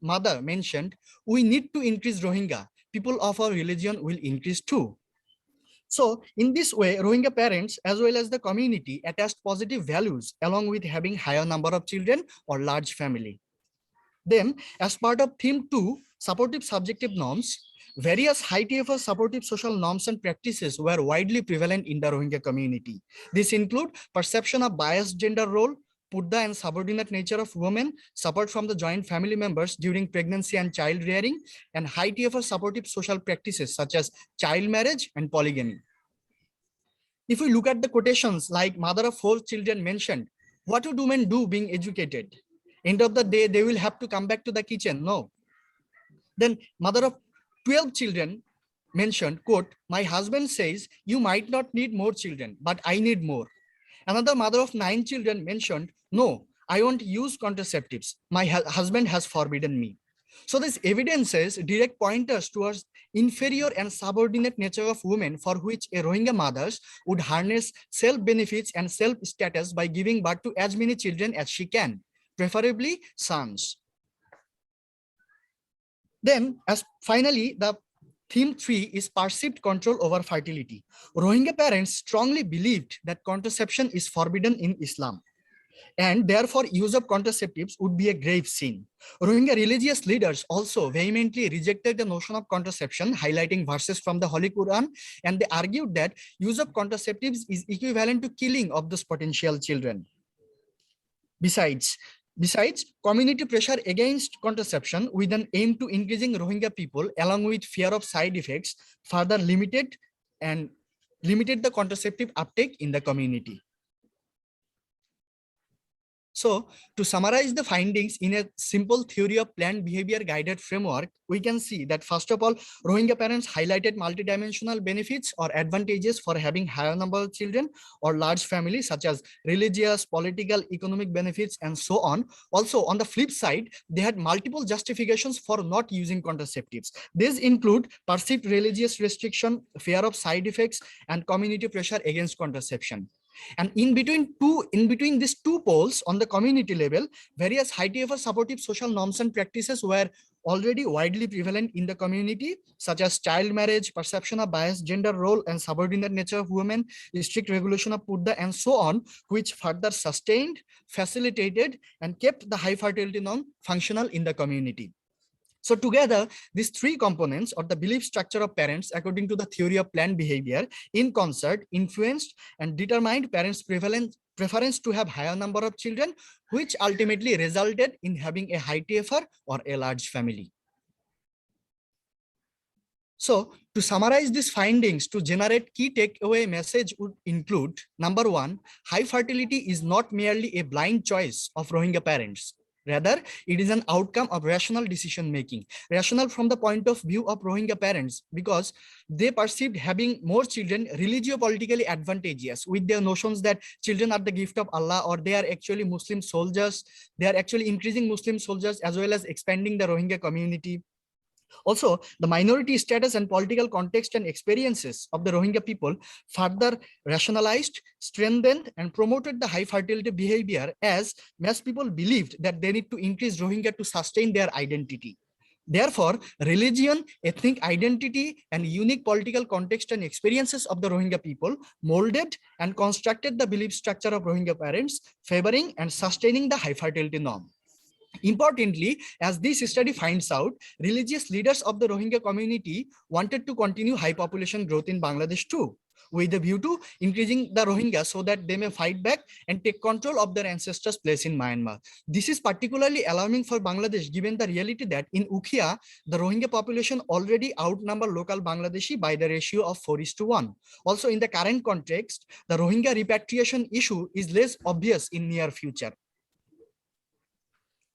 mentioned, we need to increase Rohingya. People of our religion will increase too. So in this way, Rohingya parents as well as the community attached positive values along with having higher number of children or large family. Then as part of theme 2, supportive subjective norms, various high TFR supportive social norms and practices were widely prevalent in the Rohingya community. This include perception of biased gender role, Purda and subordinate nature of women, support from the joint family members during pregnancy and child rearing, and high TFR supportive social practices such as child marriage and polygamy. If we look at the quotations like mother of 4 children mentioned, what would women do being educated? End of the day, they will have to come back to the kitchen. No. Then mother of 12 children mentioned, quote, my husband says you might not need more children, but I need more. Another mother of 9 children mentioned, no, I won't use contraceptives. My husband has forbidden me. So this evidences direct pointers towards inferior and subordinate nature of women, for which a Rohingya mothers would harness self-benefits and self-status by giving birth to as many children as she can, preferably sons. Then, as finally, the theme 3 is perceived control over fertility. Rohingya parents strongly believed that contraception is forbidden in Islam, and therefore use of contraceptives would be a grave sin. Rohingya religious leaders also vehemently rejected the notion of contraception, highlighting verses from the Holy Quran, and they argued that use of contraceptives is equivalent to killing of those potential children. Besides, community pressure against contraception with an aim to increasing Rohingya people, along with fear of side effects, further limited the contraceptive uptake in the community. So, to summarize the findings in a simple theory of planned behavior guided framework, we can see that first of all, Rohingya parents highlighted multidimensional benefits or advantages for having higher number of children or large families, such as religious, political, economic benefits, and so on. Also, on the flip side, they had multiple justifications for not using contraceptives. These include perceived religious restriction, fear of side effects, and community pressure against contraception. And in between these two poles on the community level, various high-tier supportive social norms and practices were already widely prevalent in the community, such as child marriage, perception of biased gender role and subordinate nature of women, strict regulation of purdah, and so on, which further sustained, facilitated, and kept the high fertility norm functional in the community. So together, these three components or the belief structure of parents, according to the theory of planned behavior, in concert influenced and determined parents' preference to have higher number of children, which ultimately resulted in having a high TFR or a large family. So to summarize these findings, to generate key takeaway message would include, number one, high fertility is not merely a blind choice of Rohingya parents. Rather, it is an outcome of rational decision making. Rational from the point of view of Rohingya parents, because they perceived having more children religio-politically advantageous, with their notions that children are the gift of Allah, or they are actually Muslim soldiers. They are actually increasing Muslim soldiers as well as expanding the Rohingya community. Also, the minority status and political context and experiences of the Rohingya people further rationalized, strengthened, and promoted the high fertility behavior, as most people believed that they need to increase Rohingya to sustain their identity. Therefore, religion, ethnic identity, and unique political context and experiences of the Rohingya people molded and constructed the belief structure of Rohingya parents, favoring and sustaining the high fertility norm. Importantly, as this study finds out, religious leaders of the Rohingya community wanted to continue high population growth in Bangladesh too, with a view to increasing the Rohingya so that they may fight back and take control of their ancestors' place in Myanmar. This is particularly alarming for Bangladesh, given the reality that in Ukhia, the Rohingya population already outnumber local Bangladeshi by the ratio of 4:1. Also, in the current context, the Rohingya repatriation issue is less obvious in near future.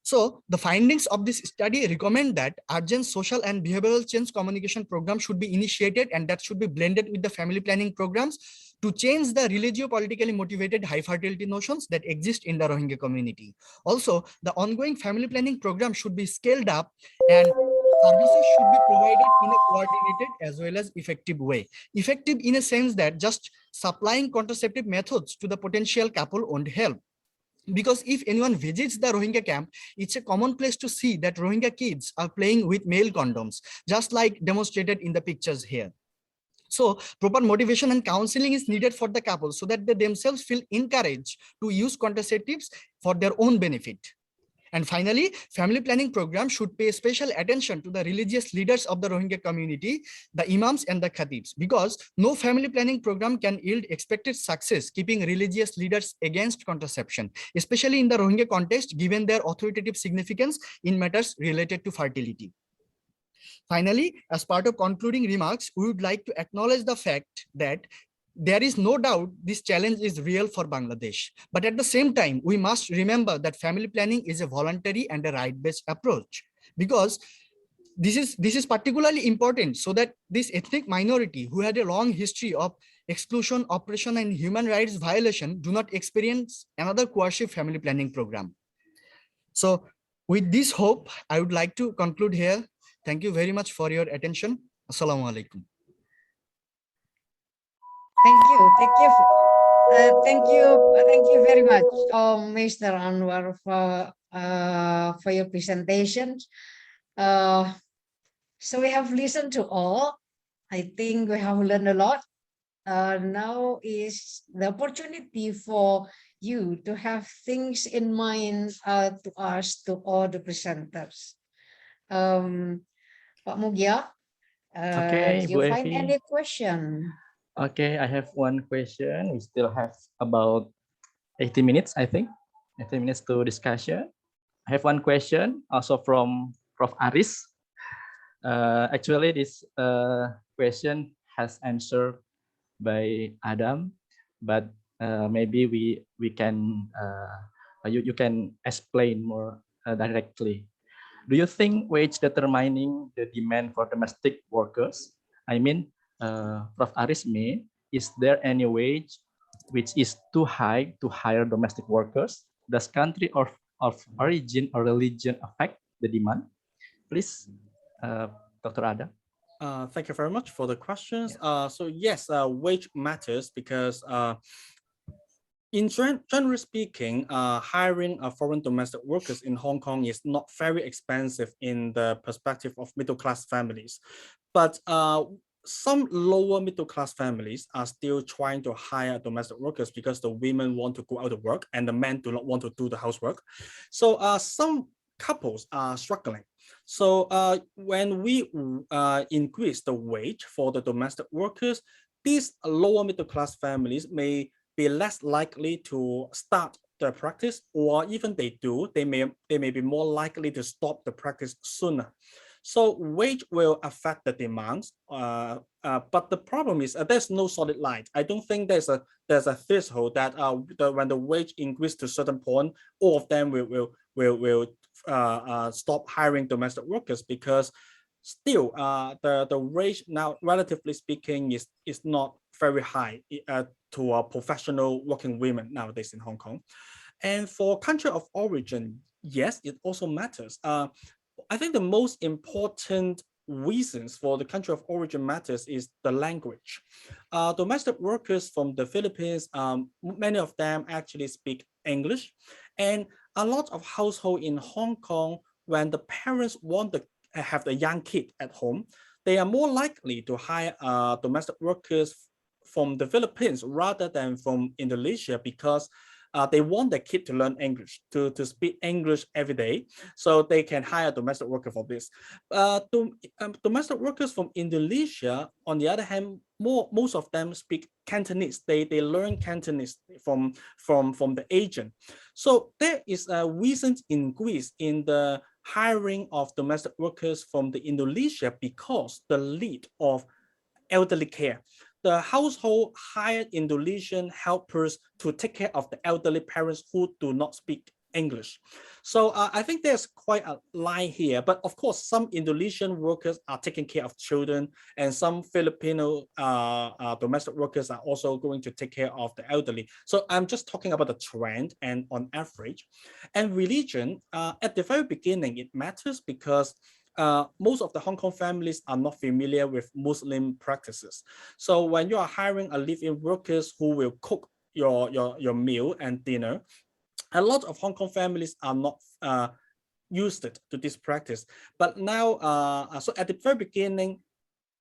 So the findings of this study recommend that urgent social and behavioral change communication program should be initiated, and that should be blended with the family planning programs to change the religio-politically motivated high fertility notions that exist in the Rohingya community. Also, the ongoing family planning program should be scaled up, and services should be provided in a coordinated as well as effective way. Effective in a sense that just supplying contraceptive methods to the potential couple won't help. Because if anyone visits the Rohingya camp, it's a common place to see that Rohingya kids are playing with male condoms, just like demonstrated in the pictures here. So proper motivation and counseling is needed for the couple so that they themselves feel encouraged to use contraceptives for their own benefit. And finally, family planning program should pay special attention to the religious leaders of the Rohingya community, the imams and the khatibs, because no family planning program can yield expected success keeping religious leaders against contraception, especially in the Rohingya context, given their authoritative significance in matters related to fertility. Finally, as part of concluding remarks, we would like to acknowledge the fact that there is no doubt this challenge is real for Bangladesh. But at the same time, we must remember that family planning is a voluntary and a right-based approach, because this is particularly important so that this ethnic minority who had a long history of exclusion, oppression, and human rights violation do not experience another coercive family planning program. So With this hope, I would like to conclude here. Thank you very much for your attention. Assalamu alaikum. Thank you. Thank you very much, Mr. Anwar, for your presentation. So we have listened to all. I think we have learned a lot. Now is the opportunity for you to have things in mind to ask to all the presenters. Pak Mugia, Okay, do you Bu find Evi. any question? Okay, I have one question. We still have about 80 minutes, I think. 80 minutes to discussion. I have one question also from Prof. Aris. Actually, this question has answered by Adam, but maybe we can you can explain more directly. Do you think wage determining the demand for domestic workers? I mean, Prof. Aris may, is there any wage which is too high to hire domestic workers? Does country of origin or religion affect the demand? Please, Dr. Ada. Thank you very much for the questions. So yes, wage matters because generally speaking, hiring foreign domestic workers in Hong Kong is not very expensive in the perspective of middle-class families. But some lower middle-class families are still trying to hire domestic workers because the women want to go out to work and the men do not want to do the housework. So some couples are struggling. So when we increase the wage for the domestic workers, these lower middle-class families may be less likely to start the practice, or even they do, they may be more likely to stop the practice sooner. So wage will affect the demands, but the problem is there's no solid line. I don't think there's a threshold that when the wage increases to a certain point, all of them will stop hiring domestic workers, because still the wage now, relatively speaking, is not very high to professional working women nowadays in Hong Kong. And for country of origin, yes, it also matters. I think the most important reasons for the country of origin matters is the language. Domestic workers from the Philippines, many of them actually speak English, and a lot of households in Hong Kong, when the parents want to have the young kid at home, they are more likely to hire domestic workers from the Philippines rather than from Indonesia, because they want the kid to learn English, to speak English every day, so they can hire a domestic worker for this. Domestic workers from Indonesia, on the other hand, most of them speak Cantonese. They learn Cantonese from the agent. So there is a recent increase in the hiring of domestic workers from the Indonesia because the lead of elderly care. The household hired Indonesian helpers to take care of the elderly parents who do not speak English. So I think there's quite a line here, but of course, some Indonesian workers are taking care of children, and some Filipino domestic workers are also going to take care of the elderly. So I'm just talking about the trend and on average. And religion, at the very beginning, it matters because most of the Hong Kong families are not familiar with Muslim practices. So when you are hiring a live-in workers who will cook your meal and dinner, a lot of Hong Kong families are not used to this practice. But now, so at the very beginning,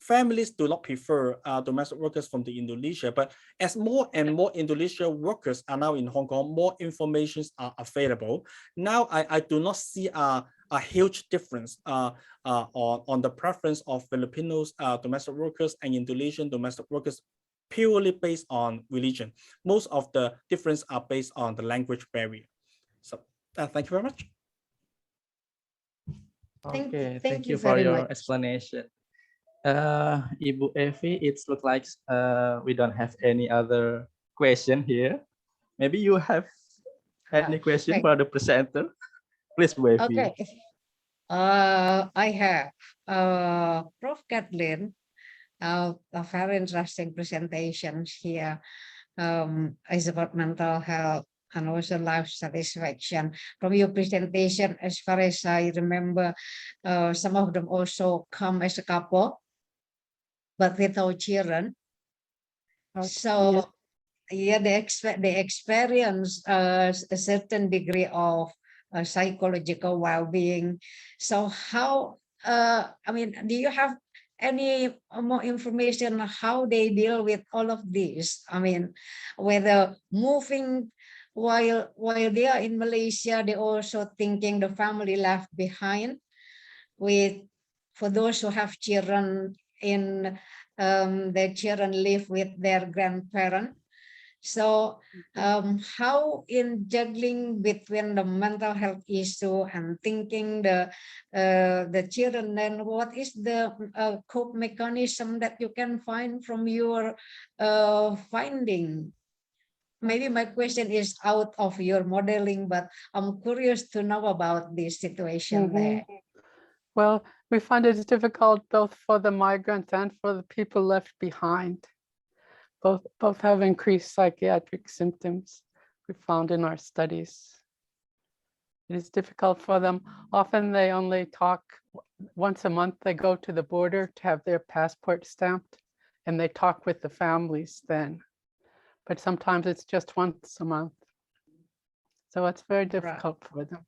families do not prefer domestic workers from the Indonesia, but as more and more Indonesian workers are now in Hong Kong, more informations are available. Now I do not see a huge difference on the preference of Filipinos domestic workers and Indonesian domestic workers purely based on religion. Most of the difference are based on the language barrier. So thank you very much. Okay, Thank you you for very your much. explanation. Ibu Evi, it looks like we don't have any other question here. Maybe you have any question Okay. for the presenter? Please, Bu Evi. Okay. I have Prof. Kathleen, a very interesting presentation here. Is about mental health and also life satisfaction. From your presentation, as far as I remember, some of them also come as a couple, but without children. So yeah, they experience a certain degree of psychological well-being. So how, I mean, do you have any more information on how they deal with all of this? I mean, whether moving while they are in Malaysia, they also thinking the family left behind with, for those who have children in, their children live with their grandparents. So how in juggling between the mental health issue and thinking the children, then what is the cope mechanism that you can find from your finding? Maybe my question is out of your modeling, but I'm curious to know about this situation there. Well, we find it difficult both for the migrants and for the people left behind. Both have increased psychiatric symptoms we found in our studies. It is difficult for them. Often they only talk once a month. They go to the border to have their passport stamped, and they talk with the families then. But sometimes it's just once a month. So it's very difficult for them.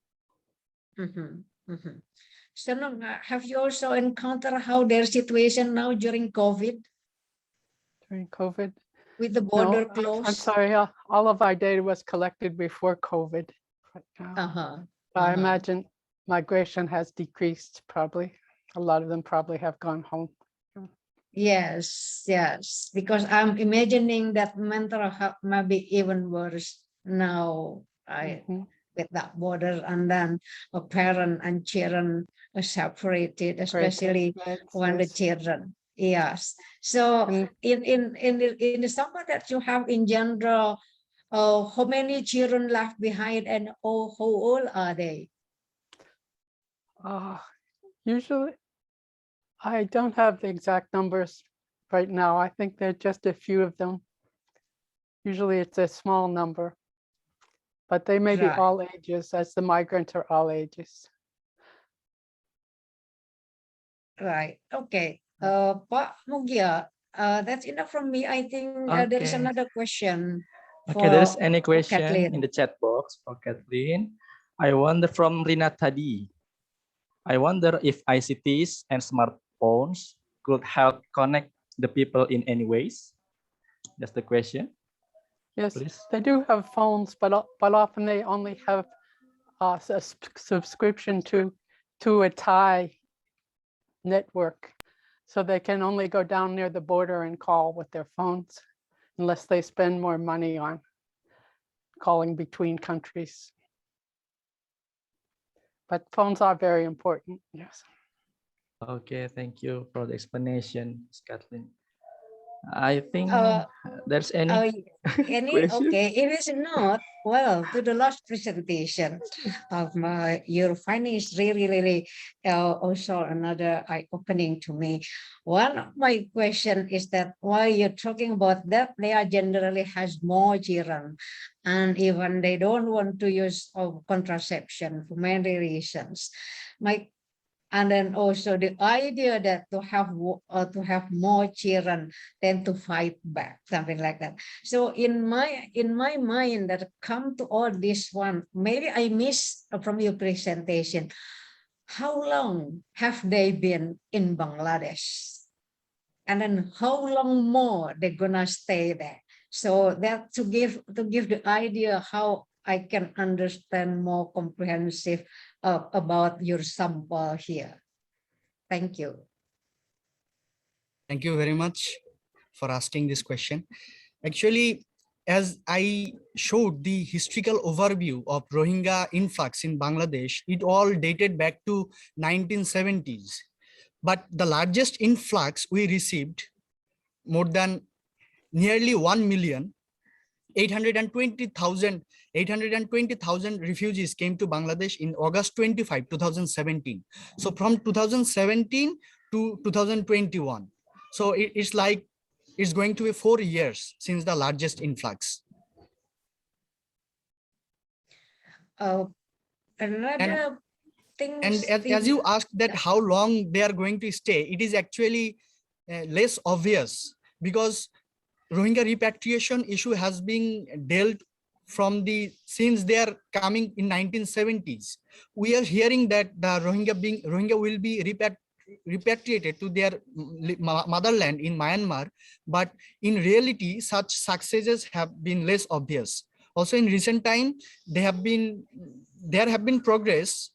So now, have you also encountered how their situation now during COVID? During COVID? With the border No, closed? I'm sorry, all of our data was collected before COVID. Right now. I imagine migration has decreased probably. A lot of them probably have gone home. Yes, yes, because I'm imagining that mental health may be even worse now, with that border, and then a parent and children are separated, especially when the children. Yes. So in the summer that you have in general, how many children left behind, and how old are they? Usually, I don't have the exact numbers right now. I think there are just a few of them. Usually it's a small number, but they may be all ages, as the migrants are all ages. Right. Okay. Pak Mugia, that's enough from me. I think there is Okay. another question. Okay, there is for any question Kathleen. in the chat box for Kathleen? I wonder from Rina Tadi. I wonder if ICTs and smartphones could help connect the people in any ways. That's the question. Yes, Please. they do have phones, but often they only have a subscription to a Thai network. So they can only go down near the border and call with their phones unless they spend more money on calling between countries. But phones are very important, yes. Okay, thank you for the explanation, Ms. Kathleen. I think there's any question? Okay, it is not, well, to the last presentation of your findings is really also another eye-opening to me. One of my question is that while you're talking about that, they are generally has more children, and even they don't want to use contraception for many reasons. And then also the idea that to have more children than to fight back, something like that. So in my mind, that come to all this one, maybe I missed from your presentation. How long have they been in Bangladesh? And then how long more they're gonna stay there? So that to give the idea how I can understand more comprehensive about your sample here. Thank you. Thank you very much for asking this question. Actually, as I showed the historical overview of Rohingya influx in Bangladesh, it all dated back to 1970s. But the largest influx we received, more than nearly 1,820,000 refugees came to Bangladesh in August 25, 2017. So from 2017 to 2021. So it's like, it's going to be 4 years since the largest influx. Another thing. And as you asked that how long they are going to stay, it is actually less obvious because Rohingya repatriation issue has been dealt since they are coming in 1970s. We are hearing that the Rohingya will be repatriated to their motherland in Myanmar, but in reality, such successes have been less obvious. Also, in recent time, there have been progress,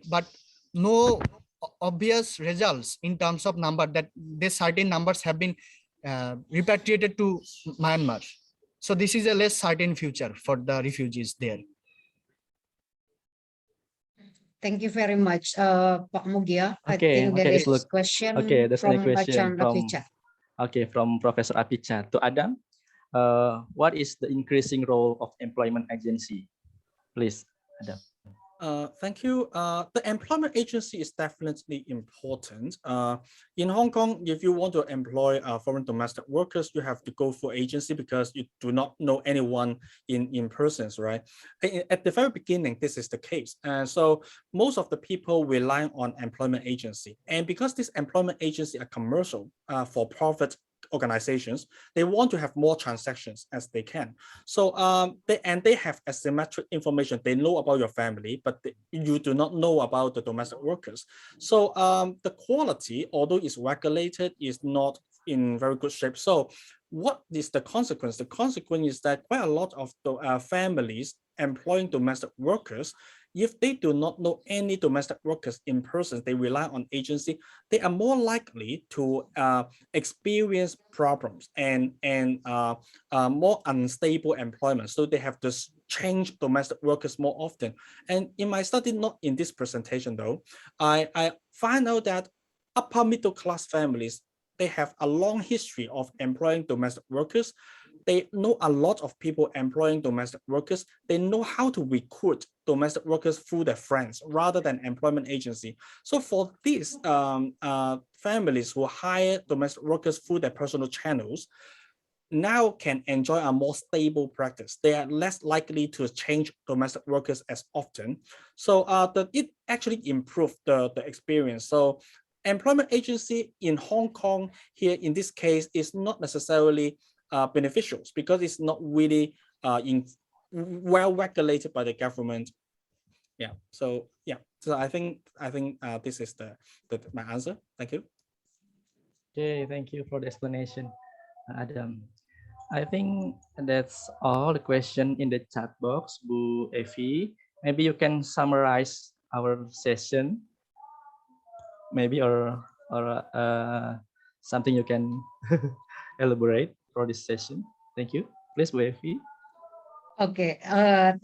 but no obvious results in terms of number that certain numbers have been repatriated to Myanmar. So this is a less certain future for the refugees there. Thank you very much, Pak Mugia. I Okay, think there is look. question Okay, there's a from question Bachan Apicha. from Professor Apicha to Adam. What is the increasing role of employment agency? Please, Adam. Thank you. The employment agency is definitely important. In Hong Kong, if you want to employ foreign domestic workers, you have to go for agency because you do not know anyone in person, right? At the very beginning, this is the case. And so most of the people rely on employment agency. And because this employment agency are commercial for profit organizations, they want to have more transactions as they can. So they have asymmetric information. They know about your family, but you do not know about the domestic workers. So the quality, although it's regulated, is not in very good shape. So what is the consequence? The consequence is that quite a lot of the families employing domestic workers, if they do not know any domestic workers in person, they rely on agency, they are more likely to experience problems and more unstable employment. So they have to change domestic workers more often. And in my study, not in this presentation though, I find out that upper middle class families, they have a long history of employing domestic workers. They know a lot of people employing domestic workers. They know how to recruit domestic workers through their friends rather than employment agency. So for these families who hire domestic workers through their personal channels, now can enjoy a more stable practice. They are less likely to change domestic workers as often. So it actually improved the experience. So employment agency in Hong Kong here in this case is not necessarily beneficial because it's not really well regulated by the government. Yeah. So yeah. So I think this is my answer. Thank you. Okay, thank you for the explanation, Adam. I think that's all the question in the chat box, Bu Evi. Maybe you can summarize our session, maybe or something you can elaborate for this session. Thank you. Please, Bu Evi. Okay.